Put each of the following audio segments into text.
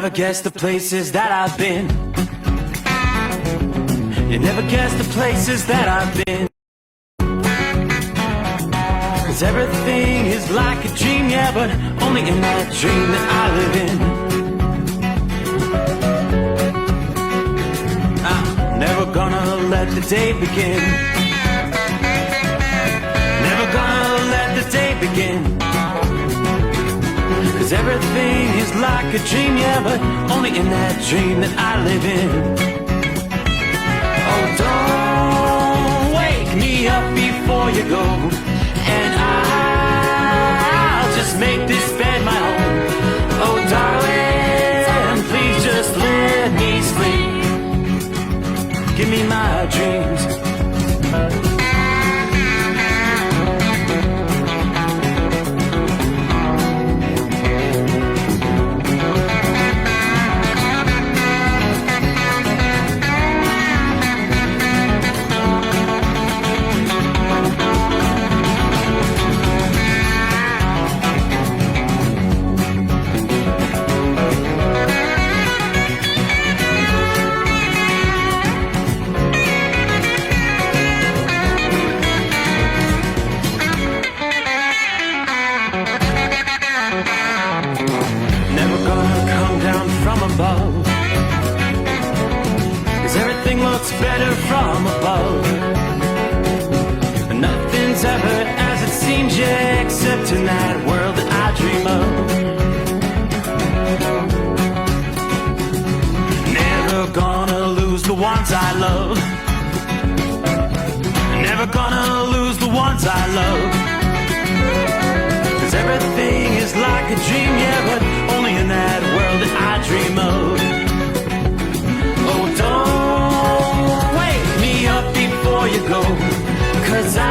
never guess the places that I've been. You never guess the places that I've been. 'Cause everything is like a dream, yeah, but only in that dream that I live in. I'm never gonna let the day begin. Never gonna let the day begin. 'Cause everything is like a dream, yeah, but only in that dream that I live in. Oh, don't wake me up before you go, and I'll just make this bed my home. Oh, darling, please just let me sleep. Give me my dreams. Better from above. Nothing's ever as it seems, yeah, except in that world that I dream of. Never gonna lose the ones I love. Never gonna lose the ones I love. 'Cause everything is like a dream, yeah, but only in that world that I dream of. Oh, don't wake me up before you go, 'cause I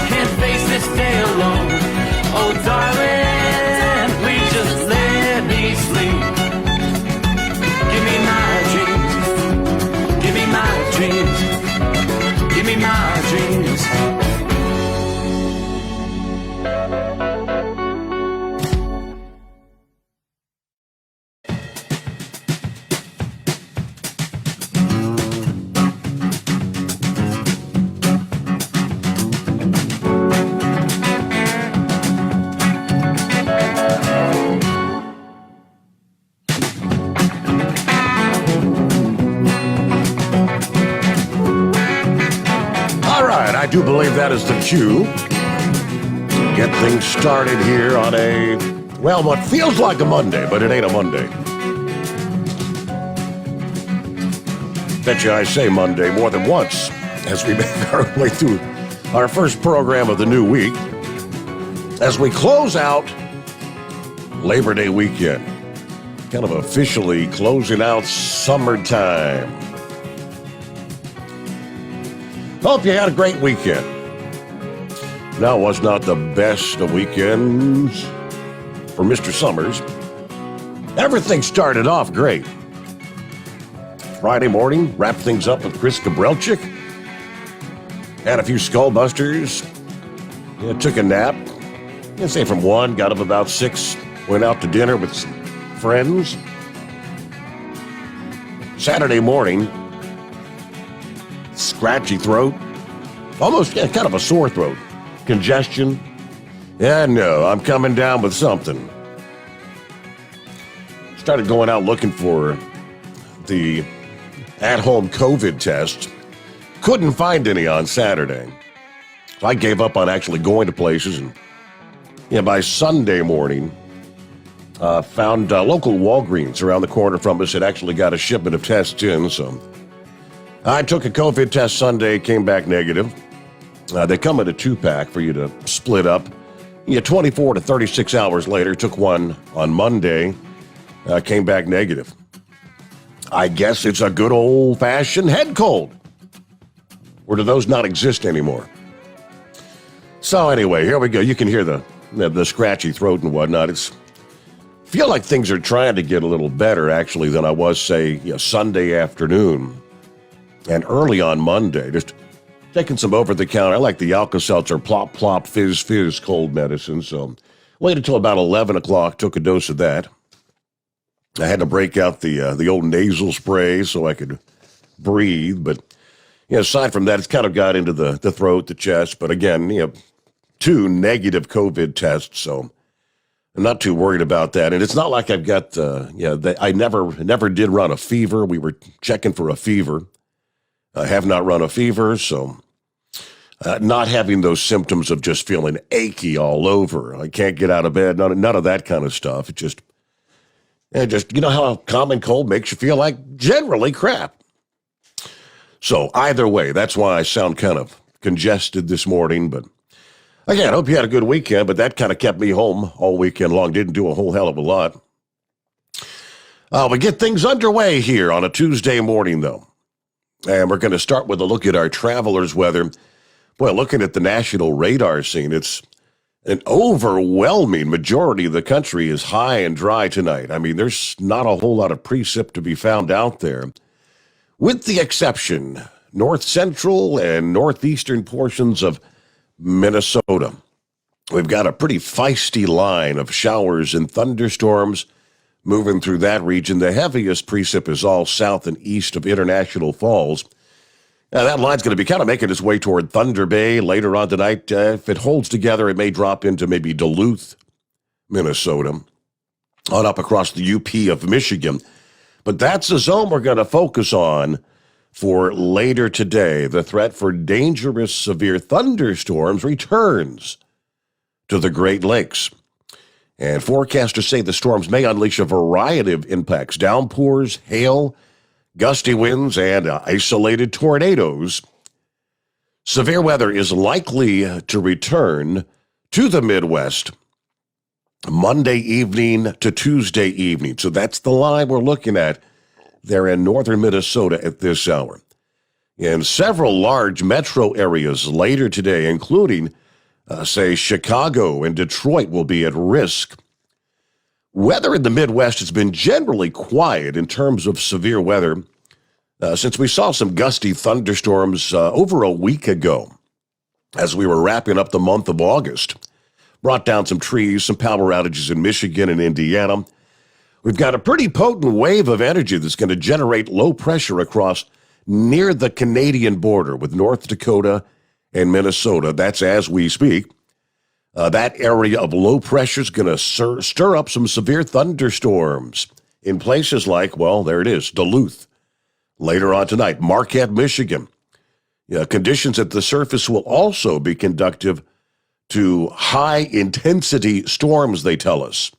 can't face this day alone. Oh, darling, please just let me sleep. Give me my dreams. Give me my dreams. Give me my dreams. I do believe that is the cue to get things started here on a, well, what feels like a Monday, but it ain't a Monday. Bet you I say Monday more than once as we make our way through our first program of the new week, as we close out Labor Day weekend, kind of officially closing out summertime. Hope you had a great weekend. Now, it was not the best of weekends for Mr. Sommers. Everything started off great. Friday morning, wrapped things up with Chris Gabrelchik. Had a few skullbusters. Yeah, took a nap. I'd say from 1, got up about 6, went out to dinner with some friends. Saturday morning, scratchy throat, almost kind of a sore throat, congestion. Yeah, no, I'm coming down with something. Started going out looking for the at-home COVID test. Couldn't find any on Saturday. So I gave up on actually going to places. And by Sunday morning, found local Walgreens around the corner from us had actually got a shipment of tests in. So I took a COVID test Sunday, came back negative. They come in a 2-pack for you to split up. 24 to 36 hours later, took one on Monday, came back negative. I guess it's a good old-fashioned head cold. Or do those not exist anymore? So anyway, here we go. You can hear the scratchy throat and whatnot. Feel like things are trying to get a little better, actually, than I was, say, Sunday afternoon and early on Monday. Just taking some over-the-counter. I like the Alka-Seltzer Plop Plop Fizz Fizz cold medicine, so waited till about 11 o'clock, took a dose of that. I had to break out the old nasal spray so I could breathe. But aside from that, it's kind of got into the throat, the chest. But again, 2 negative COVID tests, so I'm not too worried about that. And it's not like I've got I never did run a fever. We were checking for a fever. I have not run a fever, so not having those symptoms of just feeling achy all over. I can't get out of bed. None of that kind of stuff. It just how a common cold makes you feel like generally crap. So either way, that's why I sound kind of congested this morning. But again, I hope you had a good weekend, but that kind of kept me home all weekend long. Didn't do a whole hell of a lot. We get things underway here on a Tuesday morning, though. And we're going to start with a look at our travelers' weather. Well, looking at the national radar scene, it's an overwhelming majority of the country is high and dry tonight. I mean, there's not a whole lot of precip to be found out there, with the exception north central and northeastern portions of Minnesota. We've got a pretty feisty line of showers and thunderstorms moving through that region. The heaviest precip is all south and east of International Falls. Now, that line's going to be kind of making its way toward Thunder Bay later on tonight. If it holds together, it may drop into maybe Duluth, Minnesota, on up across the UP of Michigan. But that's the zone we're going to focus on for later today. The threat for dangerous, severe thunderstorms returns to the Great Lakes. And forecasters say the storms may unleash a variety of impacts: downpours, hail, gusty winds, and isolated tornadoes. Severe weather is likely to return to the Midwest Monday evening to Tuesday evening. So that's the line we're looking at there in northern Minnesota at this hour. In several large metro areas later today, including, say, Chicago and Detroit, will be at risk. Weather in the Midwest has been generally quiet in terms of severe weather since we saw some gusty thunderstorms over a week ago as we were wrapping up the month of August. Brought down some trees, some power outages in Michigan and Indiana. We've got a pretty potent wave of energy that's going to generate low pressure across near the Canadian border with North Dakota and Minnesota. That's as we speak. That area of low pressure is going to stir up some severe thunderstorms in places like, well, there it is, Duluth. Later on tonight, Marquette, Michigan. Conditions at the surface will also be conducive to high-intensity storms, they tell us.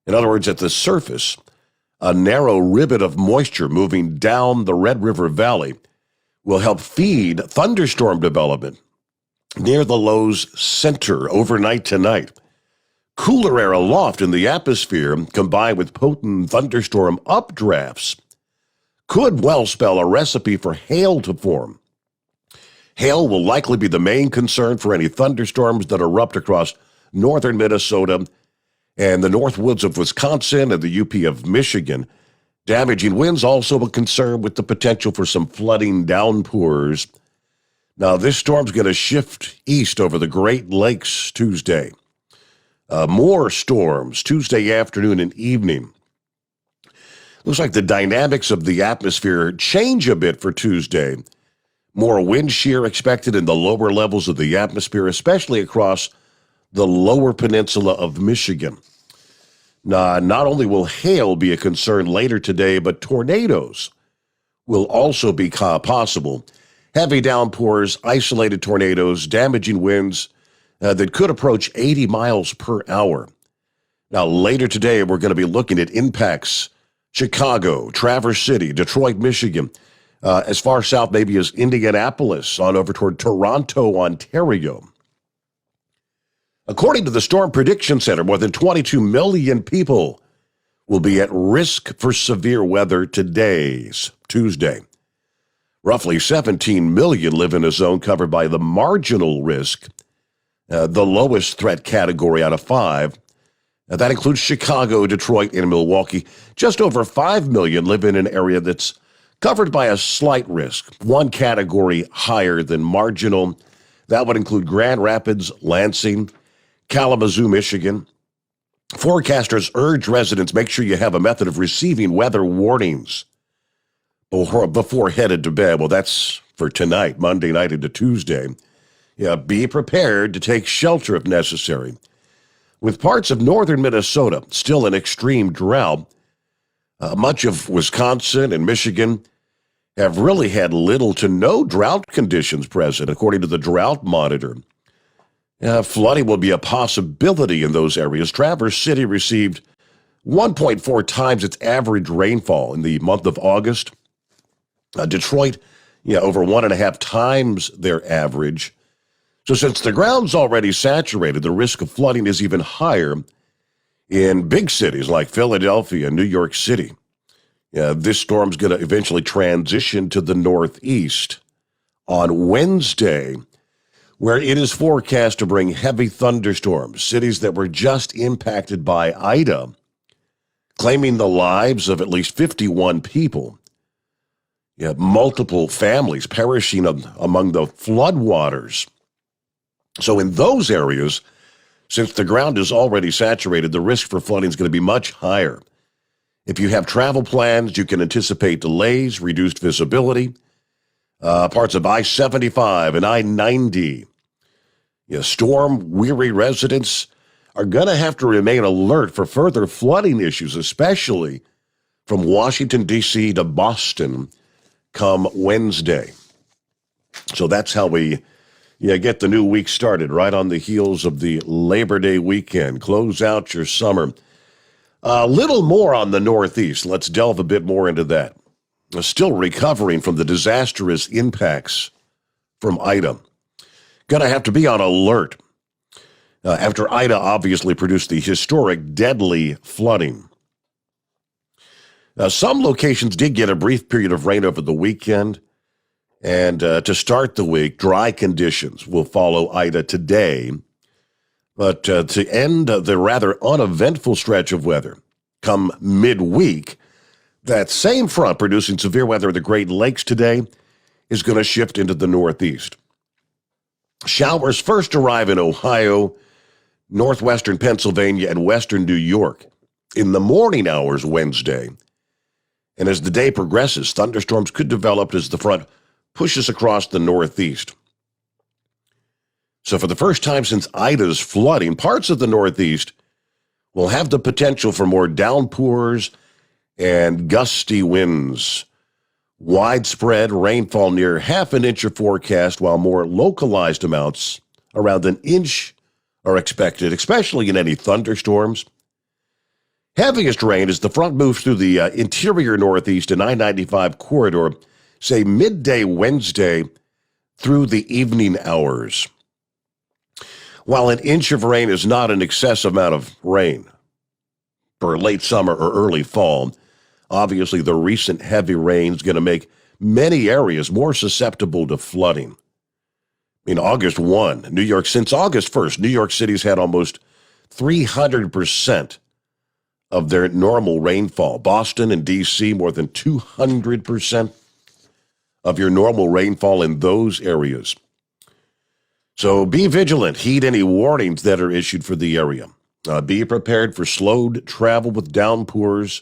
In other words, at the surface, a narrow ribbon of moisture moving down the Red River Valley will help feed thunderstorm development near the low's center overnight tonight. Cooler air aloft in the atmosphere, combined with potent thunderstorm updrafts, could well spell a recipe for hail to form. Hail will likely be the main concern for any thunderstorms that erupt across northern Minnesota and the north woods of Wisconsin and the UP of Michigan. Damaging winds also a concern, with the potential for some flooding downpours. Now, this storm's going to shift east over the Great Lakes Tuesday. More storms Tuesday afternoon and evening. Looks like the dynamics of the atmosphere change a bit for Tuesday. More wind shear expected in the lower levels of the atmosphere, especially across the lower peninsula of Michigan. Now, not only will hail be a concern later today, but tornadoes will also be possible. Heavy downpours, isolated tornadoes, damaging winds that could approach 80 miles per hour. Now, later today, we're going to be looking at impacts Chicago, Traverse City, Detroit, Michigan, as far south maybe as Indianapolis, on over toward Toronto, Ontario. According to the Storm Prediction Center, more than 22 million people will be at risk for severe weather today's Tuesday. Roughly 17 million live in a zone covered by the marginal risk, the lowest threat category out of 5. That includes Chicago, Detroit, and Milwaukee. Just over 5 million live in an area that's covered by a slight risk, one category higher than marginal. That would include Grand Rapids, Lansing, Kalamazoo, Michigan, Forecasters urge residents make sure you have a method of receiving weather warnings before headed to bed. Well, that's for tonight, Monday night into Tuesday. Yeah, be prepared to take shelter if necessary. With parts of northern Minnesota still in extreme drought, much of Wisconsin and Michigan have really had little to no drought conditions present, according to the Drought Monitor. Flooding will be a possibility in those areas. Traverse City received 1.4 times its average rainfall in the month of August. Detroit, over 1.5 times their average. So since the ground's already saturated, the risk of flooding is even higher in big cities like Philadelphia and New York City. This storm's going to eventually transition to the northeast on Wednesday, where it is forecast to bring heavy thunderstorms. Cities that were just impacted by Ida, claiming the lives of at least 51 people. Multiple families perishing among the floodwaters. So in those areas, since the ground is already saturated, the risk for flooding is going to be much higher. If you have travel plans, you can anticipate delays, reduced visibility. Parts of I-75 and I-90. Storm-weary residents are going to have to remain alert for further flooding issues, especially from Washington, D.C. to Boston come Wednesday. So that's how we get the new week started, right on the heels of the Labor Day weekend. Close out your summer. A little more on the Northeast. Let's delve a bit more into that. Still recovering from the disastrous impacts from Ida. Going to have to be on alert after Ida obviously produced the historic deadly flooding. Some locations did get a brief period of rain over the weekend. And to start the week, dry conditions will follow Ida today. But to end the rather uneventful stretch of weather, come midweek, that same front producing severe weather in the Great Lakes today is going to shift into the northeast. Showers first arrive in Ohio, northwestern Pennsylvania, and western New York in the morning hours Wednesday. And as the day progresses, thunderstorms could develop as the front pushes across the northeast. So for the first time since Ida's flooding, parts of the northeast will have the potential for more downpours and gusty winds. Widespread rainfall near half an inch are forecast, while more localized amounts around an inch are expected, especially in any thunderstorms. Heaviest rain as the front moves through the interior northeast and I-95 corridor, say midday Wednesday through the evening hours. While an inch of rain is not an excessive amount of rain for late summer or early fall, obviously the recent heavy rain is going to make many areas more susceptible to flooding. In August 1, since August 1st, New York City's had almost 300% of their normal rainfall. Boston and D.C., more than 200% of your normal rainfall in those areas. So be vigilant. Heed any warnings that are issued for the area. Be prepared for slowed travel with downpours.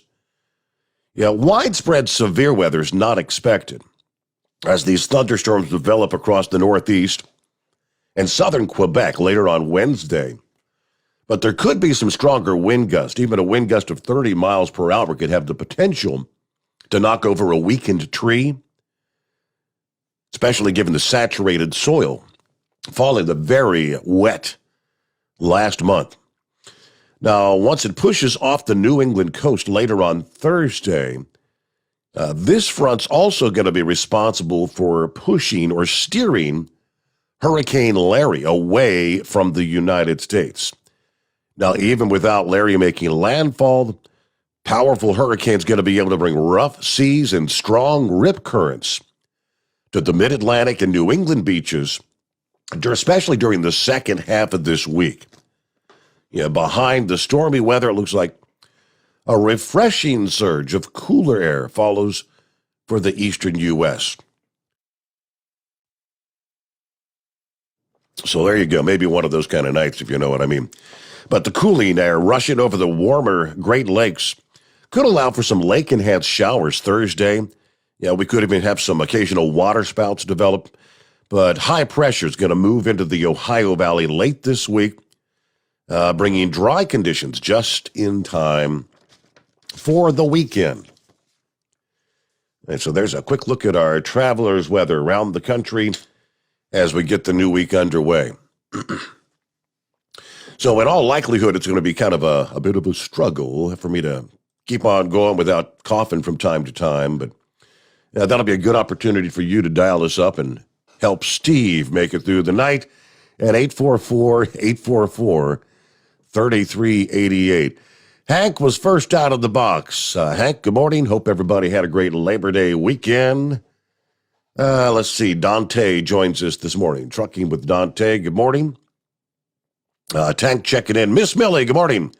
Widespread severe weather is not expected as these thunderstorms develop across the northeast and southern Quebec later on Wednesday. But there could be some stronger wind gusts. Even a wind gust of 30 miles per hour could have the potential to knock over a weakened tree, especially given the saturated soil following the very wet last month. Now, once it pushes off the New England coast later on Thursday, this front's also going to be responsible for pushing or steering Hurricane Larry away from the United States. Now, even without Larry making landfall, powerful hurricane's going to be able to bring rough seas and strong rip currents to the mid-Atlantic and New England beaches, especially during the second half of this week. Behind the stormy weather, it looks like a refreshing surge of cooler air follows for the eastern U.S. So there you go. Maybe one of those kind of nights, if you know what I mean. But the cooling air rushing over the warmer Great Lakes could allow for some lake-enhanced showers Thursday. Yeah, we could even have some occasional water spouts develop. But high pressure is going to move into the Ohio Valley late this week, bringing dry conditions just in time for the weekend. And so there's a quick look at our travelers' weather around the country as we get the new week underway. So in all likelihood, it's going to be kind of a bit of a struggle for me to keep on going without coughing from time to time. But that'll be a good opportunity for you to dial us up and help Steve make it through the night at 844-844-3388. Hank was first out of the box. Hank, good morning. Hope everybody had a great Labor Day weekend. Let's see. Dante joins us this morning. Trucking with Dante. Good morning. Tank checking in. Miss Millie, good morning.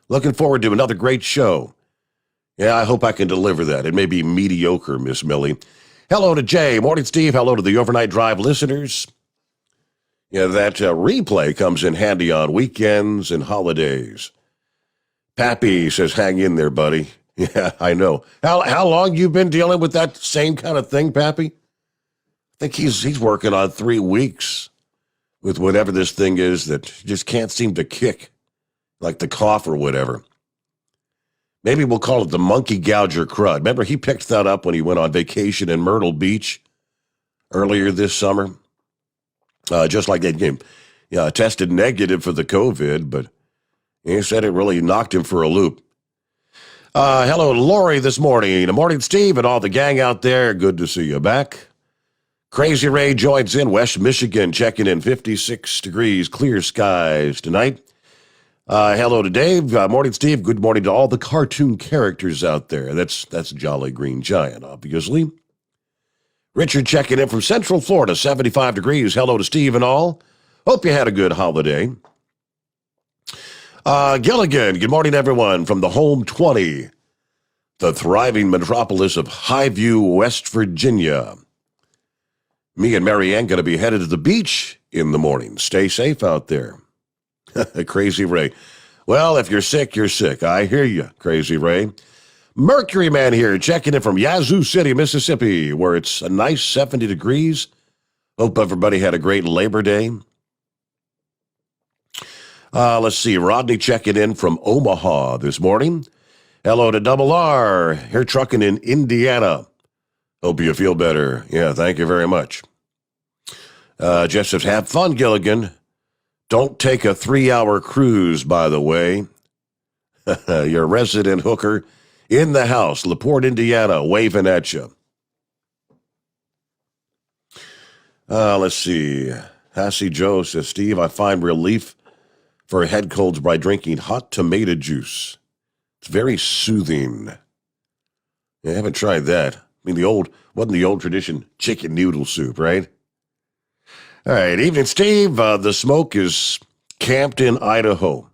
Looking forward to another great show. Yeah, I hope I can deliver that. It may be mediocre, Miss Millie. Hello to Jay. Morning, Steve. Hello to the Overnight Drive listeners. Yeah, that replay comes in handy on weekends and holidays. Pappy says, hang in there, buddy. Yeah, I know. How long you been dealing with that same kind of thing, Pappy? I think he's working on 3 weeks with whatever this thing is that just can't seem to kick, like the cough or whatever. Maybe we'll call it the monkey gouger crud. Remember, he picked that up when he went on vacation in Myrtle Beach earlier this summer. Just like that game. Yeah, tested negative for the COVID, but he said it really knocked him for a loop. Hello, Lori, this morning. Good morning, Steve, and all the gang out there. Good to see you back. Crazy Ray joins in, West Michigan, checking in 56 degrees, clear skies tonight. Hello to Dave. Morning, Steve. Good morning to all the cartoon characters out there. That's Jolly Green Giant, obviously. Richard checking in from Central Florida, 75 degrees. Hello to Steve and all. Hope you had a good holiday. Gilligan, good morning, everyone, from the home 20, the thriving metropolis of Highview, West Virginia. Me and Marianne going to be headed to the beach in the morning. Stay safe out there. Crazy Ray. Well, if you're sick, you're sick. I hear you, Crazy Ray. Mercury Man here, checking in from Yazoo City, Mississippi, where it's a nice 70 degrees. Hope everybody had a great Labor Day. Let's see, Rodney checking in from Omaha this morning. Hello to Double R, here trucking in Indiana. Hope you feel better. Yeah, thank you very much. Jeff says, have fun, Gilligan. Don't take a 3-hour cruise, by the way. Your resident hooker in the house, LaPorte, Indiana, waving at you. Let's see. Hassy Joe says, Steve, I find relief for head colds by drinking hot tomato juice. It's very soothing. I haven't tried that. I mean, wasn't the old tradition chicken noodle soup, right? All right, evening, Steve. The smoke is camped in Idaho.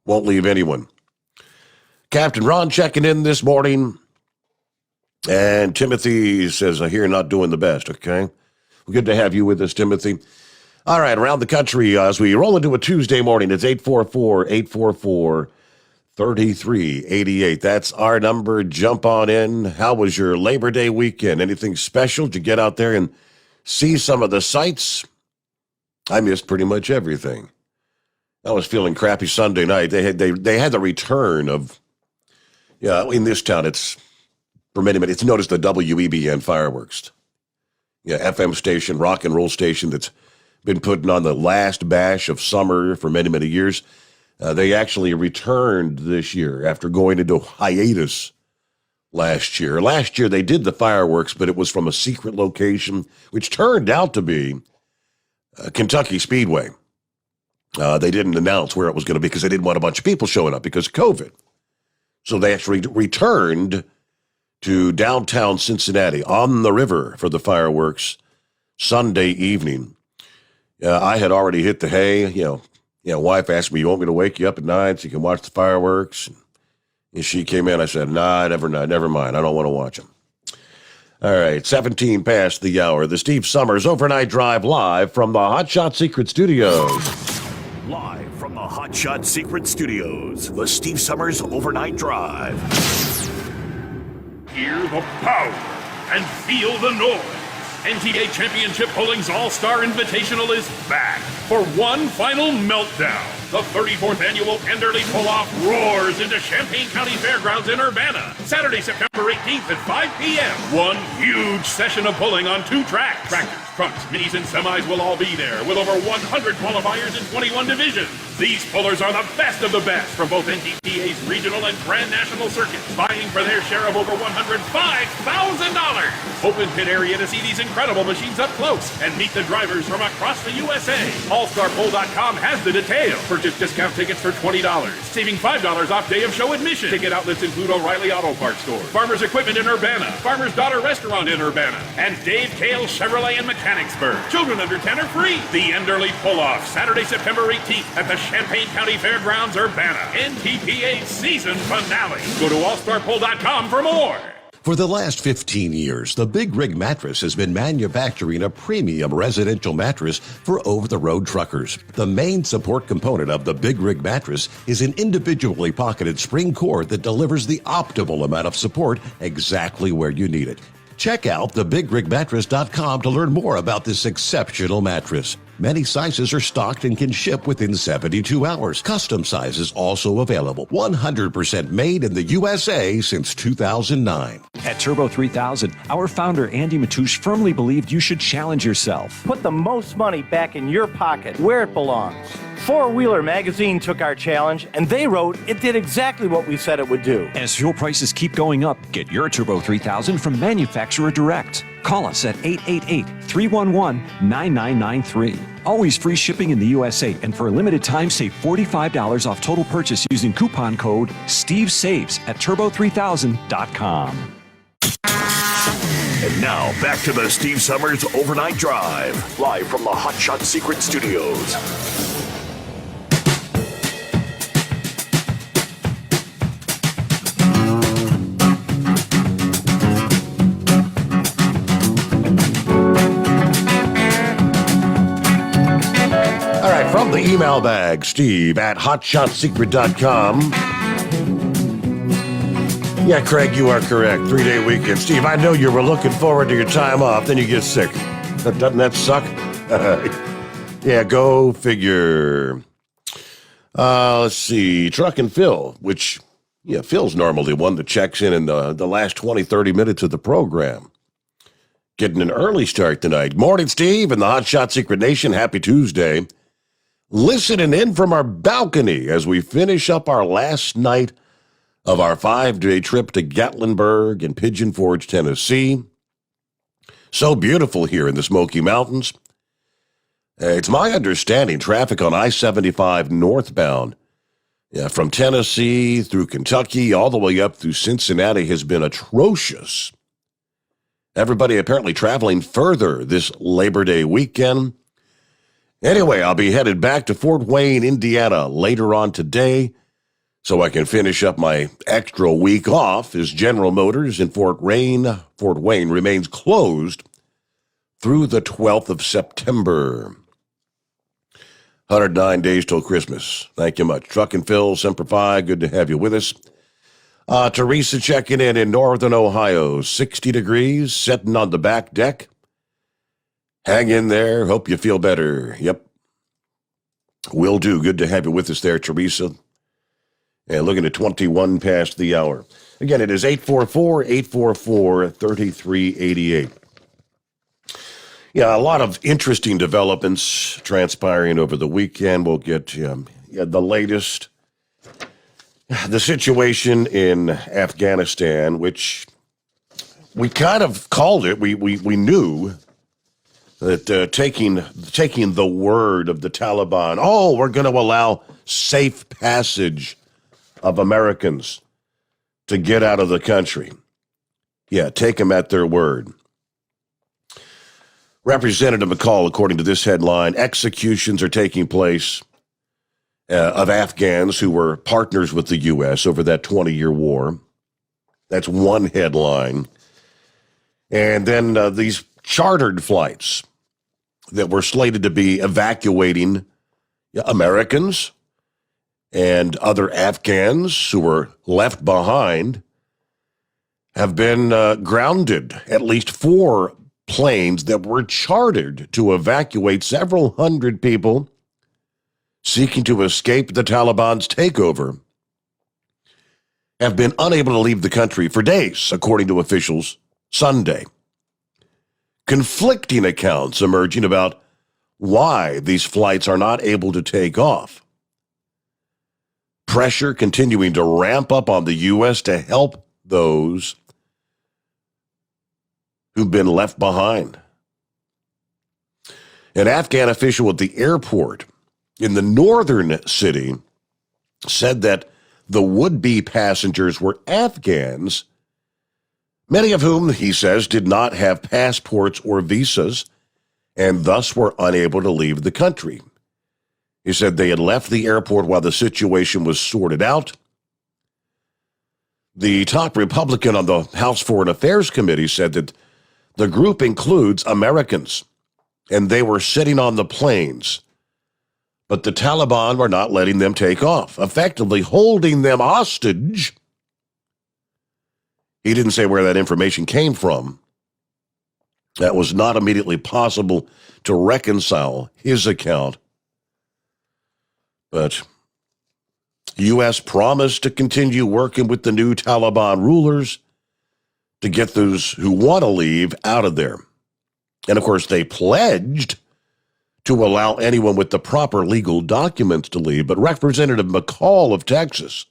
Won't leave anyone. Captain Ron checking in this morning. And Timothy says, I hear you're not doing the best, okay? Well, good to have you with us, Timothy. All right, around the country, as we roll into a Tuesday morning, it's 844-844-3388. That's our number. Jump on in. How was your Labor Day weekend? Anything special? Did you get out there and see some of the sights? I missed pretty much everything. I was feeling crappy Sunday night. They had the return of, in this town, it's for many, it's known as the WEBN fireworks. Yeah, FM station, rock and roll station that's been putting on the last bash of summer for many, many years. They actually returned this year after going into hiatus last year. Last year they did the fireworks, but it was from a secret location, which turned out to be Kentucky Speedway. They didn't announce where it was going to be because they didn't want a bunch of people showing up because of COVID. So they actually returned to downtown Cincinnati on the river for the fireworks Sunday evening. I had already hit the hay. Wife asked me, you want me to wake you up at night so you can watch the fireworks? And she came in. I said, never mind. I don't want to watch them. All right, 17 past the hour. The Steve Sommers Overnight Drive live from the Hot Shot Secret Studios. Live from the Hot Shot Secret Studios, the Steve Sommers Overnight Drive. Hear the power and feel the noise. NTA Championship Bowling's All-Star Invitational is back for one final meltdown. The 34th annual Enderley Pull-Off roars into Champaign County Fairgrounds in Urbana, Saturday, September 18th at 5 p.m. One huge session of bowling on 2 tracks. Tractors, trucks, minis, and semis will all be there, with over 100 qualifiers in 21 divisions. These pullers are the best of the best from both NTPA's regional and Grand National circuits, vying for their share of over $105,000. Open pit area to see these incredible machines up close and meet the drivers from across the USA. AllStarPoll.com has the details. Purchase discount tickets for $20, saving $5 off day of show admission. Ticket outlets include O'Reilly Auto Parts Store, Farmer's Equipment in Urbana, Farmer's Daughter Restaurant in Urbana, and Dave Kale Chevrolet in Mechanicsburg. Children under 10 are free. The Enderley Pull-Off, Saturday, September 18th at the Champaign County Fairgrounds, Urbana. NTPA season finale. Go to allstarpoll.com for more. For the last 15 years, the Big Rig Mattress has been manufacturing a premium residential mattress for over-the-road truckers. The main support component of the Big Rig Mattress is an individually pocketed spring cord that delivers the optimal amount of support exactly where you need it. Check out thebigrigmattress.com to learn more about this exceptional mattress. Many sizes are stocked and can ship within 72 hours. Custom sizes also available. 100% made in the USA since 2009. At Turbo 3000, our founder Andy Matouche firmly believed you should challenge yourself. Put the most money back in your pocket, where it belongs. Four Wheeler magazine took our challenge, and they wrote it did exactly what we said it would do. As fuel prices keep going up, get your Turbo 3000 from manufacturer direct. Call us at 888-311-9993. Always free shipping in the USA, and for a limited time, save $45 off total purchase using coupon code STEVESAVES at turbo3000.com. And now, back to the Steve Sommers Overnight Drive, live from the Hot Shot Secret Studios. From the email bag, Steve at hotshotsecret.com. Yeah, Craig, you are correct. 3-day weekend. Steve, I know you were looking forward to your time off, then you get sick. Doesn't that suck? Yeah, go figure. Let's see. Truck and Phil, which, yeah, Phil's normally one that checks in the last 20, 30 minutes of the program. Getting an early start tonight. Morning, Steve, and the Hot Shot Secret Nation. Happy Tuesday. Listening in from our balcony as we finish up our last night of our 5-day trip to Gatlinburg and Pigeon Forge, Tennessee. So beautiful here in the Smoky Mountains. It's my understanding traffic on I-75 northbound from Tennessee through Kentucky all the way up through Cincinnati has been atrocious. Everybody apparently traveling further this Labor Day weekend. Anyway, I'll be headed back to Fort Wayne, Indiana later on today so I can finish up my extra week off as General Motors in Fort Wayne remains closed through the 12th of September. 109 days till Christmas. Thank you much. Truck and Phil, Semper Fi, good to have you with us. Teresa checking in northern Ohio, 60 degrees, sitting on the back deck. Hang in there. Hope you feel better. Yep. Will do. Good to have you with us there, Teresa. And looking at 21 past the hour. Again, it is 844-844-3388. Yeah, a lot of interesting developments transpiring over the weekend. We'll get the latest. The situation in Afghanistan, which we kind of called it. We knew that taking the word of the Taliban, we're going to allow safe passage of Americans to get out of the country. Yeah, take them at their word. Representative McCall, according to this headline, executions are taking place of Afghans who were partners with the U.S. over that 20-year war. That's one headline. And then these chartered flights that were slated to be evacuating Americans and other Afghans who were left behind have been grounded. At least 4 planes that were chartered to evacuate several hundred people seeking to escape the Taliban's takeover have been unable to leave the country for days, according to officials Sunday. Conflicting accounts emerging about why these flights are not able to take off. Pressure continuing to ramp up on the U.S. to help those who've been left behind. An Afghan official at the airport in the northern city said that the would-be passengers were Afghans, many of whom, he says, did not have passports or visas and thus were unable to leave the country. He said they had left the airport while the situation was sorted out. The top Republican on the House Foreign Affairs Committee said that the group includes Americans, and they were sitting on the planes, but the Taliban were not letting them take off, effectively holding them hostage. He didn't say where that information came from. That was not immediately possible to reconcile his account. But U.S. promised to continue working with the new Taliban rulers to get those who want to leave out of there. And of course, they pledged to allow anyone with the proper legal documents to leave. But Representative McCall of Texas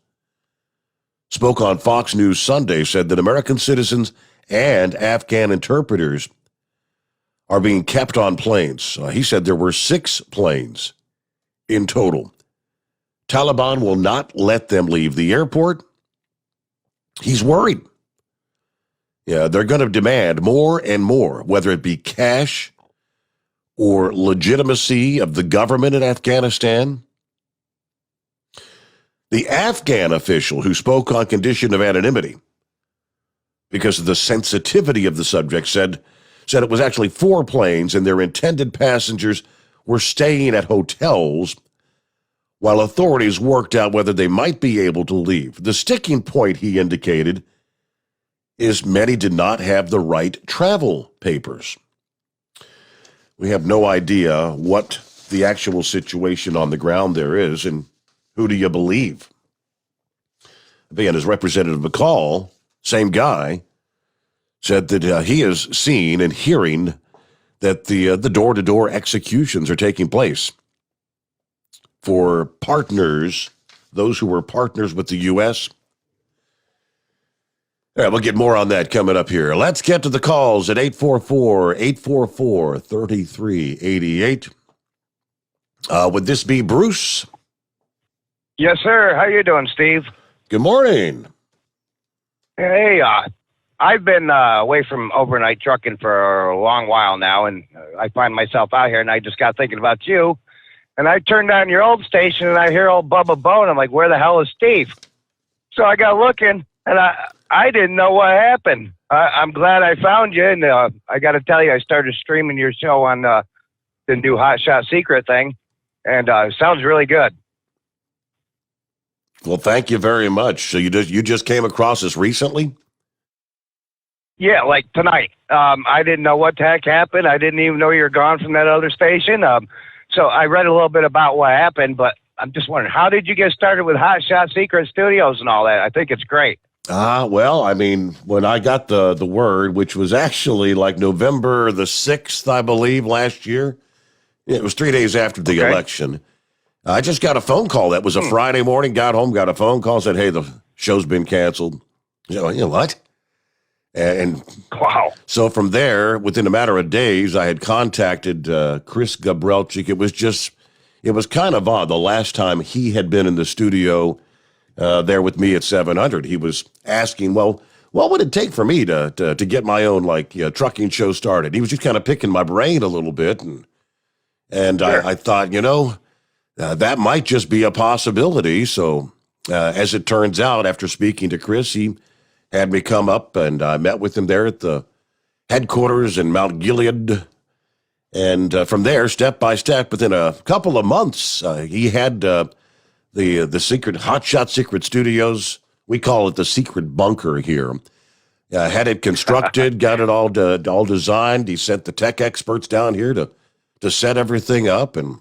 spoke on Fox News Sunday, said that American citizens and Afghan interpreters are being kept on planes. He said there were 6 planes in total. Taliban will not let them leave the airport. He's worried. Yeah, they're going to demand more and more, whether it be cash or legitimacy of the government in Afghanistan. The Afghan official who spoke on condition of anonymity because of the sensitivity of the subject said it was actually 4 planes and their intended passengers were staying at hotels while authorities worked out whether they might be able to leave. The sticking point, he indicated, is many did not have the right travel papers. We have no idea what the actual situation on the ground there is, and who do you believe? Again, as Representative McCall, same guy, said that he is seeing and hearing that the door-to-door executions are taking place for partners, those who were partners with the U.S. All right, we'll get more on that coming up here. Let's get to the calls at 844-844-3388. Would this be Bruce? Yes, sir. How you doing, Steve? Good morning. Hey, I've been away from overnight trucking for a long while now, and I find myself out here, and I just got thinking about you. And I turned on your old station, and I hear old Bubba Bone. I'm like, where the hell is Steve? So I got looking, and I didn't know what happened. I'm glad I found you, and I got to tell you, I started streaming your show on the new Hot Shot Secret thing, and it sounds really good. Well, thank you very much. So you just came across this recently? Yeah, like tonight. I didn't know what the heck happened. I didn't even know you were gone from that other station. So I read a little bit about what happened, but I'm just wondering, how did you get started with Hot Shot Secret Studios and all that? I think it's great. Well, I mean, when I got the word, which was actually like November the 6th, I believe, last year, it was 3 days after the election. I just got a phone call. That was a Friday morning, got home, got a phone call, said, hey, the show's been canceled. You know what? And wow. So from there, within a matter of days, I had contacted Chris Gabrelchik. It was kind of odd. The last time he had been in the studio there with me at 700, he was asking, well, what would it take for me to get my own trucking show started? He was just kind of picking my brain a little bit, and sure. I thought, that might just be a possibility. So as it turns out, after speaking to Chris, he had me come up, and I met with him there at the headquarters in Mount Gilead. And from there, step by step, within a couple of months, he had the secret Hot Shot Secret Studios. We call it the secret bunker here. Had it constructed, got it all designed. He sent the tech experts down here to set everything up, and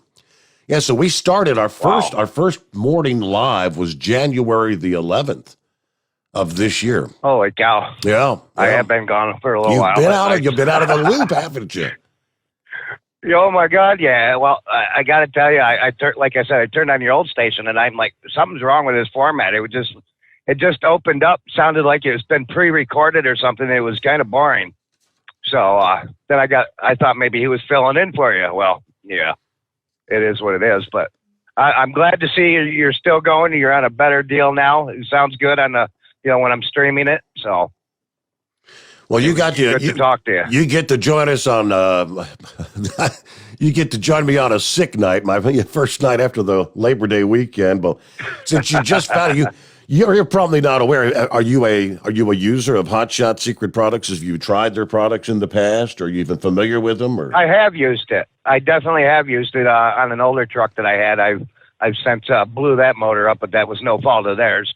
yeah. So we started our first morning live was January the 11th of this year. Holy cow! Yeah. I have been gone for a little while. You've been out of the loop, haven't you? Oh my God, yeah. Well, I got to tell you, like I said, I turned on your old station, and I'm like, something's wrong with this format. It just opened up, sounded like it's been pre-recorded or something. It was kind of boring. So then I thought maybe he was filling in for you. Well, yeah, it is what it is. But I'm glad to see you're still going. You're on a better deal now. It sounds good on when I'm streaming it. So. Well, you to talk to you. You get to join us on. You get to join me on a sick night, my first night after the Labor Day weekend. But since you just found you're probably not aware. Are you a user of Hot Shot Secret products? Have you tried their products in the past? Are you even familiar with them? Or? I have used it. I definitely have used it on an older truck that I had. I've since blew that motor up, but that was no fault of theirs.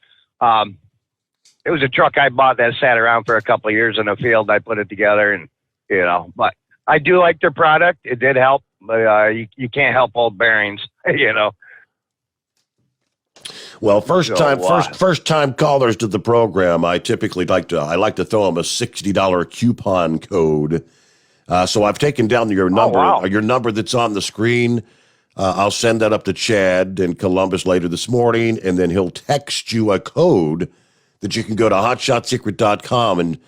It was a truck I bought that sat around for a couple of years in the field. I put it together, and but I do like their product. It did help, but you can't help old bearings, Well, first time callers to the program, I typically like to throw them a $60 coupon code. So I've taken down your number, your number that's on the screen. I'll send that up to Chad in Columbus later this morning, and then he'll text you a code that you can go to hotshotsecret.com and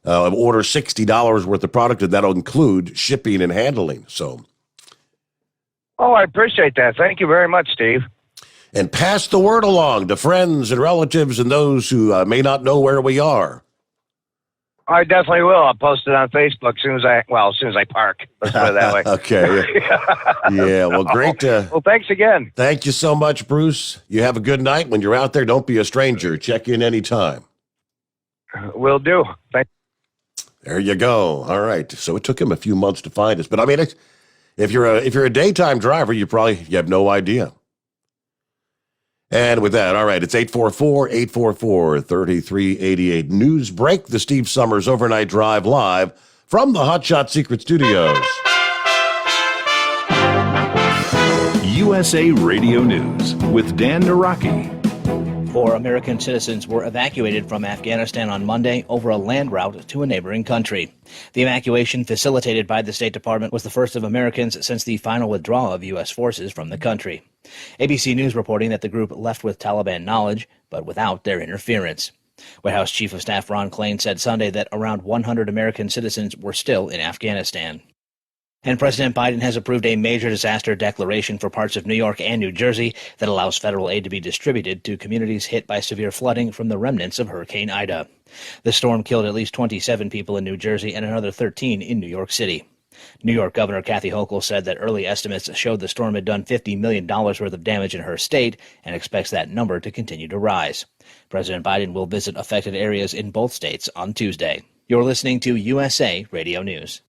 order $60 worth of product, and that'll include shipping and handling. So, I appreciate that. Thank you very much, Steve. And pass the word along to friends and relatives and those who may not know where we are. I definitely will. I'll post it on Facebook as soon as I park. Let's put it that way. Okay. Yeah. Well, great. Well, thanks again. Thank you so much, Bruce. You have a good night. When you're out there, don't be a stranger. Check in anytime. Will do. There you go. All right. So it took him a few months to find us, but I mean, if you're a daytime driver, you have no idea. And with that, all right, it's 844-844-3388. News break, the Steve Sommers Overnight Drive live from the Hot Shot Secret Studios. USA Radio News with Dan Naraki. 4 American citizens were evacuated from Afghanistan on Monday over a land route to a neighboring country. The evacuation, facilitated by the State Department, was the first of Americans since the final withdrawal of U.S. forces from the country. ABC News reporting that the group left with Taliban knowledge, but without their interference. White House Chief of Staff Ron Klain said Sunday that around 100 American citizens were still in Afghanistan. And President Biden has approved a major disaster declaration for parts of New York and New Jersey that allows federal aid to be distributed to communities hit by severe flooding from the remnants of Hurricane Ida. The storm killed at least 27 people in New Jersey and another 13 in New York City. New York Governor Kathy Hochul said that early estimates showed the storm had done $50 million worth of damage in her state and expects that number to continue to rise. President Biden will visit affected areas in both states on Tuesday. You're listening to USA Radio News.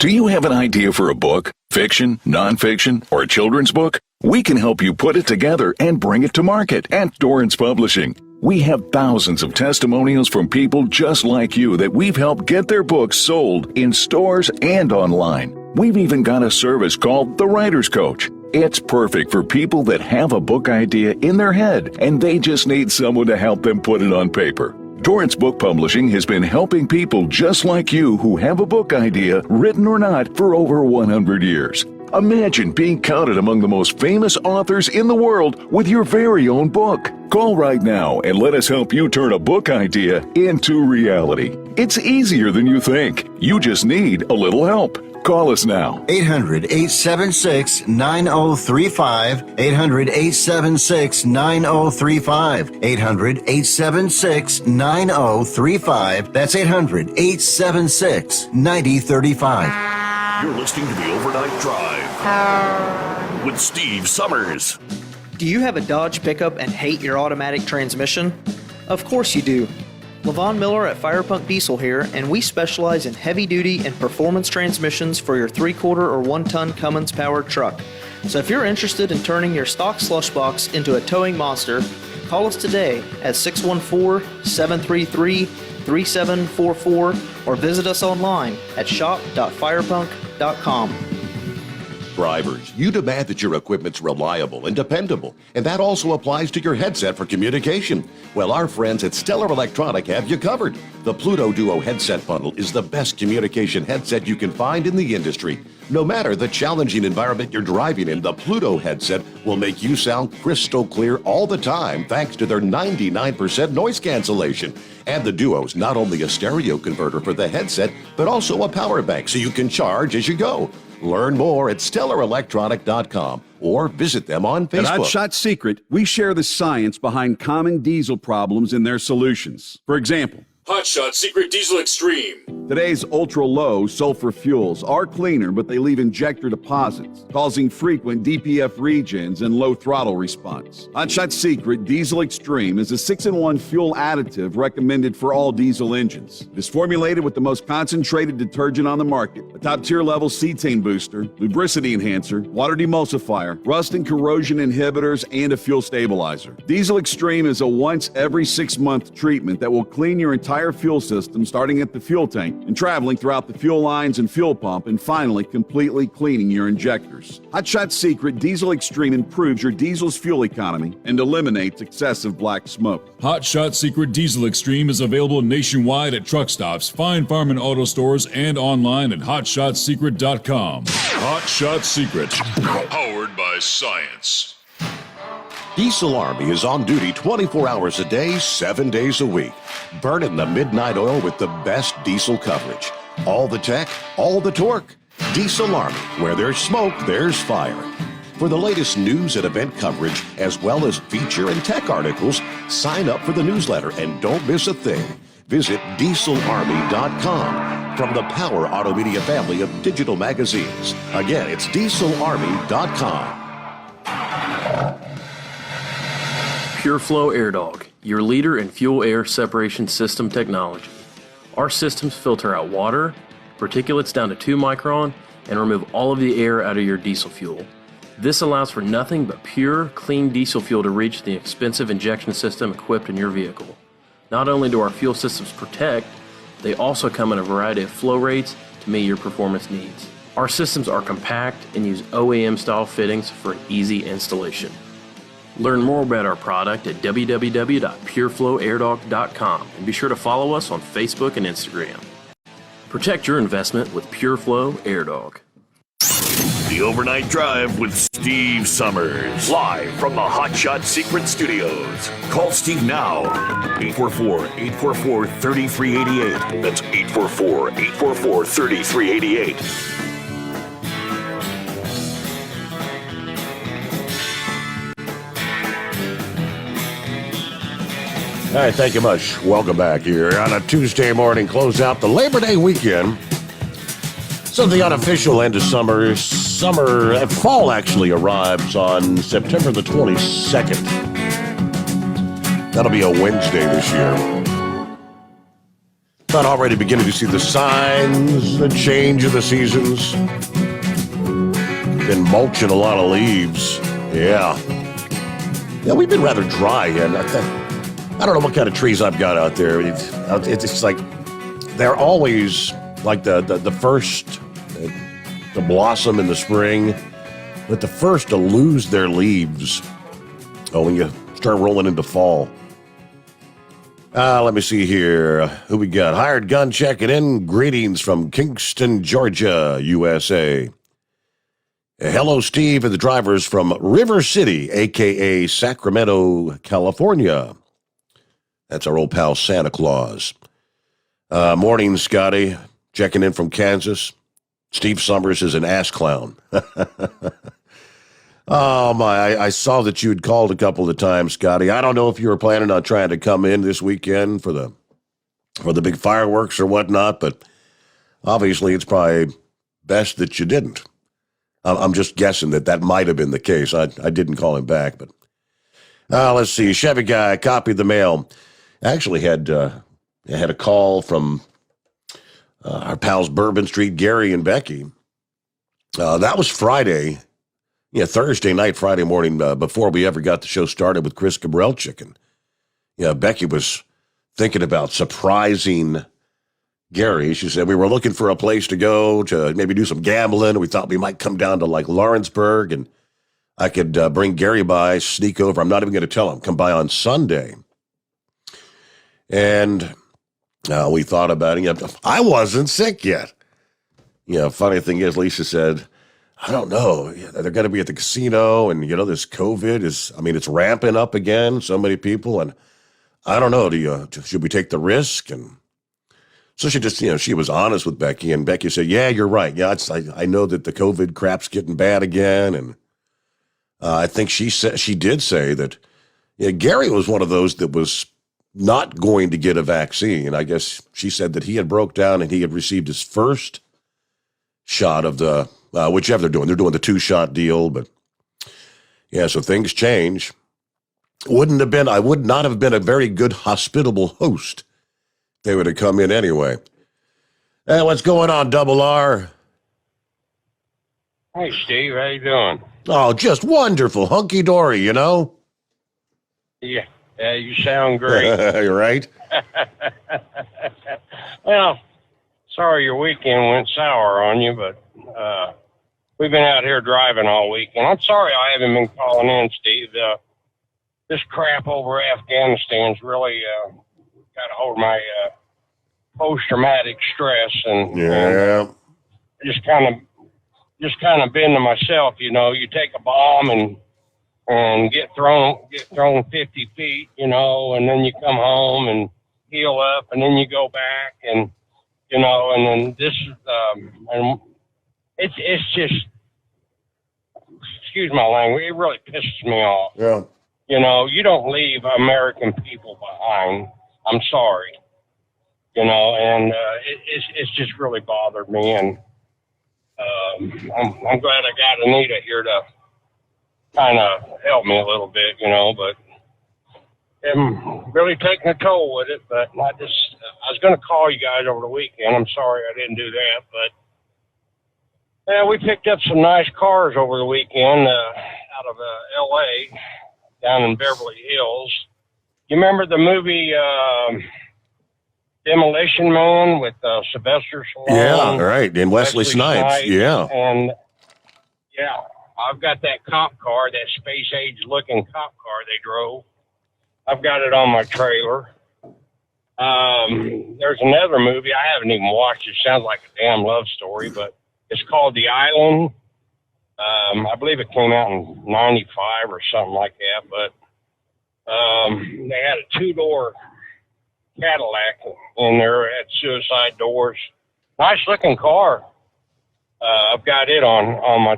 Do you have an idea for a book, fiction, nonfiction, or a children's book? We can help you put it together and bring it to market at Dorrance Publishing. We have thousands of testimonials from people just like you that we've helped get their books sold in stores and online. We've even got a service called The Writer's Coach. It's perfect for people that have a book idea in their head and they just need someone to help them put it on paper. Dorrance Book Publishing has been helping people just like you who have a book idea, written or not, for over 100 years. Imagine being counted among the most famous authors in the world with your very own book. Call right now and let us help you turn a book idea into reality. It's easier than you think. You just need a little help. Call us now. 800-876-9035. 800-876-9035. 800-876-9035. That's 800-876-9035. You're listening to the Overnight Drive with Steve Sommers. Do you have a Dodge pickup and hate your automatic transmission? Of course you do. Levon Miller at Firepunk Diesel here, and we specialize in heavy-duty and performance transmissions for your 3/4 or 1-ton Cummins-powered truck. So if you're interested in turning your stock slush box into a towing monster, call us today at 614-733-3744 or visit us online at shop.firepunk.com. Drivers, you demand that your equipment's reliable and dependable, and that also applies to your headset for communication. Well, our friends at Stellar Electronic have you covered. The Pluto Duo headset bundle is the best communication headset you can find in the industry. No matter the challenging environment you're driving in, the Pluto headset will make you sound crystal clear all the time thanks to their 99% noise cancellation. And the Duo's not only a stereo converter for the headset, but also a power bank so you can charge as you go. Learn more at StellarElectronic.com or visit them on Facebook. At Hot Shot Secret, we share the science behind common diesel problems and their solutions. For example, Hot Shot Secret Diesel Extreme. Today's ultra-low sulfur fuels are cleaner, but they leave injector deposits, causing frequent DPF regens and low throttle response. Hot Shot Secret Diesel Extreme is a 6-in-1 fuel additive recommended for all diesel engines. It is formulated with the most concentrated detergent on the market, a top-tier level cetane booster, lubricity enhancer, water demulsifier, rust and corrosion inhibitors, and a fuel stabilizer. Diesel Extreme is a once every 6-month treatment that will clean your entire fuel system, starting at the fuel tank and traveling throughout the fuel lines and fuel pump, and finally completely cleaning your injectors. Hot Shot Secret Diesel Extreme improves your diesel's fuel economy and eliminates excessive black smoke. Hot Shot Secret Diesel Extreme is available nationwide at truck stops, fine farm and auto stores, and online at hotshotsecret.com. Hot Shot Secret, powered by science. Diesel Army is on duty 24 hours a day, 7 days a week. Burning the midnight oil with the best diesel coverage. All the tech, all the torque. Diesel Army, where there's smoke, there's fire. For the latest news and event coverage, as well as feature and tech articles, sign up for the newsletter and don't miss a thing. Visit dieselarmy.com from the Power Auto Media family of digital magazines. Again, it's dieselarmy.com. PureFlow AirDog, your leader in fuel air separation system technology. Our systems filter out water, particulates down to 2 micron, and remove all of the air out of your diesel fuel. This allows for nothing but pure, clean diesel fuel to reach the expensive injection system equipped in your vehicle. Not only do our fuel systems protect, they also come in a variety of flow rates to meet your performance needs. Our systems are compact and use OEM-style fittings for an easy installation. Learn more about our product at www.pureflowairdog.com and be sure to follow us on Facebook and Instagram. Protect your investment with PureFlow AirDog. The Overnight Drive with Steve Sommers. Live from the Hot Shot Secret Studios. Call Steve now. 844-844-3388. That's 844-844-3388. All right, thank you much. Welcome back here on a Tuesday morning. Close out the Labor Day weekend. So the unofficial end of fall actually arrives on September the 22nd. That'll be a Wednesday this year. But already beginning to see the signs, the change of the seasons. Been mulching a lot of leaves. Yeah, we've been rather dry, and I don't know what kind of trees I've got out there. It's like they're always like the first to blossom in the spring, but the first to lose their leaves. Oh, when you start rolling into fall. Let me see here. Who we got? Hired Gun checking in. Greetings from Kingston, Georgia, USA. Hello, Steve, and the drivers from River City, a.k.a. Sacramento, California. That's our old pal Santa Claus. Morning, Scotty. Checking in from Kansas. Steve Sommers is an ass clown. Oh, my. I saw that you had called a couple of times, Scotty. I don't know if you were planning on trying to come in this weekend for the big fireworks or whatnot, but obviously it's probably best that you didn't. I'm just guessing that might have been the case. I didn't call him back, but let's see. Chevy guy copied the mail. I actually had I had a call from our pals Bourbon Street, Gary and Becky. That was Friday. Yeah, Thursday night, Friday morning, before we ever got the show started with Chris Cabral Chicken. Yeah, Becky was thinking about surprising Gary. She said, we were looking for a place to go to maybe do some gambling. We thought we might come down to like Lawrenceburg and I could bring Gary by, sneak over. I'm not even going to tell him. Come by on Sunday. And we thought about it. I wasn't sick yet. Funny thing is, Lisa said, I don't know. They're going to be at the casino, and, this COVID it's ramping up again, so many people, and I don't know, should we take the risk? And so she just, she was honest with Becky, and Becky said, yeah, you're right. Yeah, I know that the COVID crap's getting bad again, and I think she did say that Gary was one of those that was not going to get a vaccine. I guess she said that he had broke down and he had received his first shot of the, whichever they're doing. They're doing the 2-shot deal, but yeah, so things change. I would not have been a very good hospitable host. They would have come in anyway. Hey, what's going on, Double R? Hey, Steve, how you doing? Oh, just wonderful. Hunky-dory, Yeah, you sound great. You're right. Well, sorry your weekend went sour on you, but we've been out here driving all weekend. I'm sorry I haven't been calling in, Steve. This crap over Afghanistan's really got a hold of my post-traumatic stress, and just kind of been to myself. You take a bomb and get thrown 50 feet, and then you come home and heal up, and then you go back, and and then this, and it's just, excuse my language, it really pisses me off. Yeah. You don't leave American people behind. I'm sorry. And it's just really bothered me, and I'm glad I got Anita here to kind of help me a little bit, but I'm really taking a toll with it. But I was going to call you guys over the weekend. I'm sorry I didn't do that, but yeah, we picked up some nice cars over the weekend out of L.A. down in Beverly Hills. You remember the movie Demolition Man with Sylvester Stallone? Yeah, right. And Wesley Snipes. Yeah. And yeah, I've got that cop car, that space age looking cop car they drove. I've got it on my trailer. There's another movie I haven't even watched. It sounds like a damn love story, but it's called The Island. I believe it came out in 95 or something like that, but they had a 2-door Cadillac in there, had suicide doors. Nice looking car. I've got it on my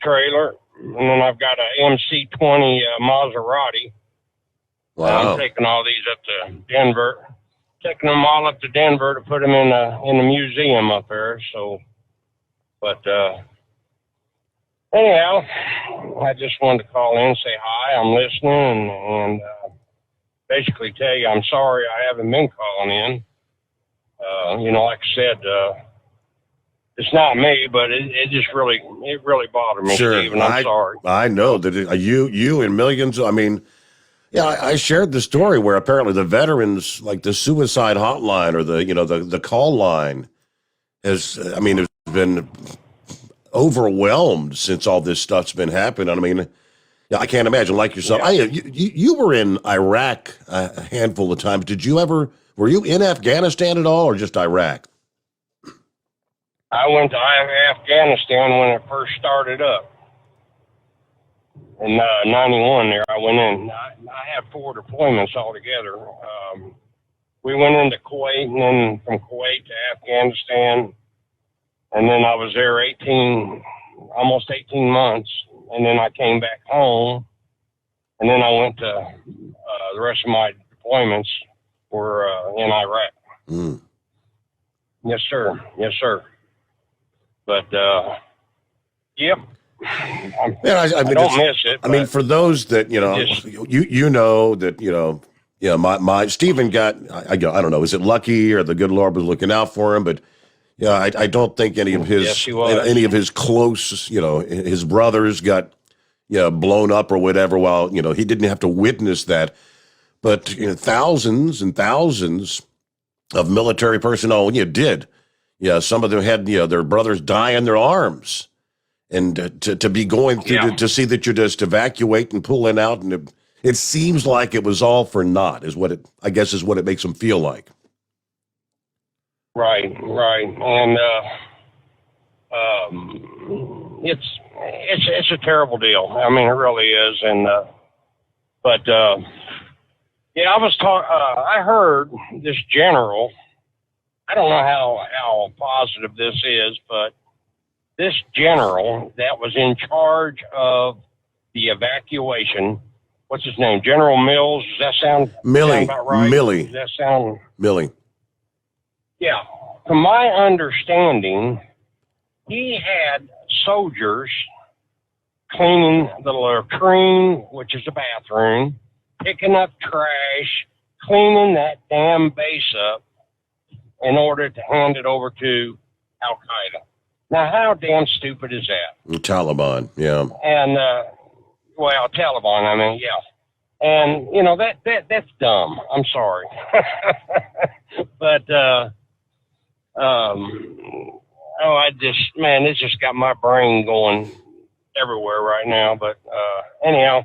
trailer, and then I've got a MC20 Maserati. Wow. I'm taking all these up to Denver, taking them all up to Denver to put them in the museum up there. So, but anyhow, I just wanted to call in and say hi. I'm listening and basically tell you I'm sorry I haven't been calling in. Like I said, it's not me, but it just really bothered me, Sure. Steve, and I'm sorry. I know that you and millions. I shared the story where apparently the veterans, like the suicide hotline or the call line, has been overwhelmed since all this stuff's been happening. I can't imagine, like yourself. Yeah. You were in Iraq a handful of times. Were you in Afghanistan at all, or just Iraq? I went to Afghanistan when it first started up. In 91 there, I went in. I had 4 deployments altogether. We went into Kuwait, and then from Kuwait to Afghanistan, and then I was there almost 18 months, and then I came back home, and then I went to the rest of my deployments were in Iraq. Mm. Yes, sir. Yes, sir. But, yep. I don't miss it. For those that, you know that, Yeah, my Stephen got, I don't know, is it lucky or the good Lord was looking out for him? But yeah, I don't think any of his close, his brothers got, blown up or whatever. While he didn't have to witness that, but thousands and thousands of military personnel did. Yeah, some of them had their brothers die in their arms, and to be going through to see that you're just evacuating and pulling out, and it seems like it was all for naught, is what it makes them feel like. Right, and it's a terrible deal. I mean, it really is, and but I heard this general. I don't know how positive this is, but this general that was in charge of the evacuation, what's his name? General Mills. Does that sound about right? Millie. Does that sound Millie? Yeah. From my understanding, he had soldiers cleaning the latrine, which is a bathroom, picking up trash, cleaning that damn base up in order to hand it over to Al Qaeda. Now, how damn stupid is that? The Taliban, yeah. And Taliban. I mean, yeah. And that's dumb. I'm sorry, but it's just got my brain going everywhere right now. But anyhow,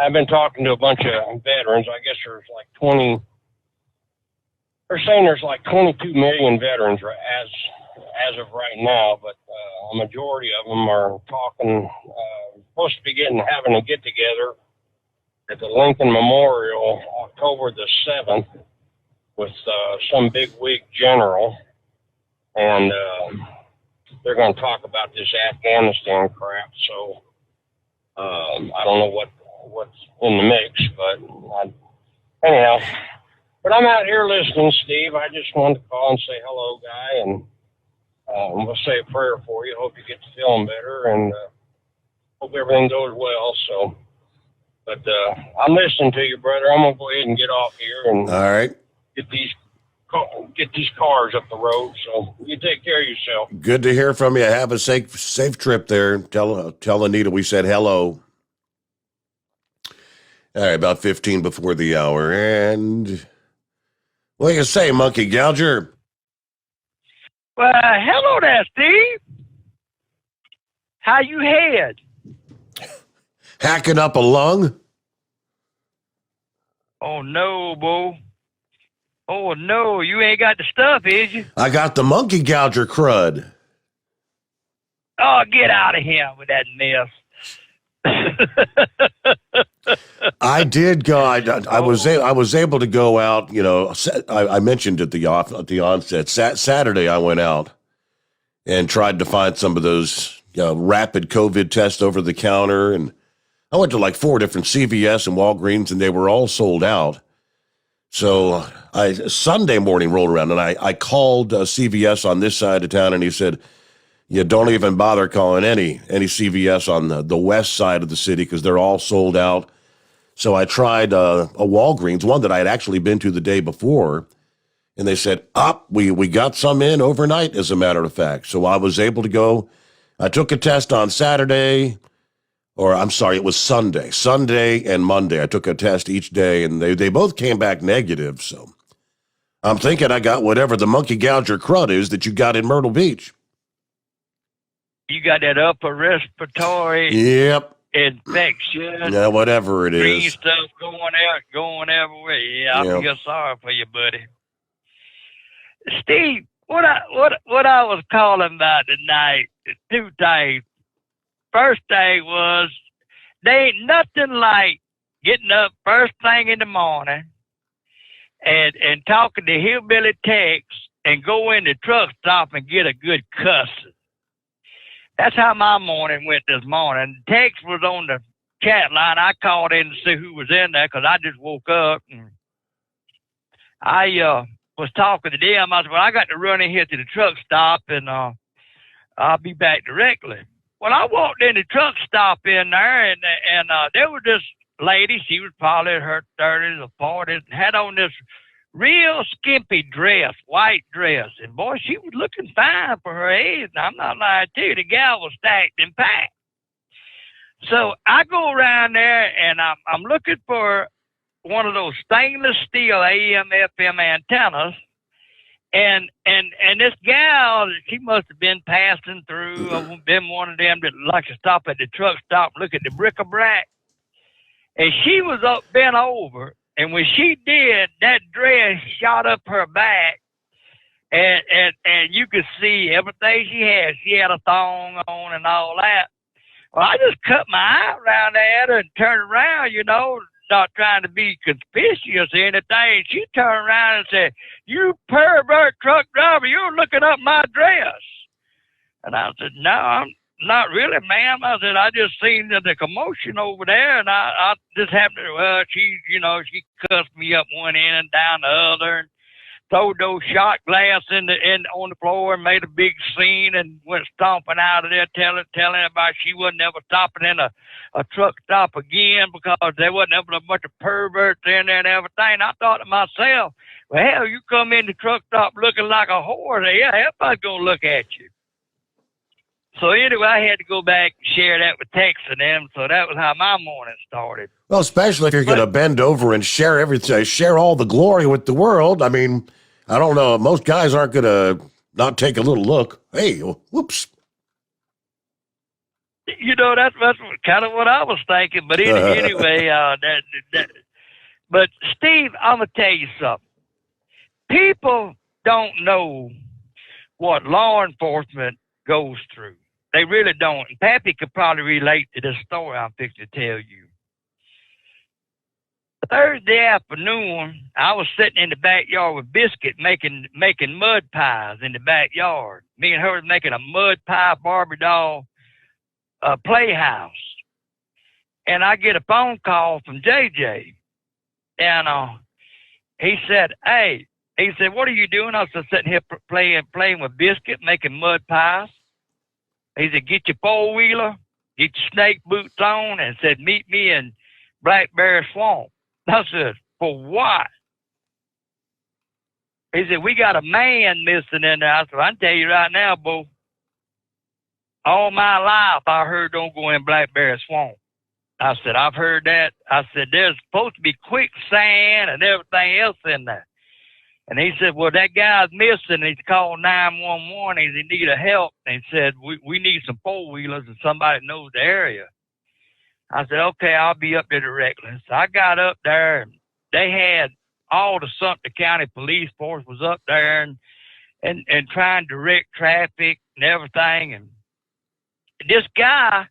I've been talking to a bunch of veterans. I guess there's like 20. They're saying there's like 22 million veterans as of right now, but a majority of them are talking. Supposed to be having a get together at the Lincoln Memorial, October the 7th, with some big wig general, and they're going to talk about this Afghanistan crap. So I don't know what's in the mix, but anyhow. But I'm out here listening, Steve. I just wanted to call and say hello, guy, and we'll say a prayer for you. Hope you get to feeling better, and hope everything goes well. So, but I'm listening to you, brother. I'm gonna go ahead and get off here and all right, get these cars up the road. So you take care of yourself. Good to hear from you. Have a safe trip there. Tell Anita we said hello. All right, about 15 before the hour, and what do you say, Monkey Gouger? Well, hello there, Steve. How you head? Hacking up a lung? Oh, no, Bo. Oh, no, you ain't got the stuff, is you? I got the Monkey Gouger crud. Oh, get out of here with that mess. I did go. I was able to go out. I mentioned at the onset. Saturday, I went out and tried to find some of those rapid COVID tests over the counter, and I went to like 4 different CVS and Walgreens, and they were all sold out. So Sunday morning rolled around, and I called CVS on this side of town, and he said, "You don't even bother calling any CVS on the west side of the city because they're all sold out." So I tried a Walgreens, one that I had actually been to the day before, and they said, we got some in overnight, as a matter of fact. So I was able to go. I took a test on Saturday, or I'm sorry, it was Sunday. Sunday and Monday, I took a test each day, and they both came back negative. So I'm thinking I got whatever the Monkey Gouger crud is that you got in Myrtle Beach. You got that upper respiratory infection. Yeah, whatever it green is. stuff going everywhere. Yeah, I feel sorry for you, buddy. Steve, what I was calling about tonight, 2 things. First thing was, there ain't nothing like getting up first thing in the morning and talking to Hillbilly Tex and go in the truck stop and get a good cussing. That's how my morning went this morning. Tex was on the chat line. I called in to see who was in there because I just woke up. And I was talking to them. I said, well, I got to run in here to the truck stop, and I'll be back directly. Well, I walked in the truck stop in there, and there was this lady. She was probably in her 30s or 40s and had on this real skimpy dress, white dress. And boy, she was looking fine for her age. And I'm not lying to you. The gal was stacked and packed. So I go around there and I'm looking for one of those stainless steel AM FM antennas. And this gal, she must have been passing through, or been one of them that like to stop at the truck stop and look at the bric-a-brac. And she was up bent over, and when she did, that dress shot up her back, and you could see everything she had. She had a thong on and all that. Well, I just cut my eye around at her and turned around, you know, not trying to be conspicuous or anything. She turned around and said, "You pervert truck driver, you're looking up my dress." And I said, "No, I'm not really, ma'am." I said, "I just seen the commotion over there, and I just happened to, well, she cussed me up one end and down the other, and threw those shot glass on the floor and made a big scene and went stomping out of there, telling everybody she wasn't ever stopping in a truck stop again because there wasn't ever a bunch of perverts in there and everything." I thought to myself, well, hell, you come in the truck stop looking like a whore, yeah, everybody's gonna look at you. So anyway, I had to go back and share that with Tex and them. So that was how my morning started. Well, especially if you're going to bend over and share everything, share all the glory with the world. I mean, I don't know. Most guys aren't going to not take a little look. Hey, whoops. You know, that's kind of what I was thinking. But anyway, but Steve, I'm going to tell you something. People don't know what law enforcement goes through. They really don't. And Pappy could probably relate to this story I'm fixing to tell you. Thursday afternoon, I was sitting in the backyard with Biscuit making mud pies in the backyard. Me and her was making a mud pie Barbie doll playhouse. And I get a phone call from JJ. And he said, "Hey," he said, "what are you doing?" I was just sitting here playing with Biscuit, making mud pies. He said, "Get your four-wheeler, get your snake boots on," and said, "Meet me in Blackberry Swamp." I said, "For what?" He said, "We got a man missing in there." I said, "I can tell you right now, Bo, all my life I heard don't go in Blackberry Swamp." I said, "I've heard that." I said, "There's supposed to be quicksand and everything else in there." And he said, "Well, that guy's missing." He's called 911. He needed help. And he said, we need some four-wheelers and somebody that knows the area. I said, "Okay, I'll be up there directly." So I got up there, and they had all the Sumter County Police Force was up there and trying to direct traffic and everything. And this guy,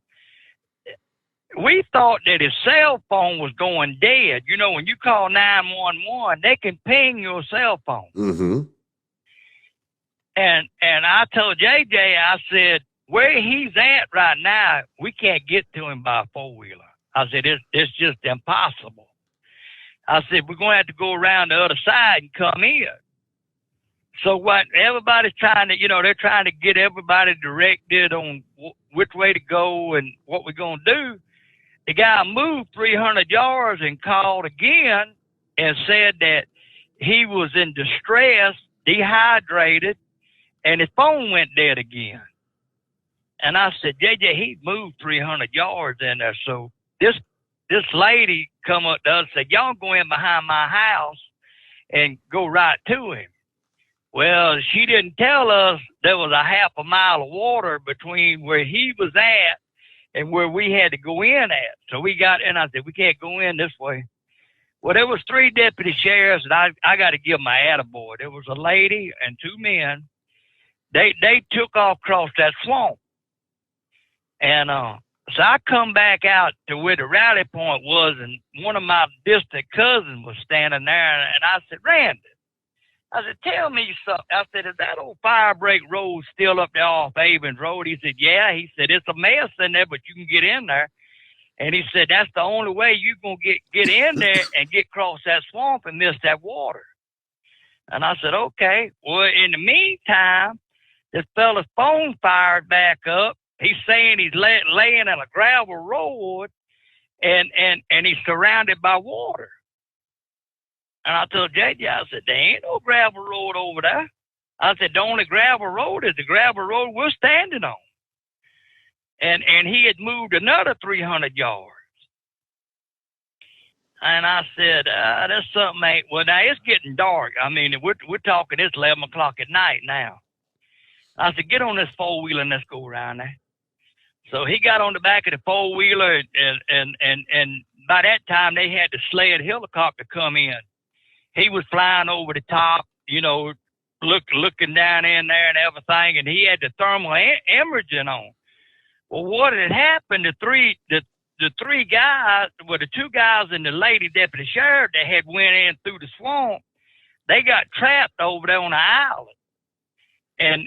we thought that his cell phone was going dead. You know, when you call 911, they can ping your cell phone. Mm-hmm. And I told JJ, I said, where he's at right now, we can't get to him by a four-wheeler. I said, it's just impossible. I said, we're going to have to go around the other side and come in. So what everybody's trying to, they're trying to get everybody directed on which way to go and what we're going to do. The guy moved 300 yards and called again and said that he was in distress, dehydrated, and his phone went dead again. And I said, JJ, he moved 300 yards in there. So this lady come up to us and said, y'all go in behind my house and go right to him. Well, she didn't tell us there was a half a mile of water between where he was at and where we had to go in at. So we got in. I said, we can't go in this way. Well, there was 3 deputy sheriffs, and I got to give my attaboy. There was a lady and 2 men. They took off across that swamp. And so I come back out to where the rally point was, and one of my distant cousins was standing there, and I said, Randy, I said, tell me something. I said, is that old fire break road still up there off Avens Road? He said, yeah. He said, it's a mess in there, but you can get in there. And he said, that's the only way you're going to get in there and get across that swamp and miss that water. And I said, okay. Well, in the meantime, this fella's phone fired back up. He's saying he's laying in a gravel road, and he's surrounded by water. And I told JJ, I said, there ain't no gravel road over there. I said, the only gravel road is the gravel road we're standing on. And he had moved another 300 yards. And I said, that's something ain't, well, now it's getting dark. I mean, we're talking, it's 11 o'clock at night now. I said, get on this four-wheeler and let's go around there. So he got on the back of the four-wheeler, and by that time, they had the sled helicopter come in. He was flying over the top, you know, looking down in there and everything, and he had the thermal imaging on. Well, what had happened, the three guys, well, the two guys and the lady deputy sheriff that had went in through the swamp, they got trapped over there on the island. And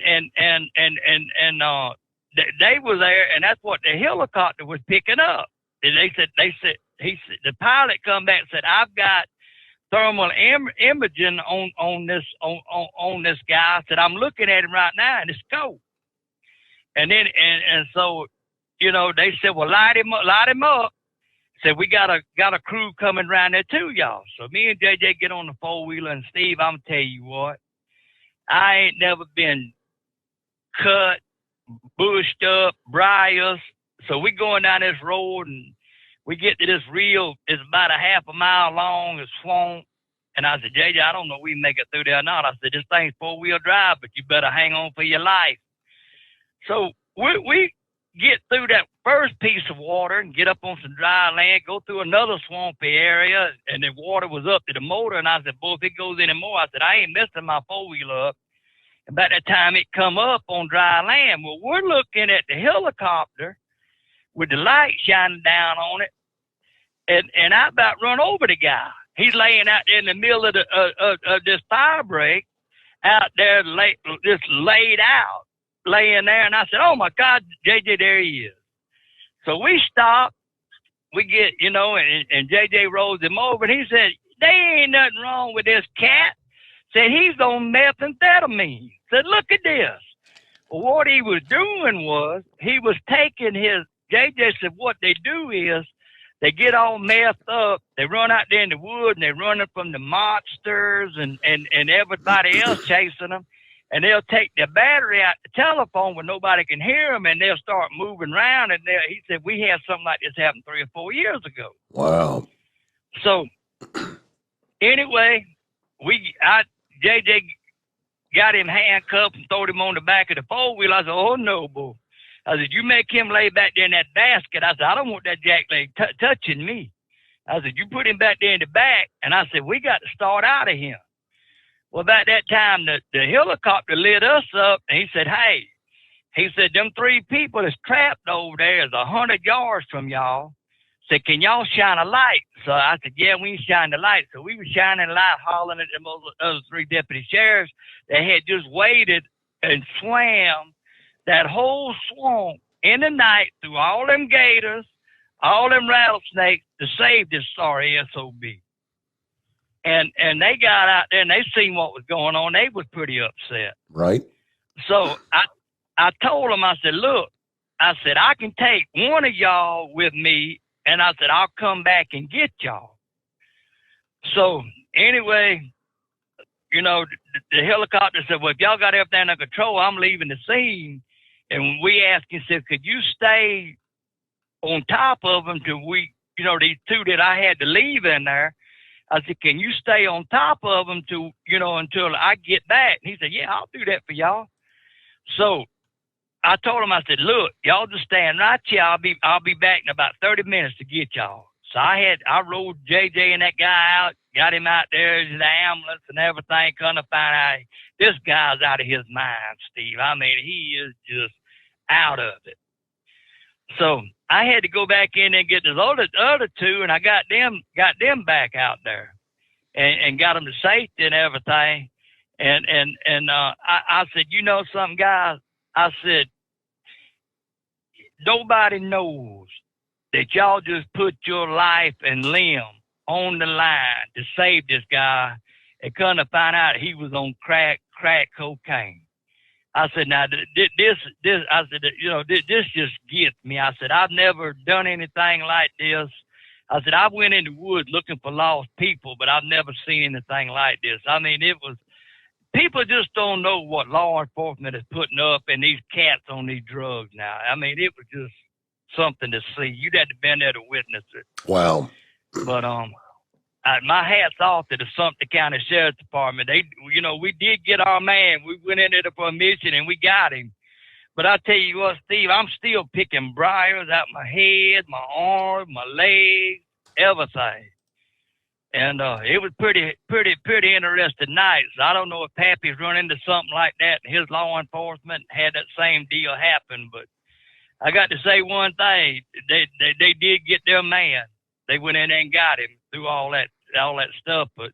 they were there, and that's what the helicopter was picking up. And they said, the pilot come back and said, I've got thermal imaging on this guy. I said, I'm looking at him right now in the scope. And then, and so, you know, they said, well, light him up. Said, we got a crew coming around there too, y'all. So me and JJ get on the four-wheeler, and Steve, I'm tell you what, I ain't never been cut, bushed up, briars. So we going down this road, and we get to this it's about a half a mile long, it's swamp. And I said, JJ, I don't know if we can make it through there or not. I said, this thing's four-wheel drive, but you better hang on for your life. So we get through that first piece of water and get up on some dry land, go through another swampy area, and the water was up to the motor. And I said, boy, if it goes any more, I said, I ain't messing my four-wheeler up. And by that time it come up on dry land. Well, we're looking at the helicopter with the light shining down on it, and I about run over the guy. He's laying out there in the middle of this fire break, out there just laid out, laying there. And I said, oh, my God, JJ, there he is. So we stop. We get, you know, and JJ rolls him over, and he said, there ain't nothing wrong with this cat. Said, he's on methamphetamine. Said, look at this. Well, what he was doing was, he was taking JJ said, what they do is, they get all messed up. They run out there in the woods, and they're running from the monsters and everybody else chasing them. And they'll take their battery out the telephone when nobody can hear them, and they'll start moving around. And he said, we had something like this happen 3 or 4 years ago. Wow. So anyway, JJ got him handcuffed and threw him on the back of the four-wheeler. I said, oh, no, boy. I said, you make him lay back there in that basket. I said, I don't want that jackleg touching me. I said, you put him back there in the back. And I said, we got to start out of here. Well, about that time, the helicopter lit us up, and he said, hey, he said, them 3 people that's trapped over there is 100 yards from y'all. Said, can y'all shine a light? So I said, yeah, we can shine the light. So we were shining a light, hollering at the other 3 deputy sheriffs that had just waited and swam that whole swamp in the night through all them gators, all them rattlesnakes to save this sorry SOB. And they got out there and they seen what was going on. They was pretty upset. Right. So I told them, I said, look, I said, I can take one of y'all with me, and I said, I'll come back and get y'all. So anyway, you know, the helicopter said, well, if y'all got everything under control, I'm leaving the scene. And we asked him, said, could you stay on top of them till we, you know, these 2 that I had to leave in there? I said, can you stay on top of them to, you know, until I get back? And he said, yeah, I'll do that for y'all. So I told him, I said, look, y'all just stand right here. I'll be back in about 30 minutes to get y'all. So I rode JJ and that guy out, got him out there in the ambulance and everything, kind of find out this guy's out of his mind, Steve. I mean, he is just out of it. So I had to go back in and get those other 2, and I got them back out there, and got them to safety and everything. And I said, you know something, guys? I said, nobody knows that y'all just put your life and limb on the line to save this guy, and come to find out he was on crack cocaine. I said, now this I said, you know, this just gets me. I said, I've never done anything like this. I said, I went in the woods looking for lost people, but I've never seen anything like this. I mean, it was, people just don't know what law enforcement is putting up and these cats on these drugs now. I mean, it was just something to see. You'd have to been there to witness it. Wow. But my hat's off to the Sumter County Sheriff's Department. They, we did get our man. We went in there for a mission and we got him. But I tell you what, Steve, I'm still picking briars out my head, my arms, my legs, everything. And it was pretty interesting night. So I don't know if Pappy's run into something like that and his law enforcement had that same deal happen. But I got to say one thing: they did get their man. They went in there and got him through all that stuff. But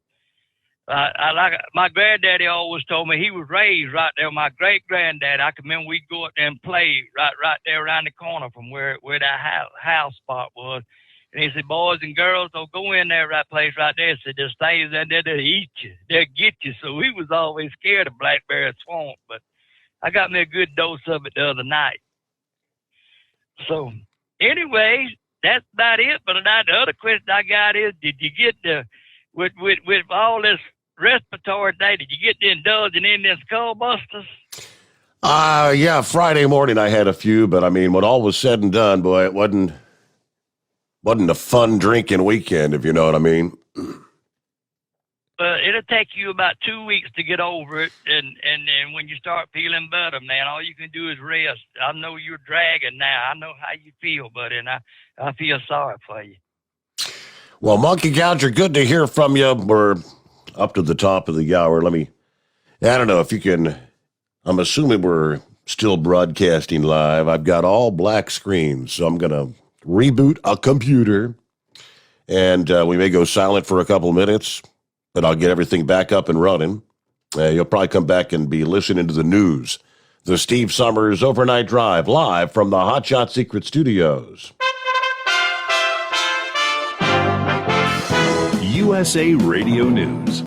I like my granddaddy always told me he was raised right there. My great granddad, I can remember we'd go up there and play right there around the corner from where that house spot was. And he said, boys and girls, don't go in there that place right there. He said, there's things in there that'll eat you. They'll get you. So he was always scared of Blackberry Swamp. But I got me a good dose of it the other night. So anyways, that's about it. But the other question I got is, did you get with all this respiratory day, did you get to indulging in this skull busters? Yeah, Friday morning I had a few, but I mean, when all was said and done, boy, it wasn't a fun drinking weekend, if you know what I mean. It'll take you about 2 weeks to get over it, and when you start feeling better, man, all you can do is rest. I know you're dragging now. I know how you feel, buddy, and I feel sorry for you. Well, Monkey Gouger, good to hear from you. We're up to the top of the hour. I don't know if you can, I'm assuming we're still broadcasting live. I've got all black screens, so I'm going to reboot a computer, and we may go silent for a couple of minutes, but I'll get everything back up and running. You'll probably come back and be listening to the news. The Steve Sommers Overnight Drive, live from the Hot Shot Secret Studios. USA Radio News.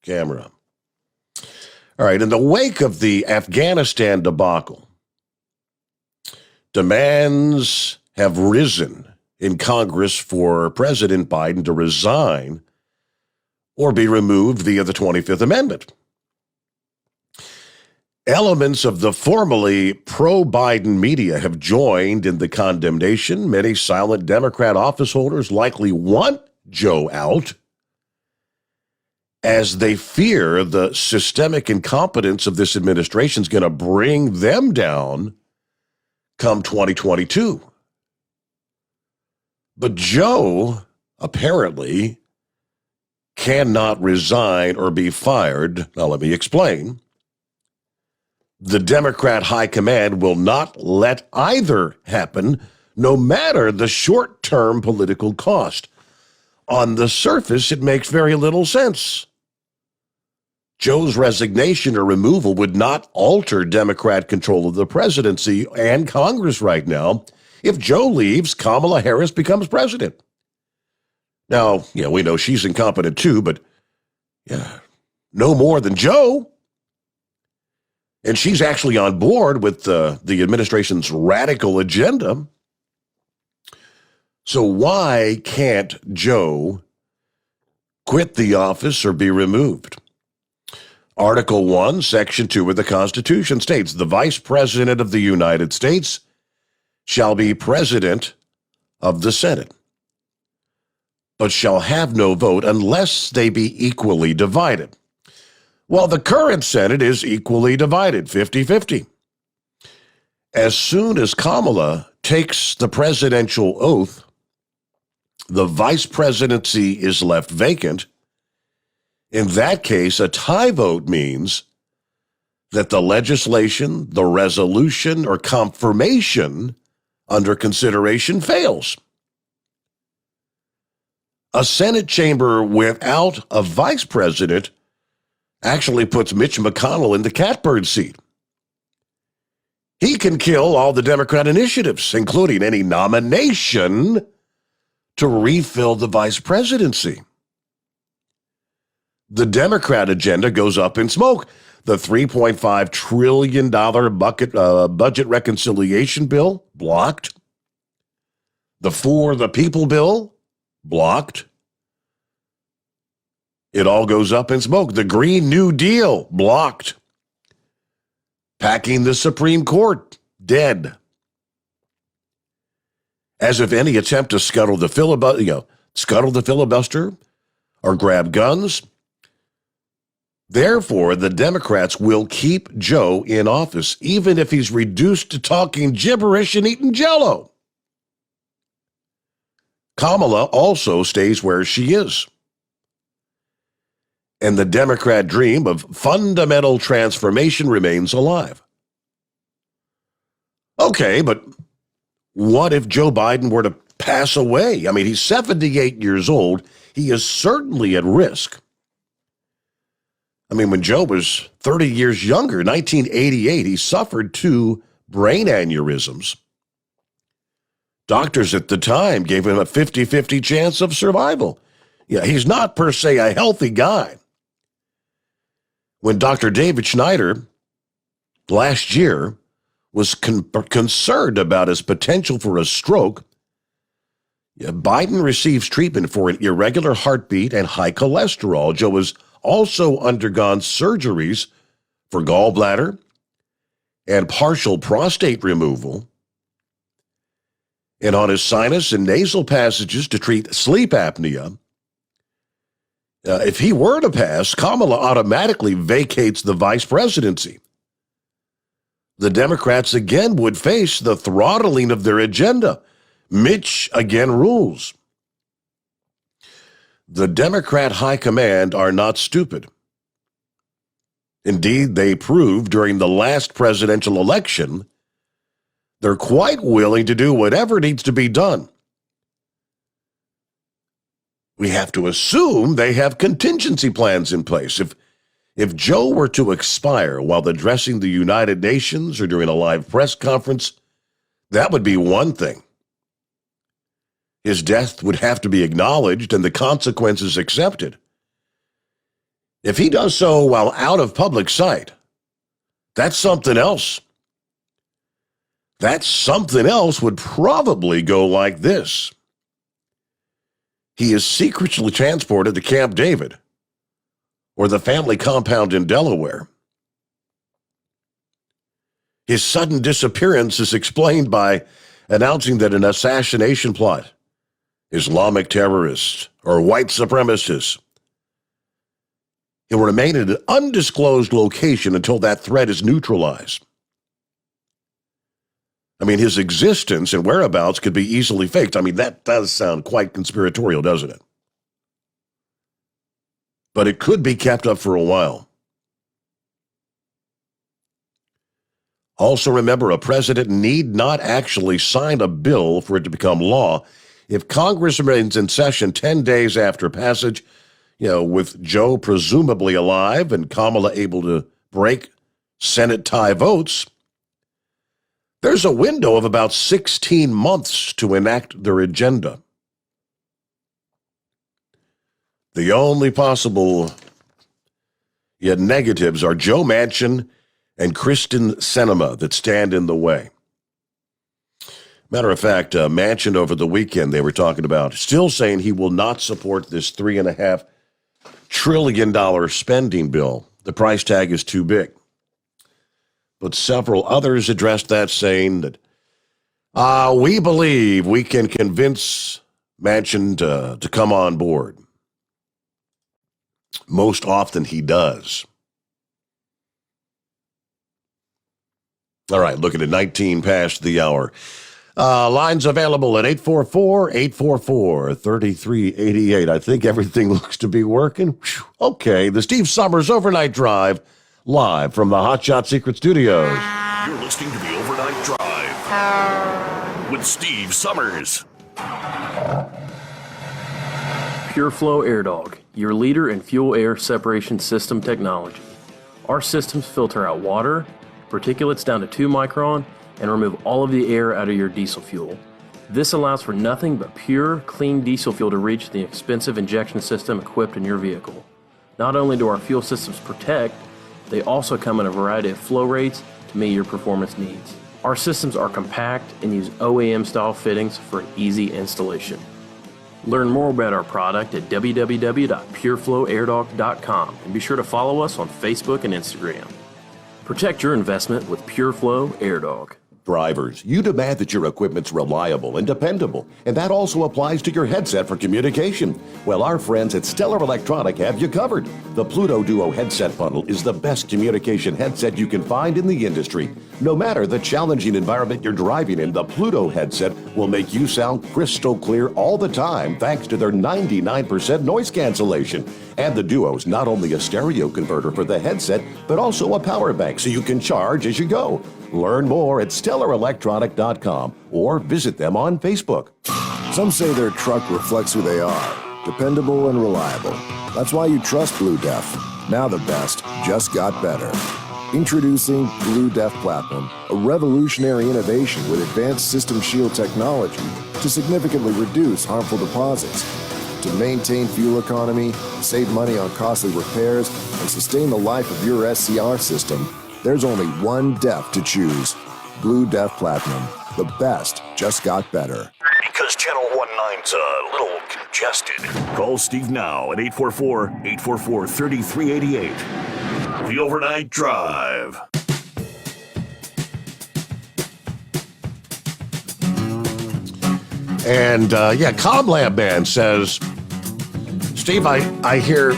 Camera. All right, in the wake of the Afghanistan debacle, demands have risen in Congress for President Biden to resign or be removed via the 25th Amendment. Elements of the formerly pro-Biden media have joined in the condemnation. Many silent Democrat office holders likely want Joe out, as they fear the systemic incompetence of this administration is going to bring them down come 2022. But Joe apparently cannot resign or be fired. Now, let me explain. The Democrat high command will not let either happen, no matter the short-term political cost. On the surface, it makes very little sense. Joe's resignation or removal would not alter Democrat control of the presidency and Congress right now. If Joe leaves, Kamala Harris becomes president. Now, we know she's incompetent too, but no more than Joe. And she's actually on board with the administration's radical agenda. So why can't Joe quit the office or be removed? Article 1, Section 2 of the Constitution states, the Vice President of the United States shall be President of the Senate, but shall have no vote unless they be equally divided. Well, the current Senate is equally divided, 50-50. As soon as Kamala takes the presidential oath, the vice presidency is left vacant. In that case, a tie vote means that the legislation, the resolution, or confirmation under consideration fails. A Senate chamber without a vice president actually puts Mitch McConnell in the catbird seat. He can kill all the Democrat initiatives, including any nomination to refill the vice presidency. The Democrat agenda goes up in smoke. The $3.5 trillion budget reconciliation bill, blocked. The For the People bill, blocked. It all goes up in smoke. The Green New Deal, blocked. Packing the Supreme Court, dead. As if any attempt to scuttle the filibuster or grab guns. Therefore, the Democrats will keep Joe in office, even if he's reduced to talking gibberish and eating Jell-O. Kamala also stays where she is. And the Democrat dream of fundamental transformation remains alive. Okay, but what if Joe Biden were to pass away? I mean, he's 78 years old. He is certainly at risk. I mean, when Joe was 30 years younger, 1988, he suffered 2 brain aneurysms. Doctors at the time gave him a 50-50 chance of survival. He's not per se a healthy guy. When Dr. David Schneider last year was concerned about his potential for a stroke, Biden receives treatment for an irregular heartbeat and high cholesterol. Joe has also undergone surgeries for gallbladder and partial prostate removal, and on his sinus and nasal passages to treat sleep apnea. If he were to pass, Kamala automatically vacates the vice presidency. The Democrats again would face the throttling of their agenda. Mitch again rules. The Democrat high command are not stupid. Indeed, they proved during the last presidential election they're quite willing to do whatever needs to be done. We have to assume they have contingency plans in place. If Joe were to expire while addressing the United Nations or during a live press conference, that would be one thing. His death would have to be acknowledged and the consequences accepted. If he does so while out of public sight, that's something else. That something else would probably go like this. He is secretly transported to Camp David or the family compound in Delaware. His sudden disappearance is explained by announcing that an assassination plot, Islamic terrorists, or white supremacists, it will remain at an undisclosed location until that threat is neutralized. I mean, his existence and whereabouts could be easily faked. I mean, that does sound quite conspiratorial, doesn't it? But it could be kept up for a while. Also remember, a president need not actually sign a bill for it to become law. If Congress remains in session 10 days after passage, with Joe presumably alive and Kamala able to break Senate tie votes, there's a window of about 16 months to enact their agenda. The only possible yet negatives are Joe Manchin and Kristen Sinema that stand in the way. Matter of fact, Manchin over the weekend, they were talking about still saying he will not support this $3.5 trillion spending bill. The price tag is too big. But several others addressed that, saying that we believe we can convince Manchin to come on board. Most often he does. All right, looking at 19 past the hour. Lines available at 844-844-3388. I think everything looks to be working. Whew. Okay, the Steve Sommers Overnight Drive, live from the Hot Shot Secret Studios. You're listening to the Overnight Drive with Steve Sommers. Pure Flow Air Dog, your leader in fuel air separation system technology. Our systems filter out water, particulates down to 2 micron, and remove all of the air out of your diesel fuel. This allows for nothing but pure, clean diesel fuel to reach the expensive injection system equipped in your vehicle. Not only do our fuel systems protect, they also come in a variety of flow rates to meet your performance needs. Our systems are compact and use OEM-style fittings for an easy installation. Learn more about our product at www.pureflowairdog.com and be sure to follow us on Facebook and Instagram. Protect your investment with Pure Flow Air Dog. Drivers, you demand that your equipment's reliable and dependable, and that also applies to your headset for communication. Well, our friends at Stellar Electronic have you covered. The Pluto Duo headset bundle is the best communication headset you can find in the industry. No matter the challenging environment you're driving in, the Pluto headset will make you sound crystal clear all the time thanks to their 99% noise cancellation. And the Duo's not only a stereo converter for the headset, but also a power bank so you can charge as you go. Learn more at StellarElectronic.com or visit them on Facebook. Some say their truck reflects who they are, dependable and reliable. That's why you trust Blue Def. Now the best just got better. Introducing Blue Def Platinum, a revolutionary innovation with advanced system shield technology to significantly reduce harmful deposits. To maintain fuel economy, save money on costly repairs, and sustain the life of your SCR system, there's only one DEF to choose. Blue Def Platinum. The best just got better. Because Channel 19's a little congested. Call Steve now at 844-844-3388. The Overnight Drive. And ComLab Man says, Steve, I hear,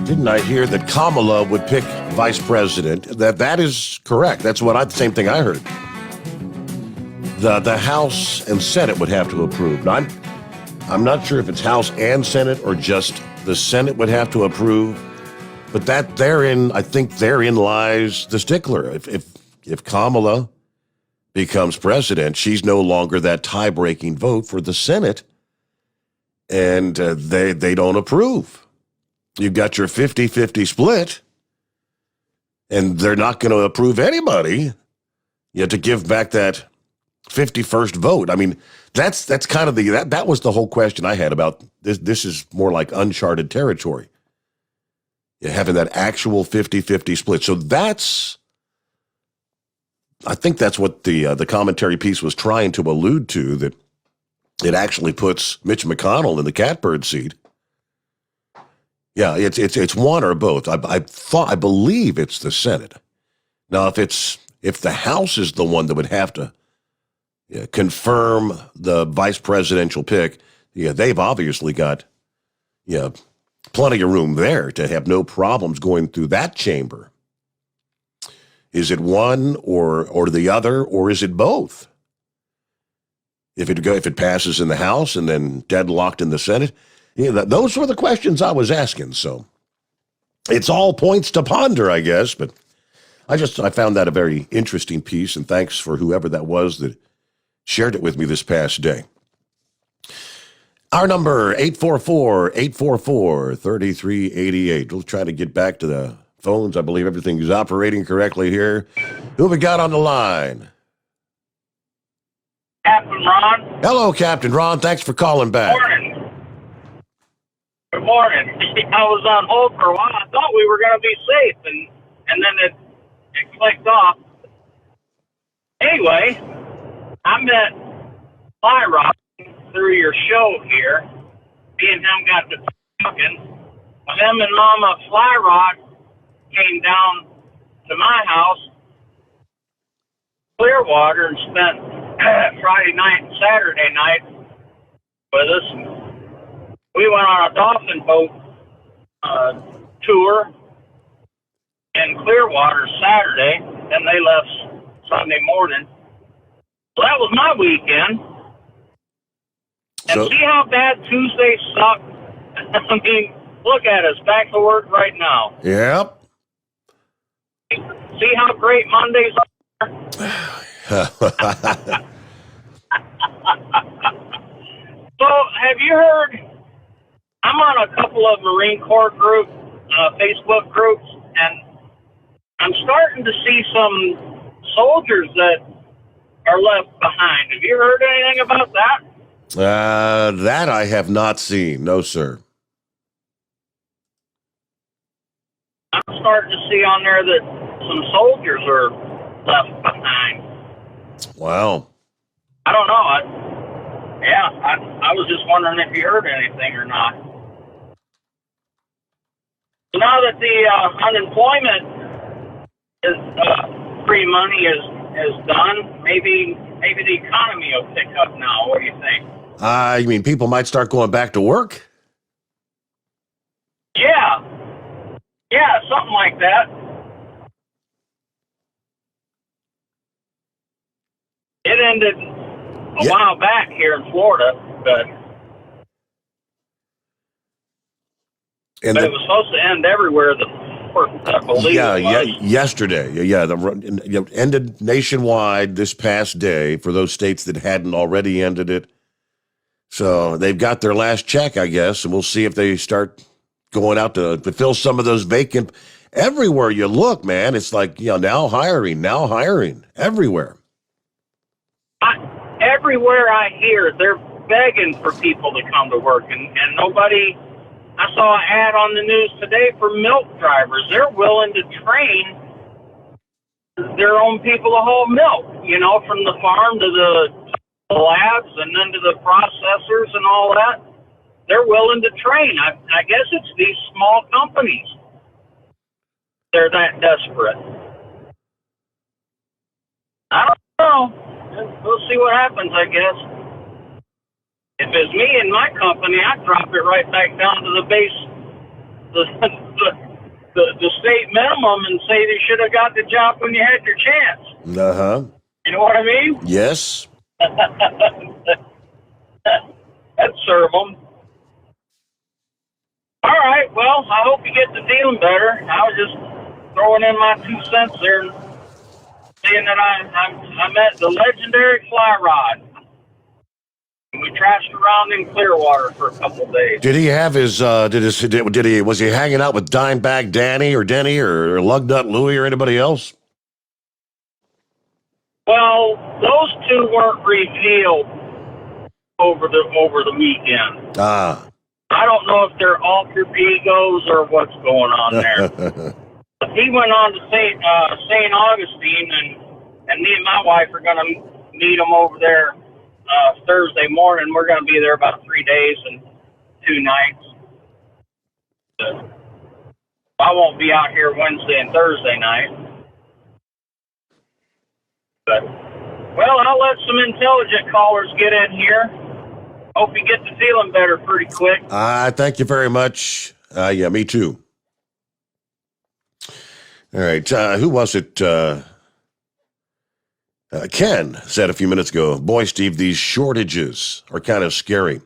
didn't I hear that Kamala would pick vice president? That is correct. That's same thing I heard. The House and Senate would have to approve. Now, I'm not sure if it's House and Senate or just the Senate would have to approve, but I think therein lies the stickler. If Kamala becomes president, she's no longer that tie-breaking vote for the Senate, and they don't approve. You've got your 50-50 split, and they're not going to approve anybody. You have to give back that 51st vote. I mean, that's kind of that was the whole question I had about this. This is more like uncharted territory. having that actual 50-50 split. So I think that's what the commentary piece was trying to allude to, that it actually puts Mitch McConnell in the catbird seat. Yeah, it's one or both. I believe it's the Senate. Now, if the House is the one that would have to confirm the vice presidential pick, they've obviously got plenty of room there to have no problems going through that chamber. Is it one or the other, or is it both? If it passes in the House and then deadlocked in the Senate, those were the questions I was asking. So it's all points to ponder, I guess. But I found that a very interesting piece, and thanks for whoever that was that shared it with me this past day. Our number, 844-844-3388. We'll try to get back to the phones. I believe everything is operating correctly here. Who we got on the line? Captain Ron. Hello, Captain Ron. Thanks for calling back. Good morning. Good morning. I was on hold for a while. I thought we were going to be safe, and then it clicked off. Anyway, I met Fly Rock through your show here. Me and him got to talking. Him and Mama Fly Rock came down to my house, Clearwater, and spent Friday night and Saturday night with us. We went on a dolphin boat tour in Clearwater Saturday, then they left Sunday morning. So that was my weekend. And see how bad Tuesday sucked? I mean, look at us, back to work right now. Yep. See how great Mondays are? So, have you heard? I'm on a couple of Marine Corps group, Facebook groups, and I'm starting to see some soldiers that are left behind. Have you heard anything about that? That I have not seen. No, sir. I'm starting to see on there that some soldiers are left behind. Wow. I don't know. I was just wondering if you heard anything or not. Now that the unemployment is free money is done, maybe the economy will pick up now. What do you think? You mean people might start going back to work? Yeah, something like that. It ended a while back here in Florida, but it was supposed to end everywhere. I believe. Yesterday. The ended nationwide this past day for those states that hadn't already ended it. So they've got their last check, I guess, and we'll see if they start going out to fill some of those vacant. Everywhere you look, man, it's like, now hiring everywhere. Everywhere I hear, they're begging for people to come to work, and nobody. I saw an ad on the news today for milk drivers. They're willing to train their own people to haul milk, from the farm to the labs and then to the processors and all that. They're willing to train. I guess it's these small companies. They're that desperate. I don't know. We'll see what happens, I guess. If it's me and my company, I'd drop it right back down to the base, the state minimum, and say they should have got the job when you had your chance. Uh-huh. You know what I mean? Yes. That'd serve them. All right, well, I hope you get to feeling better. I was just throwing in my 2 cents there and saying that I met the legendary Fly Rod. We trashed around in Clearwater for a couple of days. Did he have his? Was he hanging out with Dimebag Danny or Denny or Lugnut Louie or anybody else? Well, those two weren't revealed over the weekend. Ah. I don't know if they're alter egos or what's going on there. But he went on to St. Augustine, and me and my wife are going to meet him over there Thursday morning. We're going to be there about 3 days and 2 nights. I won't be out here Wednesday and Thursday night. But, well, I'll let some intelligent callers get in here. Hope you get to feeling better pretty quick. Thank you very much. Yeah, me too. All right, who was it? Ken said a few minutes ago, boy, Steve, these shortages are kind of scary.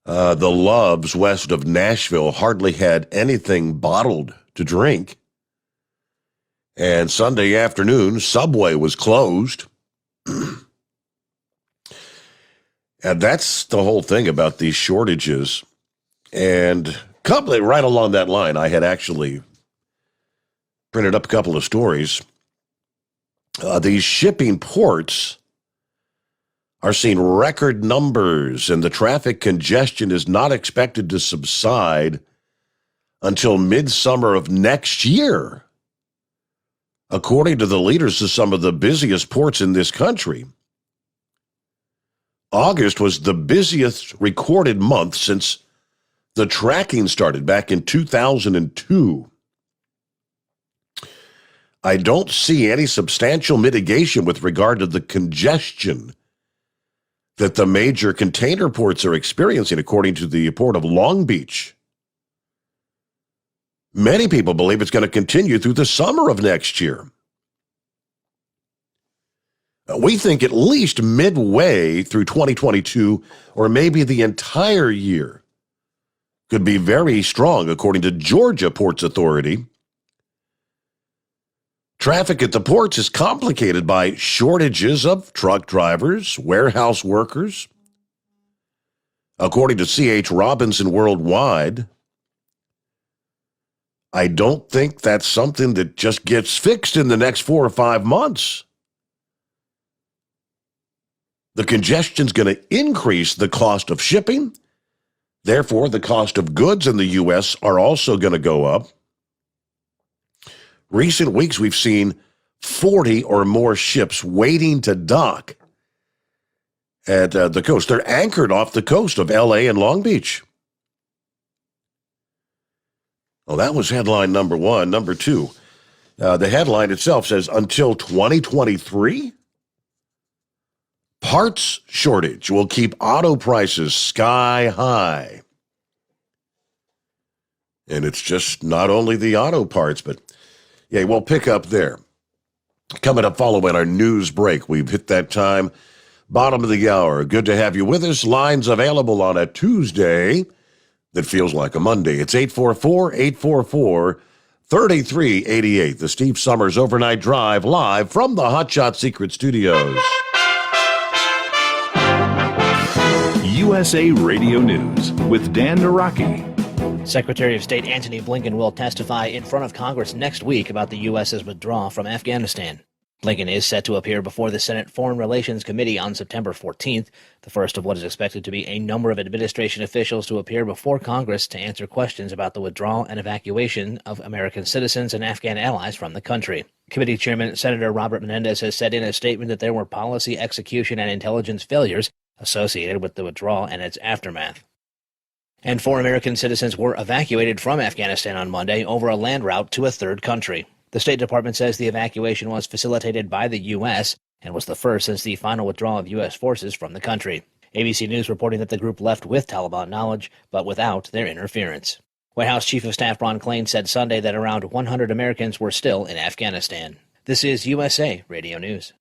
The Loves west of Nashville hardly had anything bottled to drink. And Sunday afternoon, Subway was closed. And that's the whole thing about these shortages. And right along that line, I had actually printed up a couple of stories. These shipping ports are seeing record numbers, and the traffic congestion is not expected to subside until midsummer of next year, according to the leaders of some of the busiest ports in this country. August was the busiest recorded month since the tracking started back in 2002. I don't see any substantial mitigation with regard to the congestion that the major container ports are experiencing, according to the Port of Long Beach. Many people believe it's going to continue through the summer of next year. We think at least midway through 2022, or maybe the entire year, could be very strong, according to Georgia Ports Authority. Traffic at the ports is complicated by shortages of truck drivers, warehouse workers. According to C.H. Robinson Worldwide, I don't think that's something that just gets fixed in the next 4 or 5 months. The congestion's going to increase the cost of shipping. Therefore, the cost of goods in the U.S. are also going to go up. Recent weeks, we've seen 40 or more ships waiting to dock at the coast. They're anchored off the coast of L.A. and Long Beach. Well, that was headline number one. Number two, the headline itself says, until 2023, parts shortage will keep auto prices sky high. And it's just not only the auto parts, but yeah, we'll pick up there. Coming up following our news break, we've hit that time. Bottom of the hour. Good to have you with us. Lines available on a Tuesday that feels like a Monday. It's 844-844-3388. The Steve Summers Overnight Drive, live from the Hot Shot Secret Studios. USA Radio News with Dan Naraki. Secretary of State Antony Blinken will testify in front of Congress next week about the U.S.'s withdrawal from Afghanistan. Blinken is set to appear before the Senate Foreign Relations Committee on September 14th, the first of what is expected to be a number of administration officials to appear before Congress to answer questions about the withdrawal and evacuation of American citizens and Afghan allies from the country. Committee Chairman Senator Robert Menendez has said in a statement that there were policy, execution, and intelligence failures associated with the withdrawal and its aftermath. And 4 American citizens were evacuated from Afghanistan on Monday over a land route to a third country. The State Department says the evacuation was facilitated by the U.S. and was the first since the final withdrawal of U.S. forces from the country. ABC News reporting that the group left with Taliban knowledge, but without their interference. White House Chief of Staff Ron Klain said Sunday that around 100 Americans were still in Afghanistan. This is USA Radio News.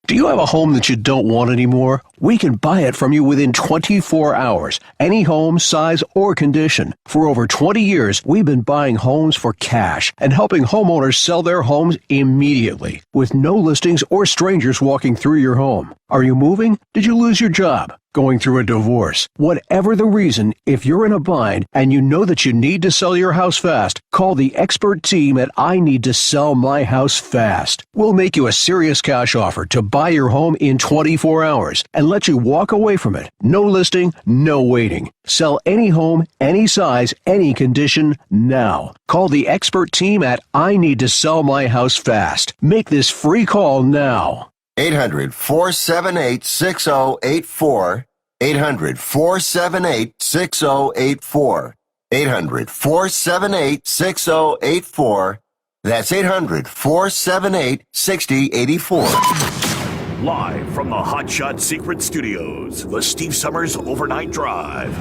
Do you have a home that you don't want anymore? We can buy it from you within 24 hours. Any home, size, or condition. For over 20 years, we've been buying homes for cash and helping homeowners sell their homes immediately, with no listings or strangers walking through your home. Are you moving? Did you lose your job? going through a divorce. Whatever the reason, if you're in a bind and you know that you need to sell your house fast, call the expert team at I Need to Sell My House Fast. We'll make you a serious cash offer to buy your home in 24 hours and let you walk away from it. No listing, no waiting. Sell any home, any size, any condition now. Call the expert team at I Need to Sell My House Fast. Make this free call now. 800-478-6084. 800-478-6084. 800-478-6084. That's 800-478-6084. Live from the Hot Shot Secret Studios, the Steve Summers Overnight Drive.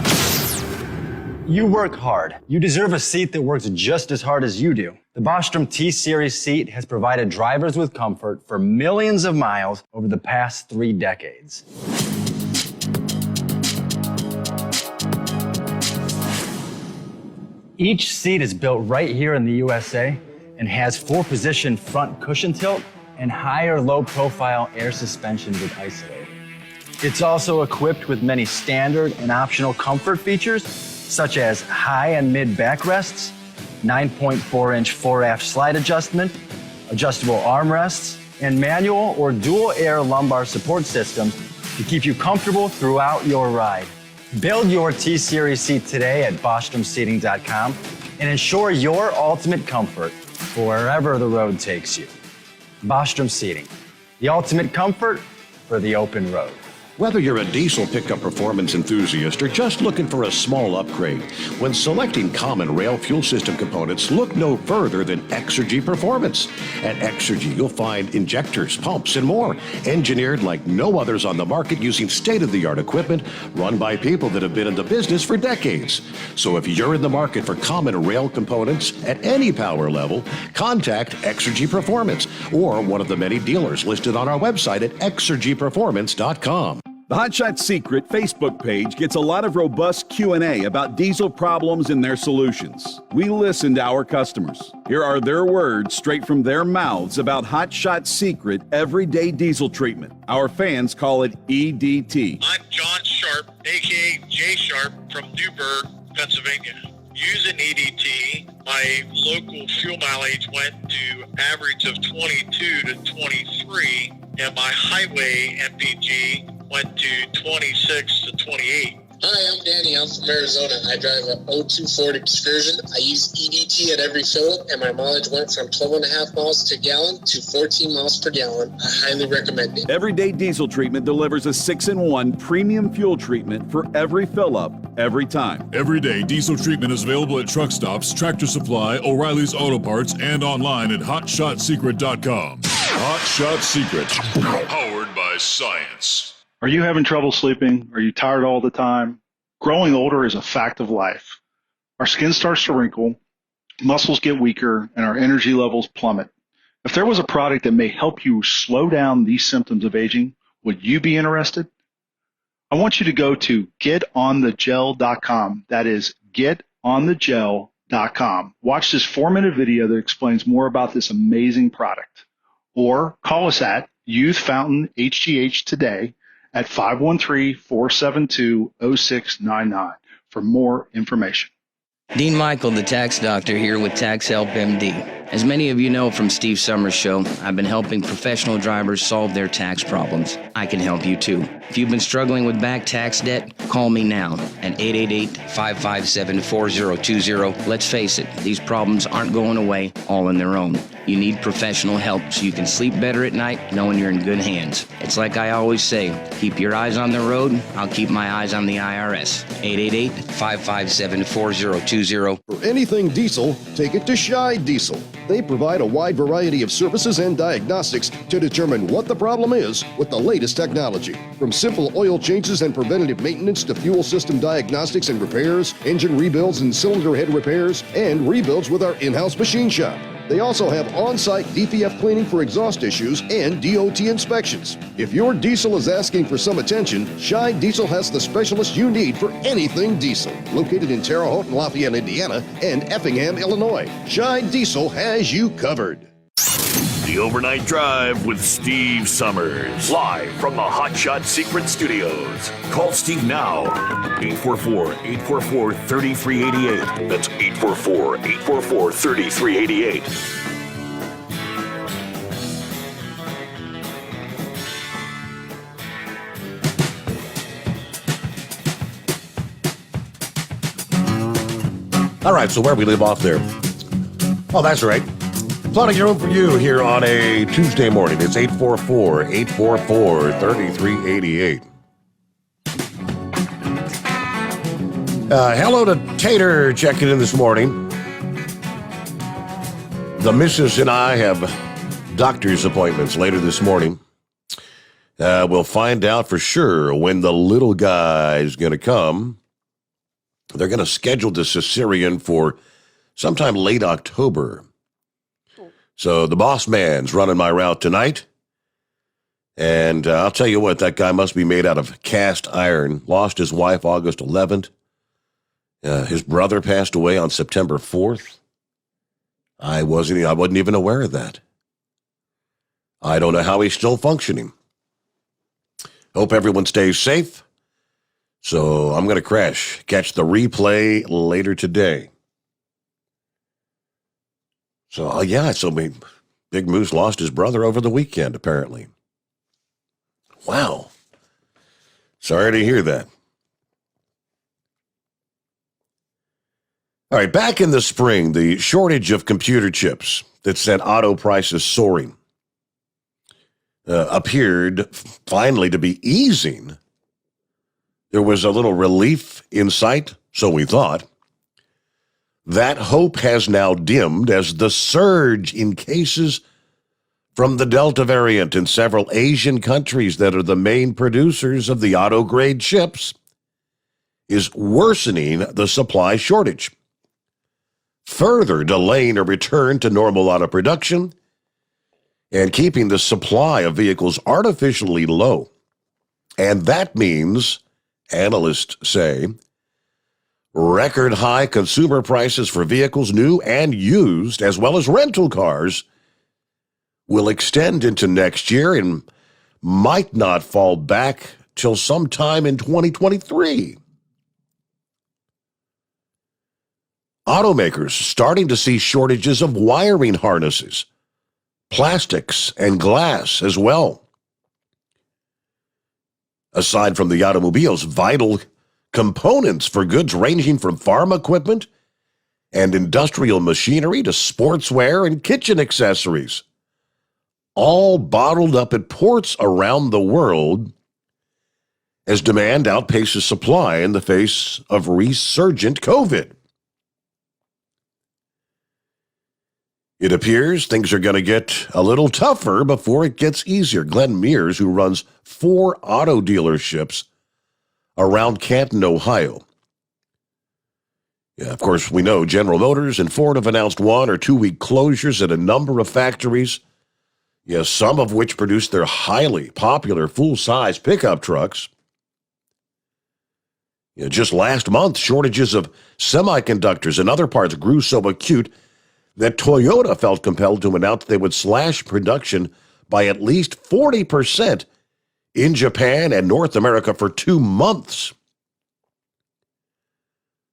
You work hard. You deserve a seat that works just as hard as you do. The Bostrom T-Series seat has provided drivers with comfort for millions of miles over the past 3 decades. Each seat is built right here in the USA and has 4-position front cushion tilt and higher low-profile air suspension with Isolate. It's also equipped with many standard and optional comfort features, such as high and mid backrests, 9.4-inch fore-aft slide adjustment, adjustable armrests, and manual or dual air lumbar support systems to keep you comfortable throughout your ride. Build your T-Series seat today at BostromSeating.com and ensure your ultimate comfort for wherever the road takes you. Bostrom Seating, the ultimate comfort for the open road. Whether you're a diesel pickup performance enthusiast or just looking for a small upgrade, when selecting common rail fuel system components, look no further than Exergy Performance. At Exergy, you'll find injectors, pumps, and more, engineered like no others on the market using state-of-the-art equipment run by people that have been in the business for decades. So if you're in the market for common rail components at any power level, contact Exergy Performance or one of the many dealers listed on our website at exergyperformance.com. The Hot Shot Secret Facebook page gets a lot of robust Q&A about diesel problems and their solutions. We listen to our customers. Here are their words straight from their mouths about Hot Shot Secret everyday diesel treatment. Our fans call it EDT. I'm John Sharp, a.k.a. Jay Sharp from Newburgh, Pennsylvania. Using EDT, my local fuel mileage went to average of 22 to 23, and my highway MPG went to 26 to 28. Hi, I'm Danny. I'm from Arizona. I drive a 02 Ford Excursion. I use EDT at every fill-up, and my mileage went from 12.5 miles to gallon to 14 miles per gallon. I highly recommend it. Everyday diesel treatment delivers a 6-in-1 premium fuel treatment for every fill-up, every time. Everyday diesel treatment is available at truck stops, Tractor Supply, O'Reilly's Auto Parts, and online at HotShotSecret.com. Hot Shot Secret, powered by science. Are you having trouble sleeping? Are you tired all the time? Growing older is a fact of life. Our skin starts to wrinkle, muscles get weaker, and our energy levels plummet. If there was a product that may help you slow down these symptoms of aging, would you be interested? I want you to go to getonthegel.com. That is getonthegel.com. Watch this 4-minute video that explains more about this amazing product. Or call us at Youth Fountain HGH today at 513-472-0699 for more information. Dean Michael, the tax doctor, here with Tax Help MD. As many of you know from Steve Summers' show, I've been helping professional drivers solve their tax problems. I can help you too. If you've been struggling with back tax debt, call me now at 888-557-4020. Let's face it, these problems aren't going away all on their own. You need professional help so you can sleep better at night knowing you're in good hands. It's like I always say, keep your eyes on the road, I'll keep my eyes on the IRS. 888-557-4020. For anything diesel, take it to Shy Diesel. They provide a wide variety of services and diagnostics to determine what the problem is with the latest technology. From simple oil changes and preventative maintenance to fuel system diagnostics and repairs, engine rebuilds and cylinder head repairs, and rebuilds with our in-house machine shop. They also have on-site DPF cleaning for exhaust issues and DOT inspections. If your diesel is asking for some attention, Shy Diesel has the specialist you need for anything diesel. Located in Terre Haute and Lafayette, Indiana, and Effingham, Illinois, Shy Diesel has you covered. The The Overnight Drive with Steve Summers. Live from the Hot Shot Secret Studios. Call Steve now. 844-844-3388. That's 844-844-3388. All right, so where we live off there? Oh, that's right. Plotting your own for you here on a Tuesday morning. It's 844-844-3388. Hello to Tater checking in this morning. The missus and I have doctor's appointments later this morning. We'll find out for sure when the little guy's going to come. They're going to schedule the cesarean for sometime late October. So the boss man's running my route tonight. And I'll tell you what, that guy must be made out of cast iron. Lost his wife August 11th. His brother passed away on September 4th. I wasn't even aware of that. I don't know how he's still functioning. Hope everyone stays safe. So I'm going to catch the replay later today. So, Big Moose lost his brother over the weekend, apparently. Wow. Sorry to hear that. All right, back in the spring, the shortage of computer chips that sent auto prices soaring appeared finally to be easing. There was a little relief in sight, so we thought. That hope has now dimmed as the surge in cases from the Delta variant in several Asian countries that are the main producers of the auto-grade chips is worsening the supply shortage, further delaying a return to normal auto production and keeping the supply of vehicles artificially low. And that means, analysts say, record high consumer prices for vehicles new and used, as well as rental cars, will extend into next year and might not fall back till sometime in 2023. Automakers starting to see shortages of wiring harnesses, plastics, and glass as well. Aside from the automobile's vital components for goods ranging from farm equipment and industrial machinery to sportswear and kitchen accessories, all bottled up at ports around the world as demand outpaces supply in the face of resurgent COVID. It appears things are going to get a little tougher before it gets easier. Glenn Mears, who runs 4 auto dealerships around Canton, Ohio. Yeah, of course, we know General Motors and Ford have announced 1 or 2 week closures at a number of factories, some of which produce their highly popular full-size pickup trucks. Just last month, shortages of semiconductors and other parts grew so acute that Toyota felt compelled to announce they would slash production by at least 40% in Japan and North America for 2 months.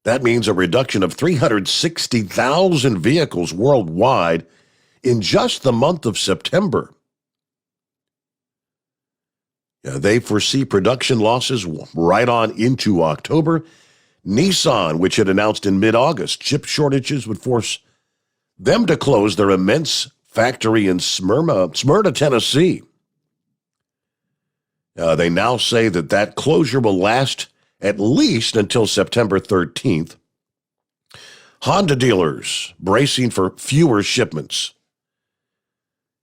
That means a reduction of 360,000 vehicles worldwide in just the month of September. They foresee production losses right on into October. Nissan, which had announced in mid-August chip shortages would force them to close their immense factory in Smyrna, Tennessee. They now say that closure will last at least until September 13th. Honda dealers bracing for fewer shipments.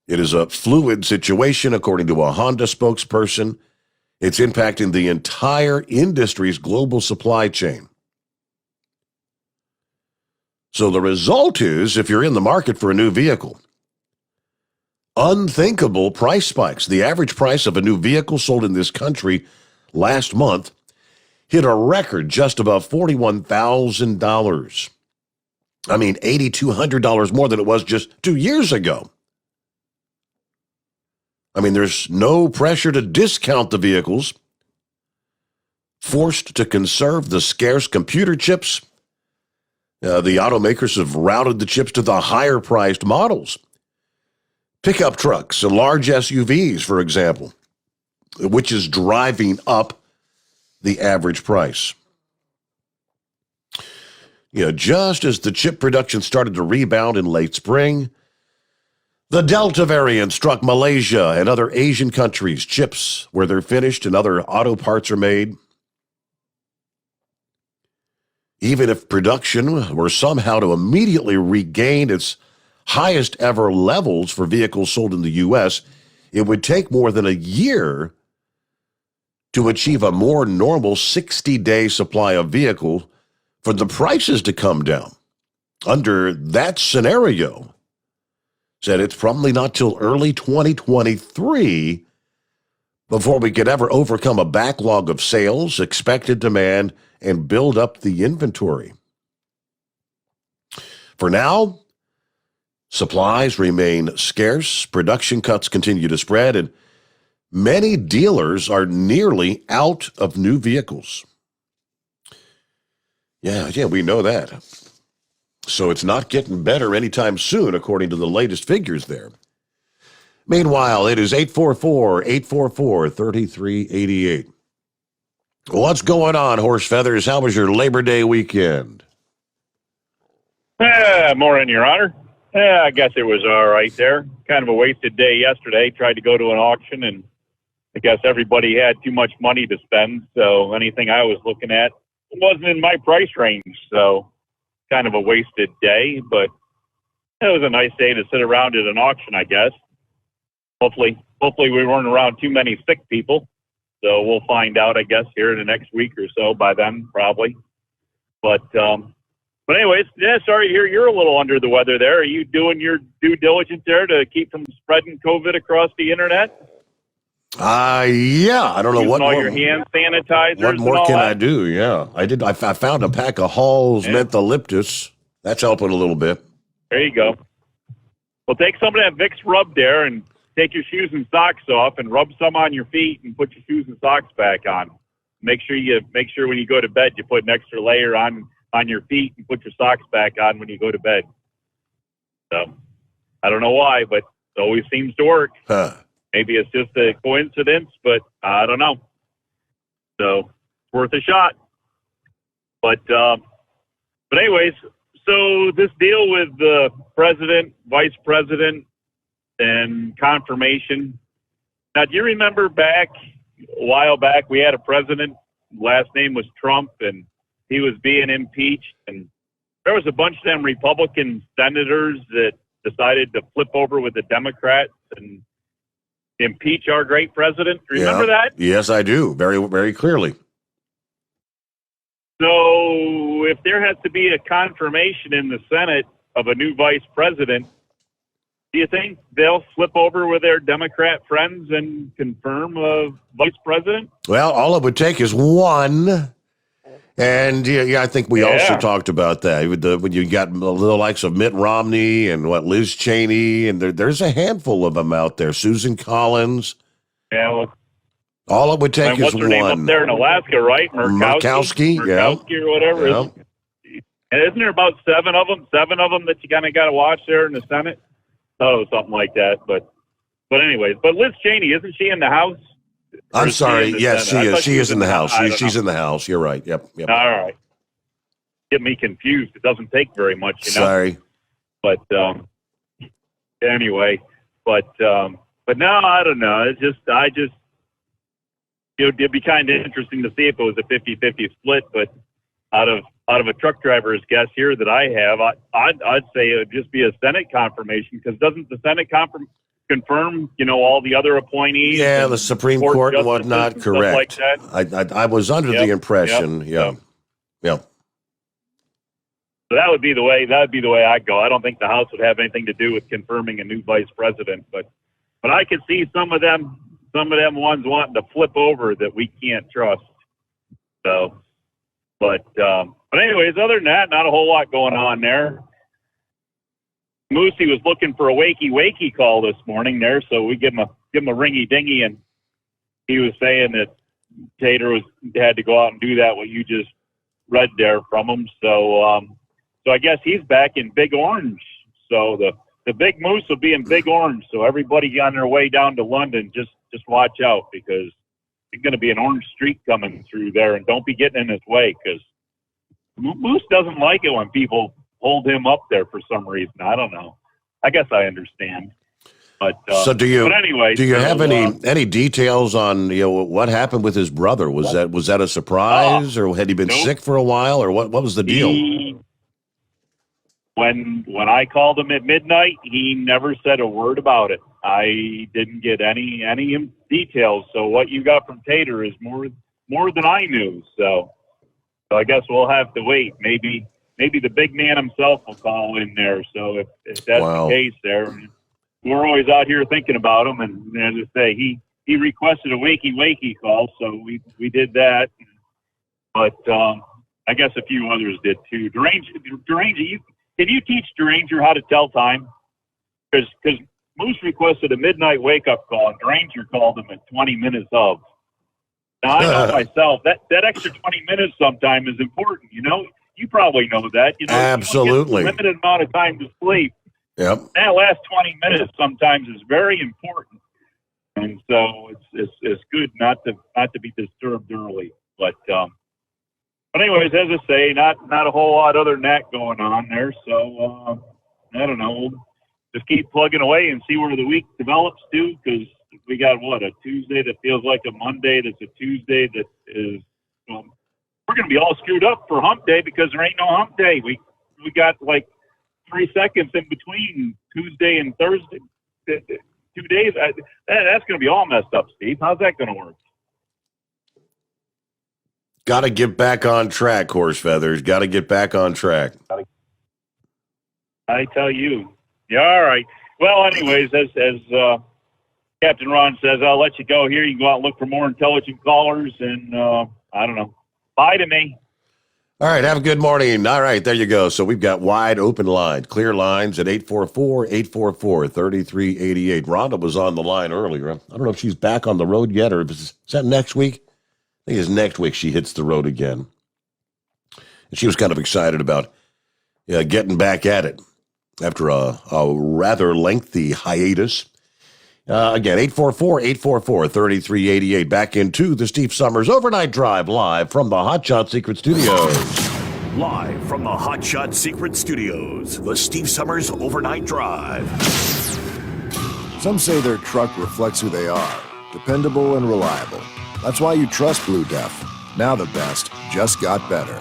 It is a fluid situation, according to a Honda spokesperson. It's impacting the entire industry's global supply chain. So the result is, if you're in the market for a new vehicle, unthinkable price spikes. The average price of a new vehicle sold in this country last month hit a record just above $41,000. I mean, $8,200 more than it was just 2 years ago. I mean, there's no pressure to discount the vehicles. Forced to conserve the scarce computer chips, the automakers have routed the chips to the higher-priced models. Pickup trucks and large SUVs, for example, which is driving up the average price. Just as the chip production started to rebound in late spring, the Delta variant struck Malaysia and other Asian countries. Chips, where they're finished and other auto parts are made. Even if production were somehow to immediately regain its highest ever levels for vehicles sold in the U.S., it would take more than a year to achieve a more normal 60-day supply of vehicles for the prices to come down. Under that scenario, said it's probably not till early 2023 before we could ever overcome a backlog of sales, expected demand, and build up the inventory. For now, supplies remain scarce, production cuts continue to spread, and many dealers are nearly out of new vehicles. Yeah, we know that. So it's not getting better anytime soon, according to the latest figures there. Meanwhile, it is 844-844-3388. What's going on, Horse Feathers? How was your Labor Day weekend? Morning, Your Honor. I guess it was all right there. Kind of a wasted day yesterday. Tried to go to an auction, and I guess everybody had too much money to spend, so anything I was looking at wasn't in my price range, so kind of a wasted day, but it was a nice day to sit around at an auction, I guess. Hopefully we weren't around too many sick people, so we'll find out, I guess, here in the next week or so by then, probably. But anyways, yeah, sorry to hear you're a little under the weather there. Are you doing your due diligence there to keep from spreading COVID across the internet? Yeah, I don't know Using what all more, your hand sanitizers. what more and all can that? I do? Yeah, I did. I found a pack of Hall's Mentholyptus. That's helping a little bit. There you go. Well, take some of that Vicks rub there and take your shoes and socks off and rub some on your feet and put your shoes and socks back on. Make sure when you go to bed you put an extra layer on your feet and put your socks back on when you go to bed. So I don't know why, but it always seems to work. Huh. Maybe it's just a coincidence, but I don't know. So it's worth a shot. But anyways, so this deal with the president, vice president, and confirmation. Now, do you remember a while back, we had a president, last name was Trump, and he was being impeached, and there was a bunch of them Republican senators that decided to flip over with the Democrats and impeach our great president. Remember that? Yes, I do. Very, very clearly. So if there has to be a confirmation in the Senate of a new vice president, do you think they'll flip over with their Democrat friends and confirm a vice president? Well, all it would take is one. And yeah, I think we also talked about that. When you got the likes of Mitt Romney and Liz Cheney, and there's a handful of them out there. Susan Collins. Yeah, well, all it would take is what's her name up one. there in Alaska, right? Murkowski, or whatever. Yeah. And isn't there about seven of them that you kind of got to watch there in the Senate? Oh, something like that. But anyways, but Liz Cheney, isn't she in the House? I'm sorry. Yes, she is. She is in the House. She's know. in the House. You're right. Yep. All right. Get me confused. It doesn't take very much, you know. Sorry. But anyway, but no, I don't know. It'd be kind of interesting to see if it was a 50-50 split. But out of a truck driver's guess here that I have, I'd say it would just be a Senate confirmation, because doesn't the Senate confirm, all the other appointees? Yeah, the Supreme Court and whatnot. And correct. Like that? I was under the impression. Yeah. So that would be the way. That would be the way I'd go. I don't think the House would have anything to do with confirming a new vice president, but I could see some of them ones wanting to flip over that we can't trust. So, but anyways, other than that, not a whole lot going on there. Moosey was looking for a wakey call this morning there, so we give him a ringy dingy, and he was saying that Tater had to go out and do that, what you just read there from him. So I guess he's back in Big Orange. So the big moose will be in Big Orange. So everybody on their way down to London, just watch out, because there's going to be an orange streak coming through there, and don't be getting in his way, because Moose doesn't like it when people hold him up there for some reason. I don't know. I guess I understand. But so do you? But anyway, do you have any details on what happened with his brother? Was that a surprise, or had he been sick for a while, or what was the deal? When I called him at midnight, he never said a word about it. I didn't get any details. So what you got from Tater is more than I knew. So I guess we'll have to wait. Maybe the big man himself will call in there. So if that's the case there, we're always out here thinking about him. And as I say, he requested a wakey call, so we did that. But I guess a few others did too. Deranger, can you teach Deranger how to tell time? Because Moose requested a midnight wake-up call, and Deranger called him at 20 minutes of. Now, I know myself, that extra 20 minutes sometime is important, You probably know that. Absolutely. You get a limited amount of time to sleep. Yep. That last 20 minutes sometimes is very important. And so it's good not to be disturbed early. But anyways, as I say, not a whole lot other than that going on there. So I don't know. Just keep plugging away and see where the week develops too, because we got a Tuesday that feels like a Monday. That's a Tuesday that is. We're going to be all screwed up for Hump Day, because there ain't no Hump Day. We got like 3 seconds in between Tuesday and Thursday. 2 days. That's going to be all messed up, Steve. How's that going to work? Got to get back on track, Horse Feathers. Got to get back on track. I tell you. Yeah, all right. Well, anyways, as Captain Ron says, I'll let you go here. You can go out and look for more intelligent callers, and I don't know. Bye to me. All right, have a good morning. All right, there you go. So we've got wide open lines, clear lines at 844-844-3388. Rhonda was on the line earlier. I don't know if she's back on the road yet, or is that next week? I think it's next week she hits the road again. And she was kind of excited about getting back at it after a rather lengthy hiatus. Again, 844-844-3388. Back into the Steve Summers Overnight Drive, live from the Hot Shot Secret Studios. Live from the Hot Shot Secret Studios, the Steve Summers Overnight Drive. Some say their truck reflects who they are, dependable and reliable. That's why you trust Blue Def. Now the best just got better.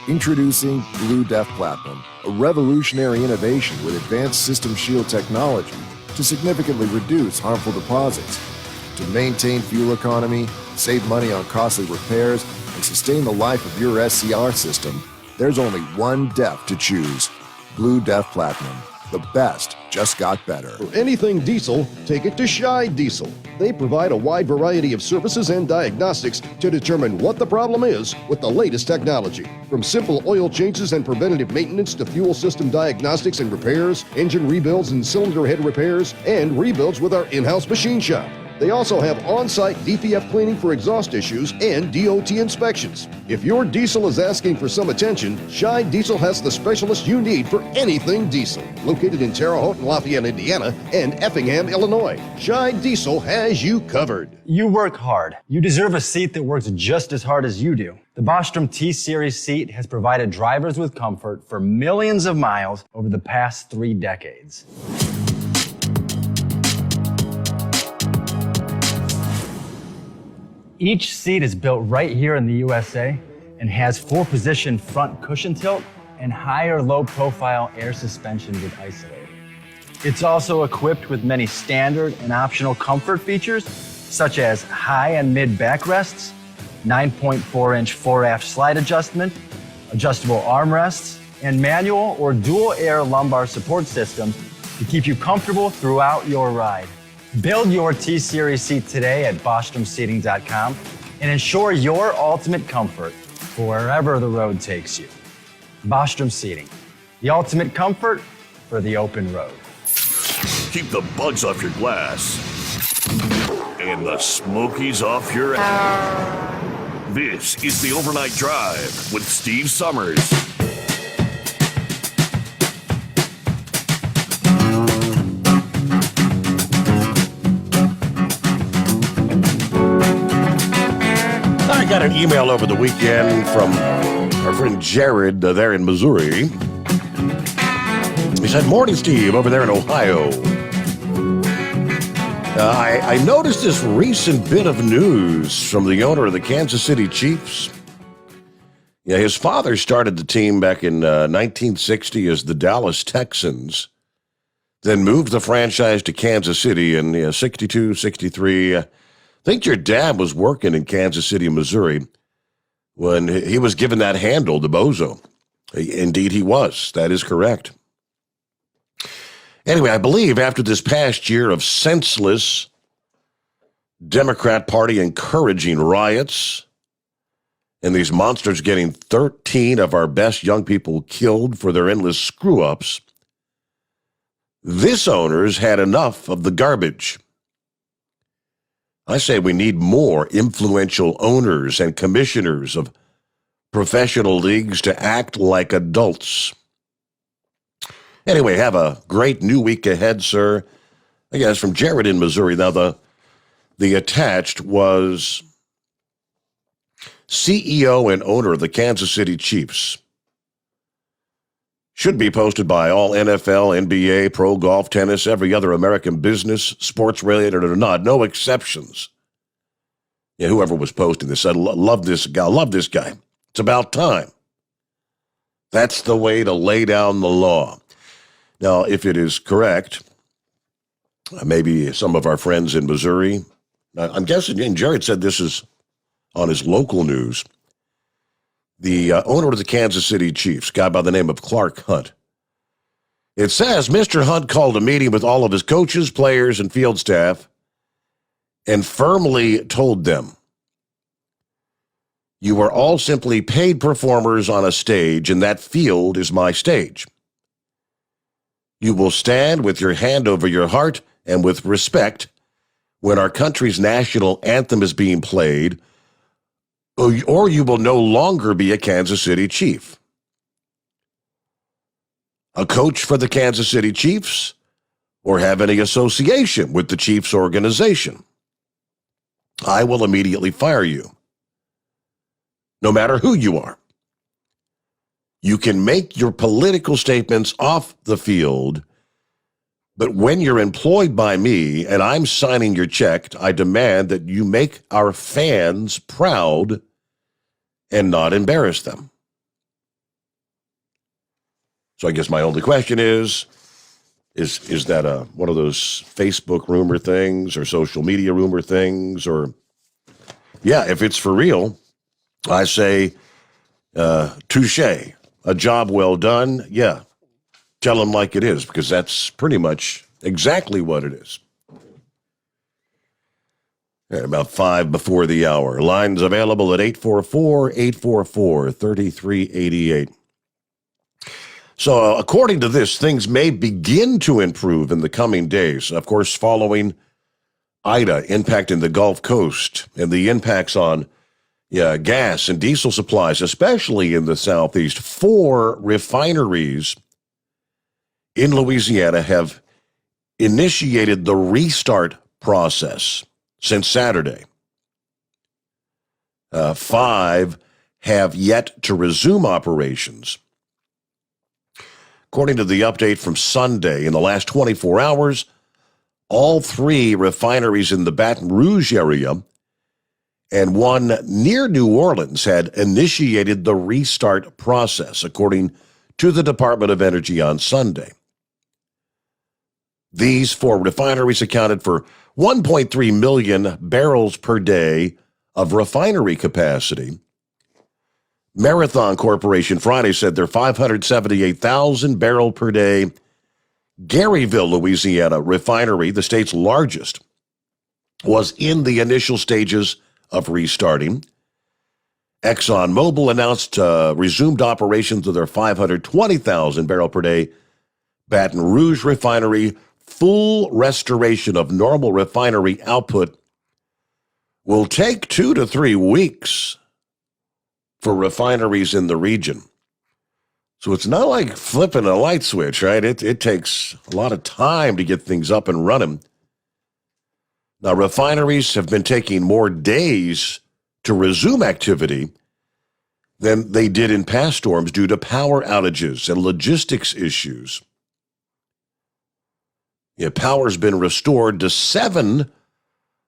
Introducing Blue Def Platinum, a revolutionary innovation with advanced system shield technology to significantly reduce harmful deposits. To maintain fuel economy, save money on costly repairs, and sustain the life of your SCR system, there's only one DEF to choose. Blue Def Platinum. The best just got better. For anything diesel, take it to Scheid Diesel. They provide a wide variety of services and diagnostics to determine what the problem is with the latest technology. From simple oil changes and preventative maintenance to fuel system diagnostics and repairs, engine rebuilds and cylinder head repairs, and rebuilds with our in-house machine shop. They also have on-site DPF cleaning for exhaust issues and DOT inspections. If your diesel is asking for some attention, Scheid Diesel has the specialist you need for anything diesel. Located in Terre Haute and Lafayette, Indiana, and Effingham, Illinois, Scheid Diesel has you covered. You work hard. You deserve a seat that works just as hard as you do. The Bostrom T-Series seat has provided drivers with comfort for millions of miles over the past 3 decades. Each seat is built right here in the USA and has 4-position front cushion tilt and higher low-profile air suspension with Isolate. It's also equipped with many standard and optional comfort features, such as high and mid backrests, 9.4-inch fore-aft slide adjustment, adjustable armrests, and manual or dual air lumbar support systems to keep you comfortable throughout your ride. Build your T-Series seat today at BostromSeating.com and ensure your ultimate comfort for wherever the road takes you. Bostrom Seating, the ultimate comfort for the open road. Keep the bugs off your glass and the smokies off your ass. This is the Overnight Drive with Steve Summers. I got an email over the weekend from our friend Jared there in Missouri. He said, "Morning, Steve, over there in Ohio. I noticed this recent bit of news from the owner of the Kansas City Chiefs. Yeah, his father started the team back in 1960 as the Dallas Texans, then moved the franchise to Kansas City in 62, 63. I think your dad was working in Kansas City, Missouri, when he was given that handle, the Bozo. Indeed, he was. That is correct. Anyway, I believe after this past year of senseless Democrat Party encouraging riots and these monsters getting 13 of our best young people killed for their endless screw-ups, this owner's had enough of the garbage. I say we need more influential owners and commissioners of professional leagues to act like adults. Anyway, have a great new week ahead, sir." I guess from Jared in Missouri. Now, the attached was CEO and owner of the Kansas City Chiefs. Should be posted by all NFL, NBA, pro golf, tennis, every other American business, sports related or not, no exceptions. Yeah, whoever was posting this said, love this guy. It's about time. That's the way to lay down the law. Now, if it is correct, maybe some of our friends in Missouri, I'm guessing, and Jared said this is on his local news, the owner of the Kansas City Chiefs, a guy by the name of Clark Hunt. It says Mr. Hunt called a meeting with all of his coaches, players, and field staff and firmly told them, "You are all simply paid performers on a stage, and that field is my stage. You will stand with your hand over your heart and with respect when our country's national anthem is being played, or you will no longer be a Kansas City Chief. A coach for the Kansas City Chiefs, or have any association with the Chiefs organization. I will immediately fire you, no matter who you are. You can make your political statements off the field, but when you're employed by me and I'm signing your check, I demand that you make our fans proud and not embarrass them." So I guess my only question is that one of those Facebook rumor things or social media rumor things? Or, yeah, if it's for real, I say, touche. A job well done. Yeah. Tell them like it is, because that's pretty much exactly what it is. At about 5 before the hour. Lines available at 844-844-3388. So according to this, things may begin to improve in the coming days. Of course, following Ida impacting the Gulf Coast and the impacts on gas and diesel supplies, especially in the Southeast. 4 refineries in Louisiana have initiated the restart process since Saturday. 5 have yet to resume operations. According to the update from Sunday, in the last 24 hours, all 3 refineries in the Baton Rouge area and 1 near New Orleans had initiated the restart process, according to the Department of Energy on Sunday. These 4 refineries accounted for 1.3 million barrels per day of refinery capacity. Marathon Corporation Friday said their 578,000 barrel per day Garyville, Louisiana refinery, the state's largest, was in the initial stages of restarting. ExxonMobil announced resumed operations of their 520,000 barrel per day Baton Rouge refinery, full restoration of normal refinery output will take 2 to 3 weeks for refineries in the region. So it's not like flipping a light switch, right? It takes a lot of time to get things up and running. Now, refineries have been taking more days to resume activity than they did in past storms due to power outages and logistics issues. Yeah, power's been restored to 7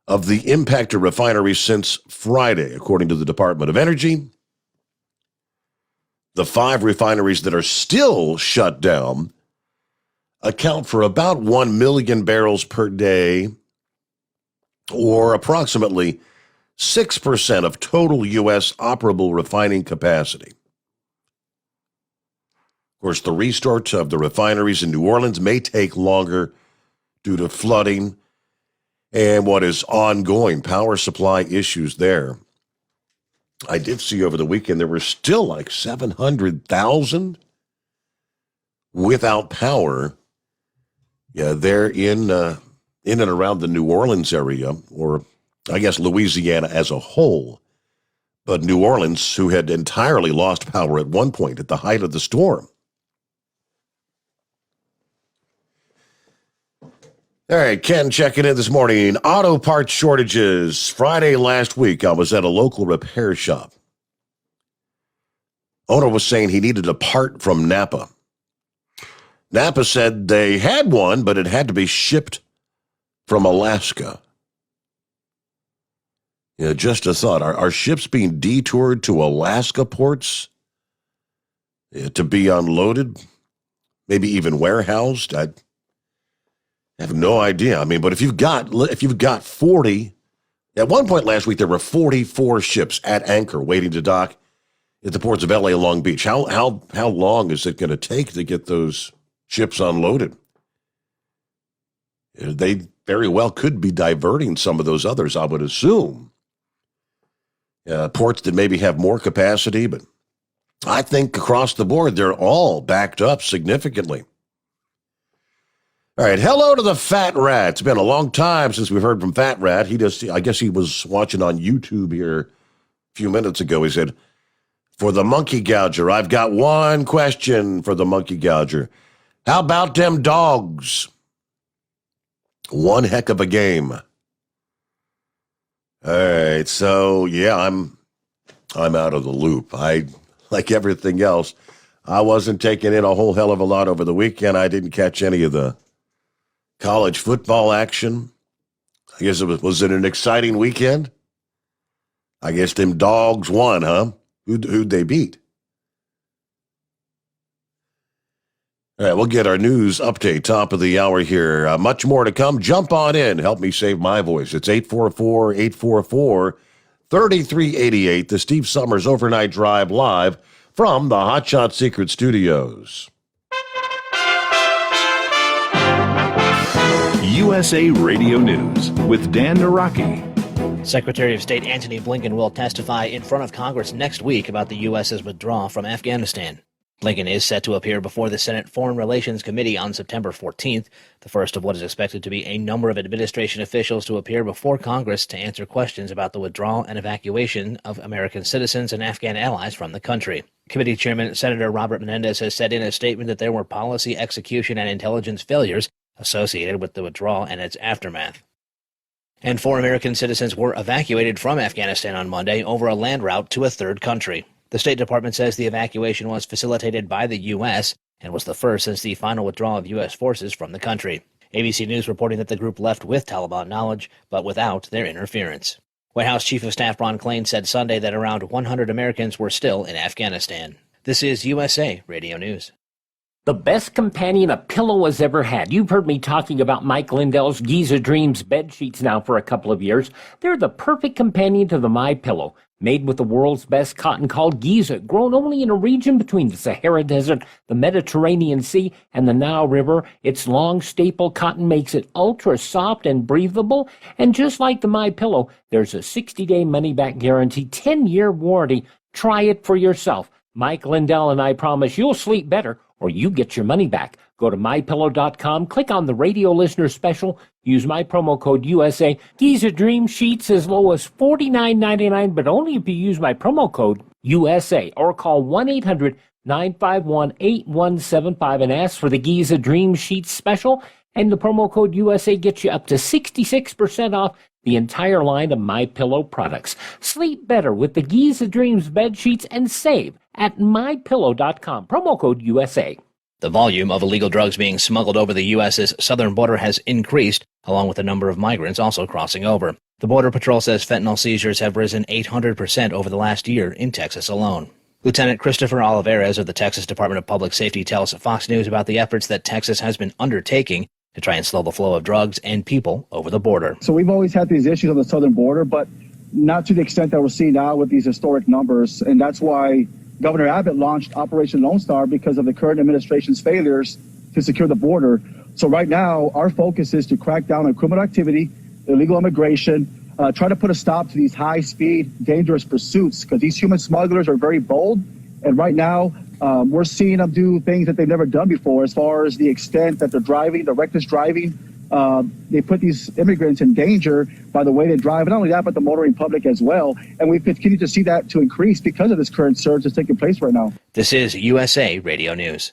of the impacted refineries since Friday, according to the Department of Energy. The 5 refineries that are still shut down account for about 1 million barrels per day, or approximately 6% of total U.S. operable refining capacity. Of course, the restart of the refineries in New Orleans may take longer due to flooding and what is ongoing power supply issues there. I did see over the weekend there were still like 700,000 without power. Yeah, they're in and around the New Orleans area, or I guess Louisiana as a whole. But New Orleans, who had entirely lost power at one point at the height of the storm. All right, Ken checking in this morning. Auto parts shortages. Friday last week, I was at a local repair shop. Owner was saying he needed a part from Napa. Napa said they had one, but it had to be shipped from Alaska. Yeah, just a thought. Are ships being detoured to Alaska ports to be unloaded? Maybe even warehoused? I have no idea. I mean, but if you've got 40, at one point last week there were 44 ships at anchor waiting to dock at the ports of LA and Long Beach. How long is it going to take to get those ships unloaded? They very well could be diverting some of those others, I would assume. Ports that maybe have more capacity, but I think across the board they're all backed up significantly. All right, hello to the Fat Rat. It's been a long time since we've heard from Fat Rat. I guess he was watching on YouTube here a few minutes ago. He said, for the monkey gouger, I've got one question for the monkey gouger. How about them dogs? One heck of a game. All right, so yeah, I'm out of the loop. Like everything else, I wasn't taking in a whole hell of a lot over the weekend. I didn't catch any of the college football action. I guess was it an exciting weekend? I guess them dogs won, huh? Who'd they beat? All right, we'll get our news update, top of the hour here. Much more to come. Jump on in. Help me save my voice. It's 844-844-3388, the Steve Sommers Overnight Drive live from the Hot Shot Secret Studios. USA Radio News with Dan Naraki. Secretary of State Antony Blinken will testify in front of Congress next week about the U.S.'s withdrawal from Afghanistan. Blinken is set to appear before the Senate Foreign Relations Committee on September 14th, the first of what is expected to be a number of administration officials to appear before Congress to answer questions about the withdrawal and evacuation of American citizens and Afghan allies from the country. Committee Chairman Senator Robert Menendez has said in a statement that there were policy, execution, and intelligence failures associated with the withdrawal and its aftermath. And 4 American citizens were evacuated from Afghanistan on Monday over a land route to a third country. The State Department says the evacuation was facilitated by the U.S. and was the first since the final withdrawal of U.S. forces from the country. ABC News reporting that the group left with Taliban knowledge, but without their interference. White House Chief of Staff Ron Klain said Sunday that around 100 Americans were still in Afghanistan. This is USA Radio News. The best companion a pillow has ever had. You've heard me talking about Mike Lindell's Giza Dreams bed sheets now for a couple of years. They're the perfect companion to the MyPillow. Made with the world's best cotton called Giza, grown only in a region between the Sahara Desert, the Mediterranean Sea, and the Nile River. Its long staple cotton makes it ultra soft and breathable. And just like the MyPillow, there's a 60-day money-back guarantee, 10-year warranty. Try it for yourself. Mike Lindell and I promise you'll sleep better or you get your money back. Go to MyPillow.com, click on the radio listener special, use my promo code USA. Giza Dream Sheets as low as $49.99, but only if you use my promo code USA, or call 1-800-951-8175 and ask for the Giza Dream Sheets special, and the promo code USA gets you up to 66% off the entire line of MyPillow products. Sleep better with the Giza Dreams bed sheets and save at MyPillow.com, promo code USA. The volume of illegal drugs being smuggled over the U.S.'s southern border has increased, along with the number of migrants also crossing over. The Border Patrol says fentanyl seizures have risen 800% over the last year in Texas alone. Lieutenant Christopher Olivares of the Texas Department of Public Safety tells Fox News about the efforts that Texas has been undertaking to try and slow the flow of drugs and people over the border. So we've always had these issues on the southern border, but not to the extent that we're seeing now with these historic numbers. And that's why Governor Abbott launched Operation Lone Star, because of the current administration's failures to secure the border. So right now, our focus is to crack down on criminal activity, illegal immigration, try to put a stop to these high-speed, dangerous pursuits, because these human smugglers are very bold. And right now, we're seeing them do things that they've never done before, as far as the extent that they're driving, the reckless driving. They put these immigrants in danger by the way they drive, and not only that, but the motoring public as well. And we've continued to see that to increase because of this current surge that's taking place right now. This is USA Radio News.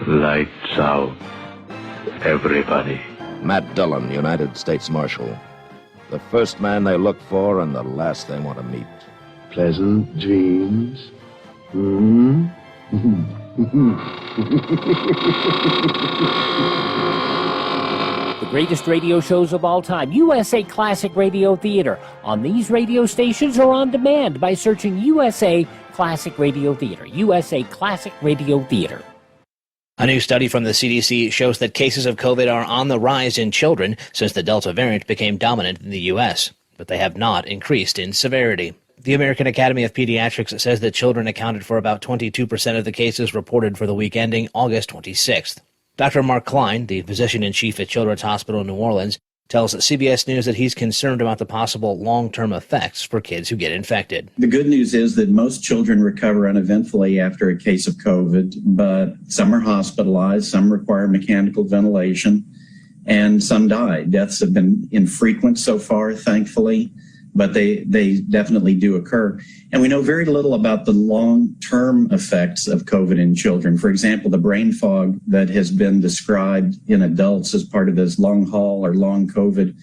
Lights out, everybody. Matt Dillon, United States Marshal. The first man they look for and the last they want to meet. Pleasant dreams. The greatest radio shows of all time, USA Classic Radio Theater, on these radio stations or on demand by searching USA Classic Radio Theater. USA Classic Radio Theater. A new study from the CDC shows that cases of COVID are on the rise in children since the Delta variant became dominant in the U.S., but they have not increased in severity. The American Academy of Pediatrics says that children accounted for about 22% of the cases reported for the week ending August 26th. Dr. Mark Klein, the physician-in-chief at Children's Hospital in New Orleans, tells CBS News that he's concerned about the possible long-term effects for kids who get infected. The good news is that most children recover uneventfully after a case of COVID, but some are hospitalized, some require mechanical ventilation, and some die. Deaths have been infrequent so far, thankfully, but they definitely do occur. And we know very little about the long-term effects of COVID in children. For example, the brain fog that has been described in adults as part of this long haul or long COVID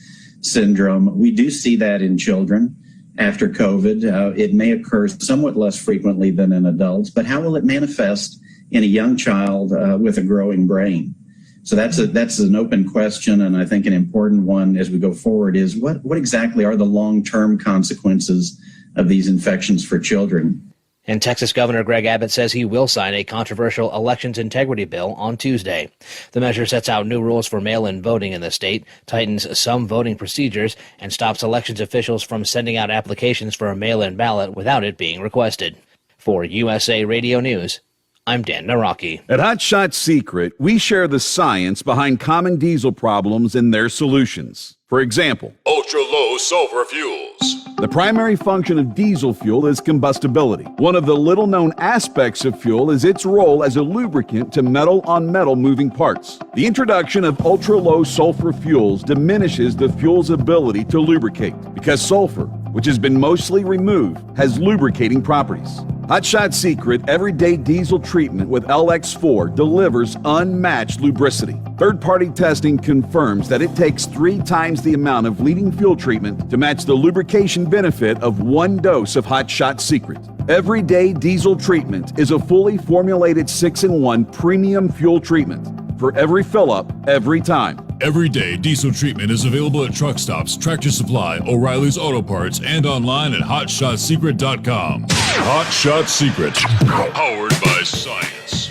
syndrome, we do see that in children after COVID. It may occur somewhat less frequently than in adults, but how will it manifest in a young child with a growing brain? So that's an open question, and I think an important one as we go forward is what exactly are the long-term consequences of these infections for children? And Texas Governor Greg Abbott says he will sign a controversial elections integrity bill on Tuesday. The measure sets out new rules for mail-in voting in the state, tightens some voting procedures, and stops elections officials from sending out applications for a mail-in ballot without it being requested. For USA Radio News, I'm Dan Naraki. At Hot Shot Secret, we share the science behind common diesel problems and their solutions. For example, ultra-low sulfur fuels. The primary function of diesel fuel is combustibility. One of the little-known aspects of fuel is its role as a lubricant to metal-on-metal moving parts. The introduction of ultra-low sulfur fuels diminishes the fuel's ability to lubricate because sulfur, which has been mostly removed, has lubricating properties. Hot Shot Secret Everyday Diesel Treatment with LX4 delivers unmatched lubricity. Third-party testing confirms that it takes 3 times the amount of leading fuel treatment to match the lubrication benefit of 1 dose of Hot Shot Secret. Everyday Diesel Treatment is a fully formulated 6-in-1 premium fuel treatment for every fill-up, every time. Everyday Diesel Treatment is available at truck stops, Tractor Supply, O'Reilly's Auto Parts, and online at HotShotSecret.com. Hot Shot Secret, powered by science.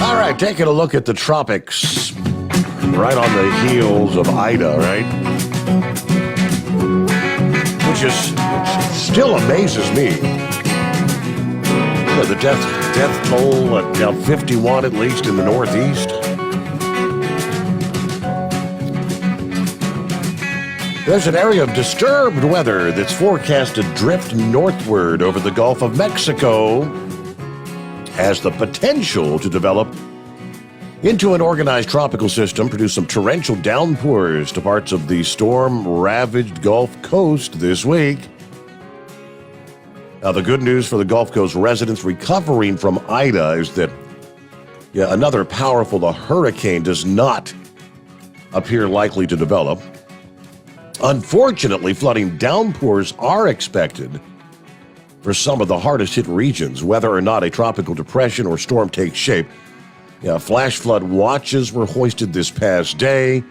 All right, taking a look at the tropics, right on the heels of Ida, right? Which still amazes me. The death toll at now 51 at least in the Northeast. There's an area of disturbed weather that's forecast to drift northward over the Gulf of Mexico, has the potential to develop into an organized tropical system, produce some torrential downpours to parts of the storm-ravaged Gulf Coast this week. Now, the good news for the Gulf Coast residents recovering from Ida is that another powerful hurricane does not appear likely to develop. Unfortunately, flooding downpours are expected for some of the hardest hit regions, whether or not a tropical depression or storm takes shape. Flash flood watches were hoisted this past day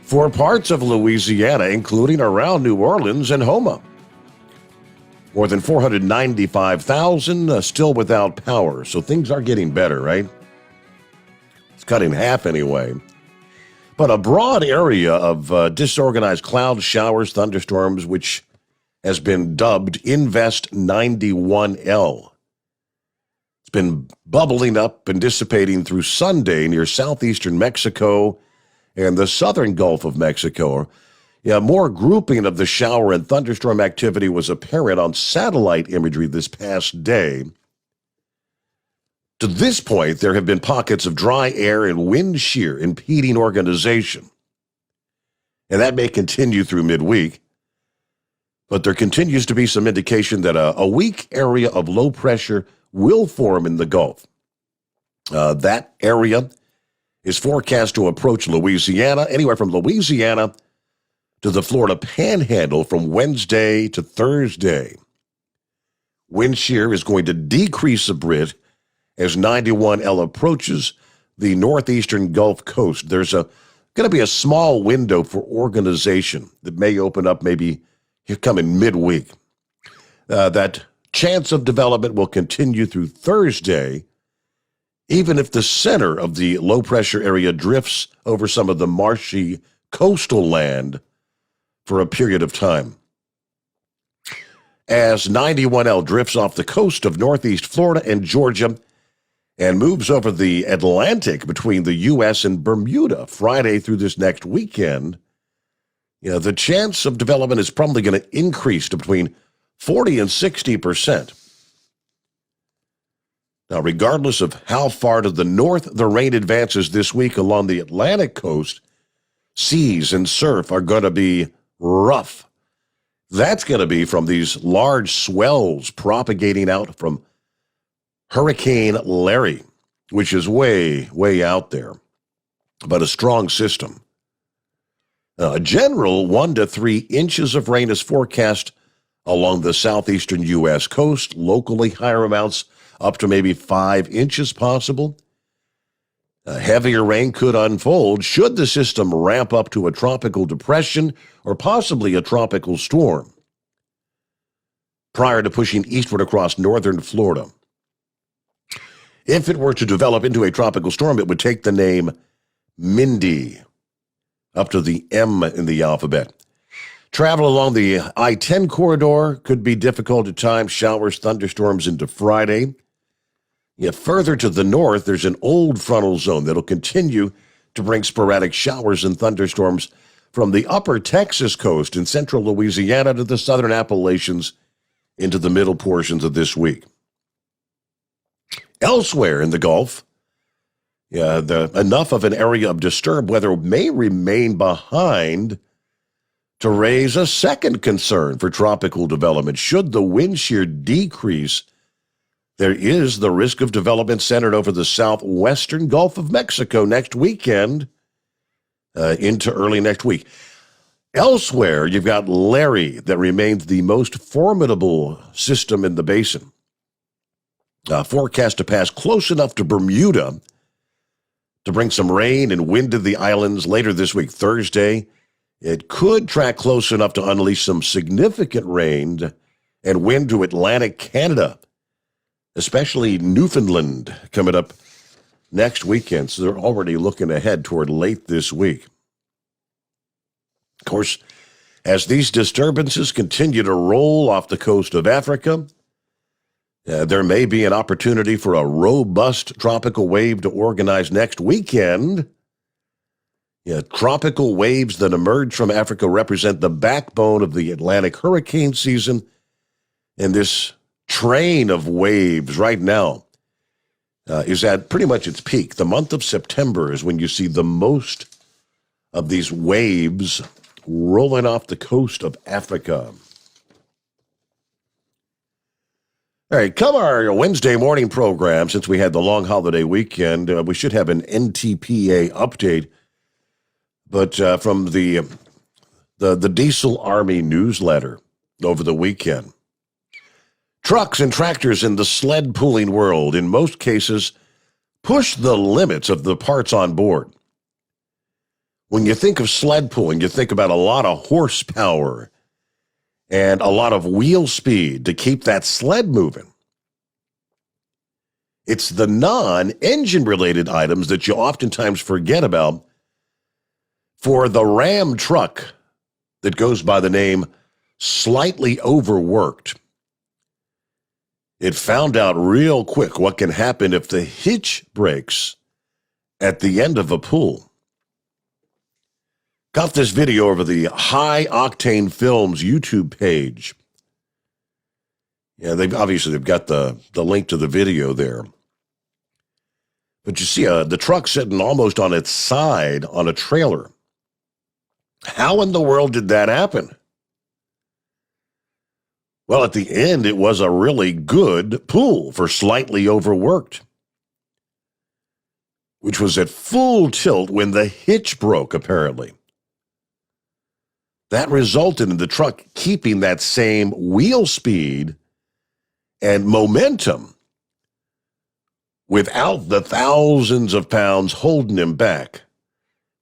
for parts of Louisiana, including around New Orleans and Houma. More than 495,000 still without power, so things are getting better, right? It's cut in half anyway. But a broad area of disorganized cloud showers, thunderstorms, which has been dubbed Invest 91L. It's been bubbling up and dissipating through Sunday near southeastern Mexico and the southern Gulf of Mexico. More grouping of the shower and thunderstorm activity was apparent on satellite imagery this past day. To this point, there have been pockets of dry air and wind shear impeding organization. And that may continue through midweek. But there continues to be some indication that a weak area of low pressure will form in the Gulf. That area is forecast to approach Louisiana, anywhere from Louisiana to the Florida Panhandle from Wednesday to Thursday. Wind shear is going to decrease a bit as 91L approaches the northeastern Gulf Coast. There's going to be a small window for organization that may open up maybe coming midweek. That chance of development will continue through Thursday, even if the center of the low-pressure area drifts over some of the marshy coastal land for a period of time. As 91L drifts off the coast of northeast Florida and Georgia and moves over the Atlantic between the U.S. and Bermuda Friday through this next weekend, the chance of development is probably going to increase to between 40 and 60%. Now, regardless of how far to the north the rain advances this week along the Atlantic coast, seas and surf are going to be rough. That's going to be from these large swells propagating out from Hurricane Larry, which is way, way out there, but a strong system. A general 1 to 3 inches of rain is forecast along the southeastern U.S. coast, locally higher amounts up to maybe 5 inches possible. Heavier rain could unfold should the system ramp up to a tropical depression or possibly a tropical storm prior to pushing eastward across northern Florida. If it were to develop into a tropical storm, it would take the name Mindy, up to the M in the alphabet. Travel along the I-10 corridor could be difficult at times, showers, thunderstorms into Friday. Further to the north, there's an old frontal zone that'll continue to bring sporadic showers and thunderstorms from the upper Texas coast in central Louisiana to the southern Appalachians into the middle portions of this week. Elsewhere in the Gulf, enough of an area of disturbed weather may remain behind to raise a second concern for tropical development. Should the wind shear decrease, there is the risk of development centered over the southwestern Gulf of Mexico next weekend into early next week. Elsewhere, you've got Larry that remains the most formidable system in the basin. Forecast to pass close enough to Bermuda to bring some rain and wind to the islands later this week, Thursday. It could track close enough to unleash some significant rain and wind to Atlantic Canada, especially Newfoundland, coming up next weekend. So they're already looking ahead toward late this week. Of course, as these disturbances continue to roll off the coast of Africa, there may be an opportunity for a robust tropical wave to organize next weekend Yeah, tropical waves that emerge from Africa represent the backbone of the Atlantic hurricane season. And this train of waves right now is at pretty much its peak. The month of September is when you see the most of these waves rolling off the coast of Africa. All right, come our Wednesday morning program, since we had the long holiday weekend, we should have an NTPA update. But from the Diesel Army newsletter over the weekend, trucks and tractors in the sled pulling world, in most cases, push the limits of the parts on board. When you think of sled pulling, you think about a lot of horsepower and a lot of wheel speed to keep that sled moving. It's the non-engine related items that you oftentimes forget about for the Ram truck that goes by the name Slightly Overworked. It found out real quick what can happen if the hitch breaks at the end of a pull. Got this video over the High Octane Films YouTube page. Yeah, they've got the link to the video there. But you see the truck sitting almost on its side on a trailer. How in the world did that happen? Well, at the end, it was a really good pull for Slightly Overworked, which was at full tilt when the hitch broke, apparently. That resulted in the truck keeping that same wheel speed and momentum without the thousands of pounds holding him back.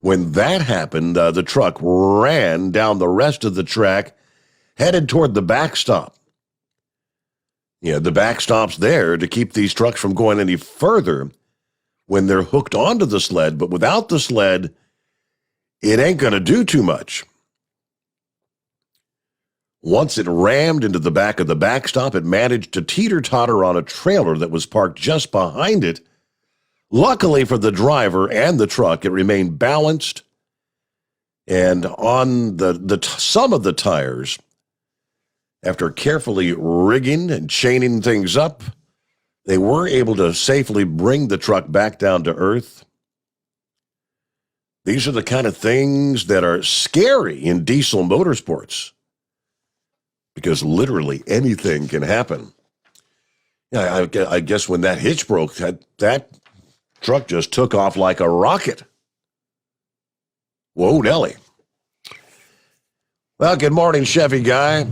When that happened, the truck ran down the rest of the track, headed toward the backstop. Yeah, the backstop's there to keep these trucks from going any further when they're hooked onto the sled, but without the sled, it ain't going to do too much. Once it rammed into the back of the backstop, it managed to teeter-totter on a trailer that was parked just behind it. Luckily for the driver and the truck, it remained balanced, and on the some of the tires, after carefully rigging and chaining things up, they were able to safely bring the truck back down to earth. These are the kind of things that are scary in diesel motorsports, because literally anything can happen. Yeah, I guess when that hitch broke, that truck just took off like a rocket. Whoa, Nelly. Well, good morning, Chevy guy.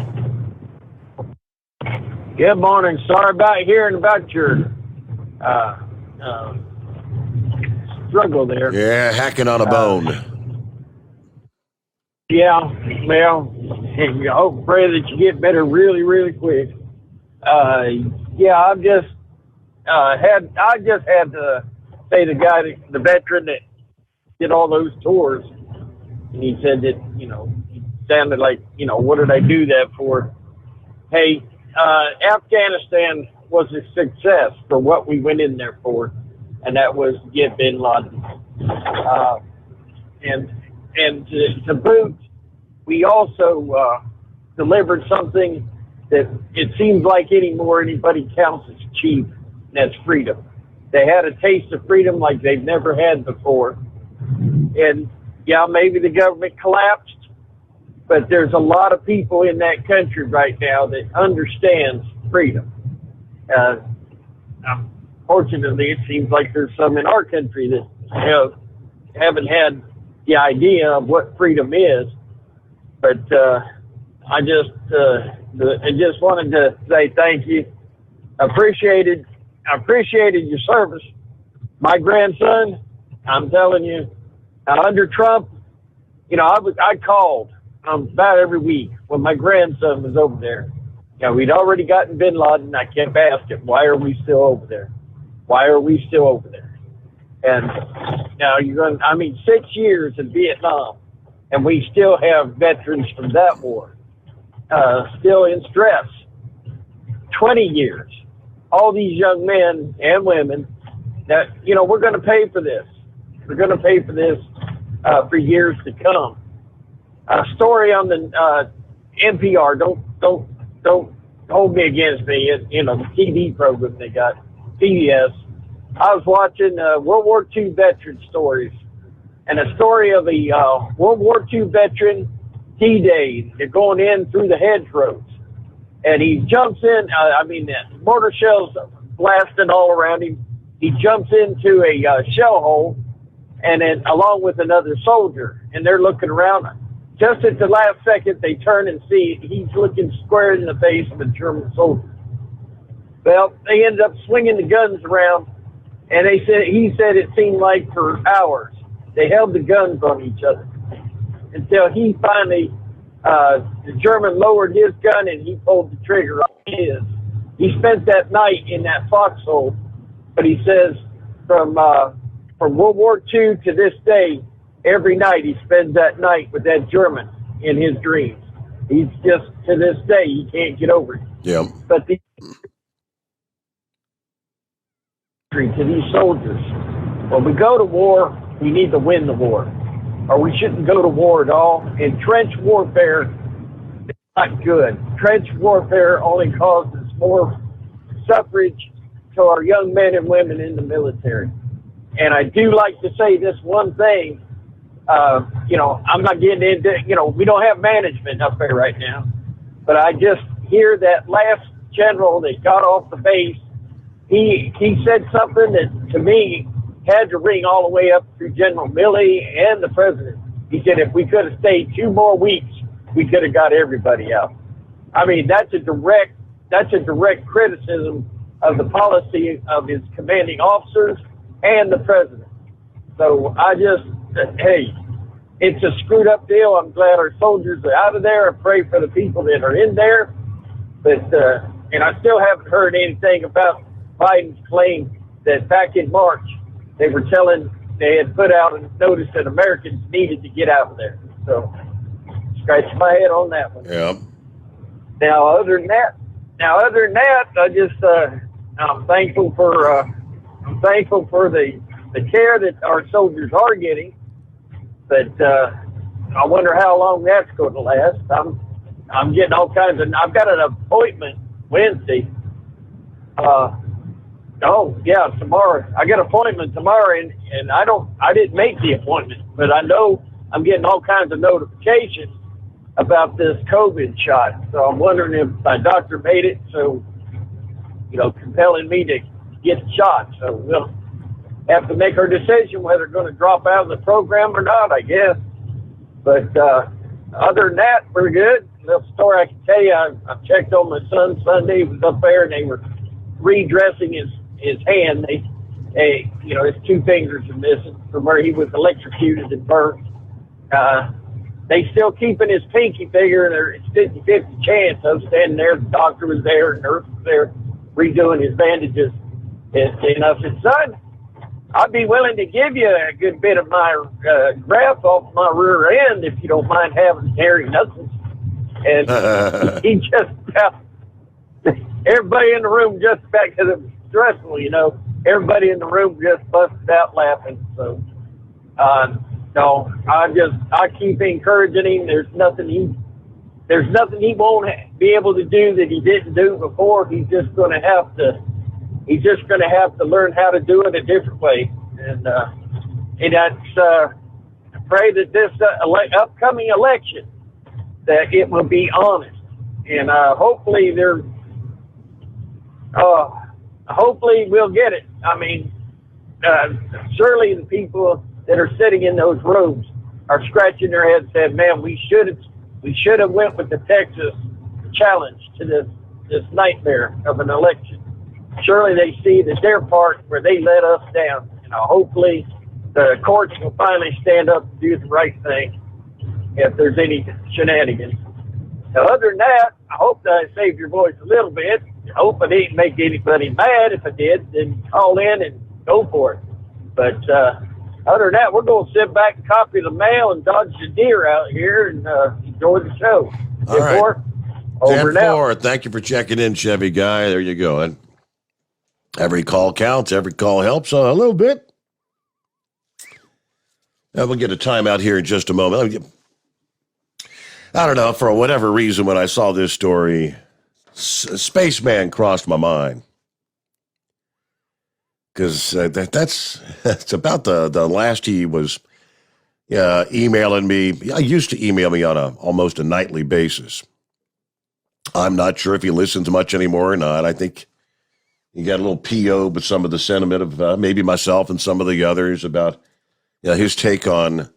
Good morning. Sorry about hearing about your struggle there. Yeah, hacking on a bone. Yeah, well, I hope and pray that you get better really, really quick. Yeah, I just had to say the veteran that did all those tours, and he said that, he sounded like, what did I do that for? Hey, Afghanistan was a success for what we went in there for, and that was to get bin Laden. And to boot, we also delivered something that it seems like anybody counts as cheap, and that's freedom. They had a taste of freedom like they've never had before. And yeah, maybe the government collapsed, but there's a lot of people in that country right now that understands freedom. Fortunately, it seems like there's some in our country that haven't had the idea of what freedom is. But I just wanted to say thank you. I appreciated your service. My grandson, I'm telling you, under Trump, I called about every week when my grandson was over there. We'd already gotten bin Laden. I kept asking, why are we still over there? Why are we still over there? And now 6 years in Vietnam, and we still have veterans from that war still in stress. 20 years. All these young men and women that, we're going to pay for this. We're going to pay for this. for years to come. A story on the NPR. Don't hold me against me. The TV program they got, PBS. I was watching World War II veteran stories, and a story of a World War II veteran D-Day. They're going in through the hedgerows, and he jumps in. Mortar shells blasting all around him. He jumps into a shell hole, and then along with another soldier, and they're looking around. Just at the last second, they turn and see he's looking square in the face of a German soldier. Well, they ended up swinging the guns around, and he said it seemed like for hours. They held the guns on each other until he finally, the German lowered his gun and he pulled the trigger on his. He spent that night in that foxhole, but he says from World War II to this day, every night he spends that night with that German in his dreams. He's just, to this day, he can't get over it. Yeah. But to these soldiers, when we go to war, we need to win the war, or we shouldn't go to war at all. And trench warfare is not good. Trench warfare only causes more suffrage to our young men and women in the military. And I do like to say this one thing. I'm not getting into, we don't have management up there right now, but I just hear that last general that got off the base, he said something that to me had to ring all the way up through General Milley and the president. He said, if we could have stayed 2 more weeks, we could have got everybody out. I mean, that's a direct criticism of the policy of his commanding officers and the president. So hey, it's a screwed up deal. I'm glad our soldiers are out of there. I pray for the people that are in there. But, and I still haven't heard anything about Biden's claim that back in March, they had put out a notice that Americans needed to get out of there. So, scratch my head on that one. Yeah. Now, other than that, I just, I'm thankful for the care that our soldiers are getting. But I wonder how long that's going to last. I'm getting all kinds of. I've got an appointment Wednesday. Tomorrow. I got an appointment tomorrow, and I didn't make the appointment, but I know I'm getting all kinds of notifications about this COVID shot. So I'm wondering if my doctor made it so, compelling me to get the shot. So we'll have to make our decision whether we're going to drop out of the program or not, I guess. But other than that, we're good. The story I can tell you, I checked on my son Sunday. He was up there, and they were redressing his hand. His 2 fingers are missing from where he was electrocuted and burnt. They still keeping his pinky finger, and it's 50-50 chance. I was standing there, the doctor was there, the nurse was there, redoing his bandages. And I said, son, I'd be willing to give you a good bit of my graft off my rear end if you don't mind having hairy knuckles. And he just, everybody in the room just back, because it was stressful, everybody in the room just busted out laughing. So, no, I keep encouraging him. There's nothing he won't be able to do that he didn't do before. He's just going to have to learn how to do it a different way. And that's, pray that this upcoming election, that it will be honest. And hopefully we'll get it. I mean, surely the people that are sitting in those robes are scratching their heads saying, man, we should have went with the Texas challenge to this nightmare of an election. Surely they see that their part where they let us down. Hopefully the courts will finally stand up and do the right thing if there's any shenanigans. Now, other than that, I hope that I saved your voice a little bit. I hope I didn't make anybody mad. If I did, then call in and go for it. But other than that, we're going to sit back and copy the mail and dodge the deer out here and enjoy the show. All right. Over now. Thank you for checking in, Chevy Guy. There you go. And every call counts. Every call helps a little bit. We'll get a timeout here in just a moment. I don't know, for whatever reason, when I saw this story, Spaceman crossed my mind. Because that's about the last he was emailing me. I used to email me on almost a nightly basis. I'm not sure if he listens much anymore or not. I think he got a little PO with some of the sentiment of maybe myself and some of the others about his take on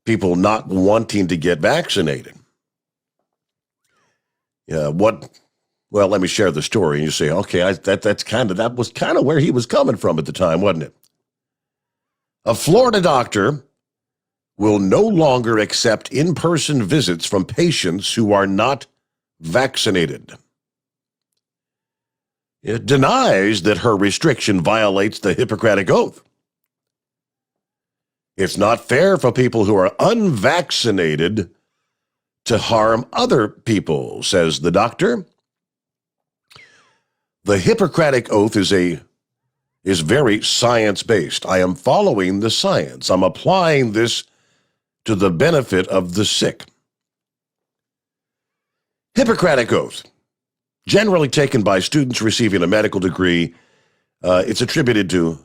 people not wanting to get vaccinated. Well, let me share the story. And you say, okay, that was kind of where he was coming from at the time, wasn't it? A Florida doctor will no longer accept in-person visits from patients who are not vaccinated. It denies that her restriction violates the Hippocratic Oath. It's not fair for people who are unvaccinated to harm other people, says the doctor. The Hippocratic Oath is very science-based. I am following the science. I'm applying this to the benefit of the sick. Hippocratic Oath, generally taken by students receiving a medical degree, it's attributed to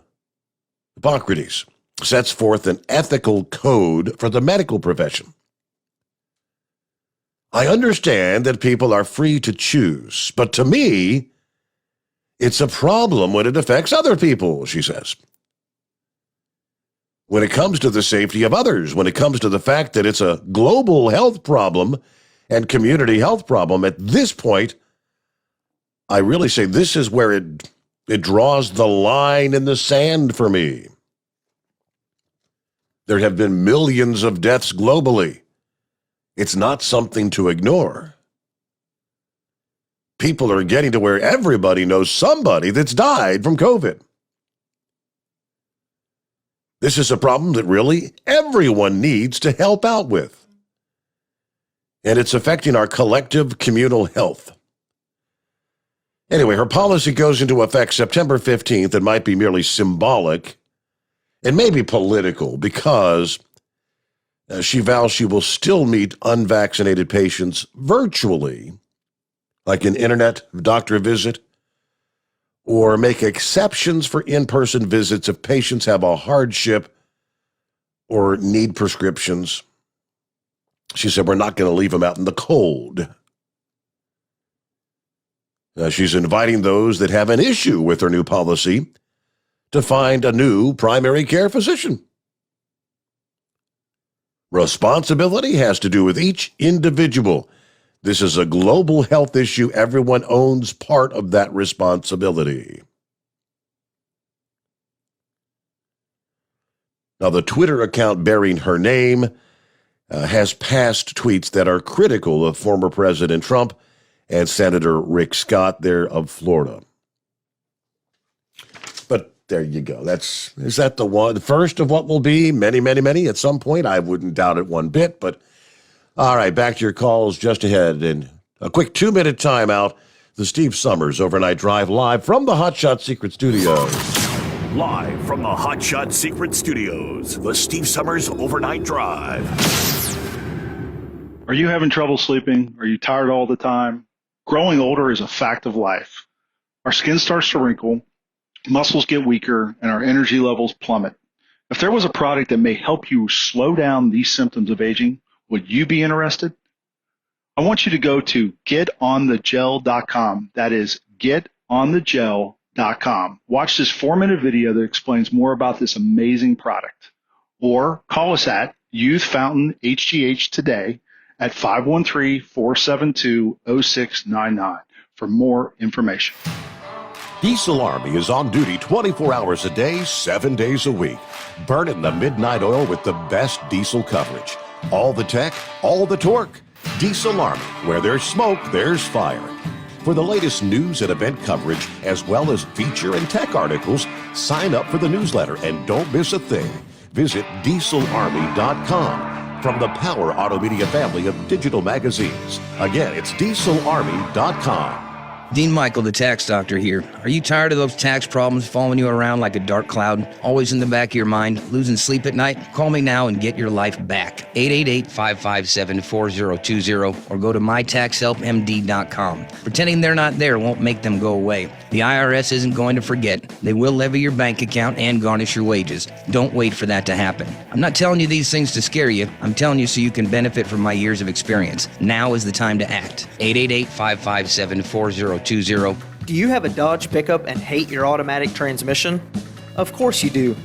Hippocrates, sets forth an ethical code for the medical profession. I understand that people are free to choose, but to me, it's a problem when it affects other people, she says. When it comes to the safety of others, when it comes to the fact that it's a global health problem and community health problem, at this point, I really say this is where it draws the line in the sand for me. There have been millions of deaths globally. It's not something to ignore. People are getting to where everybody knows somebody that's died from COVID. This is a problem that really everyone needs to help out with. And it's affecting our collective communal health. Anyway, her policy goes into effect September 15th and might be merely symbolic and maybe political because she vows she will still meet unvaccinated patients virtually, like an internet doctor visit, or make exceptions for in-person visits if patients have a hardship or need prescriptions. She said, we're not going to leave them out in the cold. She's inviting those that have an issue with her new policy to find a new primary care physician. Responsibility has to do with each individual. This is a global health issue. Everyone owns part of that responsibility. Now, the Twitter account bearing her name has past tweets that are critical of former President Trump and Senator Rick Scott there of Florida. But there you go. Is that the first of what will be many, many, many at some point? I wouldn't doubt it one bit, but all right, back to your calls just ahead. And a quick 2-minute timeout. The Steve Sommers Overnight Drive live from the Hot Shot Secret Studios. Live from the Hot Shot Secret Studios, the Steve Sommers Overnight Drive. Are you having trouble sleeping? Are you tired all the time? Growing older is a fact of life. Our skin starts to wrinkle, muscles get weaker, and our energy levels plummet. If there was a product that may help you slow down these symptoms of aging, would you be interested? I want you to go to getonthegel.com. That is getonthegel.com. Watch this 4-minute video that explains more about this amazing product. Or call us at Youth Fountain HGH today at 513-472-0699 for more information. Diesel Army is on duty 24 hours a day, 7 days a week. Burning the midnight oil with the best diesel coverage. All the tech, all the torque. Diesel Army, where there's smoke, there's fire. For the latest news and event coverage, as well as feature and tech articles, sign up for the newsletter and don't miss a thing. Visit dieselarmy.com. From the Power Auto Media family of digital magazines. Again, it's dieselarmy.com. Dean Michael, the tax doctor here. Are you tired of those tax problems following you around like a dark cloud, always in the back of your mind, losing sleep at night? Call me now and get your life back. 888-557-4020 or go to mytaxhelpmd.com. Pretending they're not there won't make them go away. The IRS isn't going to forget. They will levy your bank account and garnish your wages. Don't wait for that to happen. I'm not telling you these things to scare you. I'm telling you so you can benefit from my years of experience. Now is the time to act. 888-557-4020. Do you have a Dodge pickup and hate your automatic transmission? Of course you do.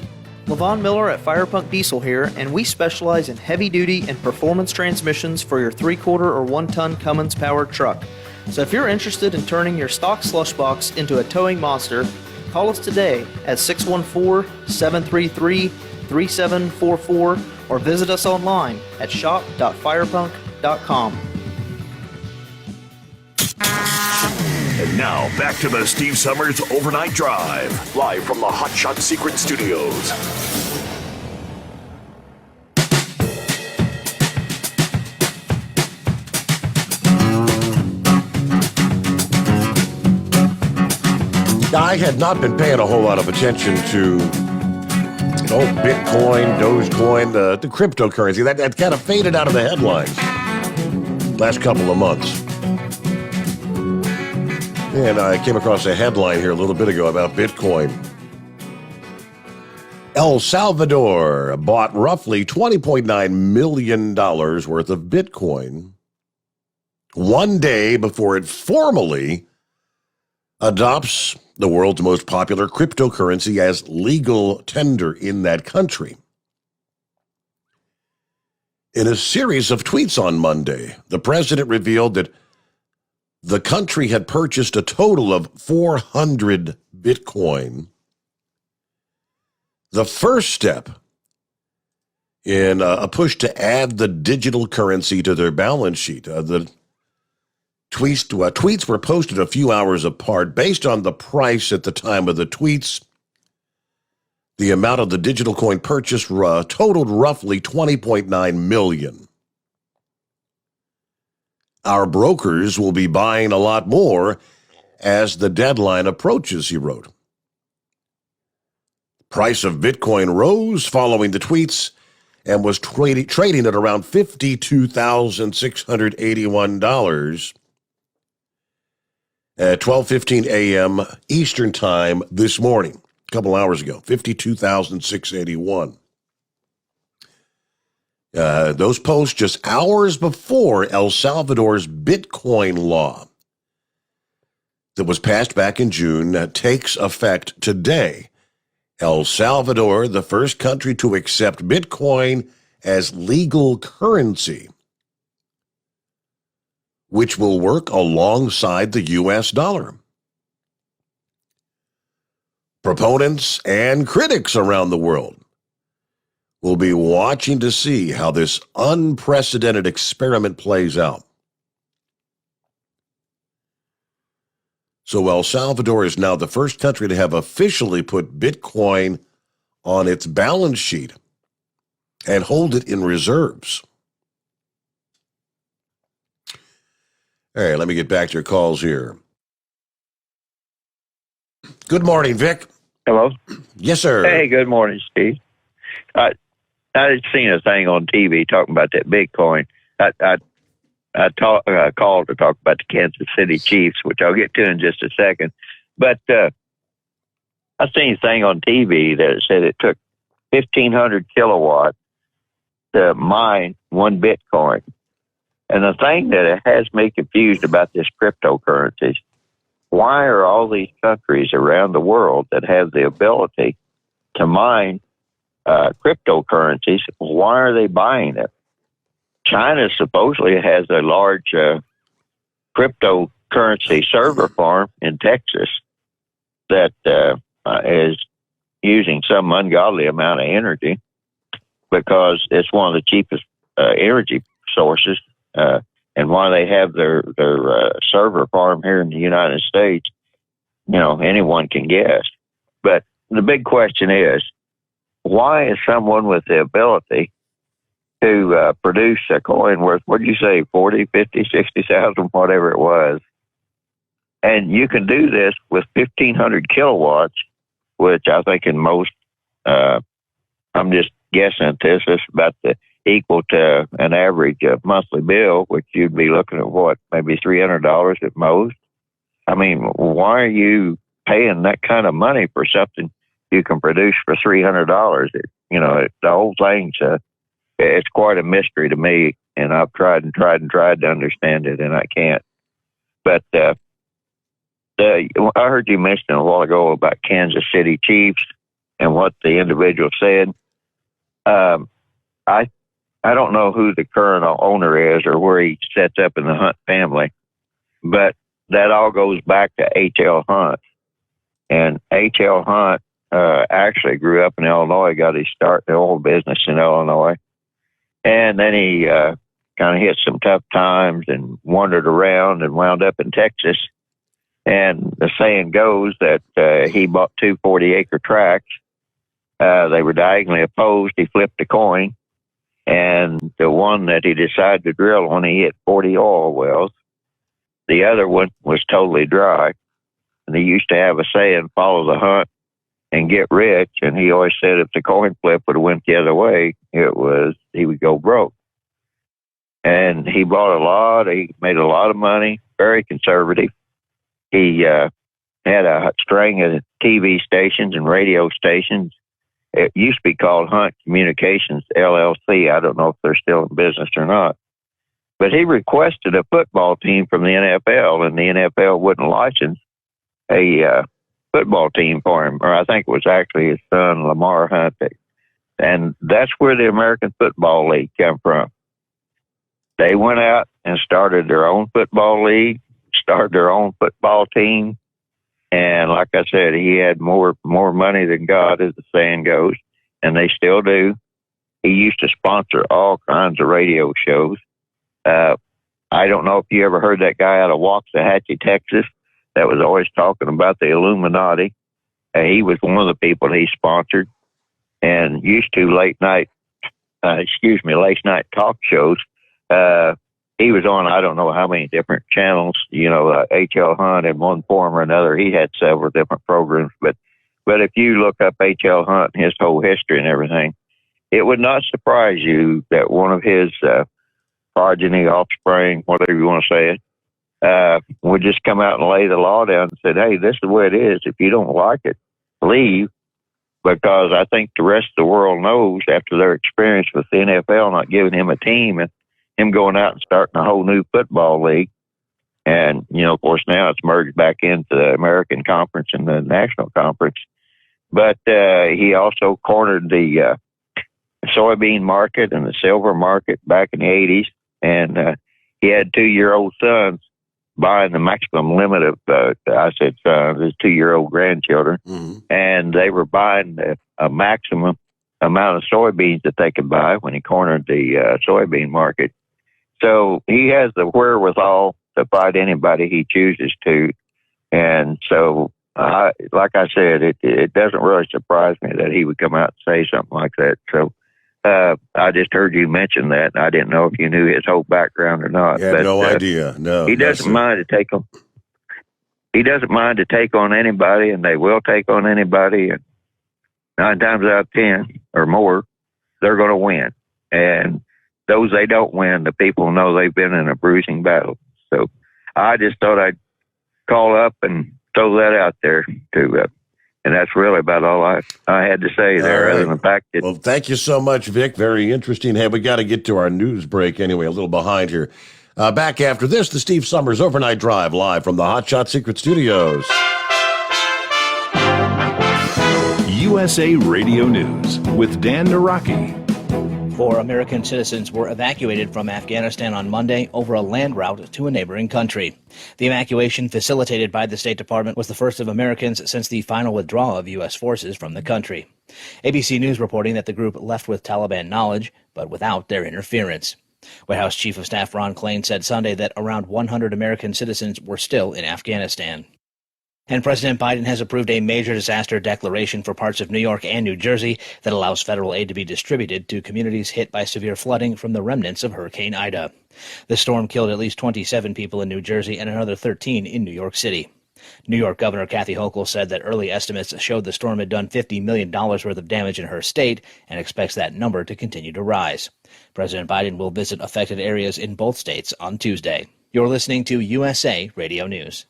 LaVon Miller at Firepunk Diesel here, and we specialize in heavy-duty and performance transmissions for your 3/4 or 1-ton Cummins-powered truck. So if you're interested in turning your stock slush box into a towing monster, call us today at 614-733-3744 or visit us online at shop.firepunk.com. And now, back to the Steve Sommers Overnight Drive, live from the Hot Shot Secret Studios. I had not been paying a whole lot of attention to Bitcoin, Dogecoin, the cryptocurrency. That kind of faded out of the headlines last couple of months. And I came across a headline here a little bit ago about Bitcoin. El Salvador bought roughly $20.9 million worth of Bitcoin one day before it formally adopts the world's most popular cryptocurrency as legal tender in that country. In a series of tweets on Monday, the president revealed that the country had purchased a total of 400 Bitcoin. The first step in a push to add the digital currency to their balance sheet. The tweets were posted a few hours apart. Based on the price at the time of the tweets, the amount of the digital coin purchased totaled roughly $20.9 million. Our brokers will be buying a lot more as the deadline approaches, he wrote. Price of Bitcoin rose following the tweets and was trading at around $52,681 at 12:15 a.m. Eastern Time this morning, a couple hours ago, $52,681. Those posts just hours before El Salvador's Bitcoin law that was passed back in June takes effect today. El Salvador, the first country to accept Bitcoin as legal currency, which will work alongside the U.S. dollar. Proponents and critics around the world will be watching to see how this unprecedented experiment plays out. So El Salvador is now the first country to have officially put Bitcoin on its balance sheet and hold it in reserves. All right, let me get back to your calls here. Good morning, Vic. Hello? Yes, sir. Hey, good morning, Steve. I had seen a thing on TV talking about that Bitcoin. I called to talk about the Kansas City Chiefs, which I'll get to in just a second. But I seen a thing on TV that said it took 1,500 kilowatts to mine one Bitcoin. And the thing that has me confused about this cryptocurrency, why are all these countries around the world that have the ability to mine cryptocurrencies, why are they buying it? China supposedly has a large cryptocurrency server farm in Texas that is using some ungodly amount of energy because it's one of the cheapest energy sources. And why they have their server farm here in the United States, anyone can guess. But the big question is, why is someone with the ability to produce a coin worth, what did you say, 40, 50, 60,000, whatever it was, And you can do this with 1,500 kilowatts, which I think in most, I'm just guessing at this, it's about equal to an average monthly bill, which you'd be looking at what, maybe $300 at most. I mean, why are you paying that kind of money for something you can produce for $300? The whole thing's it's quite a mystery to me, and I've tried to understand it, and I can't. But I heard you mention a while ago about Kansas City Chiefs and what the individual said. I don't know who the current owner is or where he sets up in the Hunt family, but that all goes back to H.L. Hunt. And H.L. Hunt actually grew up in Illinois, got his start in the oil business in Illinois. And then he kind of hit some tough times and wandered around and wound up in Texas. And the saying goes that he bought two 40-acre tracts. They were diagonally opposed. He flipped a coin. And the one that he decided to drill on, he hit 40 oil wells. The other one was totally dry. And he used to have a saying, follow the hunt and get rich. And he always said if the coin flip would have went the other way, he would go broke. And he bought a lot. He made a lot of money, very conservative. He had a string of TV stations and radio stations. It used to be called Hunt Communications, LLC. I don't know if they're still in business or not. But he requested a football team from the NFL, and the NFL wouldn't license a football team for him, or I think it was actually his son, Lamar Hunt. And that's where the American Football League came from. They went out and started their own football league, started their own football team. And like I said, he had more money than God, as the saying goes, and they still do. He used to sponsor all kinds of radio shows. I don't know if you ever heard that guy out of Waxahachie, Texas, that was always talking about the Illuminati. He was one of the people he sponsored and used to late night talk shows. He was on, I don't know how many different channels, H.L. Hunt in one form or another. He had several different programs, but if you look up H.L. Hunt and his whole history and everything, it would not surprise you that one of his progeny, offspring, whatever you want to say it, would just come out and lay the law down and said, hey, this is the way it is. If you don't like it, leave. Because I think the rest of the world knows after their experience with the NFL not giving him a team and him going out and starting a whole new football league. And, of course, now it's merged back into the American Conference and the National Conference. But he also cornered the soybean market and the silver market back in the 80s. And he had 2-year-old sons buying the maximum limit of, his 2-year-old grandchildren. Mm-hmm. And they were buying a maximum amount of soybeans that they could buy when he cornered the soybean market. So he has the wherewithal to fight anybody he chooses to. And so, like I said, it doesn't really surprise me that he would come out and say something like that. So I just heard you mention that. I didn't know if you knew his whole background or not. Yeah, but, no idea. No, he doesn't mind to take on. He doesn't mind to take on anybody, and they will take on anybody. And 9 times out of 10 or more, they're going to win. And those they don't win, the people know they've been in a bruising battle. So I just thought I'd call up and throw that out there to. And that's really about all I had to say there, other than the fact that... Well, thank you so much, Vic. Very interesting. Hey, we got to get to our news break anyway, a little behind here. Back after this, the Steve Sommers Overnight Drive, live from the Hot Shot Secret Studios. USA Radio News with Dan Naraki. 4 American citizens were evacuated from Afghanistan on Monday over a land route to a neighboring country. The evacuation, facilitated by the State Department, was the first of Americans since the final withdrawal of U.S. forces from the country. ABC News reporting that the group left with Taliban knowledge, but without their interference. White House Chief of Staff Ron Klain said Sunday that around 100 American citizens were still in Afghanistan. And President Biden has approved a major disaster declaration for parts of New York and New Jersey that allows federal aid to be distributed to communities hit by severe flooding from the remnants of Hurricane Ida. The storm killed at least 27 people in New Jersey and another 13 in New York City. New York Governor Kathy Hochul said that early estimates showed the storm had done $50 million worth of damage in her state and expects that number to continue to rise. President Biden will visit affected areas in both states on Tuesday. You're listening to USA Radio News.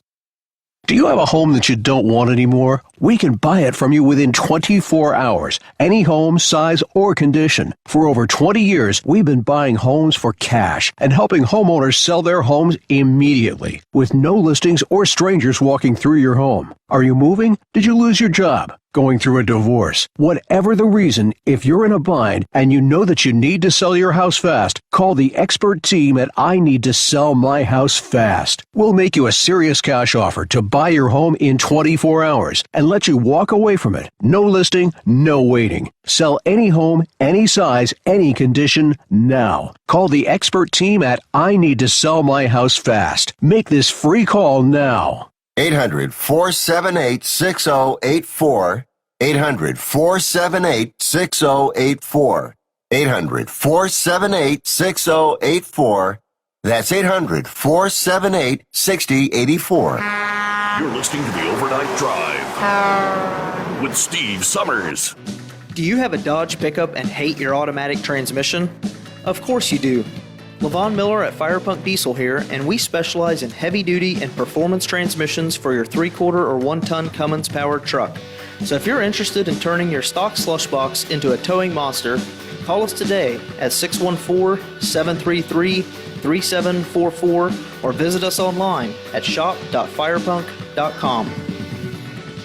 Do you have a home that you don't want anymore? We can buy it from you within 24 hours. Any home, size, or condition. For over 20 years, we've been buying homes for cash and helping homeowners sell their homes immediately, with no listings or strangers walking through your home. Are you moving? Did you lose your job? Going through a divorce? Whatever the reason, if you're in a bind and you know that you need to sell your house fast, call the expert team at I Need to Sell My House Fast. We'll make you a serious cash offer to buy your home in 24 hours and let you walk away from it. No listing, no waiting. Sell any home, any size, any condition, now. Call the expert team at I Need to Sell My House Fast. Make this free call now. 800-478-6084. 800-478-6084. 800-478-6084. That's 800-478-6084. You're listening to the Overnight Drive with Steve Summers. Do you have a Dodge pickup and hate your automatic transmission? Of course you do. Levon Miller at Firepunk Diesel here, and we specialize in heavy-duty and performance transmissions for your 3/4 or 1-ton Cummins-powered truck. So if you're interested in turning your stock slush box into a towing monster, call us today at 614-733-3744 or visit us online at shop.firepunk.com.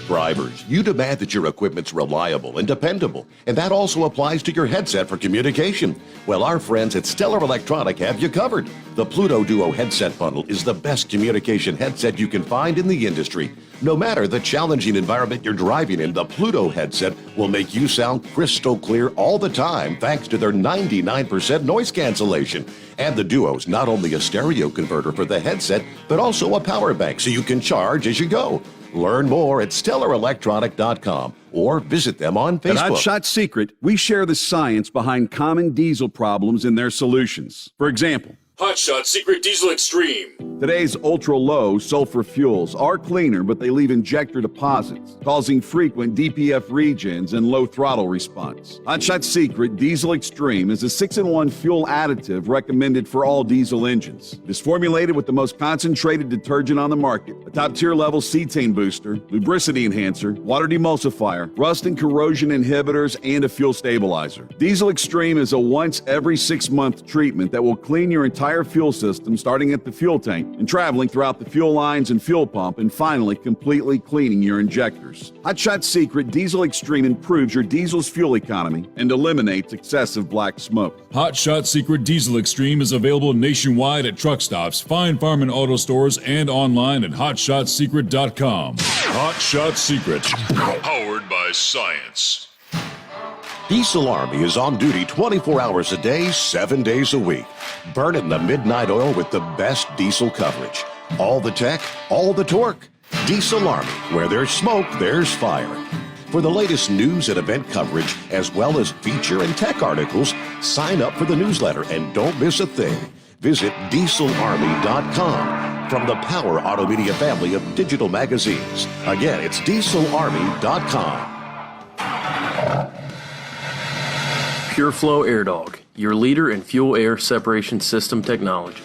Drivers, you demand that your equipment's reliable and dependable, and that also applies to your headset for communication. Well, our friends at Stellar Electronic have you covered. The Pluto Duo headset bundle is the best communication headset you can find in the industry. No matter the challenging environment you're driving in, the Pluto headset will make you sound crystal clear all the time thanks to their 99% noise cancellation. And the Duo's not only a stereo converter for the headset, but also a power bank so you can charge as you go. Learn more at StellarElectronic.com or visit them on Facebook. At Hotshot Secret, we share the science behind common diesel problems and their solutions. For example, Hotshot Secret Diesel Extreme. Today's ultra-low sulfur fuels are cleaner, but they leave injector deposits, causing frequent DPF regens and low throttle response. Hotshot Secret Diesel Extreme is a 6-in-1 fuel additive recommended for all diesel engines. It is formulated with the most concentrated detergent on the market, a top-tier level cetane booster, lubricity enhancer, water demulsifier, rust and corrosion inhibitors, and a fuel stabilizer. Diesel Extreme is a once every 6-month treatment that will clean your entire fuel system, starting at the fuel tank and traveling throughout the fuel lines and fuel pump, and finally completely cleaning your injectors. Hotshot Secret Diesel Extreme improves your diesel's fuel economy and eliminates excessive black smoke. Hotshot Secret Diesel Extreme is available nationwide at truck stops, fine farm and auto stores, and online at hotshotsecret.com. Hotshot Secret, powered by science. Diesel Army is on duty 24 hours a day, 7 days a week. Burning the midnight oil with the best diesel coverage. All the tech, all the torque. Diesel Army, where there's smoke, there's fire. For the latest news and event coverage, as well as feature and tech articles, sign up for the newsletter and don't miss a thing. Visit dieselarmy.com from the Power Auto Media family of digital magazines. Again, it's dieselarmy.com. PureFlow AirDog, your leader in fuel air separation system technology.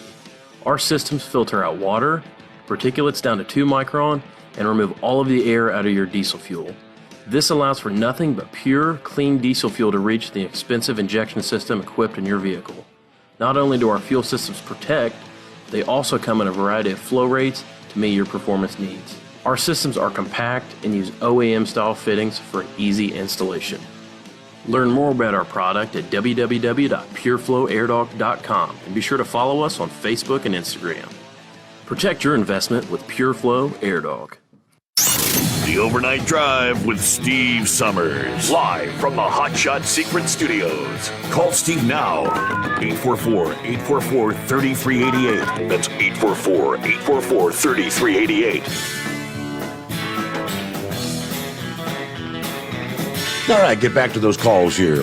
Our systems filter out water, particulates down to 2 micron, and remove all of the air out of your diesel fuel. This allows for nothing but pure, clean diesel fuel to reach the expensive injection system equipped in your vehicle. Not only do our fuel systems protect, they also come in a variety of flow rates to meet your performance needs. Our systems are compact and use OEM-style fittings for an easy installation. Learn more about our product at www.pureflowairdog.com and be sure to follow us on Facebook and Instagram. Protect your investment with PureFlow AirDog. The Overnight Drive with Steve Summers. Live from the Hotshot Secret Studios. Call Steve now. 844-844-3388. That's 844-844-3388. All right, get back to those calls here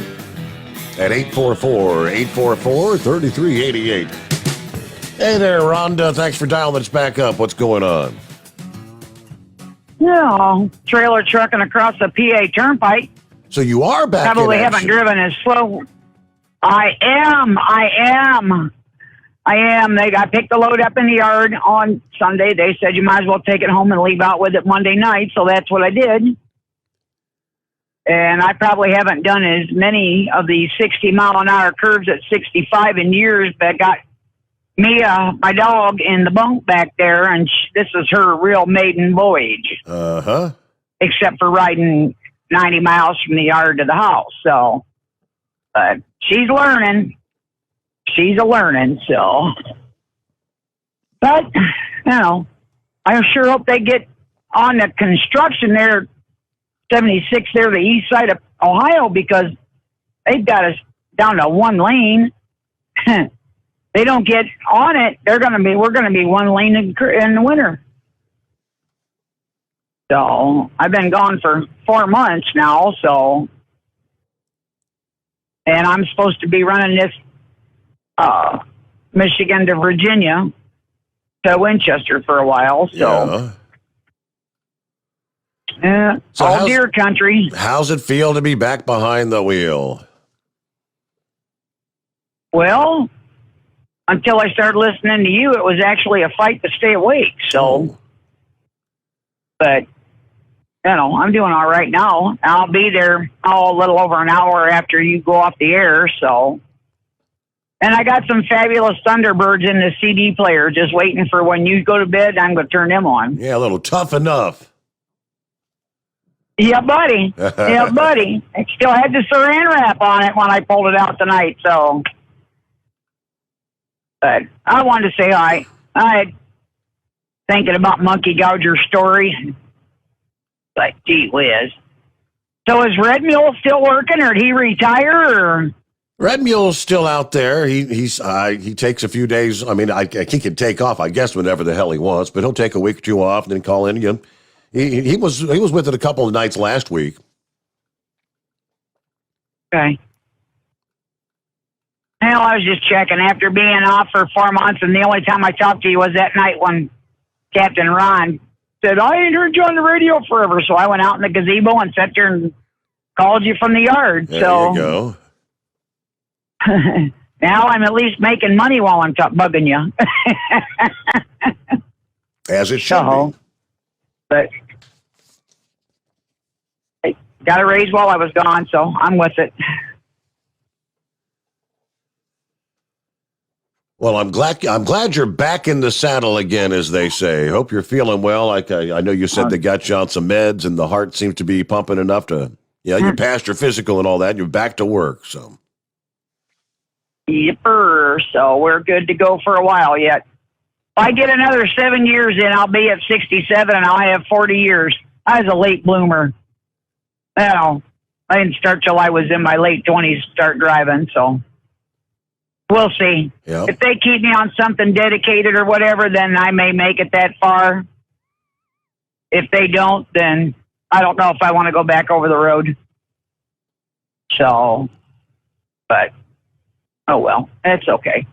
at 844-844-3388. Hey there, Rhonda. Thanks for dialing us back up. What's going on? Yeah, trailer trucking across the PA Turnpike. So you are back Probably in haven't action. driven as slow. I am. I picked the load up in the yard on Sunday. They said you might as well take it home and leave out with it Monday night, so that's what I did. And I probably haven't done as many of the 60-mile-an-hour curves at 65 in years, but got Mia, my dog, in the bunk back there, and this is her real maiden voyage. Uh-huh. Except for riding 90 miles from the yard to the house. So, she's learning. She's a learning, so. But, I sure hope they get on the construction there, 76 there, the east side of Ohio, because they've got us down to one lane. They don't get on it, we're going to be one lane in the winter. So I've been gone for 4 months now, and I'm supposed to be running this Michigan to Virginia to Winchester for a while. So, all deer country. How's it feel to be back behind the wheel? Well, until I started listening to you, it was actually a fight to stay awake. So, but, I'm doing all right now. I'll be there a little over an hour after you go off the air. So, and I got some fabulous Thunderbirds in the CD player just waiting for when you go to bed. I'm going to turn them on. Yeah, a little Tough Enough. Yeah, buddy. Yeah, buddy. I still had the saran wrap on it when I pulled it out tonight. So, but I wanted to say hi. I thinking about Monkey Gouger's story. Like, gee whiz. So is Red Mule still working, or did he retire? Or? Red Mule's still out there. He takes a few days. I mean, he can take off, I guess, whenever the hell he wants. But he'll take a week or two off and then call in again. He was with it a couple of nights last week. Okay. Well, I was just checking after being off for 4 months, and the only time I talked to you was that night when Captain Ron said, I ain't heard you on the radio forever. So I went out in the gazebo and sat there and called you from the yard. There so you go. Now I'm at least making money while I'm bugging you. As it should be. But I got a raise while I was gone, so I'm with it. Well, I'm glad you're back in the saddle again, as they say. Hope you're feeling well. Like I know you said they got you on some meds, and the heart seems to be pumping enough to, you passed your physical and all that. And you're back to work, so. Yipper. So we're good to go for a while yet. If I get another 7 years in, I'll be at 67, and I'll have 40 years. I was a late bloomer. I didn't start till I was in my late 20s to start driving, so. We'll see. Yep. If they keep me on something dedicated or whatever, then I may make it that far. If they don't, then I don't know if I want to go back over the road. So, but, oh well, it's okay.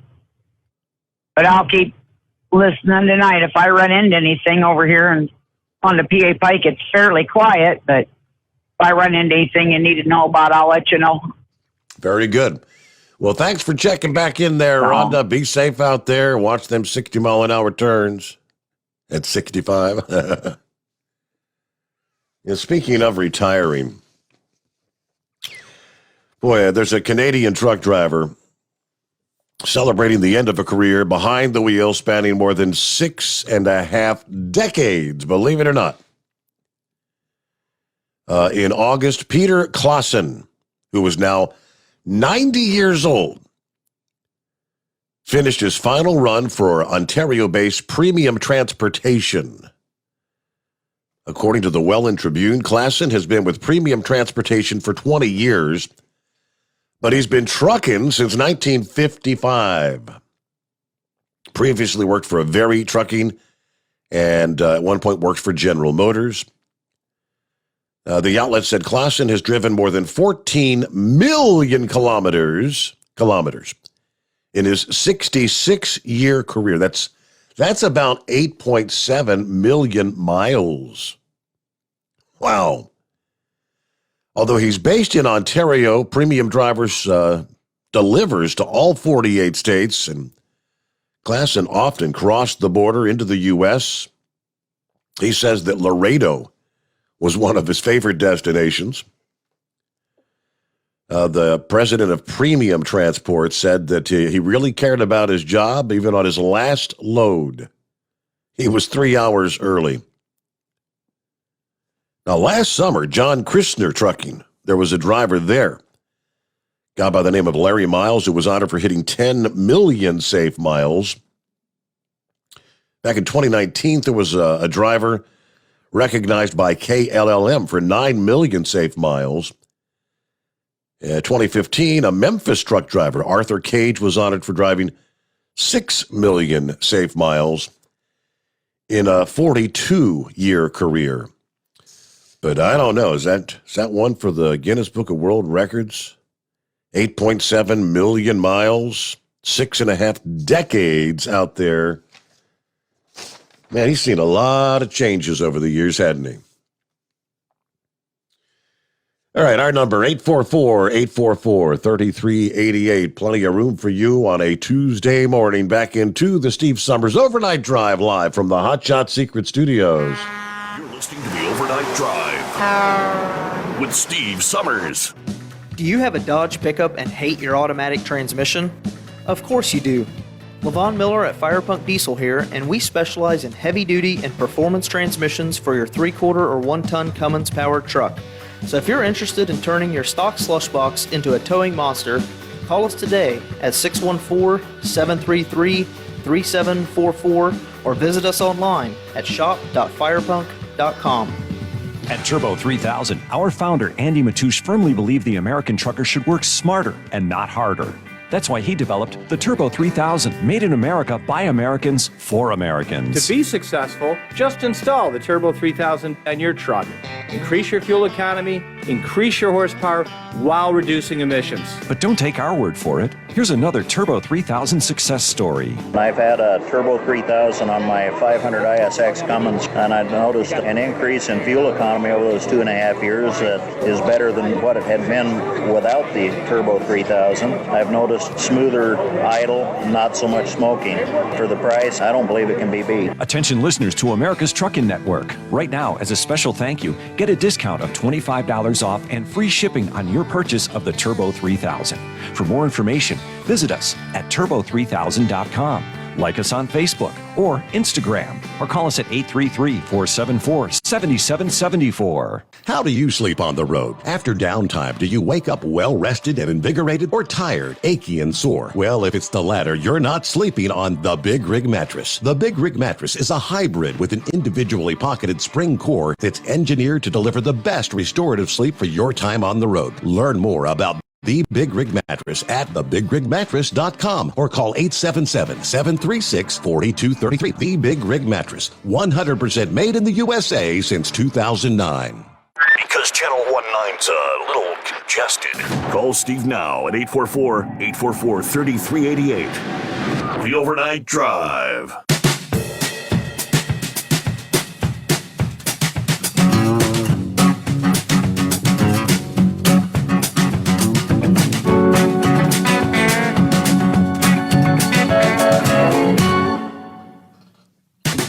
But I'll keep listening tonight. If I run into anything over here and on the PA Pike, it's fairly quiet, but if I run into anything you need to know about, I'll let you know. Very good. Well, thanks for checking back in there, Rhonda. Be safe out there. Watch them 60-mile-an-hour turns at 65. Speaking of retiring, boy, there's a Canadian truck driver celebrating the end of a career behind the wheel spanning more than 6.5 decades, believe it or not. In August, Peter Clausen, who was now 90 years old, finished his final run for Ontario-based Premium Transportation. According to the Welland Tribune, Clausen has been with Premium Transportation for 20 years, but he's been trucking since 1955. Previously worked for a Very Trucking and at one point worked for General Motors. The outlet said Klassen has driven more than 14 million kilometers in his 66-year career. That's about 8.7 million miles. Wow. Although he's based in Ontario, Premium Drivers delivers to all 48 states, and Klassen often crossed the border into the U.S. He says that Laredo was one of his favorite destinations. The president of Premium Transport said that he really cared about his job, even on his last load. He was 3 hours early. Now, last summer, John Christner Trucking, there was a driver there, a guy by the name of Larry Miles, who was honored for hitting 10 million safe miles. Back in 2019, there was a driver recognized by KLLM for 9 million safe miles. 2015, a Memphis truck driver, Arthur Cage, was honored for driving 6 million safe miles in a 42-year career. But I don't know, is that one for the Guinness Book of World Records? 8.7 million miles, 6.5 decades out there. Man, he's seen a lot of changes over the years, hadn't he? All right, our number, 844-844-3388. Plenty of room for you on a Tuesday morning. Back into the Steve Sommers Overnight Drive live from the Hot Shot Secret Studios. You're listening to the Overnight Drive with Steve Sommers. Do you have a Dodge pickup and hate your automatic transmission? Of course you do. Levon Miller at Firepunk Diesel here, and we specialize in heavy-duty and performance transmissions for your 3/4 or 1-ton Cummins-powered truck. So if you're interested in turning your stock slush box into a towing monster, call us today at 614-733-3744 or visit us online at shop.firepunk.com. At Turbo 3000, our founder, Andy Matoush, firmly believed the American trucker should work smarter and not harder. That's why he developed the Turbo 3000, made in America by Americans for Americans. To be successful, just install the Turbo 3000 on your truck. Increase your fuel economy, increase your horsepower while reducing emissions. But don't take our word for it. Here's another Turbo 3000 success story. I've had a Turbo 3000 on my 500 ISX Cummins, and I've noticed an increase in fuel economy over those 2.5 years that is better than what it had been without the Turbo 3000. I've noticed smoother idle, not so much smoking. For the price, I don't believe it can be beat. Attention listeners to America's Trucking Network. Right now, as a special thank you, get a discount of $25 off and free shipping on your purchase of the Turbo 3000. For more information, visit us at turbo3000.com. Like us on Facebook or Instagram, or call us at 833-474-7774. How do you sleep on the road? After downtime, do you wake up well-rested and invigorated, or tired, achy, and sore? Well, if it's the latter, you're not sleeping on the Big Rig Mattress. The Big Rig Mattress is a hybrid with an individually pocketed spring core that's engineered to deliver the best restorative sleep for your time on the road. Learn more about The Big Rig Mattress at thebigrigmattress.com or call 877-736-4233. The Big Rig Mattress, 100% made in the USA since 2009. Because Channel 19's a little congested. Call Steve now at 844-844-3388. The Overnight Drive.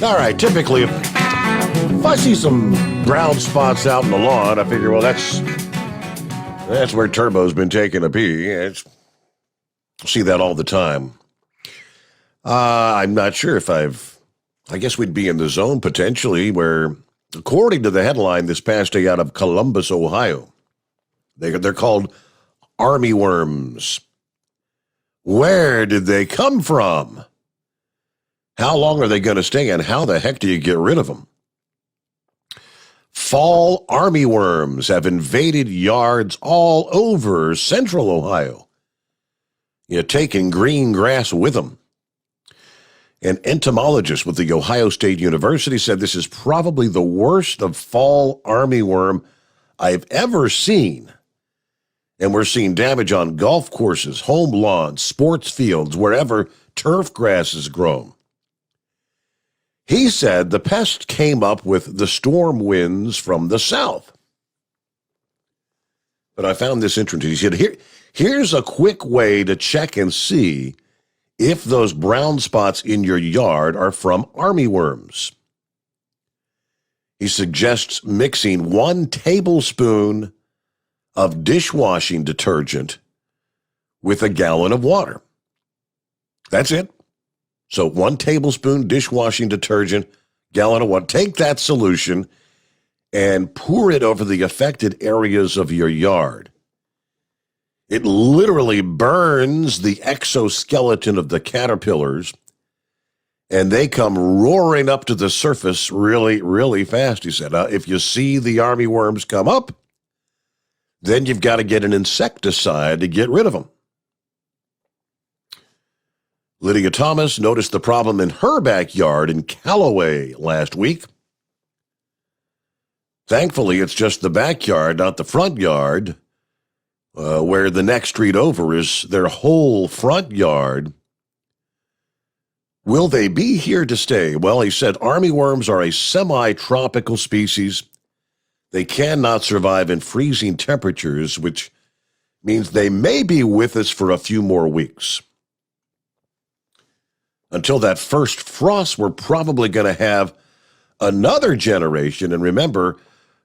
All right, typically, if I see some brown spots out in the lawn, I figure, well, that's where Turbo's been taking a pee. I see that all the time. I'm not sure if I guess we'd be in the zone potentially where, according to the headline this past day out of Columbus, Ohio, they're called army worms. Where did they come from? How long are they going to stay, and how the heck do you get rid of them? Fall army worms have invaded yards all over central Ohio. You're taking green grass with them. An entomologist with The Ohio State University said this is probably the worst of fall army worm I've ever seen. And we're seeing damage on golf courses, home lawns, sports fields, wherever turf grass is grown. He said the pest came up with the storm winds from the south. But I found this interesting. He said, here's a quick way to check and see if those brown spots in your yard are from armyworms. He suggests mixing 1 tablespoon of dishwashing detergent with a gallon of water. That's it. So 1 tablespoon dishwashing detergent, gallon of water. Take that solution and pour it over the affected areas of your yard. It literally burns the exoskeleton of the caterpillars, and they come roaring up to the surface really, really fast, he said. If you see the armyworms come up, then you've got to get an insecticide to get rid of them. Lydia Thomas noticed the problem in her backyard in Callaway last week. Thankfully, it's just the backyard, not the front yard, where the next street over is their whole front yard. Will they be here to stay? Well, he said armyworms are a semi-tropical species. They cannot survive in freezing temperatures, which means they may be with us for a few more weeks. Until that first frost, we're probably going to have another generation. And remember,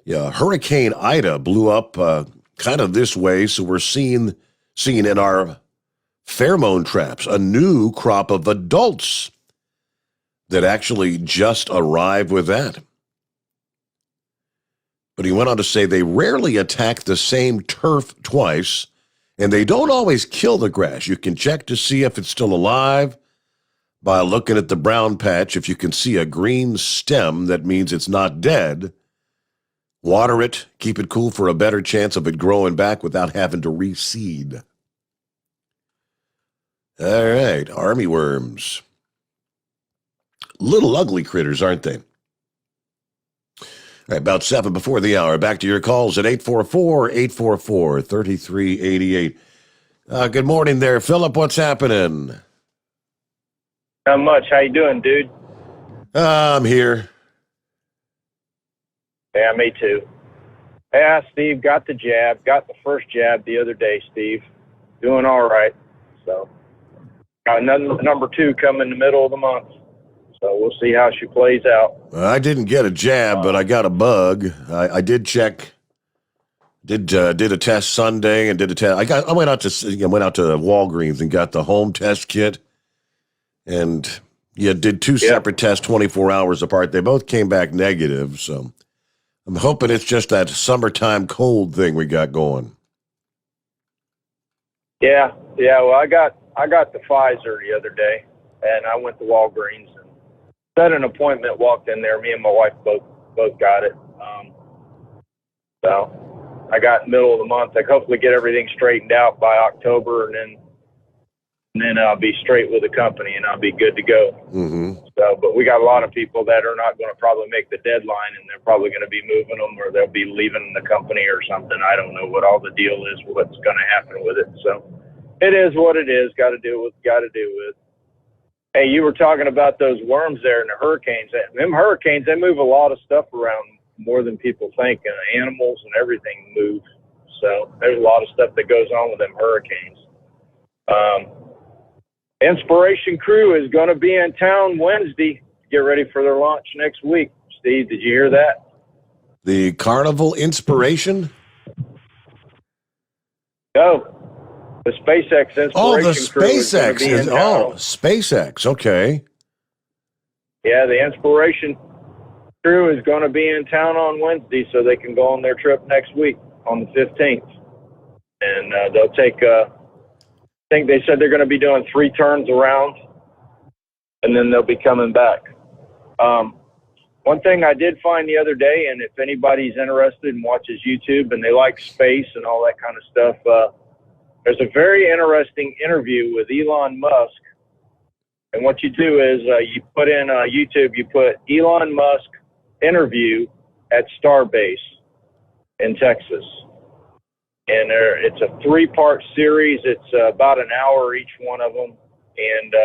Hurricane Ida blew up kind of this way, so we're seeing in our pheromone traps a new crop of adults that actually just arrived with that. But he went on to say they rarely attack the same turf twice, and they don't always kill the grass. You can check to see if it's still alive by looking at the brown patch. If you can see a green stem, that means it's not dead. Water it, keep it cool for a better chance of it growing back without having to reseed. All right, armyworms. Little ugly critters, aren't they? All right, about 7 before the hour. Back to your calls at 844-844-3388. Good morning there, Philip. What's happening? Not much. How you doing, dude? I'm here. Yeah, me too. Yeah, Steve, got the jab. Got the first jab the other day, Steve. Doing all right. So, got another number 2 coming in the middle of the month. So we'll see how she plays out. I didn't get a jab, but I got a bug. I did check. Did a test Sunday and did a test. I went out to Walgreens and got the home test kit, and did 2 separate tests 24 hours apart. They both came back negative. So I'm hoping it's just that summertime cold thing we got going. Yeah. Well, I got the Pfizer the other day, and I went to Walgreens and set an appointment. Walked in there. Me and my wife both got it. So I got middle of the month. I hopefully get everything straightened out by October, and then I'll be straight with the company and I'll be good to go. Mm-hmm. So, but we got a lot of people that are not going to probably make the deadline, and they're probably going to be moving them, or they'll be leaving the company or something. I don't know what all the deal is, what's going to happen with it. So it is what it is. Got to do what got to do with. Hey, you were talking about those worms there in the hurricanes. Them hurricanes, they move a lot of stuff around more than people think, and animals and everything move. So there's a lot of stuff that goes on with them hurricanes. Inspiration Crew is going to be in town Wednesday. Get ready for their launch next week. Steve, did you hear that? The Carnival Inspiration? No. The SpaceX Inspiration Oh, the Crew SpaceX. is SpaceX. Okay. Yeah, the Inspiration Crew is going to be in town on Wednesday, so they can go on their trip next week on the 15th. And they'll take, I think they said they're going to be doing 3 turns around, and then they'll be coming back. One thing I did find the other day, and if anybody's interested and watches YouTube and they like space and all that kind of stuff, there's a very interesting interview with Elon Musk. And what you do is you put in YouTube, you put Elon Musk interview at Starbase. in Texas. And it's a 3-part series. It's about an hour each one of them. And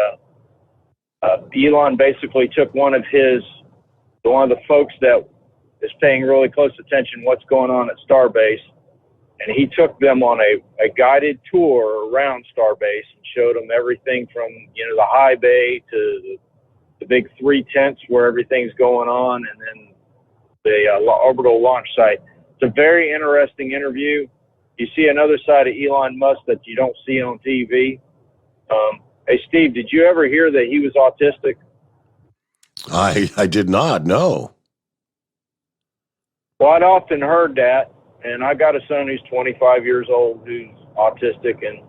Elon basically took one of the folks that is paying really close attention what's going on at Starbase, and he took them on a guided tour around Starbase and showed them everything from, the high bay to the big 3 tents where everything's going on, and then the orbital launch site. It's a very interesting interview. You see another side of Elon Musk that you don't see on TV. Hey, Steve, did you ever hear that he was autistic? I did not, no. Well, I'd often heard that, and I got a son who's 25 years old who's autistic, and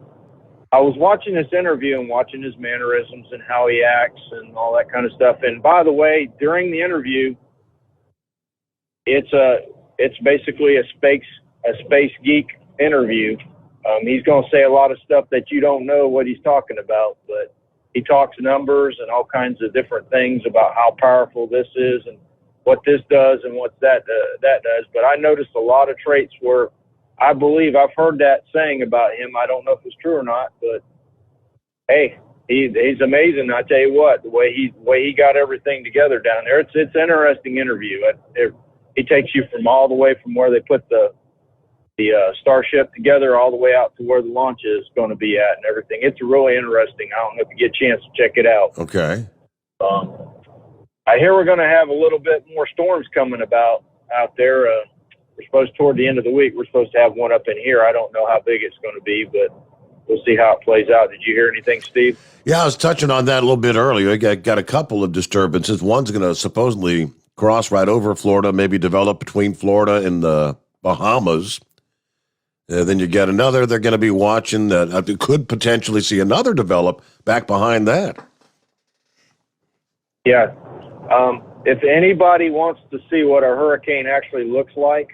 I was watching this interview and watching his mannerisms and how he acts and all that kind of stuff. And by the way, during the interview, it's basically a space geek interview. He's going to say a lot of stuff that you don't know what he's talking about, but he talks numbers and all kinds of different things about how powerful this is and what this does and what that does. But I noticed a lot of traits where I believe I've heard that saying about him. I don't know if it's true or not, but hey, he's amazing. I tell you what, the way he got everything together down there, it's an interesting interview. He takes you from all the way from where they put the Starship together all the way out to where the launch is going to be at and everything. It's really interesting. I don't know if you get a chance to check it out. Okay. I hear we're going to have a little bit more storms coming about out there. We're supposed toward the end of the week, we're supposed to have one up in here. I don't know how big it's going to be, but we'll see how it plays out. Did you hear anything, Steve? Yeah, I was touching on that a little bit earlier. I got a couple of disturbances. One's going to supposedly cross right over Florida, maybe develop between Florida and the Bahamas. Then you get another. They're going to be watching that. Could potentially see another develop back behind that. Yeah. If anybody wants to see what a hurricane actually looks like,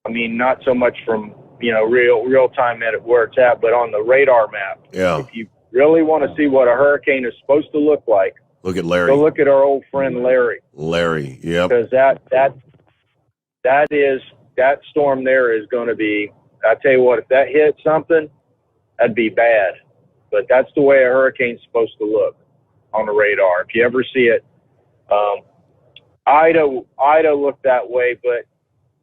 I mean, not so much from, real time at where it's at, but on the radar map. Yeah. If you really want to see what a hurricane is supposed to look like, look at Larry. Go look at our old friend Larry. Larry, yep. Because that storm there is going to be, I tell you what, if that hit something, that'd be bad. But that's the way a hurricane's supposed to look on the radar. If you ever see it, Ida looked that way, but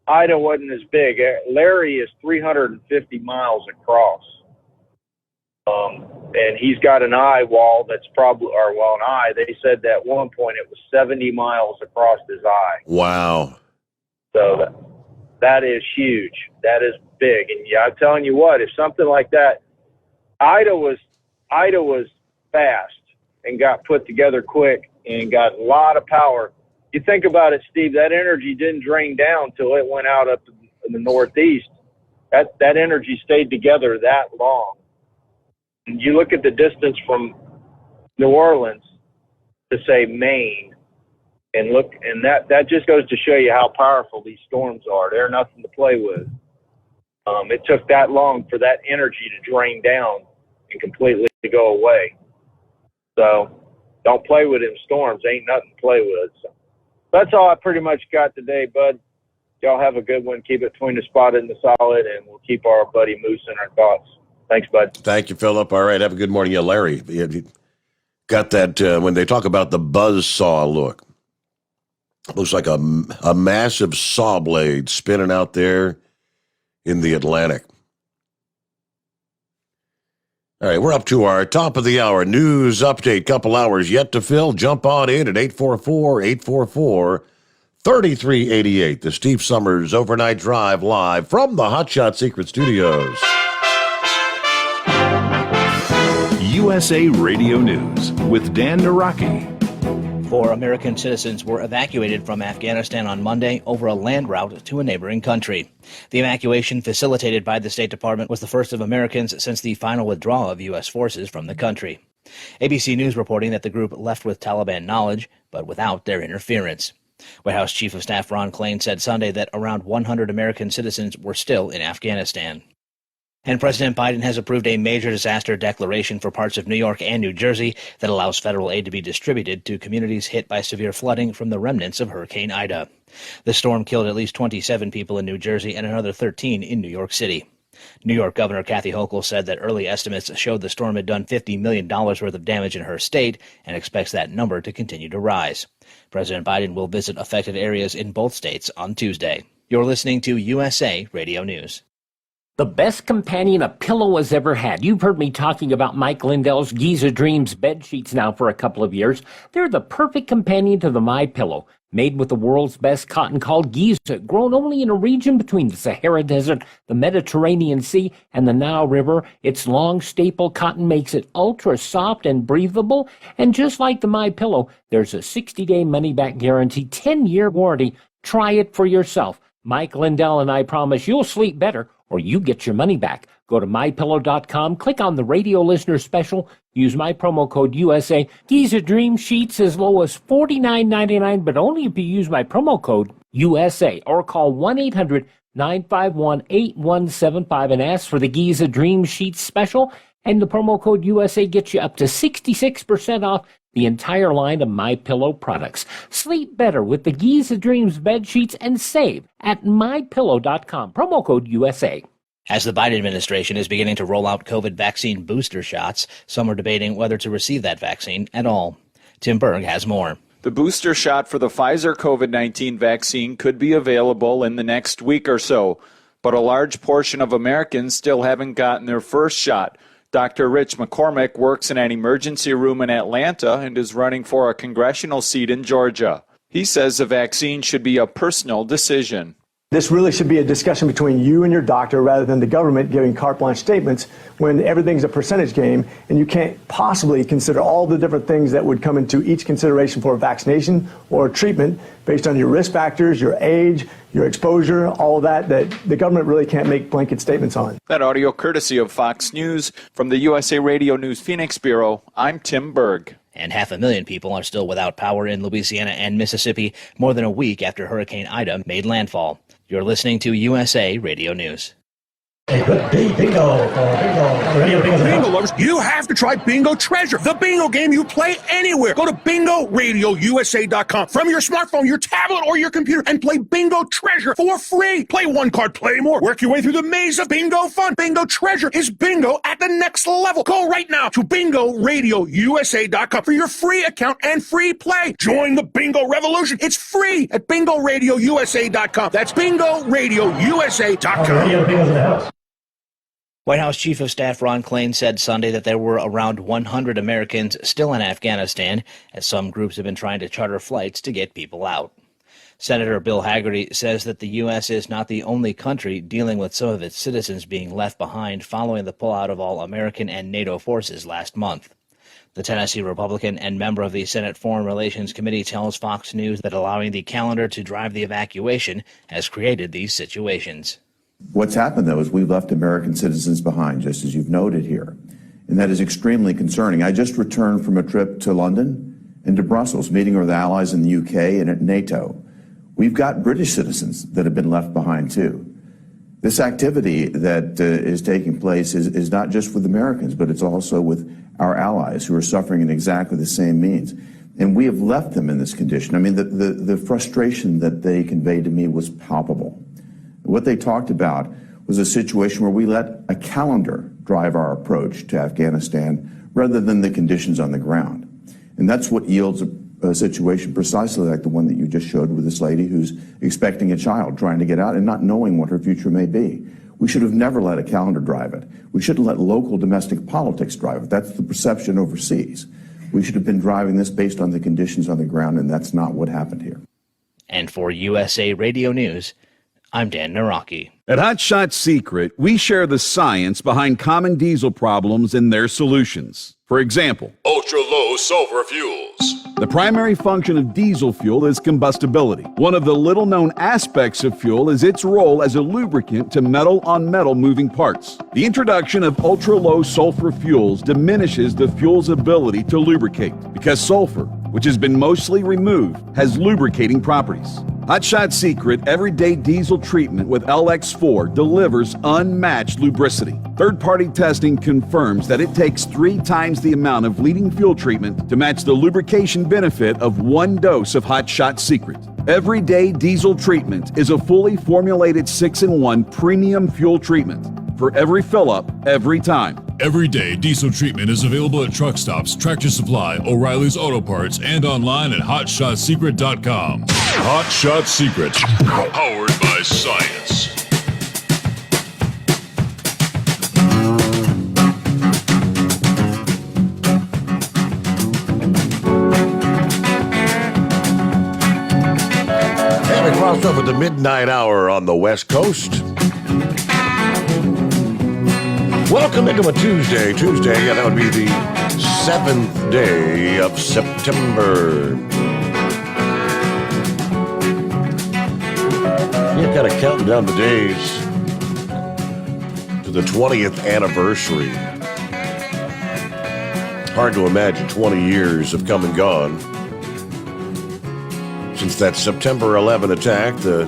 Ida wasn't as big. Larry is 350 miles across. And he's got an eye wall that's they said that at one point it was 70 miles across his eye. Wow. So that is huge. That is big. And yeah, I'm telling you what, if something like that, Ida was fast and got put together quick and got a lot of power. You think about it, Steve, that energy didn't drain down till it went out up in the Northeast. That energy stayed together that long. And you look at the distance from New Orleans to, say, Maine, and that just goes to show you how powerful these storms are. They're nothing to play with. It took that long for that energy to drain down and completely go away. So don't play with them storms. Ain't nothing to play with. So that's all I pretty much got today, bud. Y'all have a good one. Keep it between the spotted and the solid, and we'll keep our buddy Moose in our thoughts. Thanks, bud. Thank you, Philip. All right, have a good morning. Yeah, Larry, you got that when they talk about the buzz saw look. Looks like a massive saw blade spinning out there in the Atlantic. All right, we're up to our top of the hour news update. Couple hours yet to fill. Jump on in at 844-844-3388. The Steve Sommers Overnight Drive live from the Hotshot Secret Studios. USA Radio News with Dan Naraki. 4 American citizens were evacuated from Afghanistan on Monday over a land route to a neighboring country. The evacuation, facilitated by the State Department, was the first of Americans since the final withdrawal of U.S. forces from the country. ABC News reporting that the group left with Taliban knowledge, but without their interference. White House Chief of Staff Ron Klain said Sunday that around 100 American citizens were still in Afghanistan. And President Biden has approved a major disaster declaration for parts of New York and New Jersey that allows federal aid to be distributed to communities hit by severe flooding from the remnants of Hurricane Ida. The storm killed at least 27 people in New Jersey and another 13 in New York City. New York Governor Kathy Hochul said that early estimates showed the storm had done $50 million worth of damage in her state and expects that number to continue to rise. President Biden will visit affected areas in both states on Tuesday. You're listening to USA Radio News. The best companion a pillow has ever had. You've heard me talking about Mike Lindell's Giza Dreams bed sheets now for a couple of years. They're the perfect companion to the MyPillow. Made with the world's best cotton called Giza, grown only in a region between the Sahara Desert, the Mediterranean Sea, and the Nile River. Its long staple cotton makes it ultra soft and breathable. And just like the MyPillow, there's a 60-day money-back guarantee, 10-year warranty. Try it for yourself. Mike Lindell and I promise you'll sleep better or you get your money back. Go to MyPillow.com, click on the radio listener special, use my promo code USA. Giza Dream Sheets as low as $49.99, but only if you use my promo code USA, or call 1-800-951-8175 and ask for the Giza Dream Sheets special, and the promo code USA gets you up to 66% off the entire line of MyPillow products. Sleep better with the Giza Dreams bed sheets and save at MyPillow.com. Promo code USA. As the Biden administration is beginning to roll out COVID vaccine booster shots, some are debating whether to receive that vaccine at all. Tim Berg has more. The booster shot for the Pfizer COVID-19 vaccine could be available in the next week or so, but a large portion of Americans still haven't gotten their first shot. Dr. Rich McCormick works in an emergency room in Atlanta and is running for a congressional seat in Georgia. He says the vaccine should be a personal decision. This really should be a discussion between you and your doctor rather than the government giving carte blanche statements when everything's a percentage game and you can't possibly consider all the different things that would come into each consideration for a vaccination or a treatment based on your risk factors, your age, your exposure, all of that the government really can't make blanket statements on. That audio courtesy of Fox News. From the USA Radio News Phoenix Bureau, I'm Tim Berg. And 500,000 people are still without power in Louisiana and Mississippi more than a week after Hurricane Ida made landfall. You're listening to USA Radio News. Hey, bingo lovers, you have to try Bingo Treasure, the bingo game you play anywhere. Go to BingoRadioUSA.com from your smartphone, your tablet, or your computer and play Bingo Treasure for free. Play one card, play more. Work your way through the maze of bingo fun. Bingo Treasure is bingo at the next level. Go right now to BingoRadioUSA.com for your free account and free play. Join the bingo revolution. It's free at BingoRadioUSA.com. That's BingoRadioUSA.com. Radio bingo's in the house. White House Chief of Staff Ron Klain said Sunday that there were around 100 Americans still in Afghanistan, as some groups have been trying to charter flights to get people out. Senator Bill Hagerty says that the U.S. is not the only country dealing with some of its citizens being left behind following the pullout of all American and NATO forces last month. The Tennessee Republican and member of the Senate Foreign Relations Committee tells Fox News that allowing the calendar to drive the evacuation has created these situations. What's happened, though, is we've left American citizens behind, just as you've noted here. And that is extremely concerning. I just returned from a trip to London and to Brussels, meeting with allies in the UK and at NATO. We've got British citizens that have been left behind, too. This activity that is taking place is not just with Americans, but it's also with our allies who are suffering in exactly the same means. And we have left them in this condition. I mean, the frustration that they conveyed to me was palpable. What they talked about was a situation where we let a calendar drive our approach to Afghanistan rather than the conditions on the ground. And that's what yields a situation precisely like the one that you just showed with this lady who's expecting a child, trying to get out and not knowing what her future may be. We should have never let a calendar drive it. We shouldn't let local domestic politics drive it. That's the perception overseas. We should have been driving this based on the conditions on the ground, and that's not what happened here. And for USA Radio News, I'm Dan Naraki. At Hot Shot Secret, we share the science behind common diesel problems and their solutions. For example, ultra-low sulfur fuels. The primary function of diesel fuel is combustibility. One of the little-known aspects of fuel is its role as a lubricant to metal-on-metal moving parts. The introduction of ultra-low sulfur fuels diminishes the fuel's ability to lubricate because sulfur, which has been mostly removed, has lubricating properties. Hot Shot Secret Everyday Diesel Treatment with LX4 delivers unmatched lubricity. Third-party testing confirms that it takes 3 times the amount of leading fuel treatment to match the lubrication benefit of 1 dose of Hot Shot Secret. Everyday Diesel Treatment is a fully formulated 6-in-1 premium fuel treatment for every fill-up, every time. Everyday Diesel Treatment is available at truck stops, Tractor Supply, O'Reilly's Auto Parts, and online at HotShotSecret.com. Hot Shot Secret, powered by science. And we crossed over the midnight hour on the West Coast. Welcome into a Tuesday. Yeah, that would be the 7th day of September. You're kind of counting down the days to the 20th anniversary. Hard to imagine 20 years have come and gone since that September 11 attack, the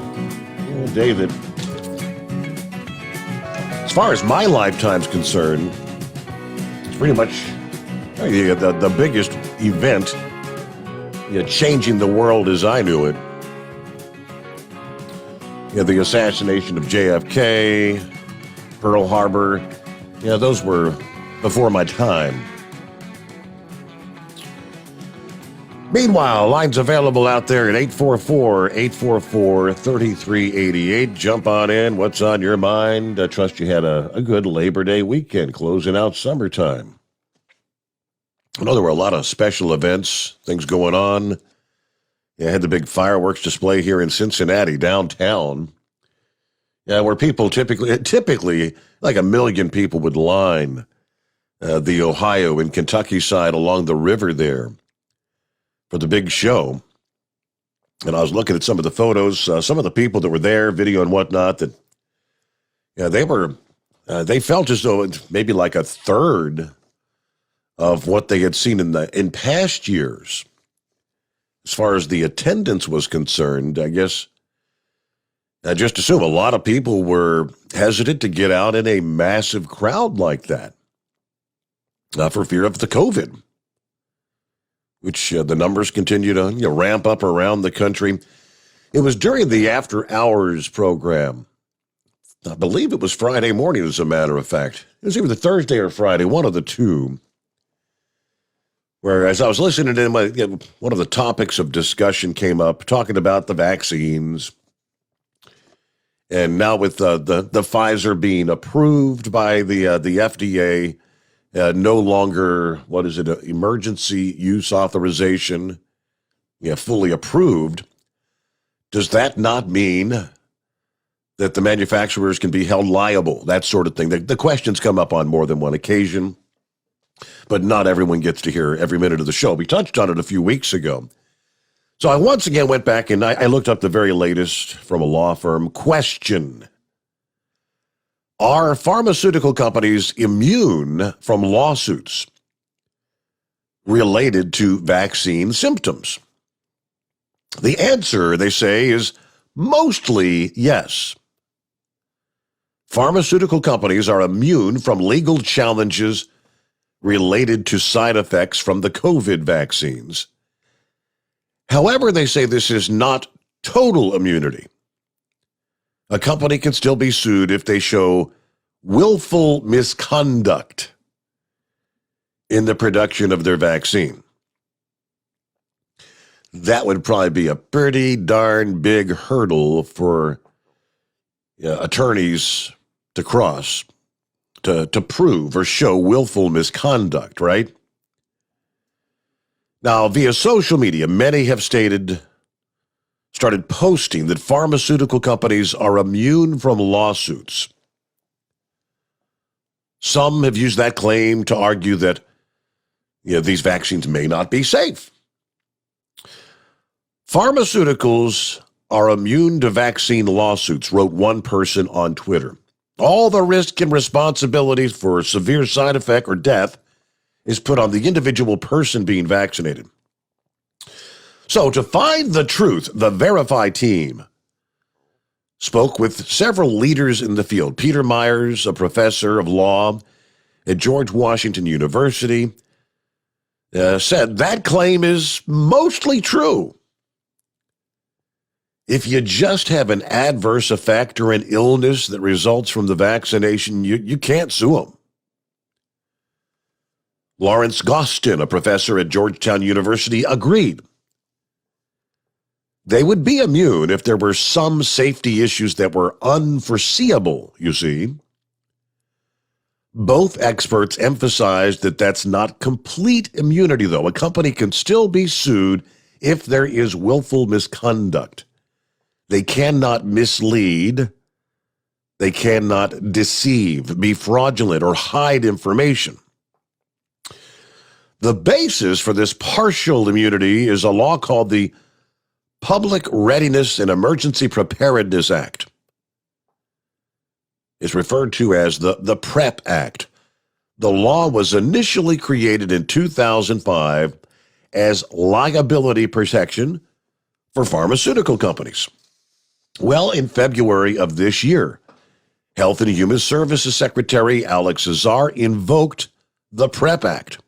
day that, as far as my lifetime's concerned, it's pretty much the biggest event, changing the world as I knew it. The assassination of JFK, Pearl Harbor, those were before my time. Meanwhile, lines available out there at 844-844-3388. Jump on in. What's on your mind? I trust you had a good Labor Day weekend, closing out summertime. I know there were a lot of special events, things going on. I had the big fireworks display here in Cincinnati, downtown, where people typically like 1 million people would line the Ohio and Kentucky side along the river there for the big show. And I was looking at some of the photos, some of the people that were there, video and whatnot, that they felt as though it's maybe like a third of what they had seen in past years. As far as the attendance was concerned, I guess I just assume a lot of people were hesitant to get out in a massive crowd like that for fear of the COVID, which the numbers continue to ramp up around the country. It was during the After Hours program. I believe it was Friday morning, as a matter of fact. It was either Thursday or Friday, one of the two. Where, as I was listening to him, one of the topics of discussion came up, talking about the vaccines. And now with the Pfizer being approved by the FDA, no longer, emergency use authorization, fully approved, does that not mean that the manufacturers can be held liable? That sort of thing. The questions come up on more than one occasion. But not everyone gets to hear every minute of the show. We touched on it a few weeks ago. So I once again went back and I looked up the very latest from a law firm. Question: are pharmaceutical companies immune from lawsuits related to vaccine symptoms? The answer, they say, is mostly yes. Pharmaceutical companies are immune from legal challenges related to side effects from the COVID vaccines. However, they say this is not total immunity. A company can still be sued if they show willful misconduct in the production of their vaccine. That would probably be a pretty darn big hurdle for attorneys to cross, to prove or show willful misconduct, right? Now, via social media, many have started posting that pharmaceutical companies are immune from lawsuits. Some have used that claim to argue that these vaccines may not be safe. Pharmaceuticals are immune to vaccine lawsuits, wrote one person on Twitter. All the risk and responsibility for severe side effect or death is put on the individual person being vaccinated. So to find the truth, the Verify team spoke with several leaders in the field. Peter Myers, a professor of law at George Washington University, said that claim is mostly true. If you just have an adverse effect or an illness that results from the vaccination, you can't sue them. Lawrence Gostin, a professor at Georgetown University, agreed. They would be immune if there were some safety issues that were unforeseeable, you see. Both experts emphasized that that's not complete immunity, though. A company can still be sued if there is willful misconduct. They cannot mislead, they cannot deceive, be fraudulent, or hide information. The basis for this partial immunity is a law called the Public Readiness and Emergency Preparedness Act. It's referred to as the PrEP Act. The law was initially created in 2005 as liability protection for pharmaceutical companies. Well, in February of this year, Health and Human Services Secretary Alex Azar invoked the PrEP Act,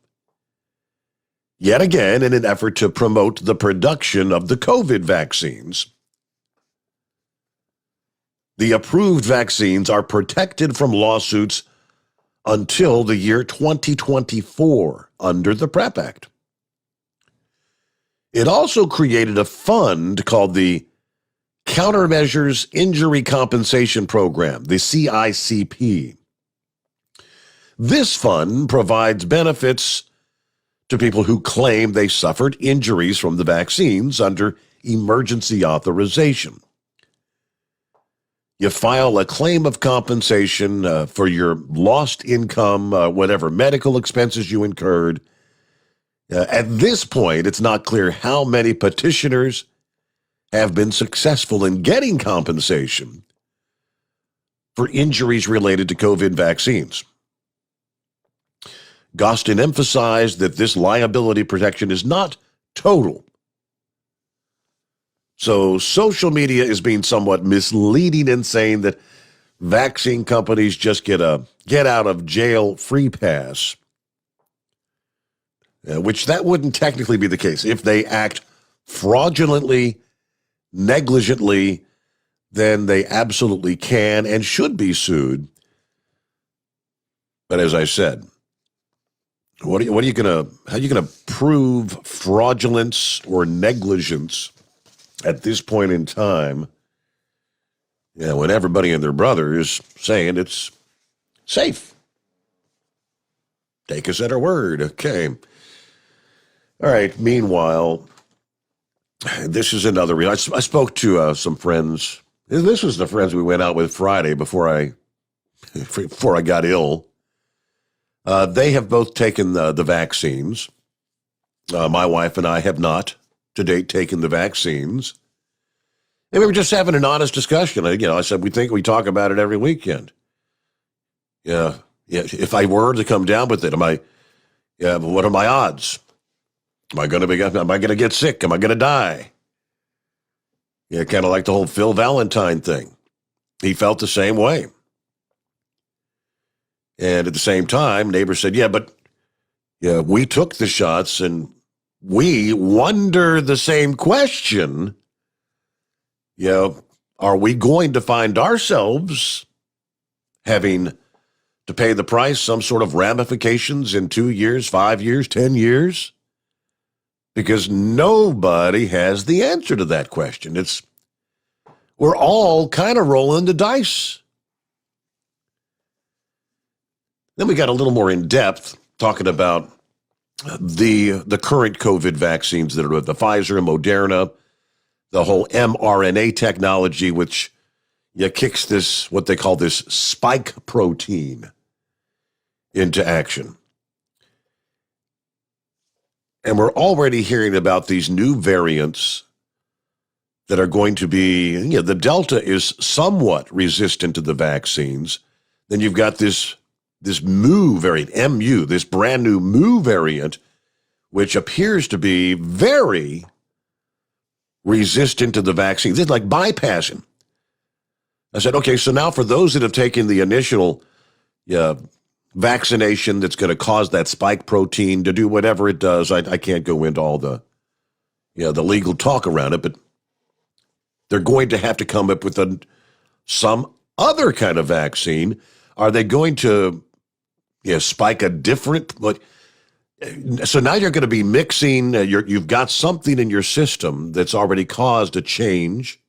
yet again in an effort to promote the production of the COVID vaccines. The approved vaccines are protected from lawsuits until the year 2024 under the PrEP Act. It also created a fund called the Countermeasures Injury Compensation Program, the CICP. This fund provides benefits to people who claim they suffered injuries from the vaccines under emergency authorization. You file a claim of compensation for your lost income, whatever medical expenses you incurred. At this point, it's not clear how many petitioners have been successful in getting compensation for injuries related to COVID vaccines. Gostin emphasized that this liability protection is not total. So social media is being somewhat misleading in saying that vaccine companies just get a get-out-of-jail free pass, which that wouldn't technically be the case. If they act fraudulently, negligently, then they absolutely can and should be sued. But as I said, how are you gonna prove fraudulence or negligence at this point in time? When everybody and their brother is saying it's safe. Take us at our word. Okay. All right. Meanwhile, this is another reason. I spoke to some friends. This was the friends we went out with Friday before I got ill. They have both taken the vaccines. My wife and I have not, to date, taken the vaccines. And we were just having an honest discussion. I said, we talk about it every weekend. Yeah. If I were to come down with it, what are my odds? Am I going to get sick? Am I going to die? Yeah, kind of like the whole Phil Valentine thing. He felt the same way. And at the same time, neighbors said, but we took the shots and we wonder the same question. Are we going to find ourselves having to pay the price, some sort of ramifications in 2 years, 5 years, 10 years? Because nobody has the answer to that question. We're all kind of rolling the dice. Then we got a little more in depth talking about the current COVID vaccines that are the Pfizer and Moderna, the whole mRNA technology, which kicks this, what they call this spike protein into action. And we're already hearing about these new variants that are going to be, the Delta is somewhat resistant to the vaccines. Then you've got this Mu variant, MU, this brand new Mu variant, which appears to be very resistant to the vaccine. It's like bypassing. I said, okay, so now for those that have taken the initial vaccination that's going to cause that spike protein to do whatever it does, I can't go into all the legal talk around it, but they're going to have to come up with some other kind of vaccine. Are they going to spike a different? So now you're going to be mixing. You've got something in your system that's already caused a change.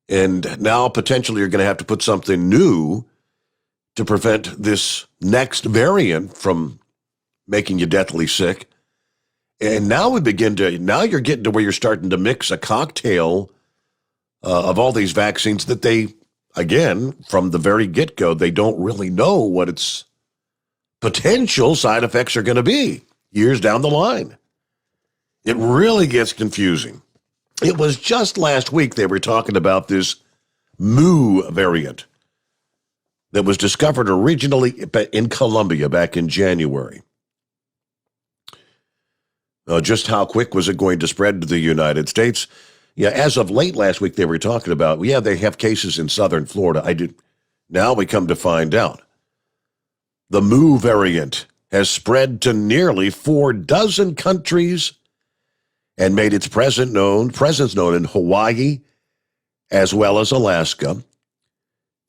And now potentially you're going to have to put something new to prevent this next variant from making you deathly sick. And now you're getting to where you're starting to mix a cocktail of all these vaccines that they, again, from the very get-go, they don't really know what its potential side effects are going to be years down the line. It really gets confusing. It was just last week they were talking about this Mu variant that was discovered originally in Colombia back in January. Just how quick was it going to spread to the United States? Yeah, as of late last week, they were talking about, they have cases in southern Florida. Now we come to find out. The Mu variant has spread to nearly 4 dozen countries and made its presence known in Hawaii as well as Alaska.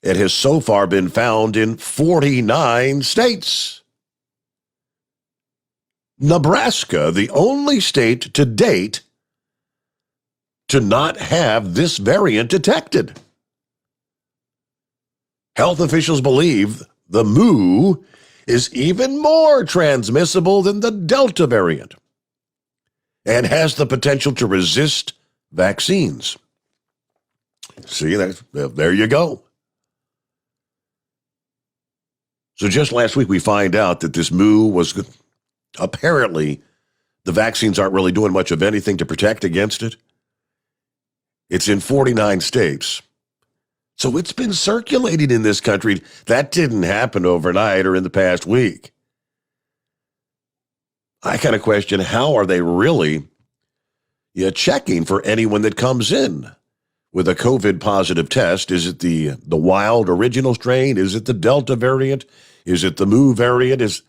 It has so far been found in 49 states. Nebraska, the only state to date to not have this variant detected. Health officials believe the Mu is even more transmissible than the Delta variant and has the potential to resist vaccines. See, there you go. So just last week we find out that this Mu was apparently the vaccines aren't really doing much of anything to protect against it. It's in 49 states. So it's been circulating in this country. That didn't happen overnight or in the past week. I kind of question, how are they really checking for anyone that comes in with a COVID positive test? Is it the wild original strain? Is it the Delta variant? Is it the Mu variant?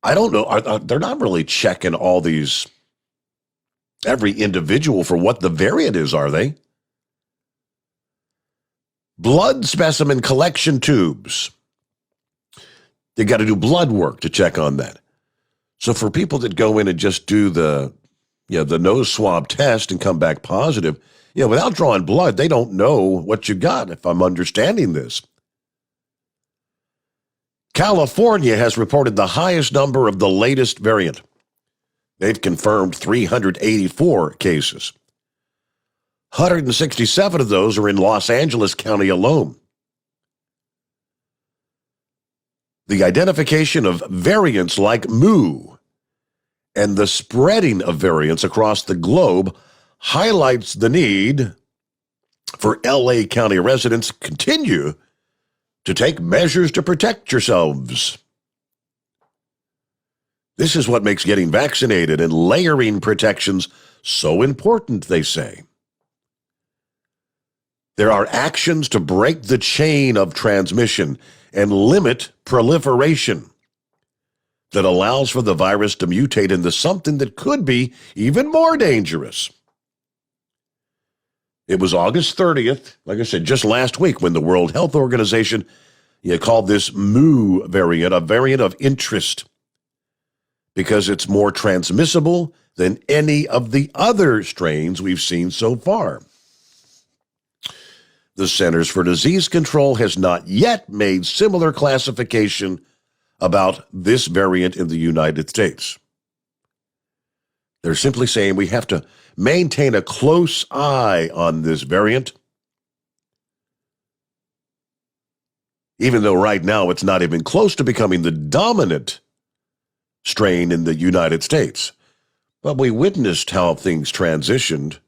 I don't know. They're not really checking all these, every individual for what the variant is, are they? Blood specimen collection tubes. They got to do blood work to check on that. So for people that go in and just do the nose swab test and come back positive, without drawing blood, they don't know what you got, if I'm understanding this. California has reported the highest number of the latest variant. They've confirmed 384 cases. 167 of those are in Los Angeles County alone. The identification of variants like Mu and the spreading of variants across the globe highlights the need for LA County residents to continue to take measures to protect yourselves. This is what makes getting vaccinated and layering protections so important, they say. There are actions to break the chain of transmission and limit proliferation that allows for the virus to mutate into something that could be even more dangerous. It was August 30th, like I said, just last week, when the World Health Organization called this Mu variant a variant of interest because it's more transmissible than any of the other strains we've seen so far. The Centers for Disease Control has not yet made similar classification about this variant in the United States. They're simply saying we have to maintain a close eye on this variant, even though right now it's not even close to becoming the dominant strain in the United States. But we witnessed how things transitioned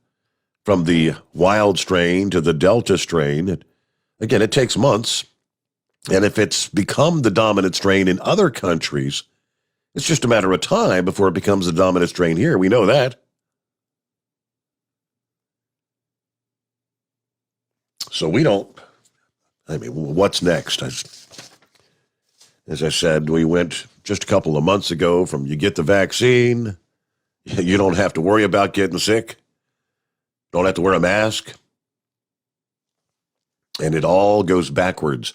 from the wild strain to the Delta strain. Again, it takes months. And if it's become the dominant strain in other countries, it's just a matter of time before it becomes the dominant strain here. We know that. So we don't, what's next? As I said, we went just a couple of months ago from you get the vaccine, you don't have to worry about getting sick, don't have to wear a mask, and it all goes backwards.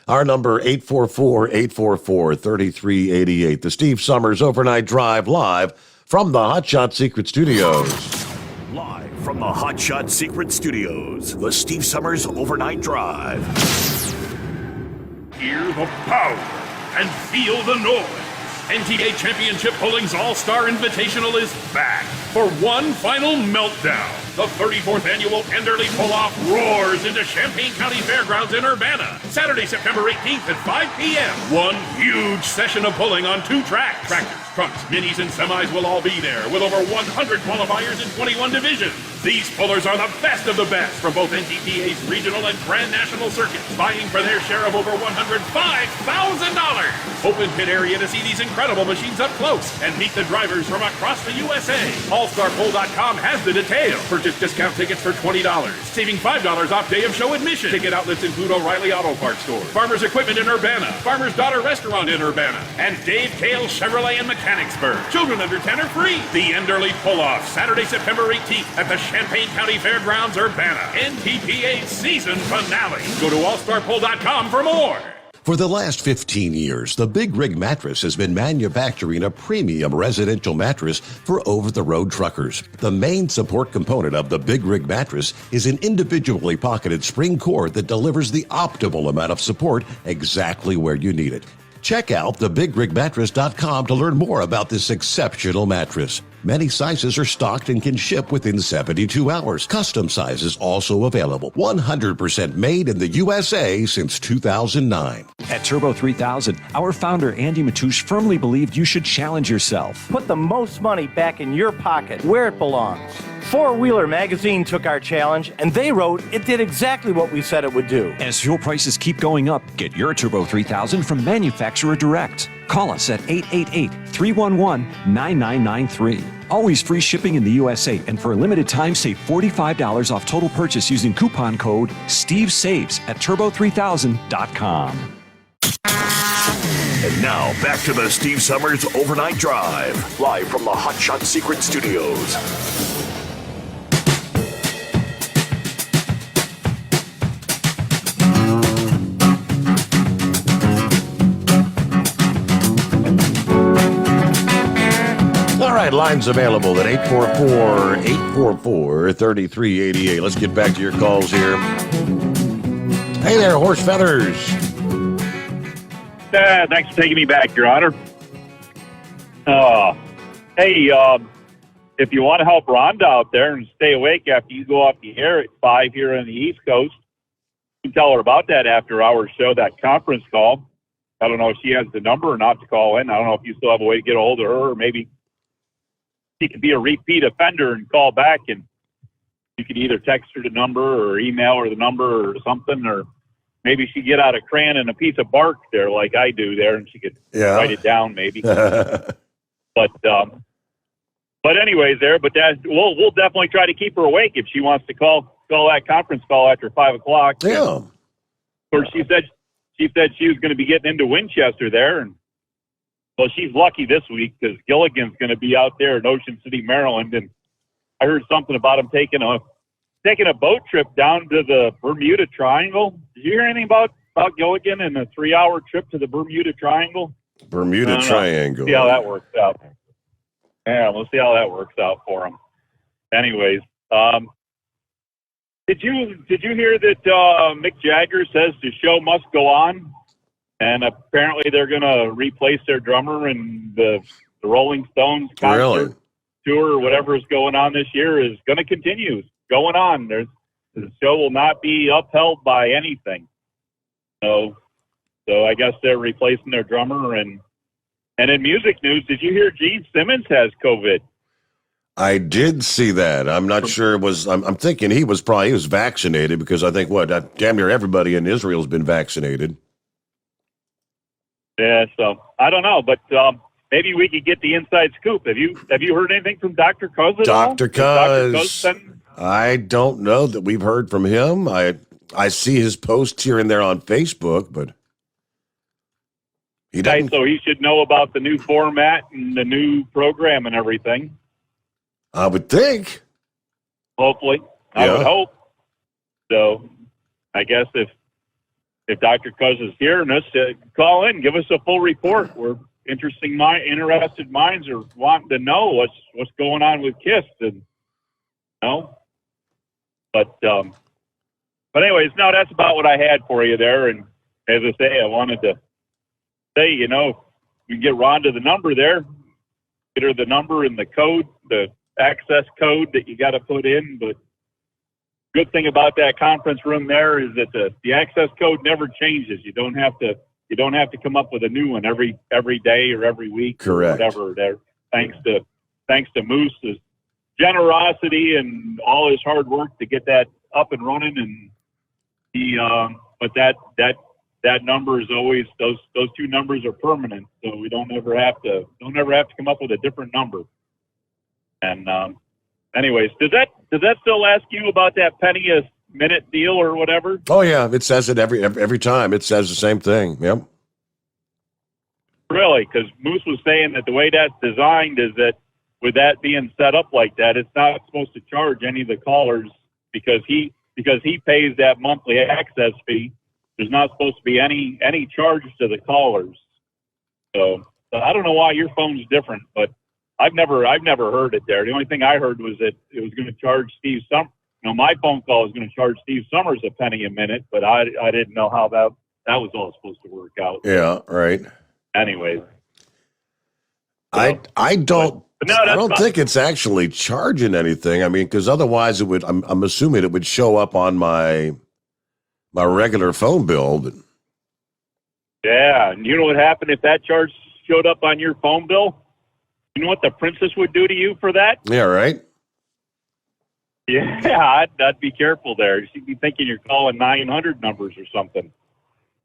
Our number, 844-844-3388. The Steve Sommers Overnight Drive, live from the Hotshot Secret Studios. Live from the Hotshot Secret Studios, the Steve Sommers Overnight Drive. Hear the power and feel the noise. NTA Championship Bowling's All-Star Invitational is back for one final meltdown. The 34th annual Enderley Pull-Off roars into Champaign County Fairgrounds in Urbana. Saturday, September 18th at 5 p.m. One huge session of bowling on 2 tracks. Tractors, trucks, minis, and semis will all be there with over 100 qualifiers in 21 divisions. These pullers are the best of the best from both NTPA's regional and Grand National circuits, vying for their share of over $105,000. Open pit area to see these incredible machines up close and meet the drivers from across the USA. AllStarPoll.com has the details. Purchase discount tickets for $20, saving $5 off day of show admission. Ticket outlets include O'Reilly Auto Parts Store, Farmer's Equipment in Urbana, Farmer's Daughter Restaurant in Urbana, and Dave Kale Chevrolet in Mechanicsburg. Children under 10 are free. The Enderley Pull-Off, Saturday, September 18th at the Champaign County Fairgrounds, Urbana. NTPA season finale. Go to allstarpoll.com for more. For the last 15 years, the Big Rig Mattress has been manufacturing a premium residential mattress for over-the-road truckers. The main support component of the Big Rig Mattress is an individually pocketed spring core that delivers the optimal amount of support exactly where you need it. Check out thebigrigmattress.com to learn more about this exceptional mattress. Many sizes are stocked and can ship within 72 hours. Custom sizes also available. 100% made in the USA since 2009. At Turbo 3000, our founder Andy Matouche firmly believed you should challenge yourself. Put the most money back in your pocket, where it belongs. Four Wheeler magazine took our challenge, and they wrote it did exactly what we said it would do. As fuel prices keep going up, get your Turbo 3000 from manufacturer direct. Call us at 888-311-9993. Always free shipping in the USA, and for a limited time, save $45 off total purchase using coupon code STEVESAVES at turbo3000.com. And now, back to the Steve Sommers Overnight Drive, live from the Hotshot Secret Studios. All right, lines available at 844-844-3388. Let's get back to your calls here. Hey there, Horse Feathers. Thanks for taking me back, Your Honor. Hey, if you want to help Rhonda out there and stay awake after you go off the air at 5 here on the East Coast, you can tell her about that after hour show, that conference call. I don't know if she has the number or not to call in. I don't know if you still have a way to get a hold of her, or maybe she could be a repeat offender and call back, and you could either text her the number or email her the number or something, or maybe she'd get out a crayon and a piece of bark there like I do there, and she could write it down maybe. But anyways that we'll definitely try to keep her awake if she wants to call that conference call after 5 o'clock. Yeah. Of course, she said she was going to be getting into Winchester there, and well, she's lucky this week because Gilligan's going to be out there in Ocean City, Maryland, and I heard something about him taking a boat trip down to the Bermuda Triangle. Did you hear anything about Gilligan and a 3-hour trip to the Bermuda Triangle? Bermuda Triangle. See how that works out. Yeah, we'll see how that works out for him. Anyways, did you hear that Mick Jagger says the show must go on? And apparently they're going to replace their drummer, and the Rolling Stones concert tour or whatever is going on this year is going to continue. It's going on. The show will not be upheld by anything. So I guess they're replacing their drummer. And in music news, did you hear Gene Simmons has COVID? I did see that. I'm not sure it was. I'm thinking he was vaccinated, because I think damn near everybody in Israel's been vaccinated. Yeah, so I don't know, but maybe we could get the inside scoop. Have you heard anything from Dr. Cuz at all? Dr. Cuz, I don't know that we've heard from him. I see his posts here and there on Facebook, but he doesn't. So he should know about the new format and the new program and everything. I would think. Hopefully. I would hope. So I guess if Dr. Cuz is hearing us, call in, give us a full report. We're interested minds are wanting to know what's going on with KISS, and But anyways, no, that's about what I had for you there. And as I say, I wanted to say, we can get Rhonda the number there, get her the number and the code, the access code that you got to put in. But good thing about that conference room there is that the access code never changes. You don't have to come up with a new one every day or every week. Correct. Or whatever there. Thanks to Moose's generosity and all his hard work to get that up and running, and but that number is always those two numbers are permanent, so we don't ever have to come up with a different number. And anyways, does that still ask you about that penny a minute deal or whatever? Oh yeah, it says it every time. It says the same thing. Yep. Really, because Moose was saying that the way that's designed is that with that being set up like that, it's not supposed to charge any of the callers because he pays that monthly access fee. There's not supposed to be any charge to the callers. So I don't know why your phone's different, but I've never heard it there. The only thing I heard was that it was going to charge Steve my phone call was going to charge Steve Sommers a penny a minute, but I didn't know how that was all supposed to work out. Yeah, right. Anyways, I don't think it's actually charging anything. I mean, because otherwise it would. I'm assuming it would show up on my regular phone bill. But... Yeah, and you know what happened if that charge showed up on your phone bill? You know what the princess would do to you for that? Yeah, right. Yeah, I'd be careful there. She'd be thinking you're calling 900 numbers or something.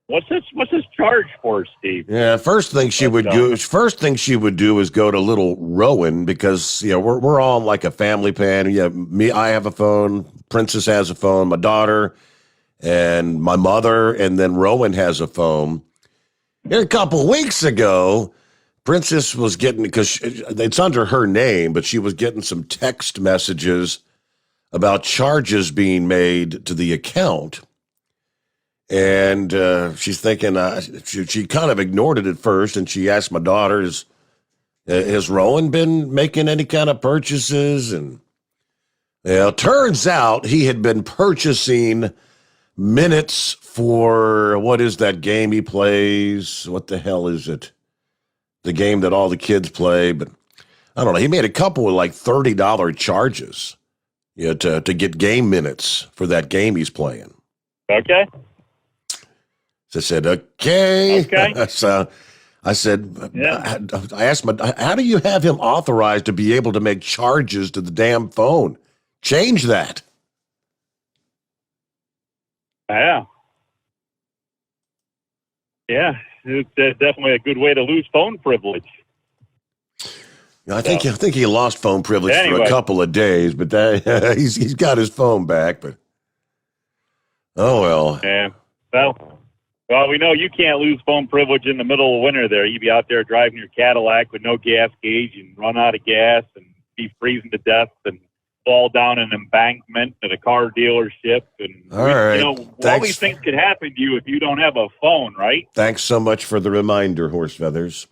What's this charge for, Steve? Yeah, first thing she would do is go to little Rowan, because we're all like a family plan. Yeah, I have a phone, Princess has a phone, my daughter, and my mother, and then Rowan has a phone. And a couple of weeks ago, Princess was getting, because it's under her name, but she was getting some text messages about charges being made to the account. And she's thinking, she kind of ignored it at first, and she asked my daughter, has Rowan been making any kind of purchases? And it turns out he had been purchasing minutes for, what is that game he plays? What the hell is it? The game that all the kids play, but I don't know. He made a couple of like $30 charges, to get game minutes for that game he's playing. Okay. So I said, okay. Okay. So I said, yeah. I asked how do you have him authorized to be able to make charges to the damn phone? Change that. Yeah. Yeah. It's definitely a good way to lose phone privilege. I think he lost phone privilege for a couple of days, but he's got his phone back. But oh well. Yeah. Well, we know you can't lose phone privilege in the middle of winter. There, you'd be out there driving your Cadillac with no gas gauge and run out of gas and be freezing to death and fall down an embankment at a car dealership. And all right. all these things could happen to you if you don't have a phone, right? Thanks so much for the reminder, Horse Feathers.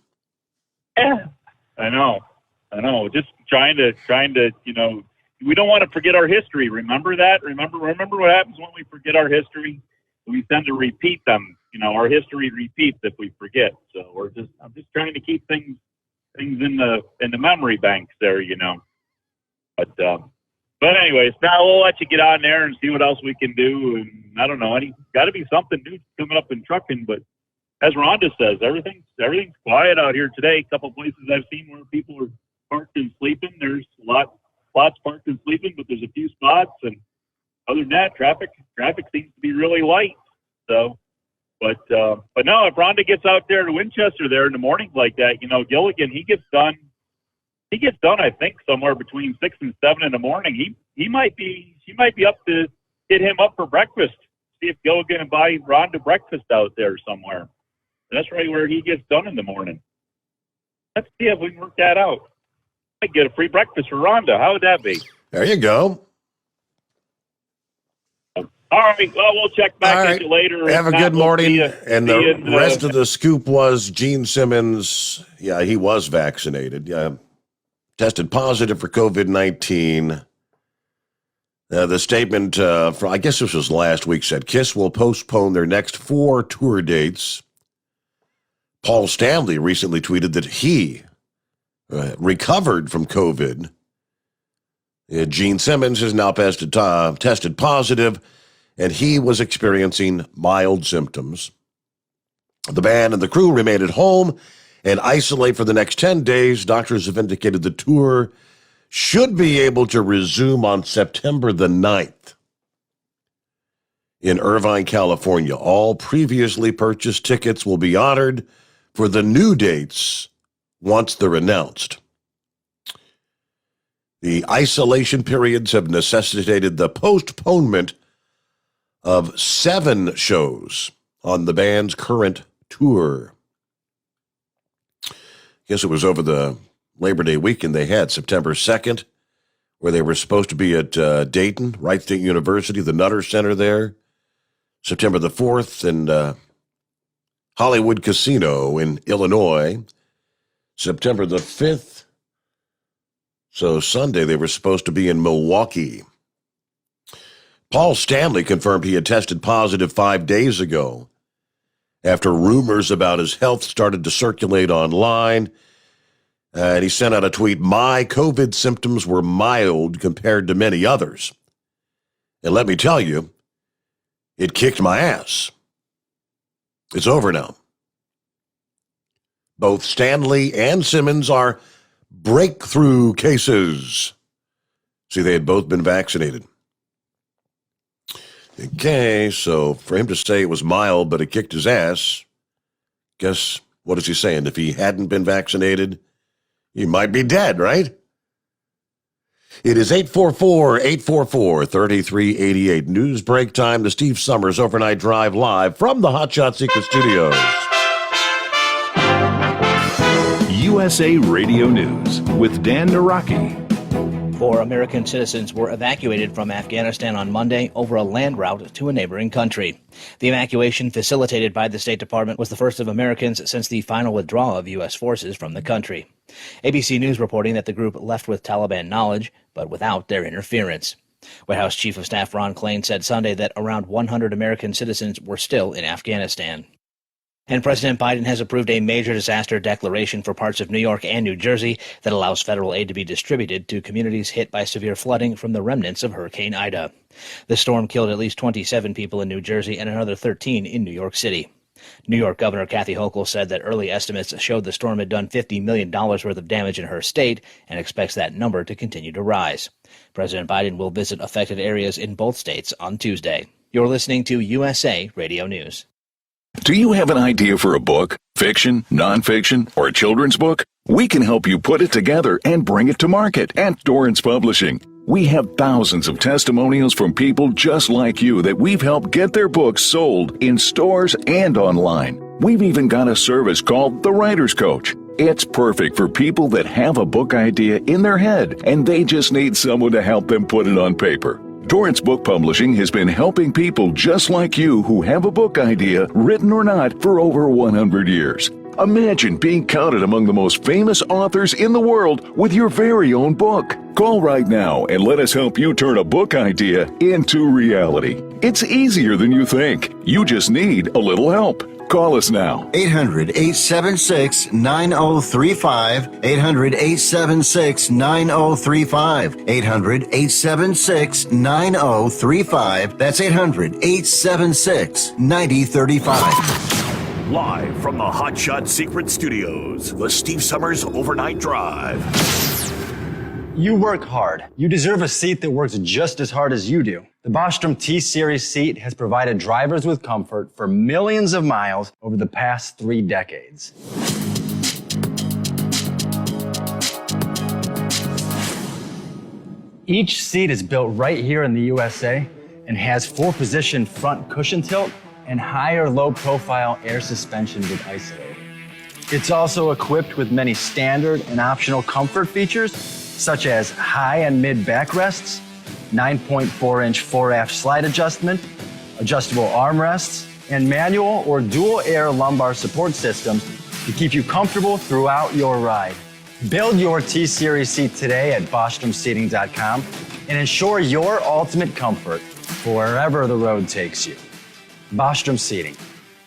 Yeah, I know. Just trying to, we don't want to forget our history. Remember that? Remember what happens when we forget our history? We tend to repeat them. Our history repeats if we forget. So I'm just trying to keep things in the memory banks there, But anyways, now we'll let you get on there and see what else we can do. And I don't know, got to be something new coming up in trucking. But as Rhonda says, everything's quiet out here today. A couple places I've seen where people are parked and sleeping. There's lots parked and sleeping, but there's a few spots. And other than that, traffic seems to be really light. So, but no, if Rhonda gets out there to Winchester there in the mornings like that, Gilligan, he gets done, I think, somewhere between 6 and 7 in the morning. She might be up to hit him up for breakfast, see if Gilligan and buy Rhonda breakfast out there somewhere. That's right where he gets done in the morning. Let's see if we can work that out. I get a free breakfast for Rhonda. How would that be? There you go. All right. Well, we'll check back with you later. Have a good morning. And the rest of the scoop was Gene Simmons. Yeah, he was vaccinated. Tested positive for COVID-19. The statement from, I guess this was last week, said KISS will postpone their next 4 tour dates. Paul Stanley recently tweeted that he recovered from COVID. Gene Simmons has now tested positive, and he was experiencing mild symptoms. The band and the crew remain at home and isolate for the next 10 days. Doctors have indicated the tour should be able to resume on September the 9th. In Irvine, California, all previously purchased tickets will be honored for the new dates once they're announced. The isolation periods have necessitated the postponement of 7 shows on the band's current tour. I guess it was over the Labor Day weekend they had, September 2nd, where they were supposed to be at Dayton, Wright State University, the Nutter Center there. September the 4th in Hollywood Casino in Illinois. September the 5th. So Sunday they were supposed to be in Milwaukee. Paul Stanley confirmed he had tested positive 5 days ago after rumors about his health started to circulate online. And he sent out a tweet, "My COVID symptoms were mild compared to many others. And let me tell you, it kicked my ass. It's over now." Both Stanley and Simmons are breakthrough cases. See, they had both been vaccinated. Okay, so for him to say it was mild, but it kicked his ass, guess what is he saying? If he hadn't been vaccinated, he might be dead, right? It is 844-844-3388. News break time. The Steve Sommers Overnight Drive live from the Hot Shot Secret Studios. USA Radio News with Dan Naraki. 4 American citizens were evacuated from Afghanistan on Monday over a land route to a neighboring country. The evacuation, facilitated by the State Department, was the first of Americans since the final withdrawal of U.S. forces from the country. ABC News reporting that the group left with Taliban knowledge, but without their interference. White House Chief of Staff Ron Klain said Sunday that around 100 American citizens were still in Afghanistan. And President Biden has approved a major disaster declaration for parts of New York and New Jersey that allows federal aid to be distributed to communities hit by severe flooding from the remnants of Hurricane Ida. The storm killed at least 27 people in New Jersey and another 13 in New York City. New York Governor Kathy Hochul said that early estimates showed the storm had done $50 million worth of damage in her state and expects that number to continue to rise. President Biden will visit affected areas in both states on Tuesday. You're listening to USA Radio News. Do you have an idea for a book, fiction, nonfiction, or a children's book? We can help you put it together and bring it to market at Dorrance Publishing. We have thousands of testimonials from people just like you that we've helped get their books sold in stores and online. We've even got a service called The Writer's Coach. It's perfect for people that have a book idea in their head and they just need someone to help them put it on paper. Dorrance Book Publishing has been helping people just like you who have a book idea, written or not, for over 100 years. Imagine being counted among the most famous authors in the world with your very own book. Call right now and let us help you turn a book idea into reality. It's easier than you think. You just need a little help. Call us now. 800-876-9035. 800-876-9035. 800-876-9035. That's 800-876-9035. Live from the Hot Shot Secret Studios, the Steve Sommers Overnight Drive. You work hard. You deserve a seat that works just as hard as you do. The Bostrom T-Series seat has provided drivers with comfort for millions of miles over the past 3 decades. Each seat is built right here in the USA and has 4-position front cushion tilt and higher low-profile air suspension with isolator. It's also equipped with many standard and optional comfort features, such as high and mid backrests, 9.4-inch fore-aft slide adjustment, adjustable armrests, and manual or dual air lumbar support systems to keep you comfortable throughout your ride. Build your T-Series seat today at BostromSeating.com and ensure your ultimate comfort for wherever the road takes you. Bostrom Seating,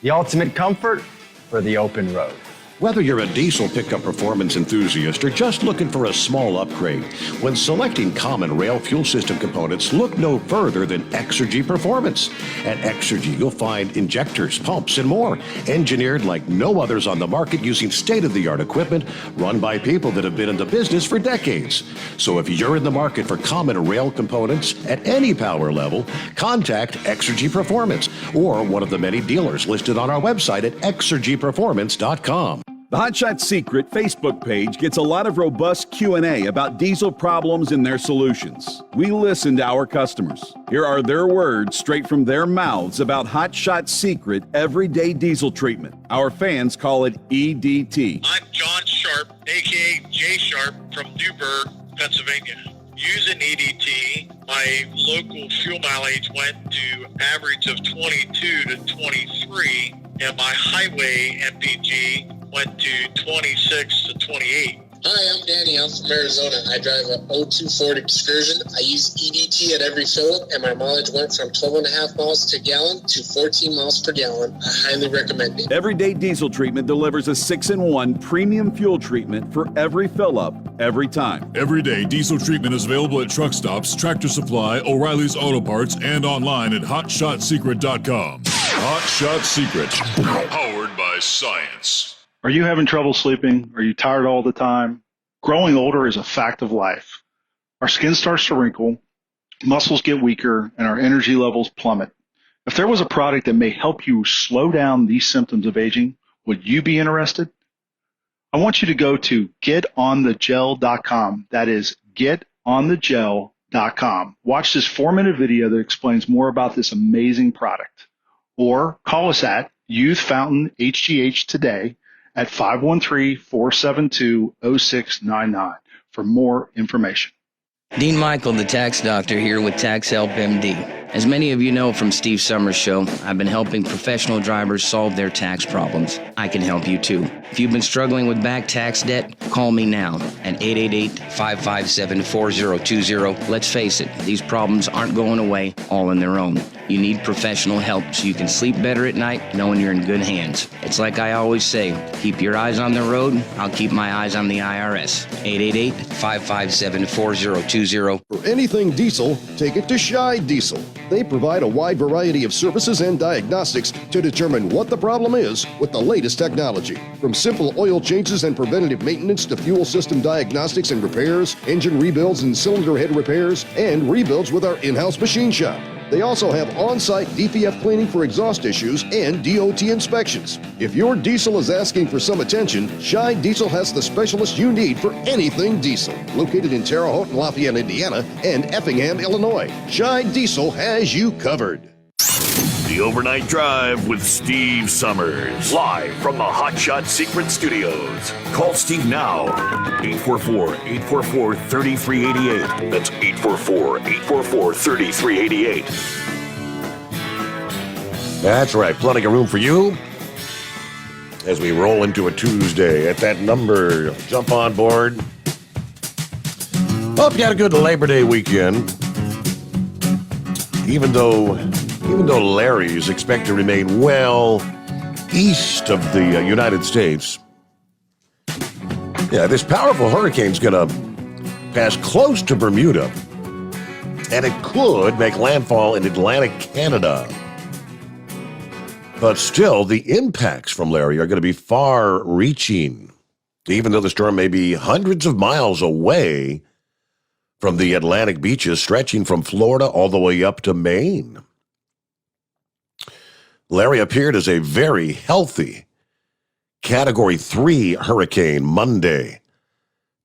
the ultimate comfort for the open road. Whether you're a diesel pickup performance enthusiast or just looking for a small upgrade, when selecting common rail fuel system components, look no further than Exergy Performance. At Exergy, you'll find injectors, pumps, and more, engineered like no others on the market using state-of-the-art equipment run by people that have been in the business for decades. So if you're in the market for common rail components at any power level, contact Exergy Performance or one of the many dealers listed on our website at exergyperformance.com. The Hotshot Secret Facebook page gets a lot of robust Q&A about diesel problems and their solutions. We listen to our customers. Here are their words straight from their mouths about Hotshot Secret everyday diesel treatment. Our fans call it EDT. I'm John Sharp, a.k.a. Jay Sharp from Newburgh, Pennsylvania. Using EDT, my local fuel mileage went to average of 22 to 23, and my highway MPG went to 26 to 28. Hi, I'm Danny. I'm from Arizona. I drive a 02 Ford Excursion. I use EDT at every fill up, and my mileage went from 12.5 miles to gallon to 14 miles per gallon. I highly recommend it. Everyday diesel treatment delivers a 6-in-1 premium fuel treatment for every fill-up, every time. Everyday diesel treatment is available at truck stops, Tractor Supply, O'Reilly's Auto Parts, and online at HotShotSecret.com. Hot Shot Secret, powered by science. Are you having trouble sleeping? Are you tired all the time? Growing older is a fact of life. Our skin starts to wrinkle, muscles get weaker, and our energy levels plummet. If there was a product that may help you slow down these symptoms of aging, would you be interested? I want you to go to getonthegel.com. That is getonthegel.com. Watch this 4-minute video that explains more about this amazing product. Or call us at Youth Fountain HGH today at 513-472-0699 for more information. Dean Michael, the tax doctor, here with Tax Help MD. As many of you know from Steve Sommers' show, I've been helping professional drivers solve their tax problems. I can help you too. If you've been struggling with back tax debt, call me now at 888-557-4020. Let's face it, these problems aren't going away all on their own. You need professional help so you can sleep better at night knowing you're in good hands. It's like I always say, keep your eyes on the road, I'll keep my eyes on the IRS. 888-557-4020. For anything diesel, take it to Scheid Diesel. They provide a wide variety of services and diagnostics to determine what the problem is with the latest technology. From simple oil changes and preventative maintenance to fuel system diagnostics and repairs, engine rebuilds and cylinder head repairs, and rebuilds with our in-house machine shop. They also have on-site DPF cleaning for exhaust issues and DOT inspections. If your diesel is asking for some attention, Scheid Diesel has the specialist you need for anything diesel. Located in Terre Haute and Lafayette, Indiana, and Effingham, Illinois, Scheid Diesel has you covered. The Overnight Drive with Steve Sommers. Live from the Hot Shot Secret Studios. Call Steve now. 844-844-3388. That's 844-844-3388. That's right. Plenty of room for you as we roll into a Tuesday. At that number, jump on board. Hope you had a good Labor Day weekend. Even though Larry's expect to remain well east of the United States. Yeah, this powerful hurricane's going to pass close to Bermuda, and it could make landfall in Atlantic Canada. But still, the impacts from Larry are going to be far-reaching, even though the storm may be hundreds of miles away from the Atlantic beaches, stretching from Florida all the way up to Maine. Larry appeared as a very healthy Category 3 hurricane Monday,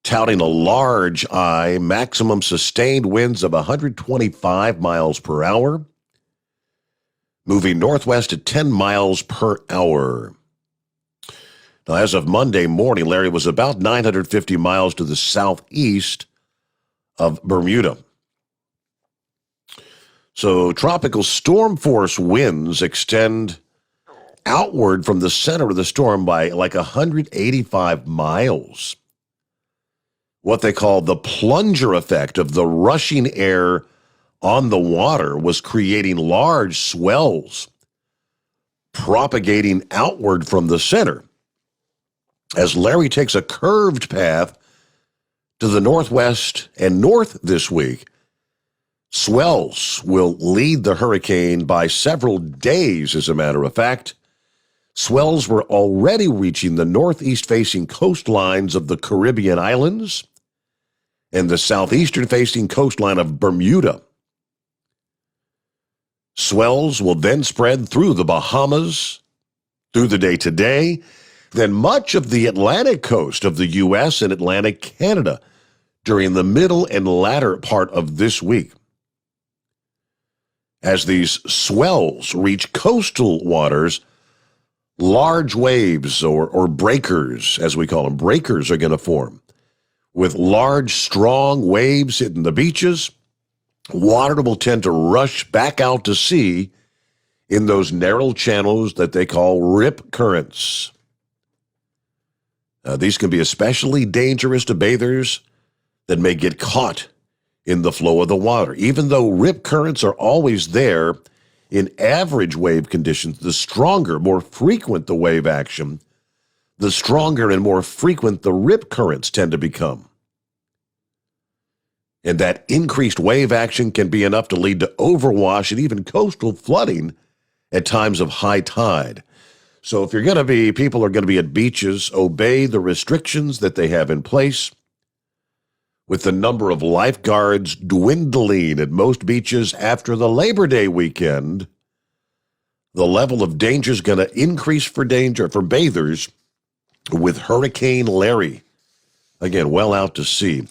touting a large eye, maximum sustained winds of 125 miles per hour, moving northwest at 10 miles per hour. Now, as of Monday morning, Larry was about 950 miles to the southeast of Bermuda. So tropical storm force winds extend outward from the center of the storm by like 185 miles. What they call the plunger effect of the rushing air on the water was creating large swells, propagating outward from the center. As Larry takes a curved path to the northwest and north this week, swells will lead the hurricane by several days, as a matter of fact. Swells were already reaching the northeast-facing coastlines of the Caribbean islands and the southeastern-facing coastline of Bermuda. Swells will then spread through the Bahamas through the day today, then much of the Atlantic coast of the U.S. and Atlantic Canada during the middle and latter part of this week. As these swells reach coastal waters, large waves or breakers, as we call them, breakers are going to form. With large, strong waves hitting the beaches, water will tend to rush back out to sea in those narrow channels that they call rip currents. These can be especially dangerous to bathers that may get caught in the flow of the water. Even though rip currents are always there, in average wave conditions, the stronger, more frequent the wave action, the stronger and more frequent the rip currents tend to become. And that increased wave action can be enough to lead to overwash and even coastal flooding at times of high tide. So if people are going to be at beaches, obey the restrictions that they have in place. With the number of lifeguards dwindling at most beaches after the Labor Day weekend, the level of danger is going to increase for bathers with Hurricane Larry. Again, well out to sea.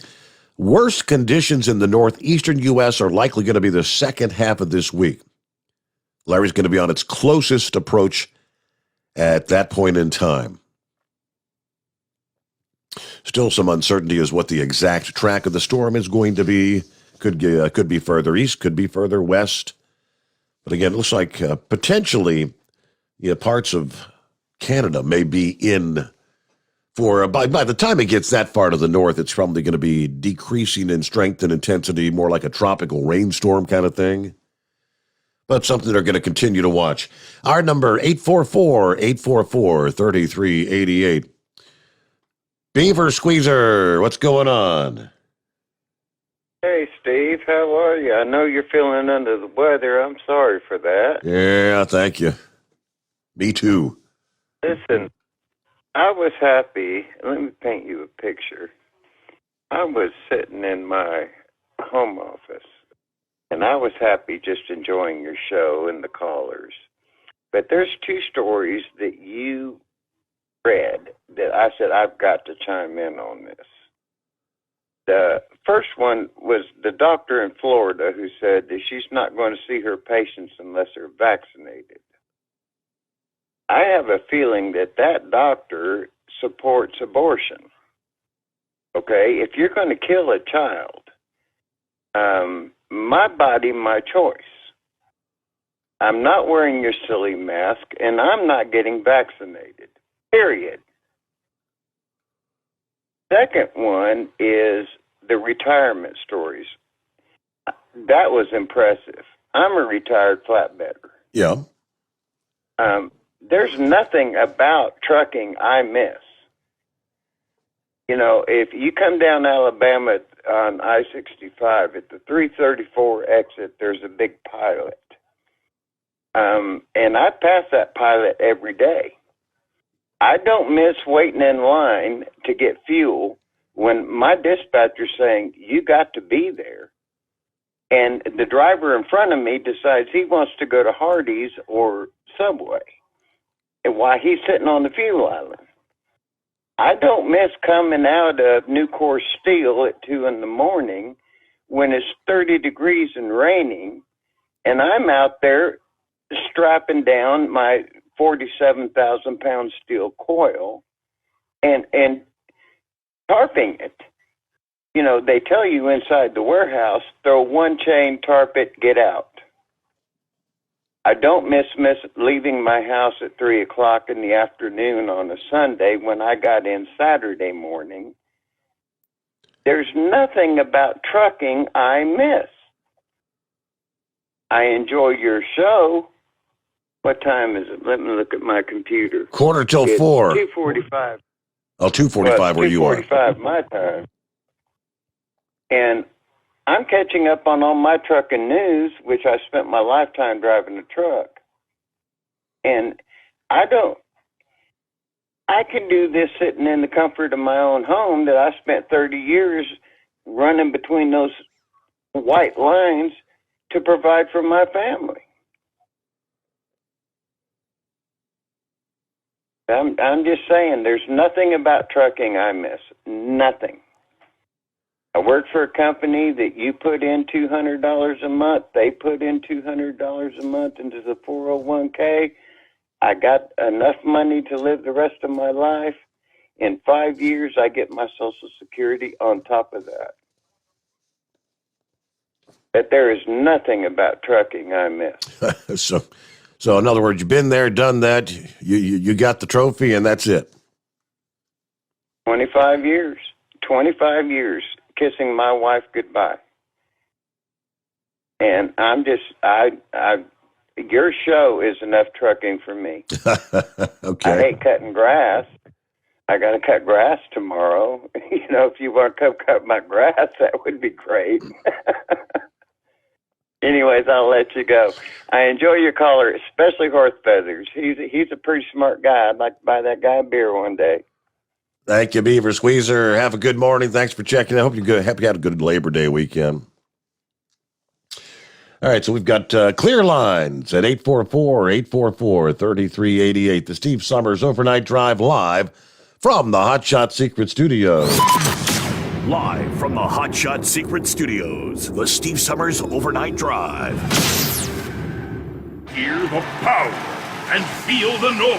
Worst conditions in the northeastern U.S. are likely going to be the second half of this week. Larry's going to be on its closest approach at that point in time. Still some uncertainty as what the exact track of the storm is going to be. Could be further east, could be further west. But again, it looks like potentially parts of Canada may be in for, by the time it gets that far to the north, it's probably going to be decreasing in strength and intensity, more like a tropical rainstorm kind of thing. But something they're going to continue to watch. Our number, 844-844-3388. Beaver Squeezer, what's going on? Hey, Steve, how are you? I know you're feeling under the weather. I'm sorry for that. Yeah, thank you. Me too. Listen, I was happy. Let me paint you a picture. I was sitting in my home office, and I was happy just enjoying your show and the callers. But there's two stories that you read that I said I've got to chime in on this. The first one was the doctor in Florida who said that she's not going to see her patients unless they're vaccinated. I have a feeling that that doctor supports abortion. Okay, if you're going to kill a child, my body, my choice. I'm not wearing your silly mask, and I'm not getting vaccinated. Period. Second one is the retirement stories. That was impressive. I'm a retired flatbedder. Yeah. There's nothing about trucking I miss. You know, if you come down Alabama on I-65 at the 334 exit, there's a big pilot. And I pass that pilot every day. I don't miss waiting in line to get fuel when my dispatcher's saying, you got to be there. And the driver in front of me decides he wants to go to Hardee's or Subway. And while he's sitting on the fuel island. I don't miss coming out of Nucor Steel at 2 a.m. when it's 30 degrees and raining, and I'm out there strapping down my 47,000-pound steel coil and tarping it. You know, they tell you inside the warehouse, throw one chain, tarp it, get out. I don't miss leaving my house at 3 o'clock in the afternoon on a Sunday when I got in Saturday morning. There's nothing about trucking I miss. I enjoy your show. What time is it? Let me look at my computer. Quarter till It's 4. 2:45. Oh, 2:45 where you are. 2:45 my time. And I'm catching up on all my trucking news, which I spent my lifetime driving a truck. And I can do this sitting in the comfort of my own home that I spent 30 years running between those white lines to provide for my family. I'm just saying, there's nothing about trucking I miss. Nothing. I work for a company that you put in $200 a month. They put in $200 a month into the 401k. I got enough money to live the rest of my life. In 5 years, I get my Social Security on top of that. But there is nothing about trucking I miss. So in other words, you've been there, done that. You got the trophy, and that's it. 25 years. 25 years kissing my wife goodbye. And your show is enough trucking for me. Okay. I hate cutting grass. I got to cut grass tomorrow. You know, if you want to come cut my grass, that would be great. Anyways, I'll let you go. I enjoy your caller, especially Horse Feathers. He's a pretty smart guy. I'd like to buy that guy a beer one day. Thank you, Beaver Squeezer. Have a good morning. Thanks for checking. I hope you had a good Labor Day weekend. All right, so we've got clear lines at 844-844-3388. The Steve Sommers Overnight Drive live from the Hot Shot Secret Studios. Live from the Hot Shot Secret Studios, the Steve Sommers Overnight Drive. Hear the power and feel the noise.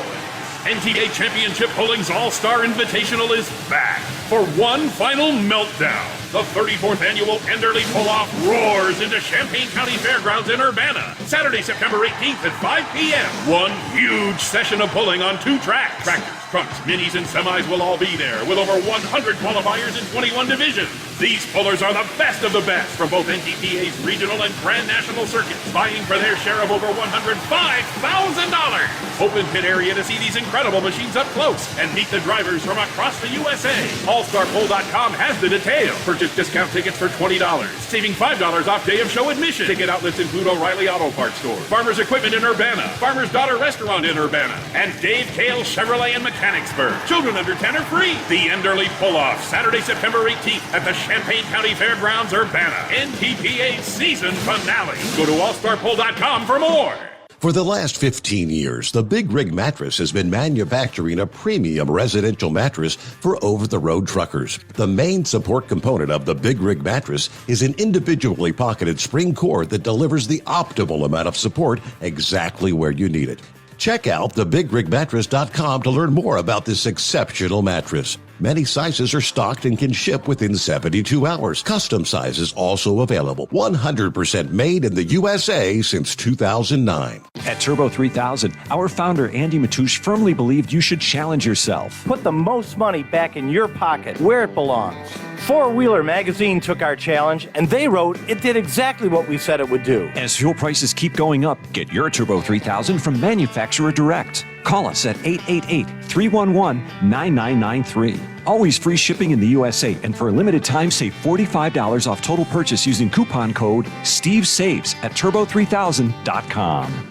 NTA Championship Bowling's All-Star Invitational is back for one final meltdown. The 34th annual Enderley Pull-Off roars into Champaign County Fairgrounds in Urbana, Saturday, September 18th at 5 p.m. One huge session of pulling on 2 tracks. Tractors, trucks, minis, and semis will all be there, with over 100 qualifiers in 21 divisions. These pullers are the best of the best from both NTPA's regional and Grand National circuits, vying for their share of over $105,000. Open pit area to see these incredible machines up close and meet the drivers from across the USA. AllStarPoll.com has the details. Purchase discount tickets for $20, saving $5 off day of show admission. Ticket outlets include O'Reilly Auto Parts Store, Farmers Equipment in Urbana, Farmer's Daughter Restaurant in Urbana, and Dave Kale Chevrolet in Mechanicsburg. Children under 10 are free. The Enderley Pull-Off, Saturday, September 18th at the Champaign County Fairgrounds, Urbana. NTPA's season finale. Go to AllStarPoll.com for more. For the last 15 years, the Big Rig Mattress has been manufacturing a premium residential mattress for over-the-road truckers. The main support component of the Big Rig Mattress is an individually pocketed spring core that delivers the optimal amount of support exactly where you need it. Check out thebigrigmattress.com to learn more about this exceptional mattress. Many sizes are stocked and can ship within 72 hours. Custom sizes also available. 100% made in the USA since 2009. At Turbo 3000, our founder Andy Matouche firmly believed you should challenge yourself. Put the most money back in your pocket, where it belongs. Four Wheeler magazine took our challenge, and they wrote it did exactly what we said it would do. As fuel prices keep going up, get your Turbo 3000 from manufacturer direct. Call us at 888-311-9993. Always free shipping in the USA, and for a limited time, save $45 off total purchase using coupon code STEVESAVES at turbo3000.com.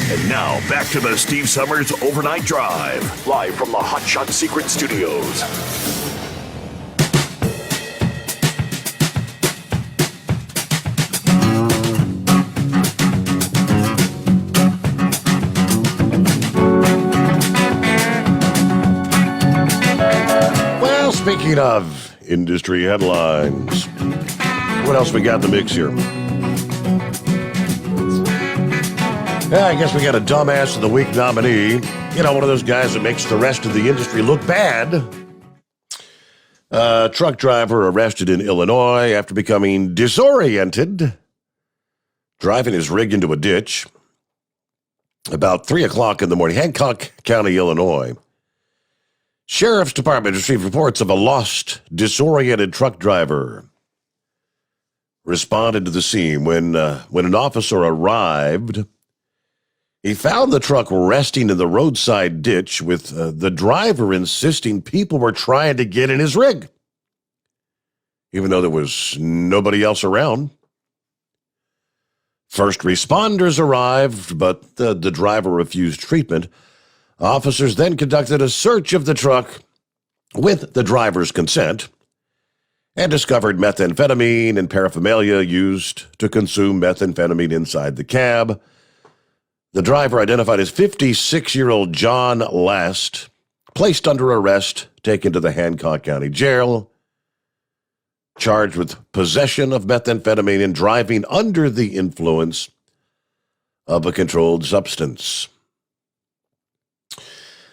And now, back to the Steve Sommers Overnight Drive, live from the Hot Shot Secret Studios. Well, speaking of industry headlines, what else we got in the mix here? Yeah, I guess we got a Dumbass of the Week nominee. You know, one of those guys that makes the rest of the industry look bad. Truck driver arrested in Illinois after becoming disoriented, driving his rig into a ditch. About 3 o'clock in the morning, Hancock County, Illinois. Sheriff's Department received reports of a lost, disoriented truck driver. Responded to the scene when an officer arrived. He found the truck resting in the roadside ditch with the driver insisting people were trying to get in his rig, even though there was nobody else around. First responders arrived, but the driver refused treatment. Officers then conducted a search of the truck with the driver's consent and discovered methamphetamine and paraphernalia used to consume methamphetamine inside the cab. The driver, identified as 56-year-old John Last, placed under arrest, taken to the Hancock County Jail, charged with possession of methamphetamine and driving under the influence of a controlled substance.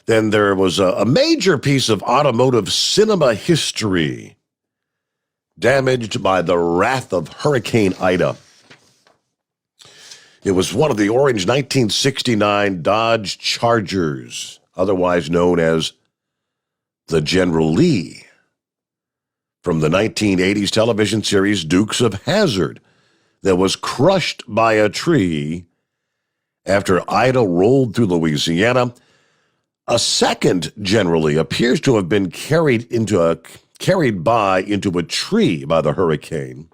Then there was a major piece of automotive cinema history damaged by the wrath of Hurricane Ida. It was one of the orange 1969 Dodge Chargers, otherwise known as the General Lee, from the 1980s television series Dukes of Hazzard, that was crushed by a tree after Ida rolled through Louisiana. A second General Lee appears to have been carried into a tree by the hurricane.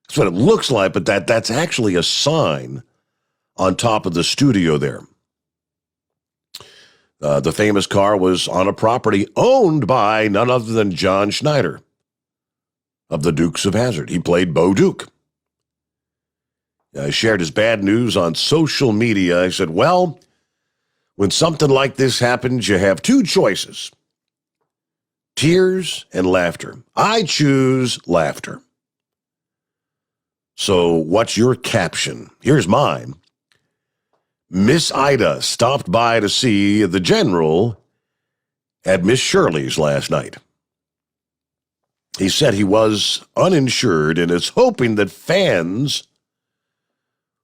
That's what it looks like, but that's actually a sign on top of the studio there. The famous car was on a property owned by none other than John Schneider of the Dukes of Hazzard. He played Bo Duke. He shared his bad news on social media. He said, well, when something like this happens, you have two choices: tears and laughter. I choose laughter. So what's your caption? Here's mine. Miss Ida stopped by to see the General at Miss Shirley's last night. He said he was uninsured and is hoping that fans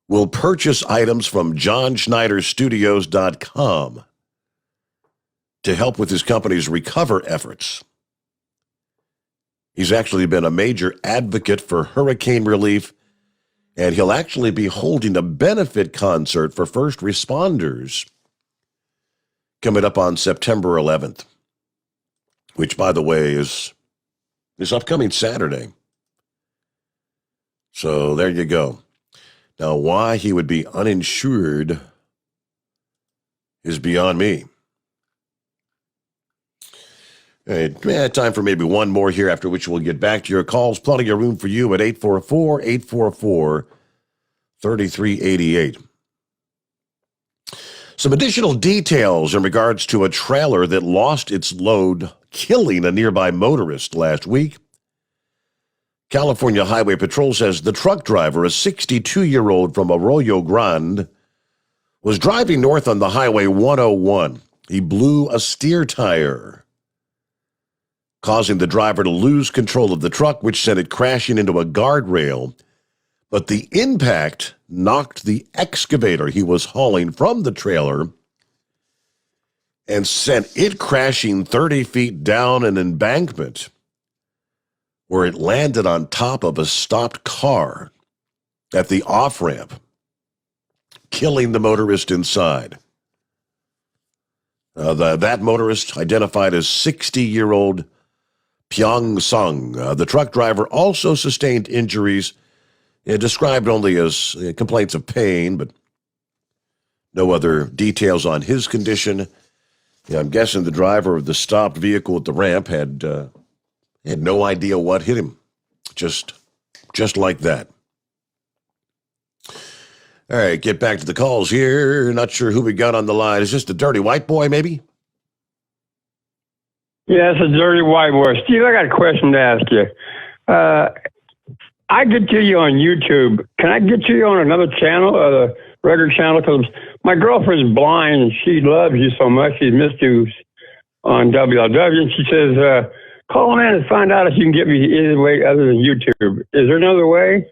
will purchase items from JohnSchneiderStudios.com to help with his company's recover efforts. He's actually been a major advocate for hurricane relief, and he'll actually be holding a benefit concert for first responders coming up on September 11th, which, by the way, is upcoming Saturday. So there you go. Now, why he would be uninsured is beyond me. All right, time for maybe one more here, after which we'll get back to your calls. Plenty of room for you at 844-844-3388. Some additional details in regards to a trailer that lost its load, killing a nearby motorist last week. California Highway Patrol says the truck driver, a 62-year-old from Arroyo Grande, was driving north on the Highway 101. He blew a steer tire, causing the driver to lose control of the truck, which sent it crashing into a guardrail. But the impact knocked the excavator he was hauling from the trailer and sent it crashing 30 feet down an embankment, where it landed on top of a stopped car at the off-ramp, killing the motorist inside. That motorist, identified as 60-year-old Pyong Sung. The truck driver also sustained injuries, described only as complaints of pain, but no other details on his condition. I'm guessing the driver of the stopped vehicle at the ramp had no idea what hit him, just like that. All right, get back to the calls here. Not sure who we got on the line. Is this the dirty white boy, maybe? Yeah, it's a dirty white boy. Steve, I got a question to ask you. I get to you on YouTube. Can I get to you on another channel, regular channel because my girlfriend's blind and she loves you so much. She's missed you on WLW, and she says, call in and find out if you can get me any way other than YouTube. Is there another way?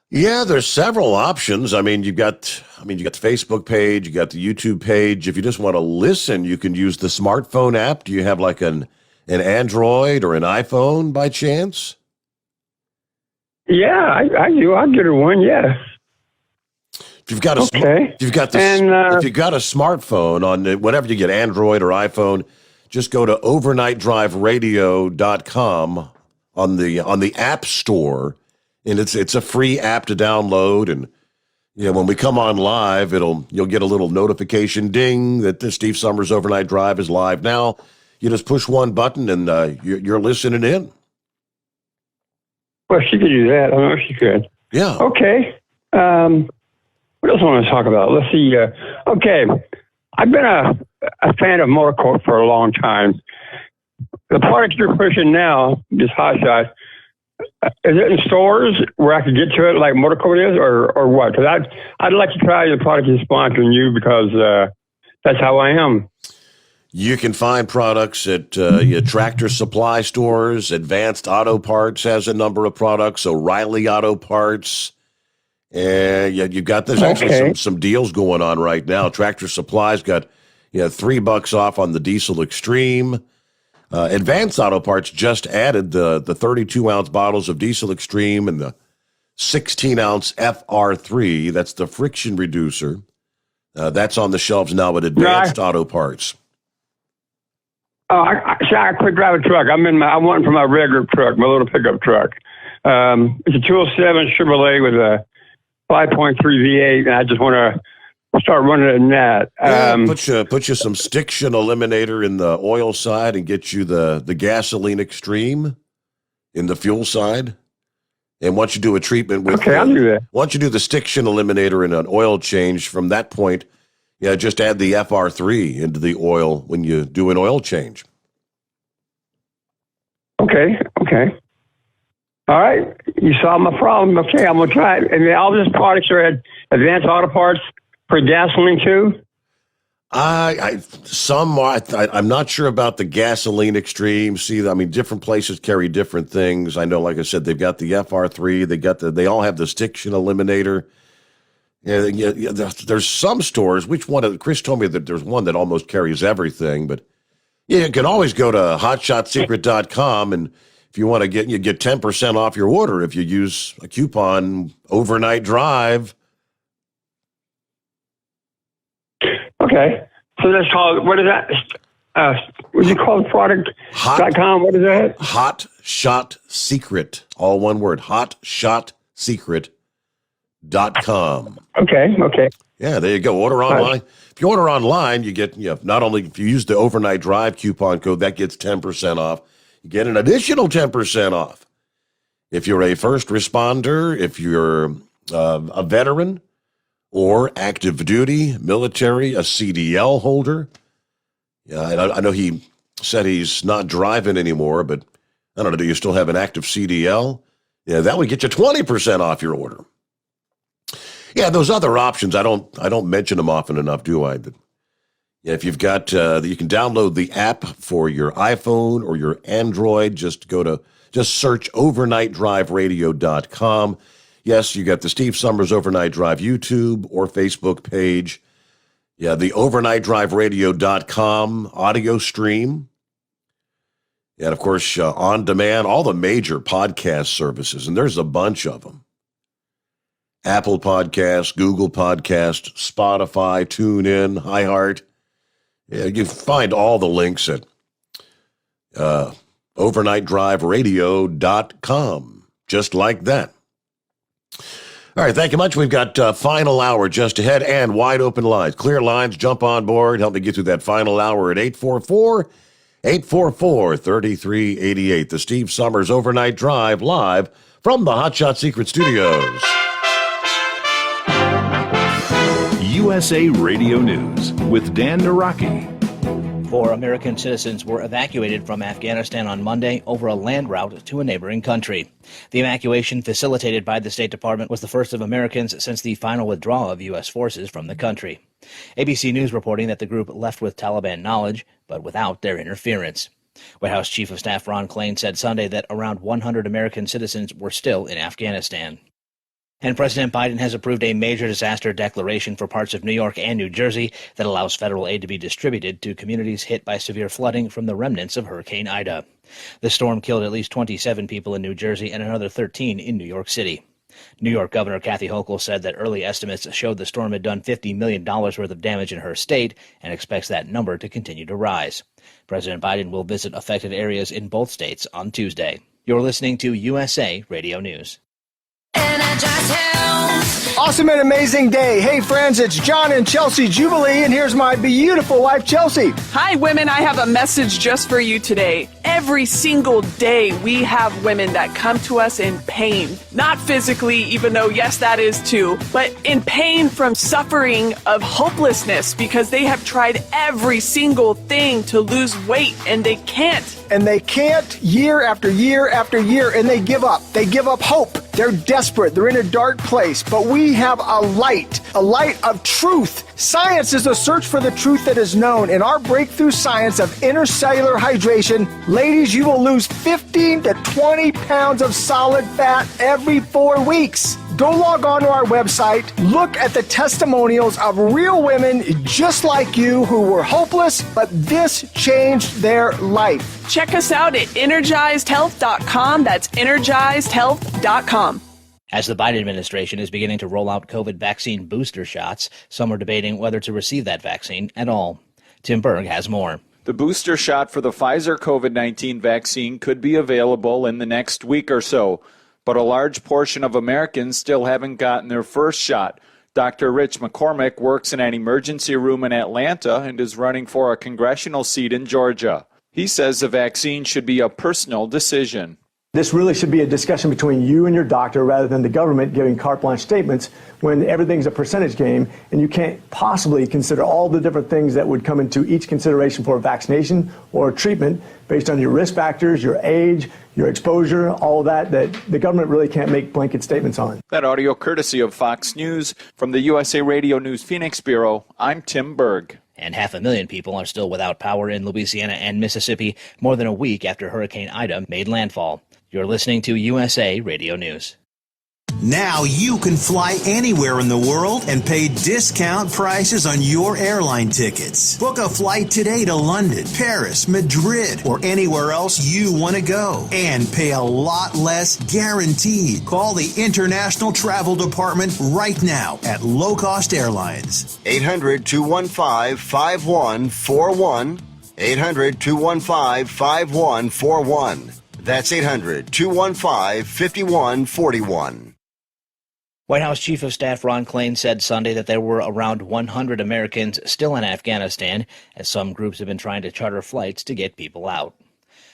Yeah, there's several options. I mean, you got the Facebook page, you got the YouTube page. If you just want to listen, you can use the smartphone app. Do you have like an Android or an iPhone by chance? Yeah, I do. I'll get her one. Yeah. If you've got a if you've got a smartphone on whenever you get Android or iPhone, just go to overnightdriveradio.com on the App Store, and it's a free app to download. And when we come on live, you'll get a little notification ding that the Steve Sommers Overnight Drive is live now. You just push one button and you're listening in. Well, she could do that. I know she could. Yeah. Okay. What else I want to talk about? Let's see. Okay. I've been a fan of Motorcoat for a long time. The product you're pushing now, this Hot Shot, is it in stores where I could get to it like Motorcoat is, or what? Because I'd like to try the product you're sponsoring you because that's how I am. You can find products at your Tractor Supply stores. Advanced Auto Parts has a number of products. O'Reilly Auto Parts. And you've got there's actually some deals going on right now. Tractor Supply's got $3 off on the Diesel Extreme. Advanced Auto Parts just added the 32-ounce bottles of Diesel Extreme and the 16-ounce FR3. That's the friction reducer. That's on the shelves now at Advanced Auto Parts. I quit driving a truck. I'm wanting for my regular truck, my little pickup truck. It's a 207 Chevrolet with a 5.3 V8, and I just want to start running it in that. Put you some Stiction Eliminator in the oil side and get you the Gasoline Extreme in the fuel side. And once you do a treatment with I'll do that. Once you do the Stiction Eliminator and an oil change, from that point, just add the FR3 into the oil when you do an oil change. Okay. All right. You solved my problem. Okay, I'm going to try it. And all these products are at Advanced Auto Parts for gasoline too? Some are. I'm not sure about the Gasoline Extreme. See, I mean, different places carry different things. I know, like I said, they've got the FR3. They all have the Stiction Eliminator. Yeah, there's some stores. Which one? Chris told me that there's one that almost carries everything. But you can always go to hotshotsecret.com, and if you want to get 10% off your order if you use a coupon Overnight Drive. Okay, so that's called, what is that? What do you call the product? .com? What is that? Hot Shot Secret, all one word. hotshotsecret.com. Okay. Yeah, there you go. Order online. If you order online, you get not only if you use the Overnight Drive coupon code, that gets 10% off. You get an additional 10% off. If you're a first responder, if you're a veteran, or active duty, military, a CDL holder. Yeah, I know he said he's not driving anymore, but I don't know, do you still have an active CDL? Yeah, that would get you 20% off your order. Yeah, those other options, I don't mention them often enough, do I? But yeah, if you've got, you can download the app for your iPhone or your Android. Just search overnightdriveradio.com. Yes, you got the Steve Sommers Overnight Drive YouTube or Facebook page. Yeah, the overnightdriveradio.com audio stream. And, of course, on demand, all the major podcast services, and there's a bunch of them. Apple Podcasts, Google Podcasts, Spotify, TuneIn, iHeart. Yeah, you find all the links at overnightdriveradio.com, just like that. All right, thank you much. We've got final hour just ahead and wide open lines. Clear lines, jump on board. Help me get through that final hour at 844-844-3388. The Steve Sommers Overnight Drive live from the Hot Shot Secret Studios. USA Radio News with Dan Naraki. 4 American citizens were evacuated from Afghanistan on Monday over a land route to a neighboring country. The evacuation, facilitated by the State Department, was the first of Americans since the final withdrawal of U.S. forces from the country. ABC News reporting that the group left with Taliban knowledge, but without their interference. White House Chief of Staff Ron Klain said Sunday that around 100 American citizens were still in Afghanistan. And President Biden has approved a major disaster declaration for parts of New York and New Jersey that allows federal aid to be distributed to communities hit by severe flooding from the remnants of Hurricane Ida. The storm killed at least 27 people in New Jersey and another 13 in New York City. New York Governor Kathy Hochul said that early estimates showed the storm had done $50 million worth of damage in her state and expects that number to continue to rise. President Biden will visit affected areas in both states on Tuesday. You're listening to USA Radio News. Awesome and amazing day. Hey friends, it's John and Chelsea Jubilee, and here's my beautiful wife, Chelsea. Hi women, I have a message just for you today. Every single day we have women that come to us in pain. Not physically, even though yes, that is too, but in pain from suffering of hopelessness because they have tried every single thing to lose weight and they can't. And they can't year after year after year, and they give up. They give up hope. They're desperate. They're in a dark place. But we have a light of truth. Science is a search for the truth that is known. In our breakthrough science of intercellular hydration, ladies, you will lose 15 to 20 pounds of solid fat every 4 weeks. Go log on to our website, look at the testimonials of real women just like you who were hopeless, but this changed their life. Check us out at energizedhealth.com. That's energizedhealth.com. As the Biden administration is beginning to roll out COVID vaccine booster shots, some are debating whether to receive that vaccine at all. Tim Berg has more. The booster shot for the Pfizer COVID-19 vaccine could be available in the next week or so, but a large portion of Americans still haven't gotten their first shot. Dr. Rich McCormick works in an emergency room in Atlanta and is running for a congressional seat in Georgia. He says the vaccine should be a personal decision. This really should be a discussion between you and your doctor rather than the government giving carte blanche statements when everything's a percentage game and you can't possibly consider all the different things that would come into each consideration for a vaccination or a treatment based on your risk factors, your age, your exposure, all that the government really can't make blanket statements on. That audio courtesy of Fox News. From the USA Radio News Phoenix Bureau, I'm Tim Berg. And 500,000 people are still without power in Louisiana and Mississippi more than a week after Hurricane Ida made landfall. You're listening to USA Radio News. Now you can fly anywhere in the world and pay discount prices on your airline tickets. Book a flight today to London, Paris, Madrid, or anywhere else you want to go and pay a lot less guaranteed. Call the International Travel Department right now at Low Cost Airlines. 800-215-5141. 800-215-5141. That's 800-215-5141. White House Chief of Staff Ron Klain said Sunday that there were around 100 Americans still in Afghanistan, as some groups have been trying to charter flights to get people out.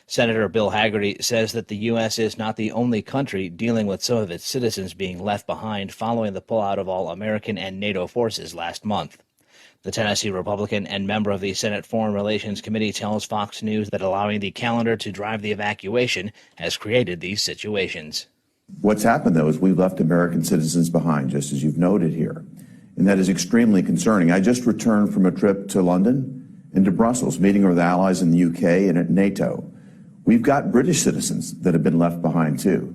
Senator Bill Hagerty says that the U.S. is not the only country dealing with some of its citizens being left behind following the pullout of all American and NATO forces last month. The Tennessee Republican and member of the Senate Foreign Relations Committee tells Fox News that allowing the calendar to drive the evacuation has created these situations. What's happened, though, is we've left American citizens behind, just as you've noted here. And that is extremely concerning. I just returned from a trip to London and to Brussels, meeting with allies in the UK and at NATO. We've got British citizens that have been left behind, too.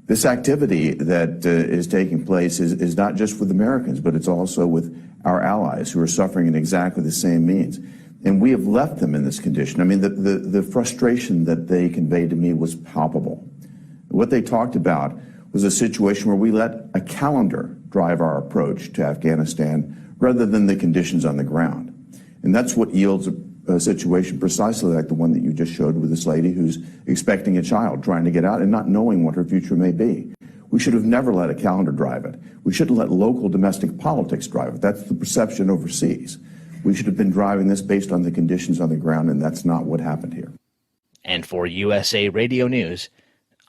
This activity that is taking place is not just with Americans, but it's also with our allies who are suffering in exactly the same means. And we have left them in this condition. I mean, the frustration that they conveyed to me was palpable. What they talked about was a situation where we let a calendar drive our approach to Afghanistan rather than the conditions on the ground. And that's what yields a situation precisely like the one that you just showed with this lady who's expecting a child, trying to get out and not knowing what her future may be. We should have never let a calendar drive it. We shouldn't let local domestic politics drive it. That's the perception overseas. We should have been driving this based on the conditions on the ground, and that's not what happened here. And for USA Radio News,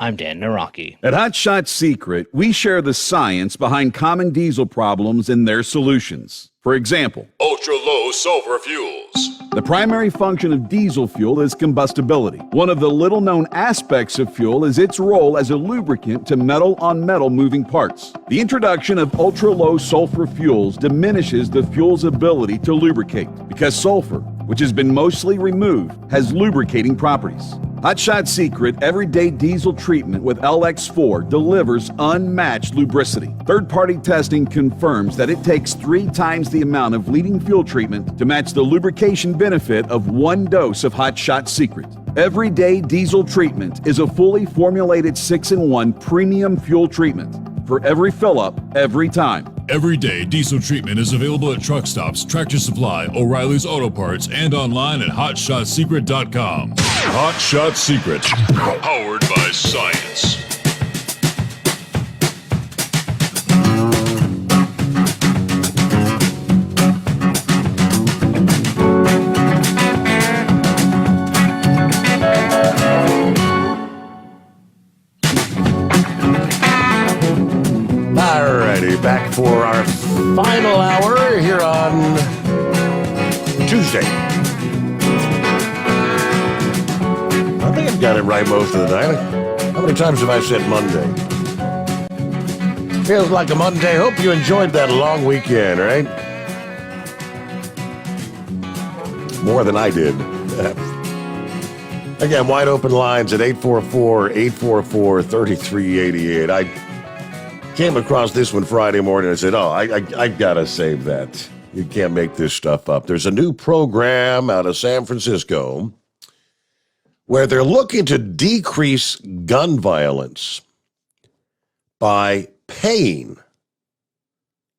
I'm Dan Naraki. At Hot Shot Secret, we share the science behind common diesel problems and their solutions. For example, ultra-low sulfur fuels. The primary function of diesel fuel is combustibility. One of the little-known aspects of fuel is its role as a lubricant to metal-on-metal moving parts. The introduction of ultra-low sulfur fuels diminishes the fuel's ability to lubricate because sulfur, which has been mostly removed, has lubricating properties. Hot Shot Secret Everyday Diesel Treatment with LX4 delivers unmatched lubricity. Third-party testing confirms that it takes 3 times the amount of leading fuel treatment to match the lubrication benefit of 1 dose of Hot Shot Secret. Everyday Diesel Treatment is a fully formulated 6-in-1 premium fuel treatment for every fill-up, every time. Everyday Diesel Treatment is available at truck stops, Tractor Supply, O'Reilly's Auto Parts, and online at HotShotSecret.com. Hot Shot Secret, powered by science. Alrighty, back for our final hour here on Tuesday. I think I've got it right most of the night. How many times have I said Monday? Feels like a Monday. Hope you enjoyed that long weekend, right? More than I did. Again, wide open lines at 844-844-3388. I came across this one Friday morning and I said, I gotta save that. You can't make this stuff up. There's a new program out of San Francisco where they're looking to decrease gun violence by paying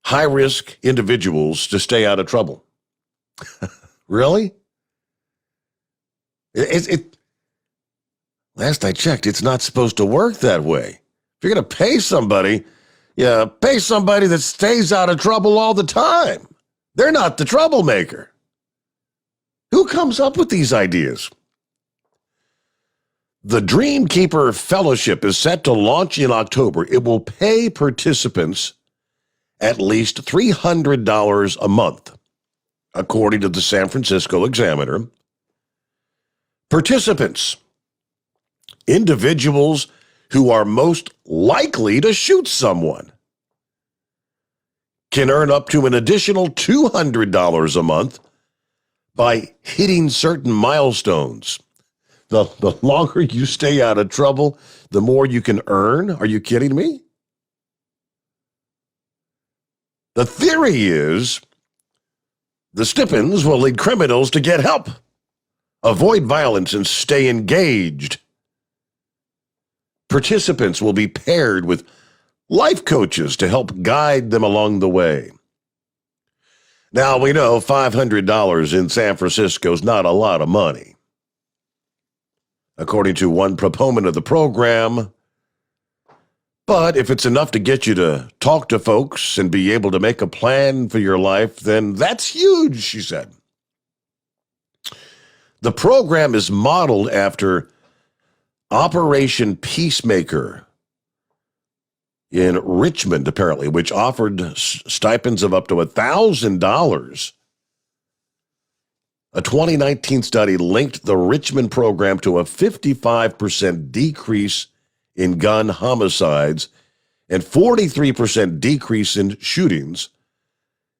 high-risk individuals to stay out of trouble. Really? Last I checked, it's not supposed to work that way. If you're going to pay somebody, pay somebody that stays out of trouble all the time. They're not the troublemaker. Who comes up with these ideas? The Dreamkeeper Fellowship is set to launch in October. It will pay participants at least $300 a month, according to the San Francisco Examiner. Participants, individuals who are most likely to shoot someone, can earn up to an additional $200 a month by hitting certain milestones. The longer you stay out of trouble, the more you can earn. Are you kidding me? The theory is the stipends will lead criminals to get help, avoid violence, and stay engaged. Participants will be paired with life coaches to help guide them along the way. Now, we know $500 in San Francisco is not a lot of money. According to one proponent of the program, but if it's enough to get you to talk to folks and be able to make a plan for your life, then that's huge, she said. The program is modeled after Operation Peacemaker in Richmond, apparently, which offered stipends of up to $1,000. A 2019 study linked the Richmond program to a 55% decrease in gun homicides and 43% decrease in shootings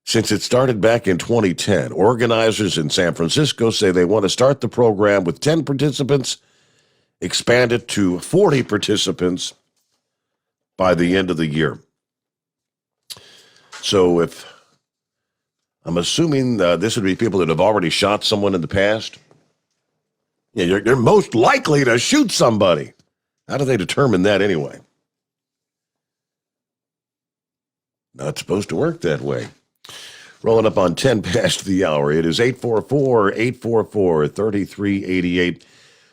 since it started back in 2010. Organizers in San Francisco say they want to start the program with 10 participants, expand it to 40 participants by the end of the year. So if I'm assuming this would be people that have already shot someone in the past. Yeah, you're most likely to shoot somebody. How do they determine that anyway? Not supposed to work that way. Rolling up on 10 past the hour. It is 844-844-3388.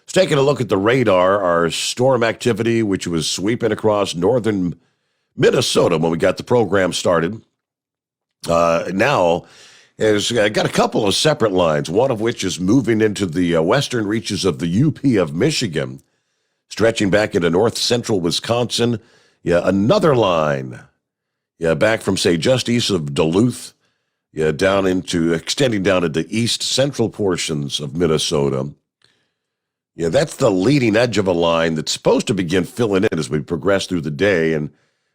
Let's take a look at the radar, our storm activity, which was sweeping across northern Minnesota when we got the program started. Now has got a couple of separate lines, one of which is moving into the western reaches of the UP of Michigan, stretching back into north central Wisconsin. Another line, back from, say, just east of Duluth, extending down into east central portions of Minnesota. Yeah, that's the leading edge of a line that's supposed to begin filling in as we progress through the day. And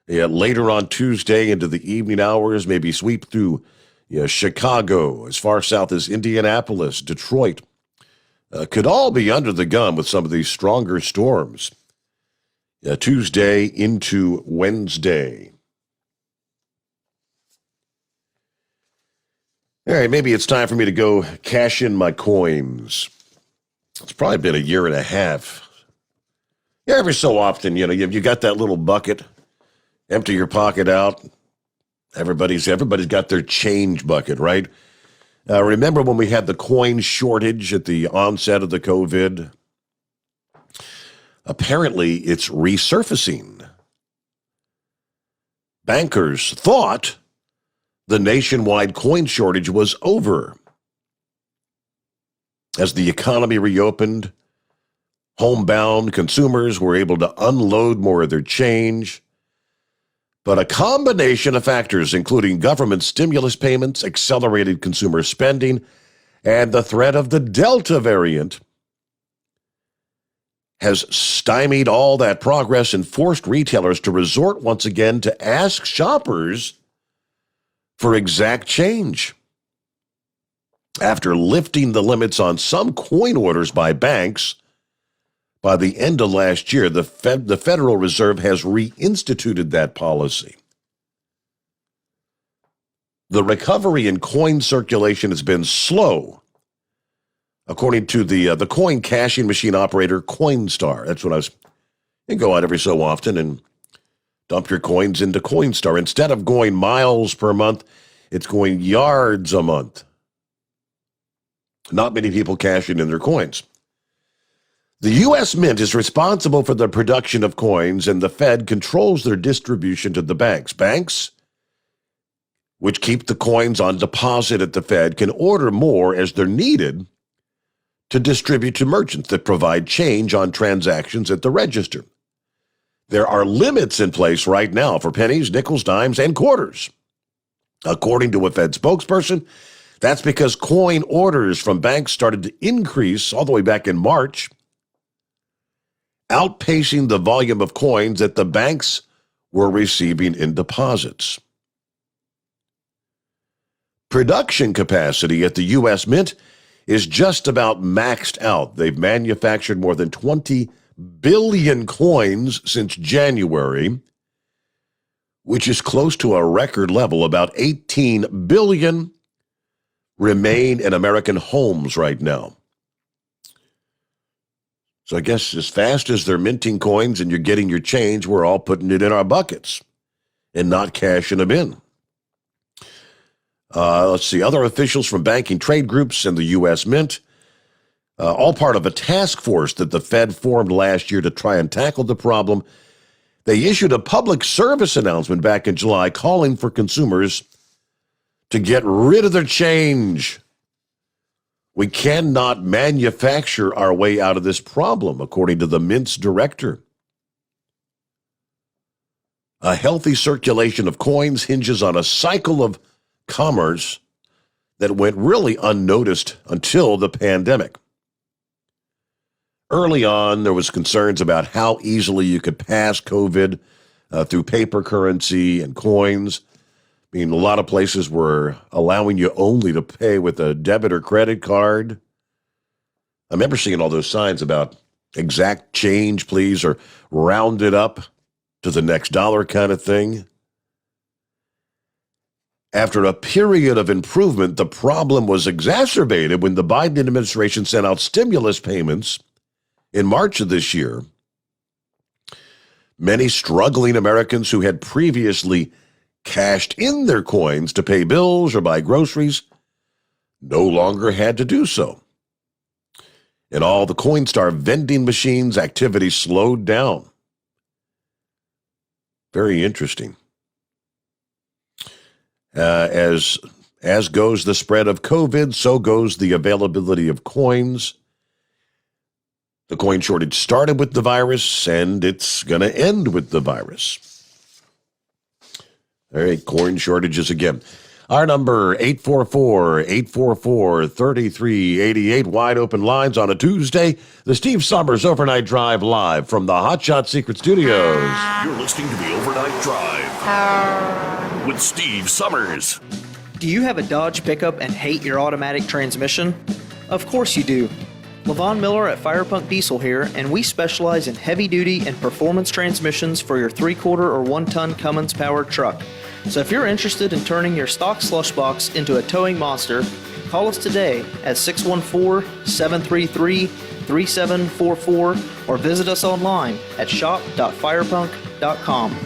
later on Tuesday into the evening hours, maybe sweep through Chicago, as far south as Indianapolis, Detroit. Could all be under the gun with some of these stronger storms. Tuesday into Wednesday. All right, maybe it's time for me to go cash in my coins. It's probably been a year and a half. Every so often, you got that little bucket, empty your pocket out. Everybody's got their change bucket, right? Remember when we had the coin shortage at the onset of the COVID? Apparently, it's resurfacing. Bankers thought the nationwide coin shortage was over. As the economy reopened, homebound consumers were able to unload more of their change. But a combination of factors, including government stimulus payments, accelerated consumer spending, and the threat of the Delta variant, has stymied all that progress and forced retailers to resort once again to ask shoppers for exact change. After lifting the limits on some coin orders by banks, by the end of last year, the Federal Reserve has reinstituted that policy. The recovery in coin circulation has been slow, according to the coin cashing machine operator Coinstar. That's what you go out every so often and dump your coins into Coinstar. Instead of going miles per month, it's going yards a month. Not many people cashing in their coins. The U.S. Mint is responsible for the production of coins, and the Fed controls their distribution to the banks. Banks, which keep the coins on deposit at the Fed, can order more as they're needed to distribute to merchants that provide change on transactions at the register. There are limits in place right now for pennies, nickels, dimes, and quarters. According to a Fed spokesperson, that's because coin orders from banks started to increase all the way back in March, outpacing the volume of coins that the banks were receiving in deposits. Production capacity at the U.S. Mint is just about maxed out. They've manufactured more than 20 billion coins since January, which is close to a record level. About 18 billion remain in American homes right now. So I guess as fast as they're minting coins and you're getting your change, we're all putting it in our buckets and not cashing them in. Let's see, other officials from banking trade groups and the U.S. Mint, all part of a task force that the Fed formed last year to try and tackle the problem. They issued a public service announcement back in July calling for consumers to get rid of their change. We cannot manufacture our way out of this problem, according to the Mint's director. A healthy circulation of coins hinges on a cycle of commerce that went really unnoticed until the pandemic. Early on, there was concerns about how easily you could pass COVID through paper currency and coins. I mean, a lot of places were allowing you only to pay with a debit or credit card. I remember seeing all those signs about exact change, please, or round it up to the next dollar kind of thing. After a period of improvement, the problem was exacerbated when the Biden administration sent out stimulus payments in March of this year. Many struggling Americans who had previously cashed in their coins to pay bills or buy groceries no longer had to do so. In all the Coinstar vending machines, activity slowed down. Very interesting. As goes the spread of COVID, so goes the availability of coins. The coin shortage started with the virus, and it's going to end with the virus. All right, coin shortages again. Our number, 844-844-3388. Wide open lines on a Tuesday. The Steve Sommers Overnight Drive live from the Hot Shot Secret Studios. You're listening to the Overnight Drive with Steve Sommers. Do you have a Dodge pickup and hate your automatic transmission? Of course you do. LaVon Miller at Firepunk Diesel here, and we specialize in heavy-duty and performance transmissions for your 3/4 or 1-ton Cummins-powered truck. So if you're interested in turning your stock slush box into a towing monster, call us today at 614-733-3744 or visit us online at shop.firepunk.com.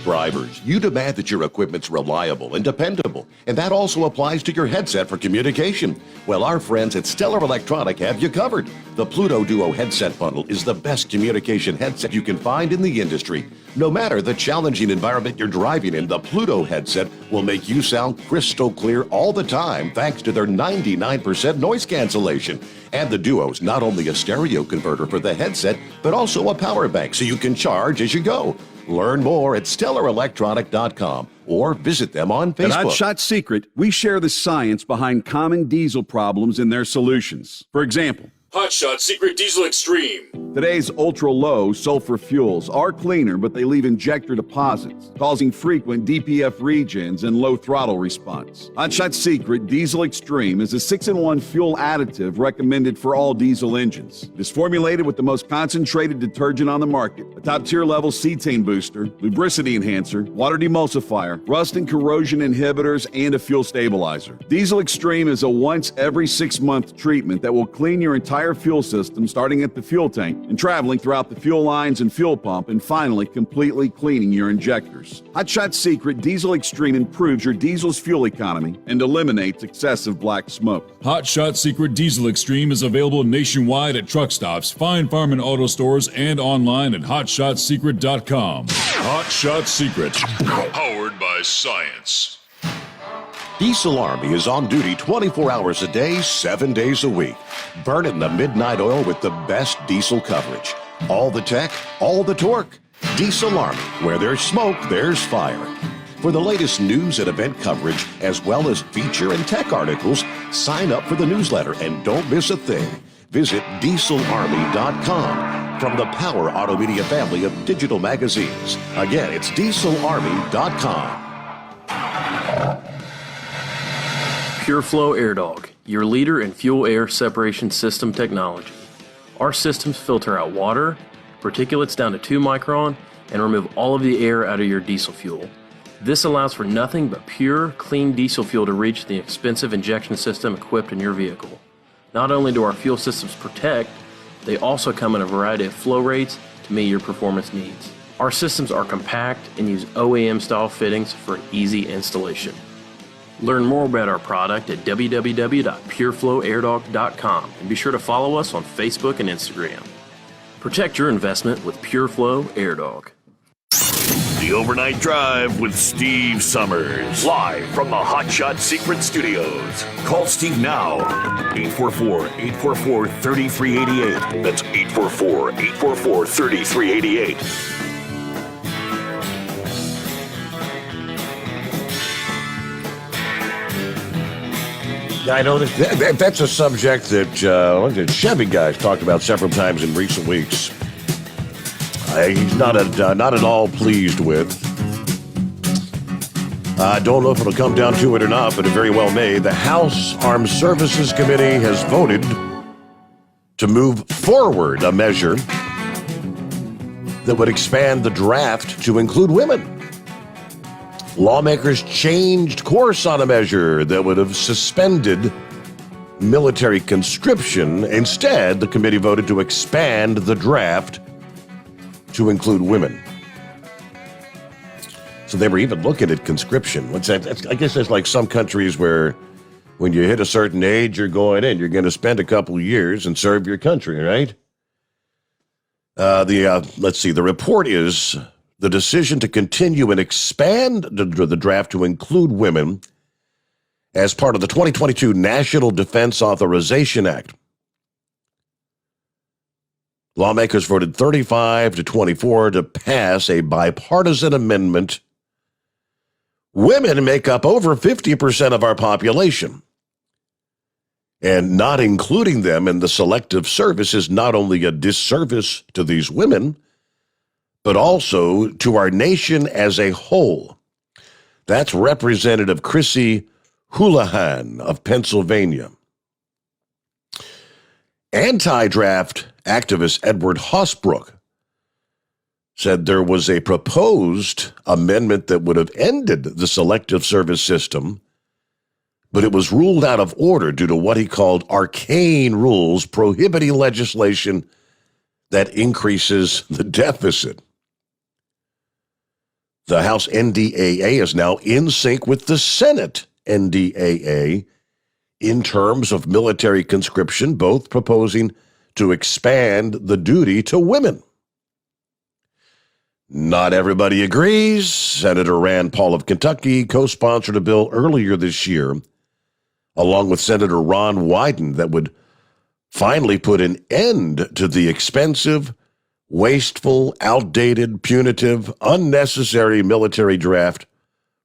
Drivers, you demand that your equipment's reliable and dependable, and that also applies to your headset for communication. Well, our friends at Stellar Electronic have you covered. The Pluto Duo headset bundle is the best communication headset you can find in the industry. No matter the challenging environment you're driving in, the Pluto headset will make you sound crystal clear all the time thanks to their 99% noise cancellation. And the Duo's not only a stereo converter for the headset, but also a power bank so you can charge as you go. Learn more at StellarElectronic.com or visit them on Facebook. At Hot Shot Secret, we share the science behind common diesel problems and their solutions. For example, Hot Shot Secret Diesel Extreme. today's ultra-low sulfur fuels are cleaner, but they leave injector deposits, causing frequent DPF regens and low throttle response. Hot Shot Secret Diesel Extreme is a 6-in-1 fuel additive recommended for all diesel engines. It is formulated with the most concentrated detergent on the market, a top-tier level cetane booster, lubricity enhancer, water demulsifier, rust and corrosion inhibitors, and a fuel stabilizer. Diesel Extreme is a once every 6-month treatment that will clean your entire fuel system, starting at the fuel tank and traveling throughout the fuel lines and fuel pump, and finally completely cleaning your injectors. Hot Shot Secret Diesel Extreme improves your diesel's fuel economy and eliminates excessive black smoke. Hot Shot Secret Diesel Extreme is available nationwide at truck stops, fine farm and auto stores, and online at hotshotsecret.com. Hot Shot Secret, powered by science. Diesel Army is on duty 24 hours a day, 7 days a week. Burning the midnight oil with the best diesel coverage. All the tech, all the torque. Diesel Army, where there's smoke, there's fire. For the latest news and event coverage, as well as feature and tech articles, sign up for the newsletter and don't miss a thing. Visit dieselarmy.com from the Power Auto Media family of digital magazines. Again, it's dieselarmy.com. PureFlow Air Dog, your leader in fuel air separation system technology. Our systems filter out water, particulates down to 2 micron, and remove all of the air out of your diesel fuel. This allows for nothing but pure, clean diesel fuel to reach the expensive injection system equipped in your vehicle. Not only do our fuel systems protect, they also come in a variety of flow rates to meet your performance needs. Our systems are compact and use OEM-style fittings for an easy installation. Learn more about our product at www.pureflowairdog.com and be sure to follow us on Facebook and Instagram. Protect your investment with PureFlow Air Dog. The Overnight Drive with Steve Sommers. Live from the Hot Shot Secret Studios. Call Steve now. 844-844-3388. That's 844-844-3388. Yeah, I know that's a subject that Chevy guys talked about several times in recent weeks. He's not at all pleased with. I don't know if it'll come down to it or not, but it very well may. The House Armed Services Committee has voted to move forward a measure that would expand the draft to include women. Lawmakers changed course on a measure that would have suspended military conscription. Instead, the committee voted to expand the draft to include women. So they were even looking at conscription. What's that? I guess that's like some countries where when you hit a certain age, you're going in. You're going to spend a couple of years and serve your country, right? Let's see. The report is the decision to continue and expand the draft to include women as part of the 2022 National Defense Authorization Act. Lawmakers voted 35-24 to pass a bipartisan amendment Women make up over 50% of our population. And not including them in the selective service is not only a disservice to these women, but also to our nation as a whole. That's Representative Chrissy Houlihan of Pennsylvania. Anti-draft activist Edward Hosbrook said there was a proposed amendment that would have ended the selective service system, but it was ruled out of order due to what he called arcane rules prohibiting legislation that increases the deficit. The House NDAA is now in sync with the Senate NDAA in terms of military conscription, both proposing to expand the duty to women. Not everybody agrees. Senator Rand Paul of Kentucky co-sponsored a bill earlier this year, along with Senator Ron Wyden, that would finally put an end to the expensive, wasteful, outdated, punitive, unnecessary military draft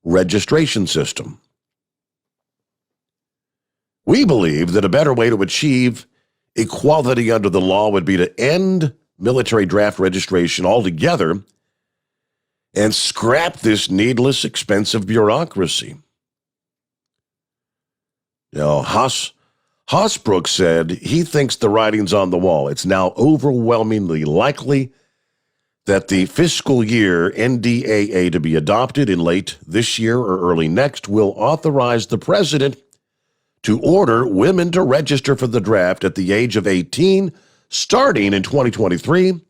registration system. We believe that a better way to achieve equality under the law would be to end military draft registration altogether and scrap this needless, expensive bureaucracy. Now, Hosbrook said he thinks the writing's on the wall. It's now overwhelmingly likely that the fiscal year NDAA to be adopted in late this year or early next will authorize the president to order women to register for the draft at the age of 18, starting in 2023,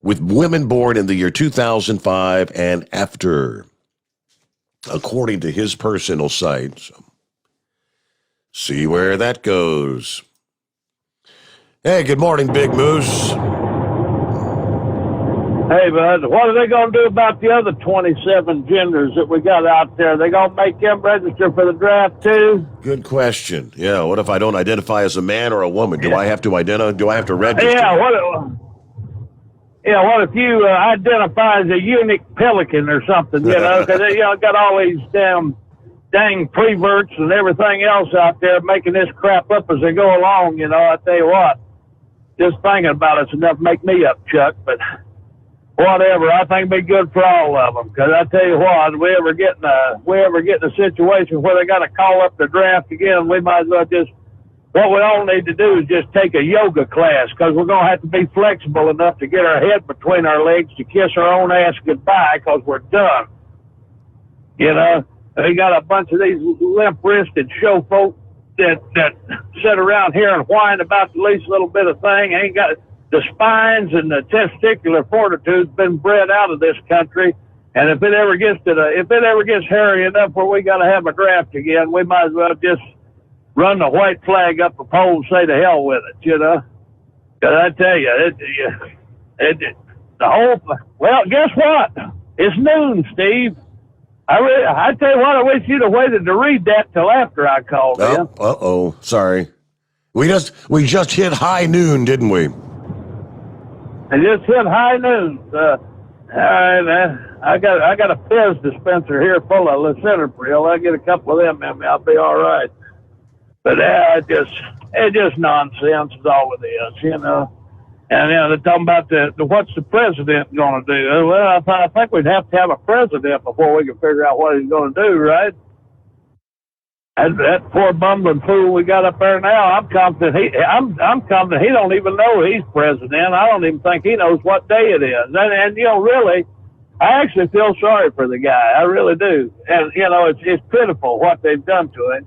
with women born in the year 2005 and after, according to his personal site. So, see where that goes. Hey, good morning, Big Moose. Hey, bud, what are they going to do about the other 27 genders that we got out there? They going to make them register for the draft, too? Good question. Yeah, what if I don't identify as a man or a woman? Do I have to register? Yeah, what if you identify as a eunuch pelican or something, because they got all these dang preverts and everything else out there making this crap up as they go along, I tell you what. Just thinking about it's enough to make me up, Chuck, but whatever, I think it'd be good for all of them, because I tell you what, if we ever get in a situation where they got to call up the draft again, we might as well what we all need to do is just take a yoga class, because we're going to have to be flexible enough to get our head between our legs to kiss our own ass goodbye, because we're done. They got a bunch of these limp-wristed show folk that sit around here and whine about the least little bit of thing. Ain't got the spines and the testicular fortitude's been bred out of this country, and if it ever gets hairy enough where we got to have a draft again, we might as well just run the white flag up the pole and say to hell with it, Because I tell you, well, guess what? It's noon, Steve. I tell you what, I wish you'd have waited to read that till after I called in. Sorry. We just hit high noon, didn't we? I just hit high noon. All right, man. I got a Fizz dispenser here full of lisinopril. I get a couple of them in me, I'll be all right. But it's just nonsense is all it is, And they're talking about what's the president going to do? Well, I think we'd have to have a president before we can figure out what he's going to do, right? That poor bumbling fool we got up there now, I'm confident I'm confident he don't even know he's president. I don't even think he knows what day it is. And really, I actually feel sorry for the guy. I really do. And, it's pitiful what they've done to him.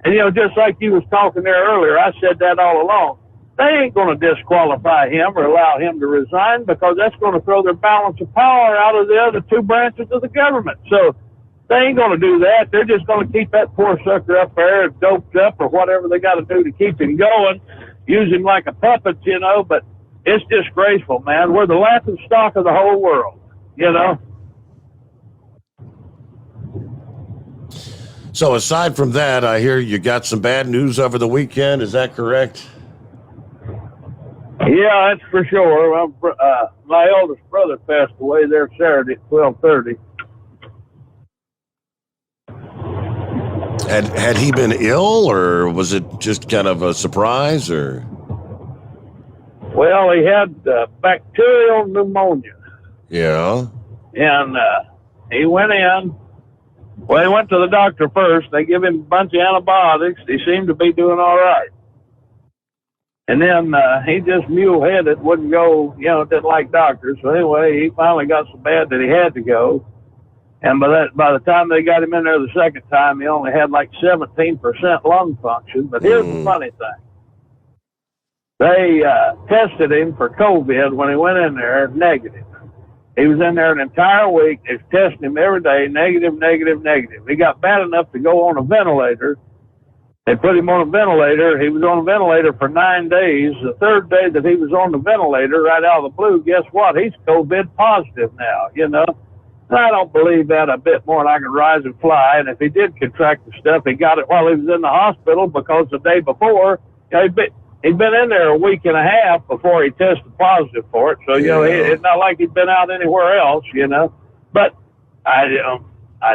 And, just like you was talking there earlier, I said that all along. They ain't going to disqualify him or allow him to resign, because that's going to throw their balance of power out of the other two branches of the government. So they ain't going to do that. They're just going to keep that poor sucker up there doped up or whatever they got to do to keep him going, use him like a puppet, but it's disgraceful, man. We're the laughing stock of the whole world, So aside from that, I hear you got some bad news over the weekend. Is that correct? Yeah, that's for sure. My oldest brother passed away there Saturday at 12:30. Had he been ill, or was it just kind of a surprise, or? Well, he had bacterial pneumonia. Yeah. And he went in. Well, he went to the doctor first. They give him a bunch of antibiotics. He seemed to be doing all right. And then he just mule-headed, wouldn't go, didn't like doctors. So anyway, he finally got so bad that he had to go. And by the time they got him in there the second time, he only had like 17% lung function. But here's the funny thing. They tested him for COVID when he went in there, negative. He was in there an entire week. They was testing him every day, negative, negative, negative. He got bad enough to go on a ventilator. They put him on a ventilator. He was on a ventilator for 9 days. The third day that he was on the ventilator, right out of the blue, guess what? He's COVID positive now, And I don't believe that a bit more than I can rise and fly. And if he did contract the stuff, he got it while he was in the hospital, because the day before, he'd been in there a week and a half before he tested positive for it. So, it's not like he'd been out anywhere else, But I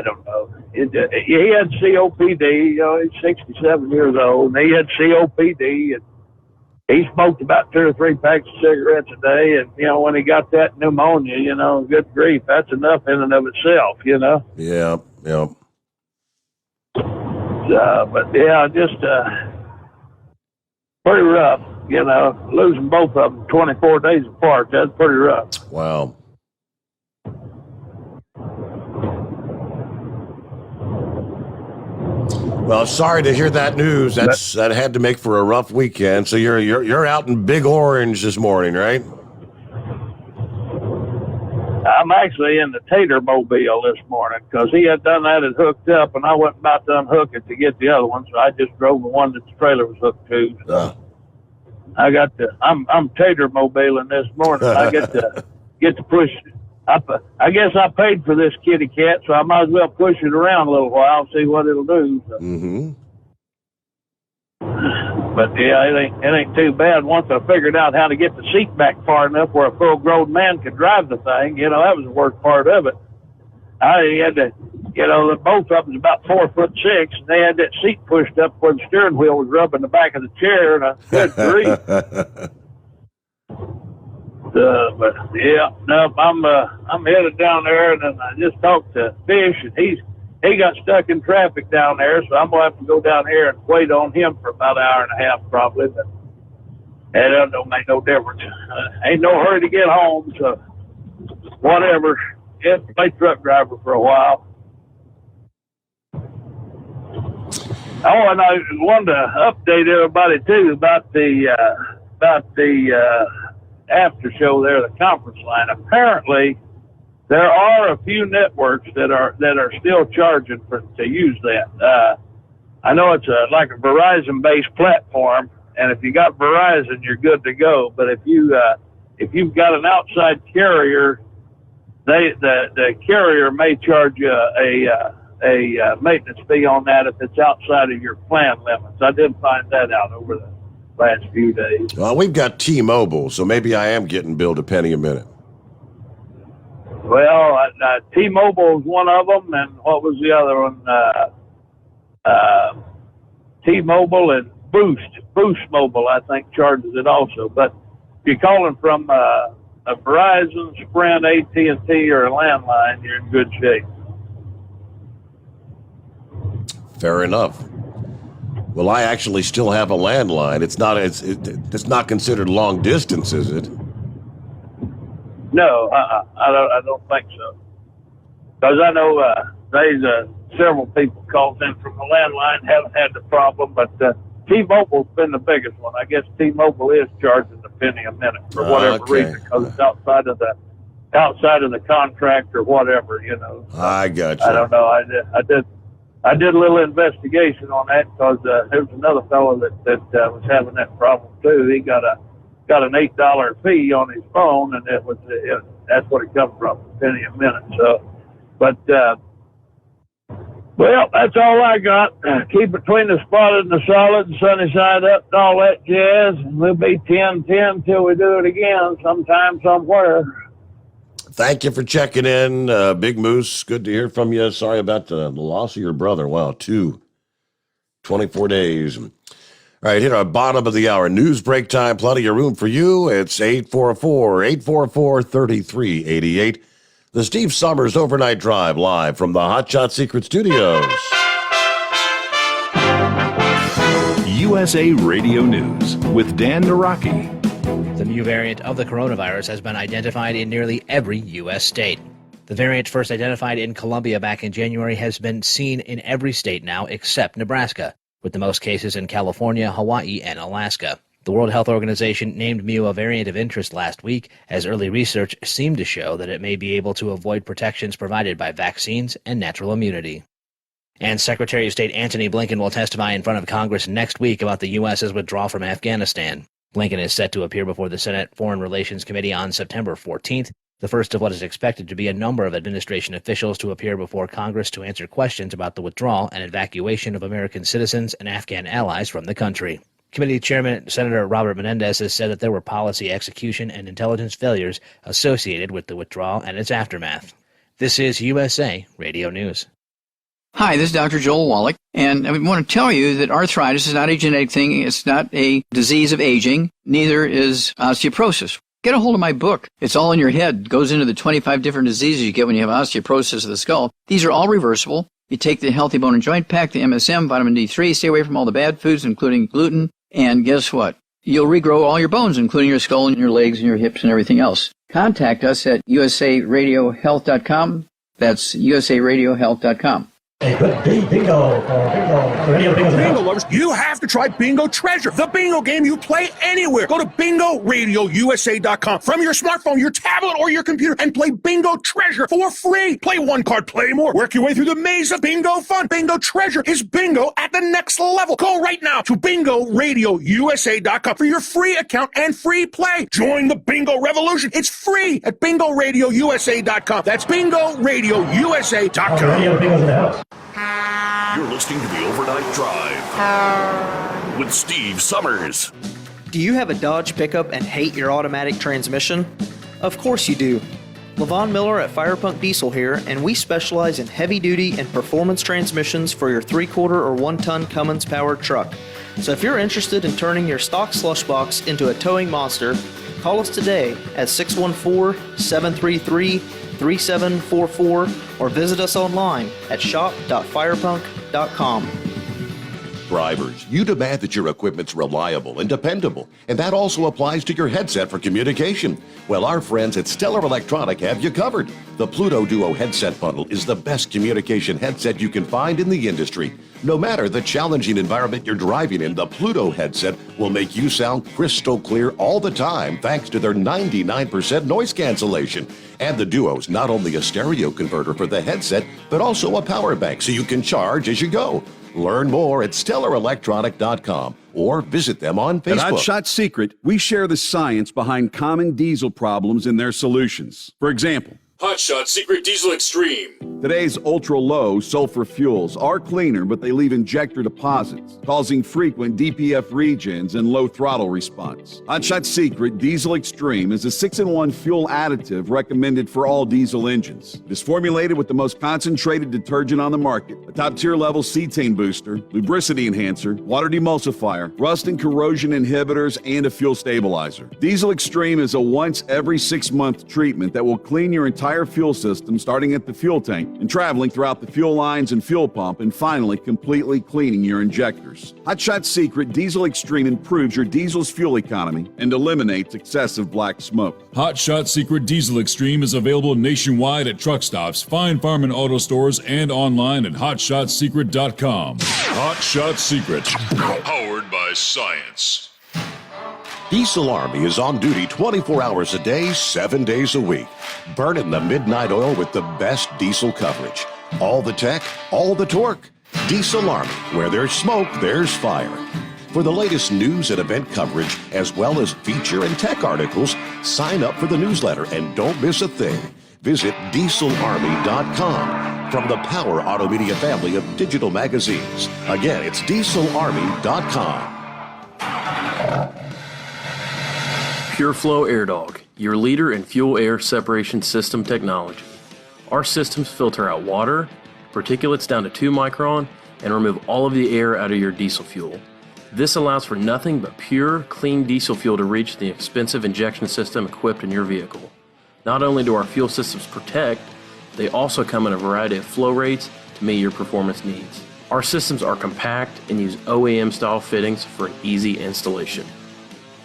don't know. He had COPD. He's 67 years old, and he had COPD, and he smoked about 2 or 3 packs of cigarettes a day. And, when he got that pneumonia, good grief, that's enough in and of itself, Yeah, yeah. But, yeah, just pretty rough, losing both of them 24 days apart. That's pretty rough. Wow. Well, sorry to hear that news. That had to make for a rough weekend. So you're out in Big Orange this morning, right? I'm actually in the Tater Mobile this morning, because he had done that and hooked up, and I wasn't about to unhook it to get the other one, so I just drove the one that the trailer was hooked to. So I'm Tater Mobiling this morning. I get to push. I guess I paid for this kitty cat, so I might as well push it around a little while, see what it'll do. So. Mm-hmm. But yeah, it ain't too bad. Once I figured out how to get the seat back far enough where a full-grown man could drive the thing, that was the worst part of it. I had to, both of them's about 4'6", and they had that seat pushed up where the steering wheel was rubbing the back of the chair, and I good grief. But yeah, no, I'm headed down there, and then I just talked to Fish, and he got stuck in traffic down there, so I'm gonna have to go down here and wait on him for about an hour and a half probably. But that don't make no difference. Ain't no hurry to get home, so whatever. Yeah, play truck driver for a while. Oh, and I wanted to update everybody too about the after show there, the conference line. Apparently, there are a few networks that are still charging to use that. I know it's like a Verizon-based platform, and if you got Verizon, you're good to go. But if you've got an outside carrier, the carrier may charge you a maintenance fee on that if it's outside of your plan limits. I did find that out over the last few days. Well, we've got T-Mobile, so maybe I am getting billed a penny a minute. Well, T-Mobile is one of them, and what was the other one? T-Mobile and Boost Mobile, I think, charges it also. But if you're calling from a Verizon, Sprint, AT&T, or a landline, you're in good shape. Fair enough. Well, I actually still have a landline. It's not considered long distance, is it? No, I don't think so. Because I know there's several people called in from the landline, haven't had the problem, but T-Mobile's been the biggest one. I guess T-Mobile is charging a penny a minute for whatever reason, because it's outside of the contract or whatever, I got you. I don't know. I did a little investigation on that, because there was another fellow that was having that problem too. He got an $8 fee on his phone, and that's what it comes from, a penny a minute. So, but well, that's all I got. Keep between the spotted and the solid, and sunny side up, and all that jazz. And we'll be 10-10 till we do it again, sometime, somewhere. Thank you for checking in, Big Moose. Good to hear from you. Sorry about the loss of your brother. Wow, two 24 days. All right, here at bottom of the hour, news break time, plenty of room for you. It's 844-844-3388. The Steve Sommers Overnight Drive live from the Hot Shot Secret Studios. USA Radio News with Dan Naraki. The new variant of the coronavirus has been identified in nearly every U.S. state. The variant first identified in Colombia back in January has been seen in every state now except Nebraska, with the most cases in California, Hawaii, and Alaska. The World Health Organization named Mu a variant of interest last week, as early research seemed to show that it may be able to avoid protections provided by vaccines and natural immunity. And Secretary of State Antony Blinken will testify in front of Congress next week about the U.S.'s withdrawal from Afghanistan. Blinken is set to appear before the Senate Foreign Relations Committee on September 14th, the first of what is expected to be a number of administration officials to appear before Congress to answer questions about the withdrawal and evacuation of American citizens and Afghan allies from the country. Committee Chairman Senator Robert Menendez has said that there were policy execution and intelligence failures associated with the withdrawal and its aftermath. This is USA Radio News. Hi, this is Dr. Joel Wallach, and I want to tell you that arthritis is not a genetic thing. It's not a disease of aging. Neither is osteoporosis. Get a hold of my book. It's all in your head. It goes into the 25 different diseases you get when you have osteoporosis of the skull. These are all reversible. You take the Healthy Bone and Joint Pack, the MSM, vitamin D3, stay away from all the bad foods, including gluten, and guess what? You'll regrow all your bones, including your skull and your legs and your hips and everything else. Contact us at usaradiohealth.com. That's usaradiohealth.com. Hey, good bingo for any of the bingo lovers. You have to try Bingo Treasure, the bingo game you play anywhere. Go to BingoRadioUSA.com from your smartphone, your tablet, or your computer and play Bingo Treasure for free. Play one card, play more. Work your way through the maze of bingo fun. Bingo Treasure is bingo at the next level. Go right now to BingoRadioUSA.com for your free account and free play. Join the bingo revolution. It's free at BingoRadioUSA.com. That's BingoRadioUSA.com. Any other bingos in the house? You're listening to the Overnight Drive with Steve Sommers. Do you have a Dodge pickup and hate your automatic transmission? Of course you do. Levon Miller at Firepunk Diesel here, and we specialize in heavy-duty and performance transmissions for your 3/4 or 1-ton Cummins-powered truck. So if you're interested in turning your stock slush box into a towing monster, call us today at 614-733-3744 or visit us online at shop.firepunk.com. Drivers, you demand that your equipment's reliable and dependable, and that also applies to your headset for communication. Well, our friends at Stellar Electronic have you covered. The Pluto Duo headset bundle is the best communication headset you can find in the industry. No matter the challenging environment you're driving in, the Pluto headset will make you sound crystal clear all the time thanks to their 99% noise cancellation. And the Duo's not only a stereo converter for the headset, but also a power bank so you can charge as you go. Learn more at StellarElectronic.com or visit them on Facebook. At Hot Shot Secret, we share the science behind common diesel problems and their solutions. For example, Hot Shot Secret Diesel Extreme. Today's ultra-low sulfur fuels are cleaner, but they leave injector deposits, causing frequent DPF regens and low throttle response. Hot Shot Secret Diesel Extreme is a 6-in-1 fuel additive recommended for all diesel engines. It is formulated with the most concentrated detergent on the market, a top-tier level cetane booster, lubricity enhancer, water demulsifier, rust and corrosion inhibitors, and a fuel stabilizer. Diesel Extreme is a once every 6-month treatment that will clean your entire fuel system, starting at the fuel tank and traveling throughout the fuel lines and fuel pump, and finally completely cleaning your injectors. Hot Shot Secret Diesel Extreme improves your diesel's fuel economy and eliminates excessive black smoke. Hot Shot Secret Diesel Extreme is available nationwide at truck stops, fine farm and auto stores, and online at hotshotsecret.com. Hot Shot Secret, powered by science. Diesel Army is on duty 24 hours a day, 7 days a week. Burning the midnight oil with the best diesel coverage. All the tech, all the torque. Diesel Army, where there's smoke, there's fire. For the latest news and event coverage, as well as feature and tech articles, sign up for the newsletter and don't miss a thing. Visit dieselarmy.com from the Power Auto Media family of digital magazines. Again, it's dieselarmy.com. PureFlow Air Dog, your leader in fuel air separation system technology. Our systems filter out water, particulates down to 2 micron, and remove all of the air out of your diesel fuel. This allows for nothing but pure, clean diesel fuel to reach the expensive injection system equipped in your vehicle. Not only do our fuel systems protect, they also come in a variety of flow rates to meet your performance needs. Our systems are compact and use OEM-style fittings for an easy installation.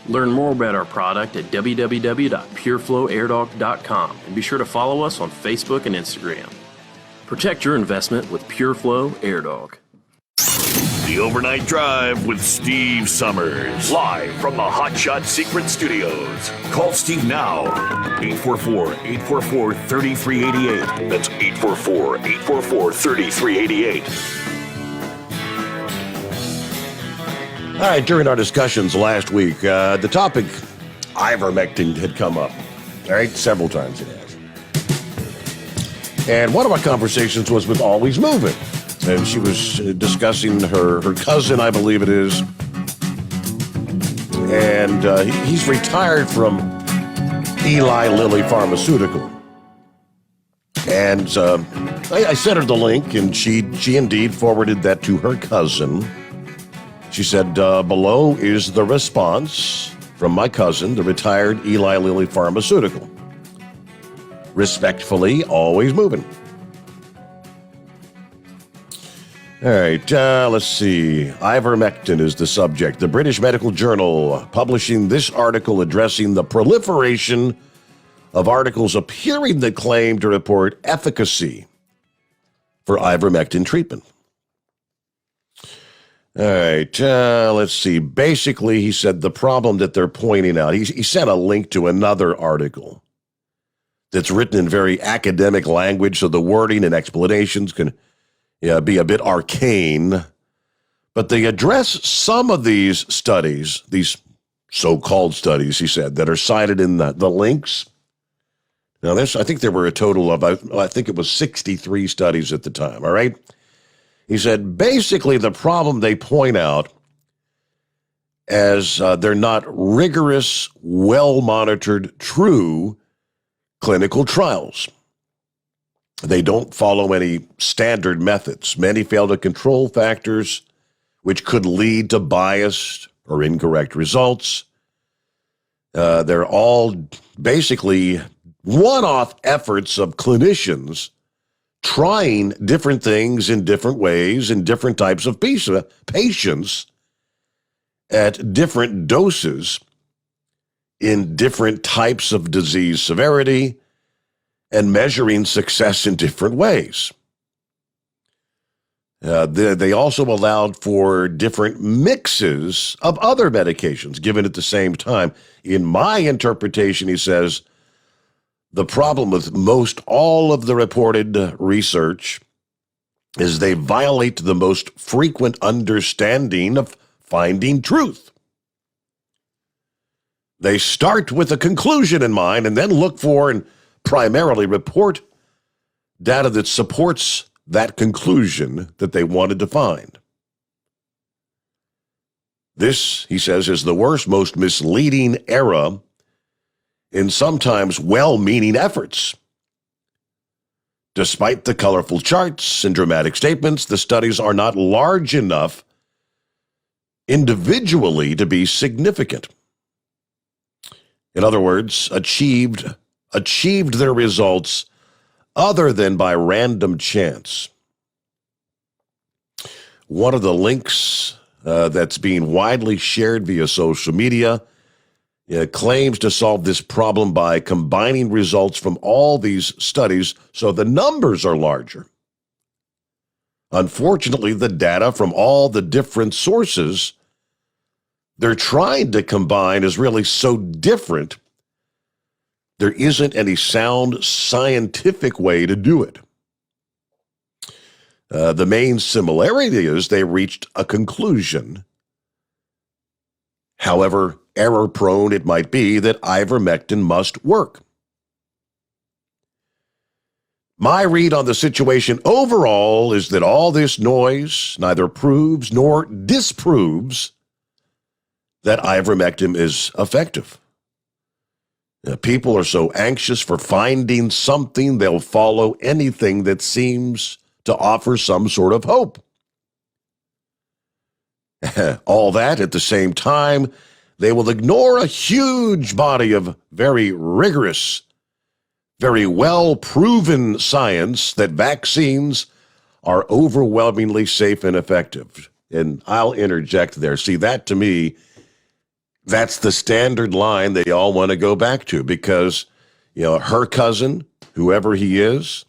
Learn more about our product at www.pureflowairdog.com and be sure to follow us on Facebook and Instagram. Protect your investment with PureFlow AirDog. The Overnight Drive with Steve Sommers. Live from the Hot Shot Secret Studios. Call Steve now. 844-844-3388. That's 844-844-3388. All right, during our discussions last week, the topic ivermectin had come up. All right, several times it has. And one of our conversations was with Always Moving. And she was discussing her cousin, I believe it is. And he's retired from Eli Lilly Pharmaceutical. And I sent her the link, and she indeed forwarded that to her cousin. She said, below is the response from my cousin, the retired Eli Lilly Pharmaceutical. Respectfully, Always Moving. All right, let's see. Ivermectin is the subject. The British Medical Journal publishing this article addressing the proliferation of articles appearing that claim to report efficacy for ivermectin treatment. All right, let's see. Basically, he said the problem that they're pointing out, he sent a link to another article that's written in very academic language, so the wording and explanations can be a bit arcane. But they address some of these studies, these so-called studies, he said, that are cited in the links. Now, I think there were a total of, I think it was 63 studies at the time, all right? He said, basically, the problem they point out as they're not rigorous, well-monitored, true clinical trials. They don't follow any standard methods. Many fail to control factors which could lead to biased or incorrect results. They're all basically one-off efforts of clinicians trying different things in different ways in different types of patients at different doses in different types of disease severity and measuring success in different ways. They also allowed for different mixes of other medications given at the same time. In my interpretation, he says, the problem with most all of the reported research is they violate the most frequent understanding of finding truth. They start with a conclusion in mind and then look for and primarily report data that supports that conclusion that they wanted to find. This, he says, is the worst, most misleading era in sometimes well-meaning efforts. Despite the colorful charts and dramatic statements, the studies are not large enough individually to be significant. In other words, achieved their results other than by random chance. One of the links that's being widely shared via social media claims to solve this problem by combining results from all these studies so the numbers are larger. Unfortunately, the data from all the different sources they're trying to combine is really so different, there isn't any sound scientific way to do it. The main similarity is they reached a conclusion. However error-prone it might be, that ivermectin must work. My read on the situation overall is that all this noise neither proves nor disproves that ivermectin is effective. People are so anxious for finding something, they'll follow anything that seems to offer some sort of hope. All that at the same time, they will ignore a huge body of very rigorous, very well-proven science that vaccines are overwhelmingly safe and effective. And I'll interject there. See, that to me, that's the standard line they all want to go back to because, her cousin, whoever he is,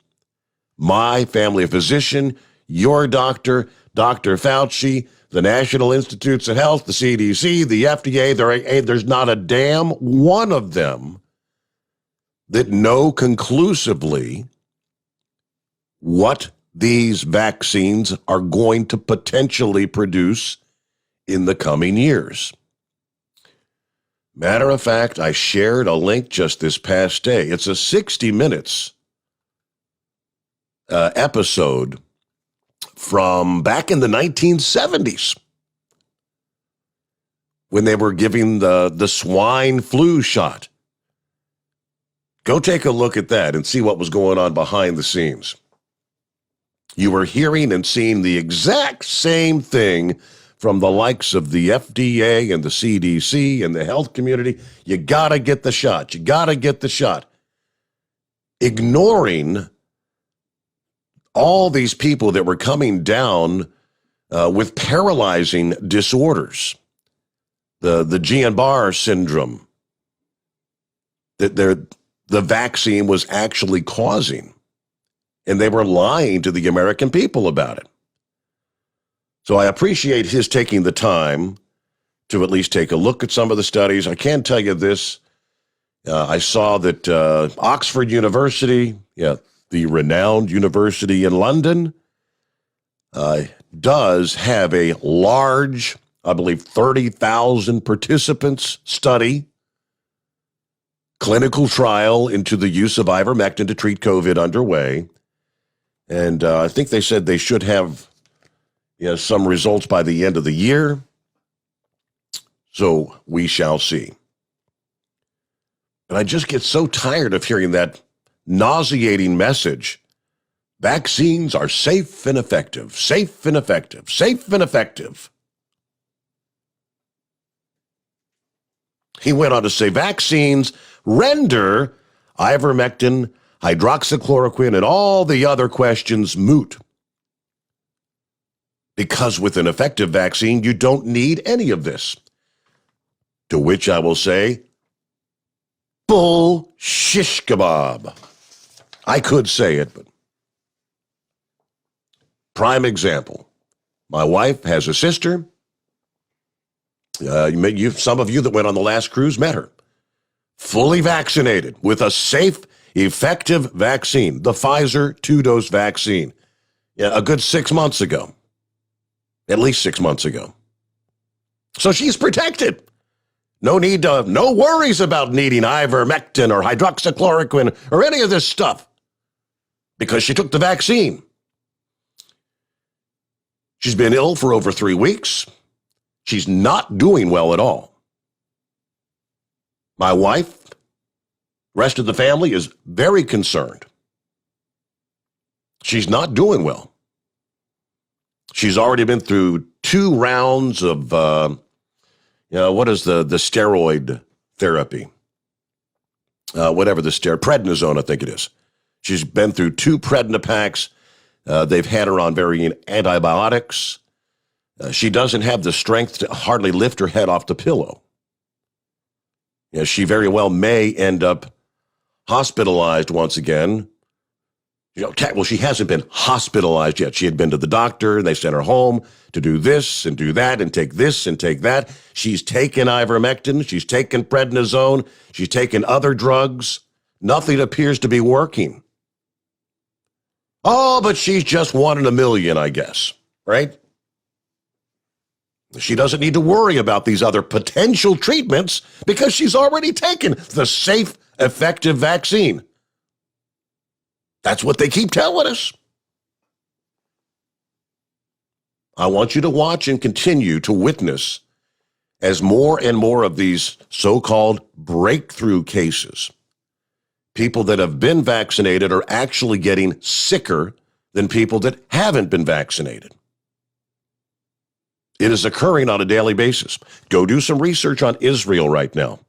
my family physician, your doctor, Dr. Fauci, the National Institutes of Health, the CDC, the FDA, there's not a damn one of them that know conclusively what these vaccines are going to potentially produce in the coming years. Matter of fact, I shared a link just this past day. It's a 60 Minutes episode from back in the 1970s when they were giving the swine flu shot. Go take a look at that and see what was going on behind the scenes. You were hearing and seeing the exact same thing from the likes of the FDA and the CDC and the health community. You got to get the shot. You got to get the shot. Ignoring all these people that were coming down with paralyzing disorders, the Guillain-Barré syndrome that the vaccine was actually causing. And they were lying to the American people about it. So I appreciate his taking the time to at least take a look at some of the studies. I can tell you this. I saw that Oxford University, the renowned university in London, does have a large, I believe 30,000 participants study, clinical trial into the use of ivermectin to treat COVID underway. And I think they said they should have some results by the end of the year. So we shall see. But I just get so tired of hearing that nauseating message. Vaccines are safe and effective, safe and effective, safe and effective. He went on to say vaccines render ivermectin, hydroxychloroquine, and all the other questions moot. Because with an effective vaccine, you don't need any of this. To which I will say, bull shish kebab. I could say it, but prime example. My wife has a sister. Some of you that went on the last cruise met her. Fully vaccinated with a safe, effective vaccine, the Pfizer 2-dose vaccine, a good 6 months ago, at least 6 months ago. So she's protected. No worries about needing ivermectin or hydroxychloroquine or any of this stuff because she took the vaccine. She's been ill for over 3 weeks. She's not doing well at all. My wife, rest of the family is very concerned. She's not doing well. She's already been through 2 rounds of, what is the steroid therapy? Prednisone, I think it is. She's been through 2 Prednipacks. They've had her on varying antibiotics. She doesn't have the strength to hardly lift her head off the pillow. She very well may end up hospitalized once again. Well, she hasn't been hospitalized yet. She had been to the doctor, and they sent her home to do this and do that and take this and take that. She's taken ivermectin. She's taken prednisone. She's taken other drugs. Nothing appears to be working. Oh, but she's just 1 in a million, I guess, right? She doesn't need to worry about these other potential treatments because she's already taken the safe, effective vaccine. That's what they keep telling us. I want you to watch and continue to witness as more and more of these so-called breakthrough cases, people that have been vaccinated are actually getting sicker than people that haven't been vaccinated. It is occurring on a daily basis. Go do some research on Israel right now.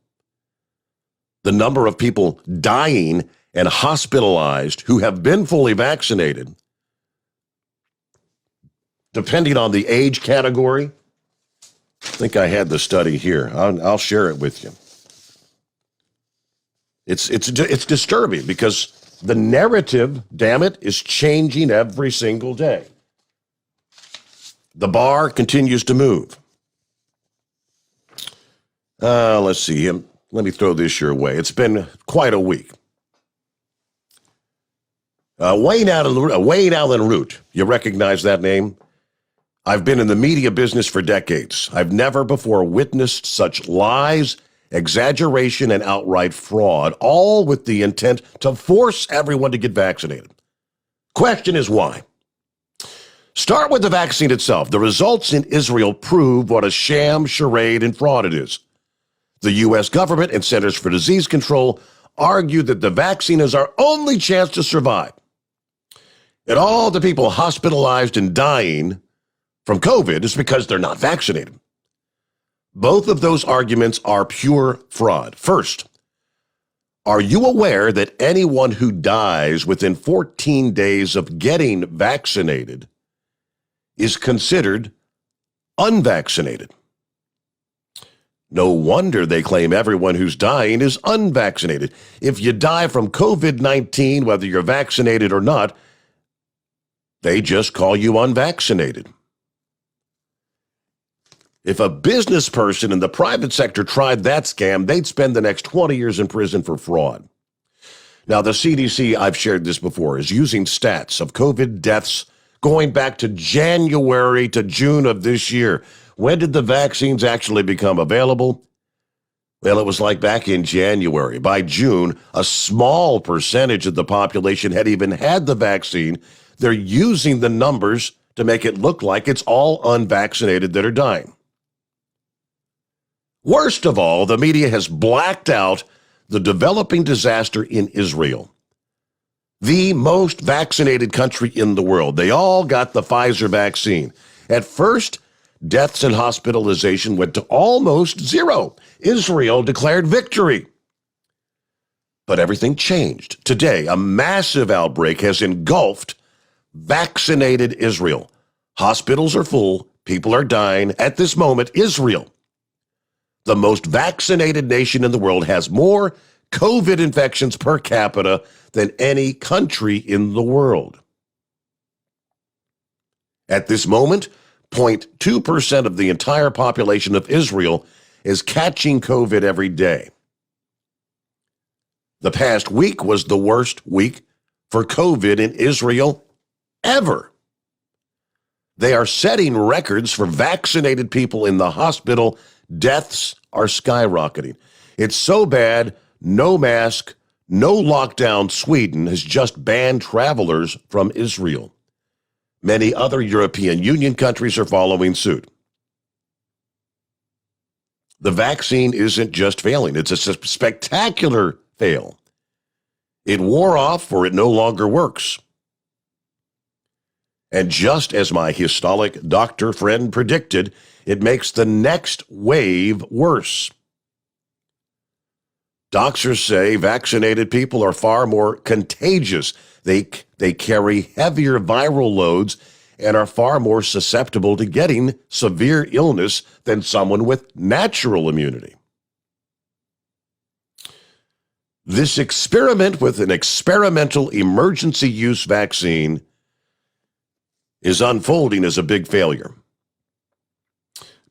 The number of people dying and hospitalized who have been fully vaccinated, depending on the age category. I think I had the study here. I'll share it with you. It's disturbing because the narrative, damn it, is changing every single day. The bar continues to move. Let's see. Let me throw this your way. It's been quite a week. Wayne Allen Root, you recognize that name? I've been in the media business for decades. I've never before witnessed such lies, exaggeration, and outright fraud, all with the intent to force everyone to get vaccinated. Question is why? Start with the vaccine itself. The results in Israel prove what a sham, charade, and fraud it is. The U.S. government and Centers for Disease Control argue that the vaccine is our only chance to survive. And all the people hospitalized and dying from COVID is because they're not vaccinated. Both of those arguments are pure fraud. First, are you aware that anyone who dies within 14 days of getting vaccinated is considered unvaccinated? No wonder they claim everyone who's dying is unvaccinated. If you die from COVID-19, whether you're vaccinated or not, they just call you unvaccinated. If a business person in the private sector tried that scam, they'd spend the next 20 years in prison for fraud. Now, the CDC, I've shared this before, is using stats of COVID deaths going back to January to June of this year. When did the vaccines actually become available? Well, it was like back in January. By June, a small percentage of the population had even had the vaccine. They're using the numbers to make it look like it's all unvaccinated that are dying. Worst of all, the media has blacked out the developing disaster in Israel, the most vaccinated country in the world. They all got the Pfizer vaccine. At first, deaths and hospitalization went to almost zero. Israel declared victory. But everything changed. Today, a massive outbreak has engulfed vaccinated Israel. Hospitals are full. People are dying. At this moment, Israel, the most vaccinated nation in the world, has more COVID infections per capita than any country in the world. At this moment, 0.2% of the entire population of Israel is catching COVID every day. The past week was the worst week for COVID in Israel ever. They are setting records for vaccinated people in the hospital. Deaths are skyrocketing. It's so bad, no mask, no lockdown. Sweden has just banned travelers from Israel. Many other European Union countries are following suit. The vaccine isn't just failing, it's a spectacular fail. It wore off or it no longer works. And just as my historic doctor friend predicted, it makes the next wave worse. Doctors say vaccinated people are far more contagious. They carry heavier viral loads and are far more susceptible to getting severe illness than someone with natural immunity. This experiment with an experimental emergency use vaccine is unfolding as a big failure.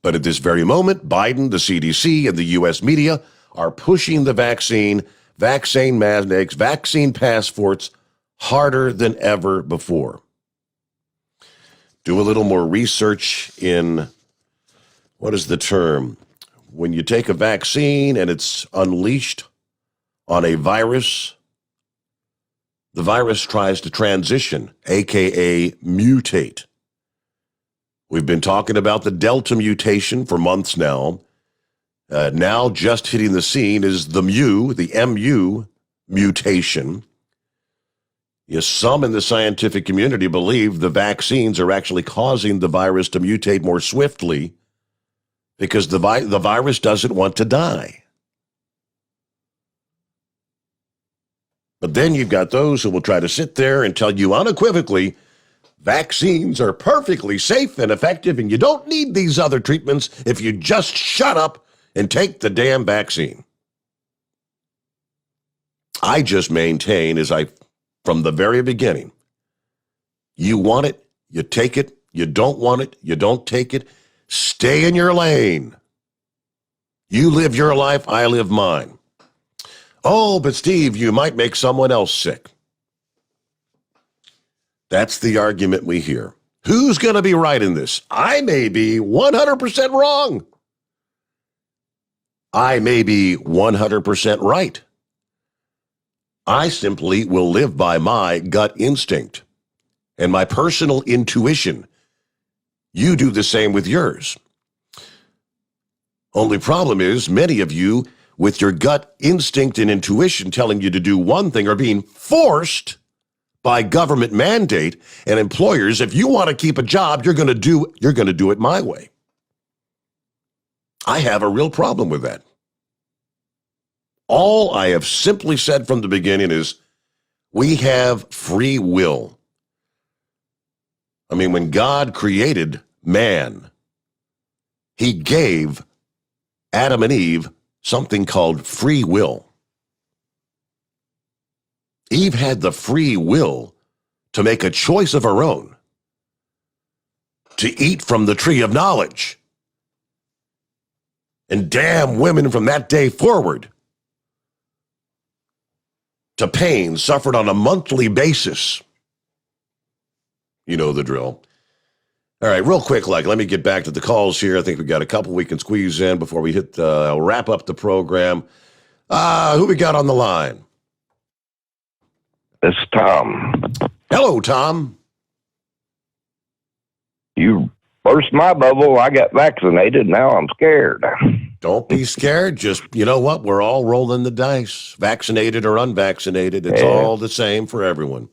But at this very moment, Biden, the CDC, and the U.S. media are pushing the vaccine mandates, vaccine passports harder than ever before. Do a little more research in, what is the term? When you take a vaccine and it's unleashed on a virus, the virus tries to transition, aka mutate. We've been talking about the Delta mutation for months now. Now just hitting the scene is the MU mutation. Yes, some in the scientific community believe the vaccines are actually causing the virus to mutate more swiftly because the virus doesn't want to die. But then you've got those who will try to sit there and tell you unequivocally vaccines are perfectly safe and effective, and you don't need these other treatments if you just shut up and take the damn vaccine. I just maintain, from the very beginning, you want it, you take it. You don't want it, you don't take it. Stay in your lane. You live your life, I live mine. Oh, but Steve, you might make someone else sick. That's the argument we hear. Who's going to be right in this? I may be 100% wrong. I may be 100% right. I simply will live by my gut instinct and my personal intuition. You do the same with yours. Only problem is many of you, with your gut instinct and intuition telling you to do one thing, are being forced by government mandate and employers. If you want to keep a job, you're going to do it my way. I have a real problem with that. All I have simply said from the beginning is we have free will. I mean, when God created man, he gave Adam and Eve something called free will. Eve had the free will to make a choice of her own, to eat from the tree of knowledge. And damn women from that day forward to pain suffered on a monthly basis. You know the drill. All right, real quick, let me get back to the calls here. I think we've got a couple we can squeeze in before we wrap up the program. Who we got on the line? It's Tom. Hello, Tom. You burst my bubble. I got vaccinated. Now I'm scared. Don't be scared. Just, you know what? We're all rolling the dice. Vaccinated or unvaccinated. It's all the same for everyone.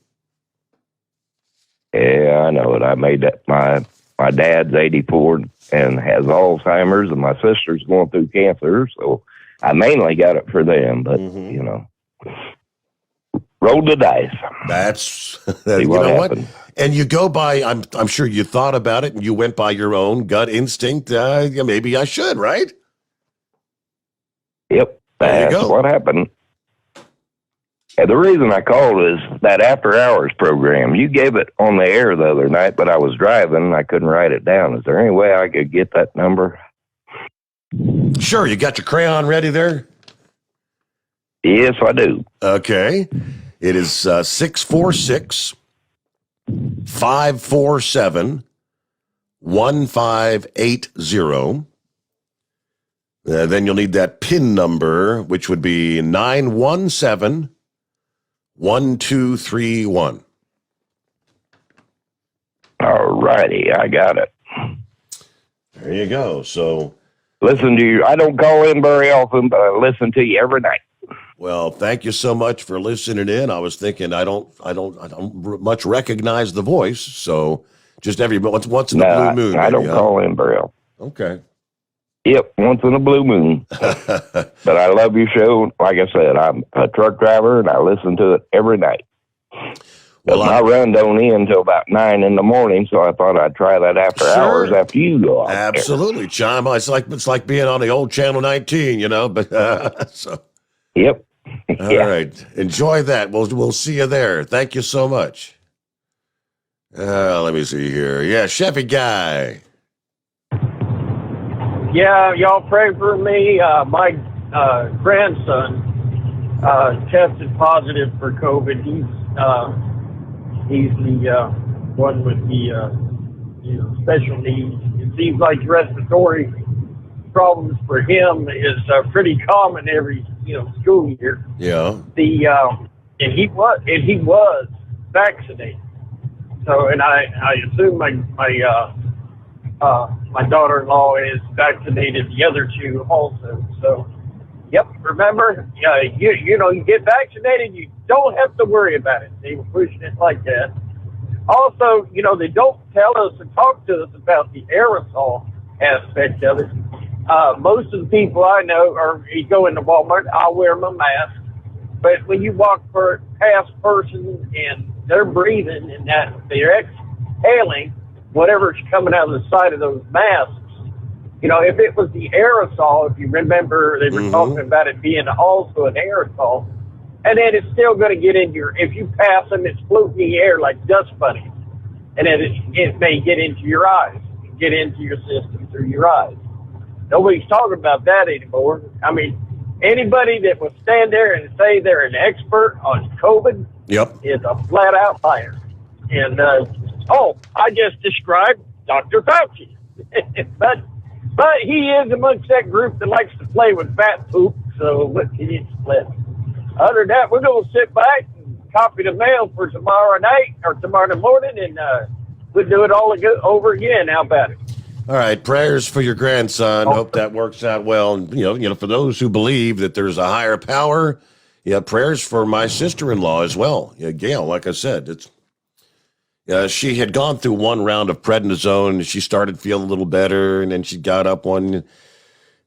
Yeah, I know it. I made that. My dad's 84 and has Alzheimer's, and my sister's going through cancer. So I mainly got it for them, but, you know, rolled the dice. That's, you know what? And you go by, I'm sure you thought about it and you went by your own gut instinct. Maybe I should, right? Yep. That's what happened. And the reason I called is that after hours program. You gave it on the air the other night, but I was driving and I couldn't write it down. Is there any way I could get that number? Sure. You got your crayon ready there? Yes, I do. Okay. It is 646 547 1580. Then you'll need that PIN number, which would be 917 1231. All righty, I got it. There you go. So listen to you. I don't call in very often, but I listen to you every night. Well, thank you so much for listening in. I was thinking I don't much recognize the voice, so just every once in a blue moon. I don't call in very often. Okay. Yep, once in a blue moon. But I love your show. Like I said, I'm a truck driver, and I listen to it every night. But my run don't end until about 9 in the morning, so I thought I'd try that after hours after you go out Absolutely, Chime. It's like being on the old Channel 19, you know. But so. Yep. All right. Enjoy that. We'll see you there. Thank you so much. Let me see here. Yeah, Chevy guy. Yeah, y'all pray for me. My grandson tested positive for COVID. He's the one with the special needs. It seems like respiratory problems for him is pretty common every school year. Yeah. And he was vaccinated. So, and I assume my daughter-in-law is vaccinated, the other two also. So Yep, remember, you get vaccinated, you don't have to worry about it. They were pushing it like that. Also, they don't tell us and talk to us about the aerosol aspect of it. Most of the people I know you go into Walmart, I'll wear my mask. But when you walk past persons and they're breathing and that they're exhaling whatever's coming out of the side of those masks, if it was the aerosol, if you remember, they were talking about it being also an aerosol, and then it's still going to get in if you pass them, it's floating in the air like dust bunnies, and then it may get into your eyes, get into your system through your eyes. Nobody's talking about that anymore. I mean, anybody that will stand there and say they're an expert on COVID is a flat-out liar. And, I just described Dr. Fauci. But he is amongst that group that likes to play with fat poop, so what can you expect? Other than that, we're going to sit back and copy the mail for tomorrow night or tomorrow morning, and we'll do it all over again. How about it? All right, prayers for your grandson. Hope that works out well. And, for those who believe that there's a higher power, prayers for my sister-in-law as well. Gail, like I said, she had gone through one round of prednisone, and she started feeling a little better, and then she got up one.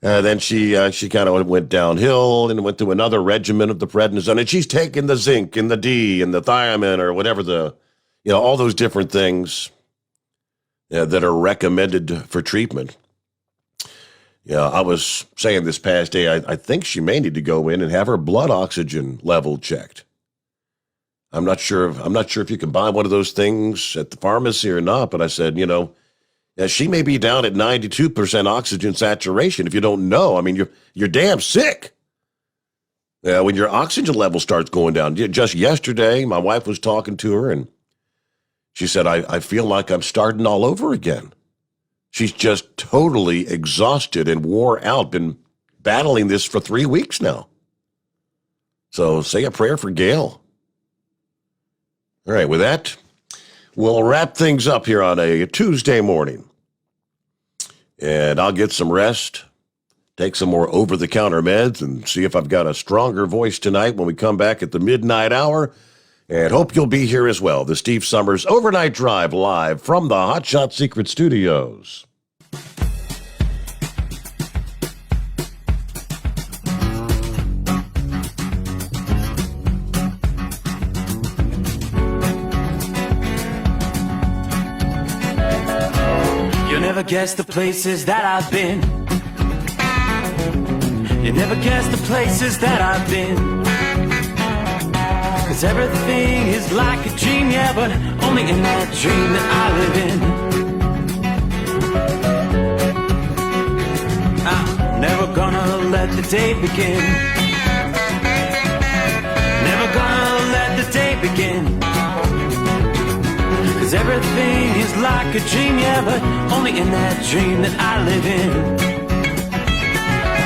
Then she kind of went downhill and went through another regimen of the prednisone, and she's taking the zinc and the D and the thiamine or whatever all those different things that are recommended for treatment. I was saying this past day, I think she may need to go in and have her blood oxygen level checked. I'm not sure if you can buy one of those things at the pharmacy or not, but I said, she may be down at 92% oxygen saturation. If you don't know, I mean, you're damn sick. When your oxygen level starts going down. Just yesterday, my wife was talking to her, and she said, I feel like I'm starting all over again. She's just totally exhausted and wore out, been battling this for 3 weeks now. So say a prayer for Gail. All right, with that, we'll wrap things up here on a Tuesday morning. And I'll get some rest, take some more over-the-counter meds, and see if I've got a stronger voice tonight when we come back at the midnight hour. And hope you'll be here as well. The Steve Sommers Overnight Drive live from the Hot Shot Secret Studios. You'll never guess the places that I've been. You never guess the places that I've been. 'Cause everything is like a dream, yeah, but only in that dream that I live in. I'm never gonna let the day begin. Never gonna let the day begin. 'Cause everything is like a dream, yeah, but only in that dream that I live in.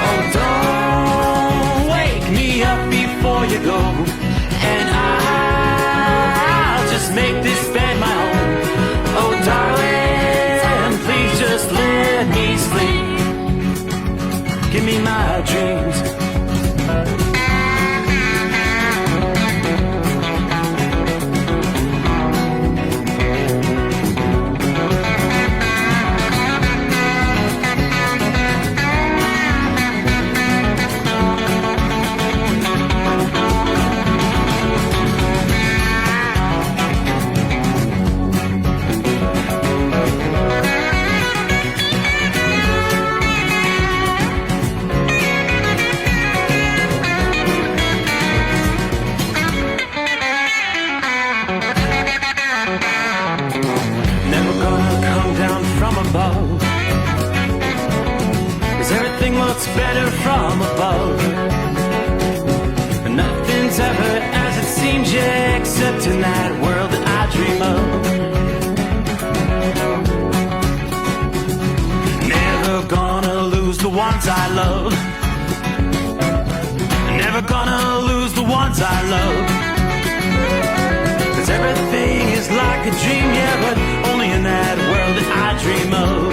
Oh, don't wake me up before you go, and I'll just make this bed my own. Oh, darling, please just let me sleep. Give me my dreams. Better from above. Nothing's ever as it seems, yeah, except in that world that I dream of. Never gonna lose the ones I love. Never gonna lose the ones I love. 'Cause everything is like a dream, yeah, but only in that world that I dream of.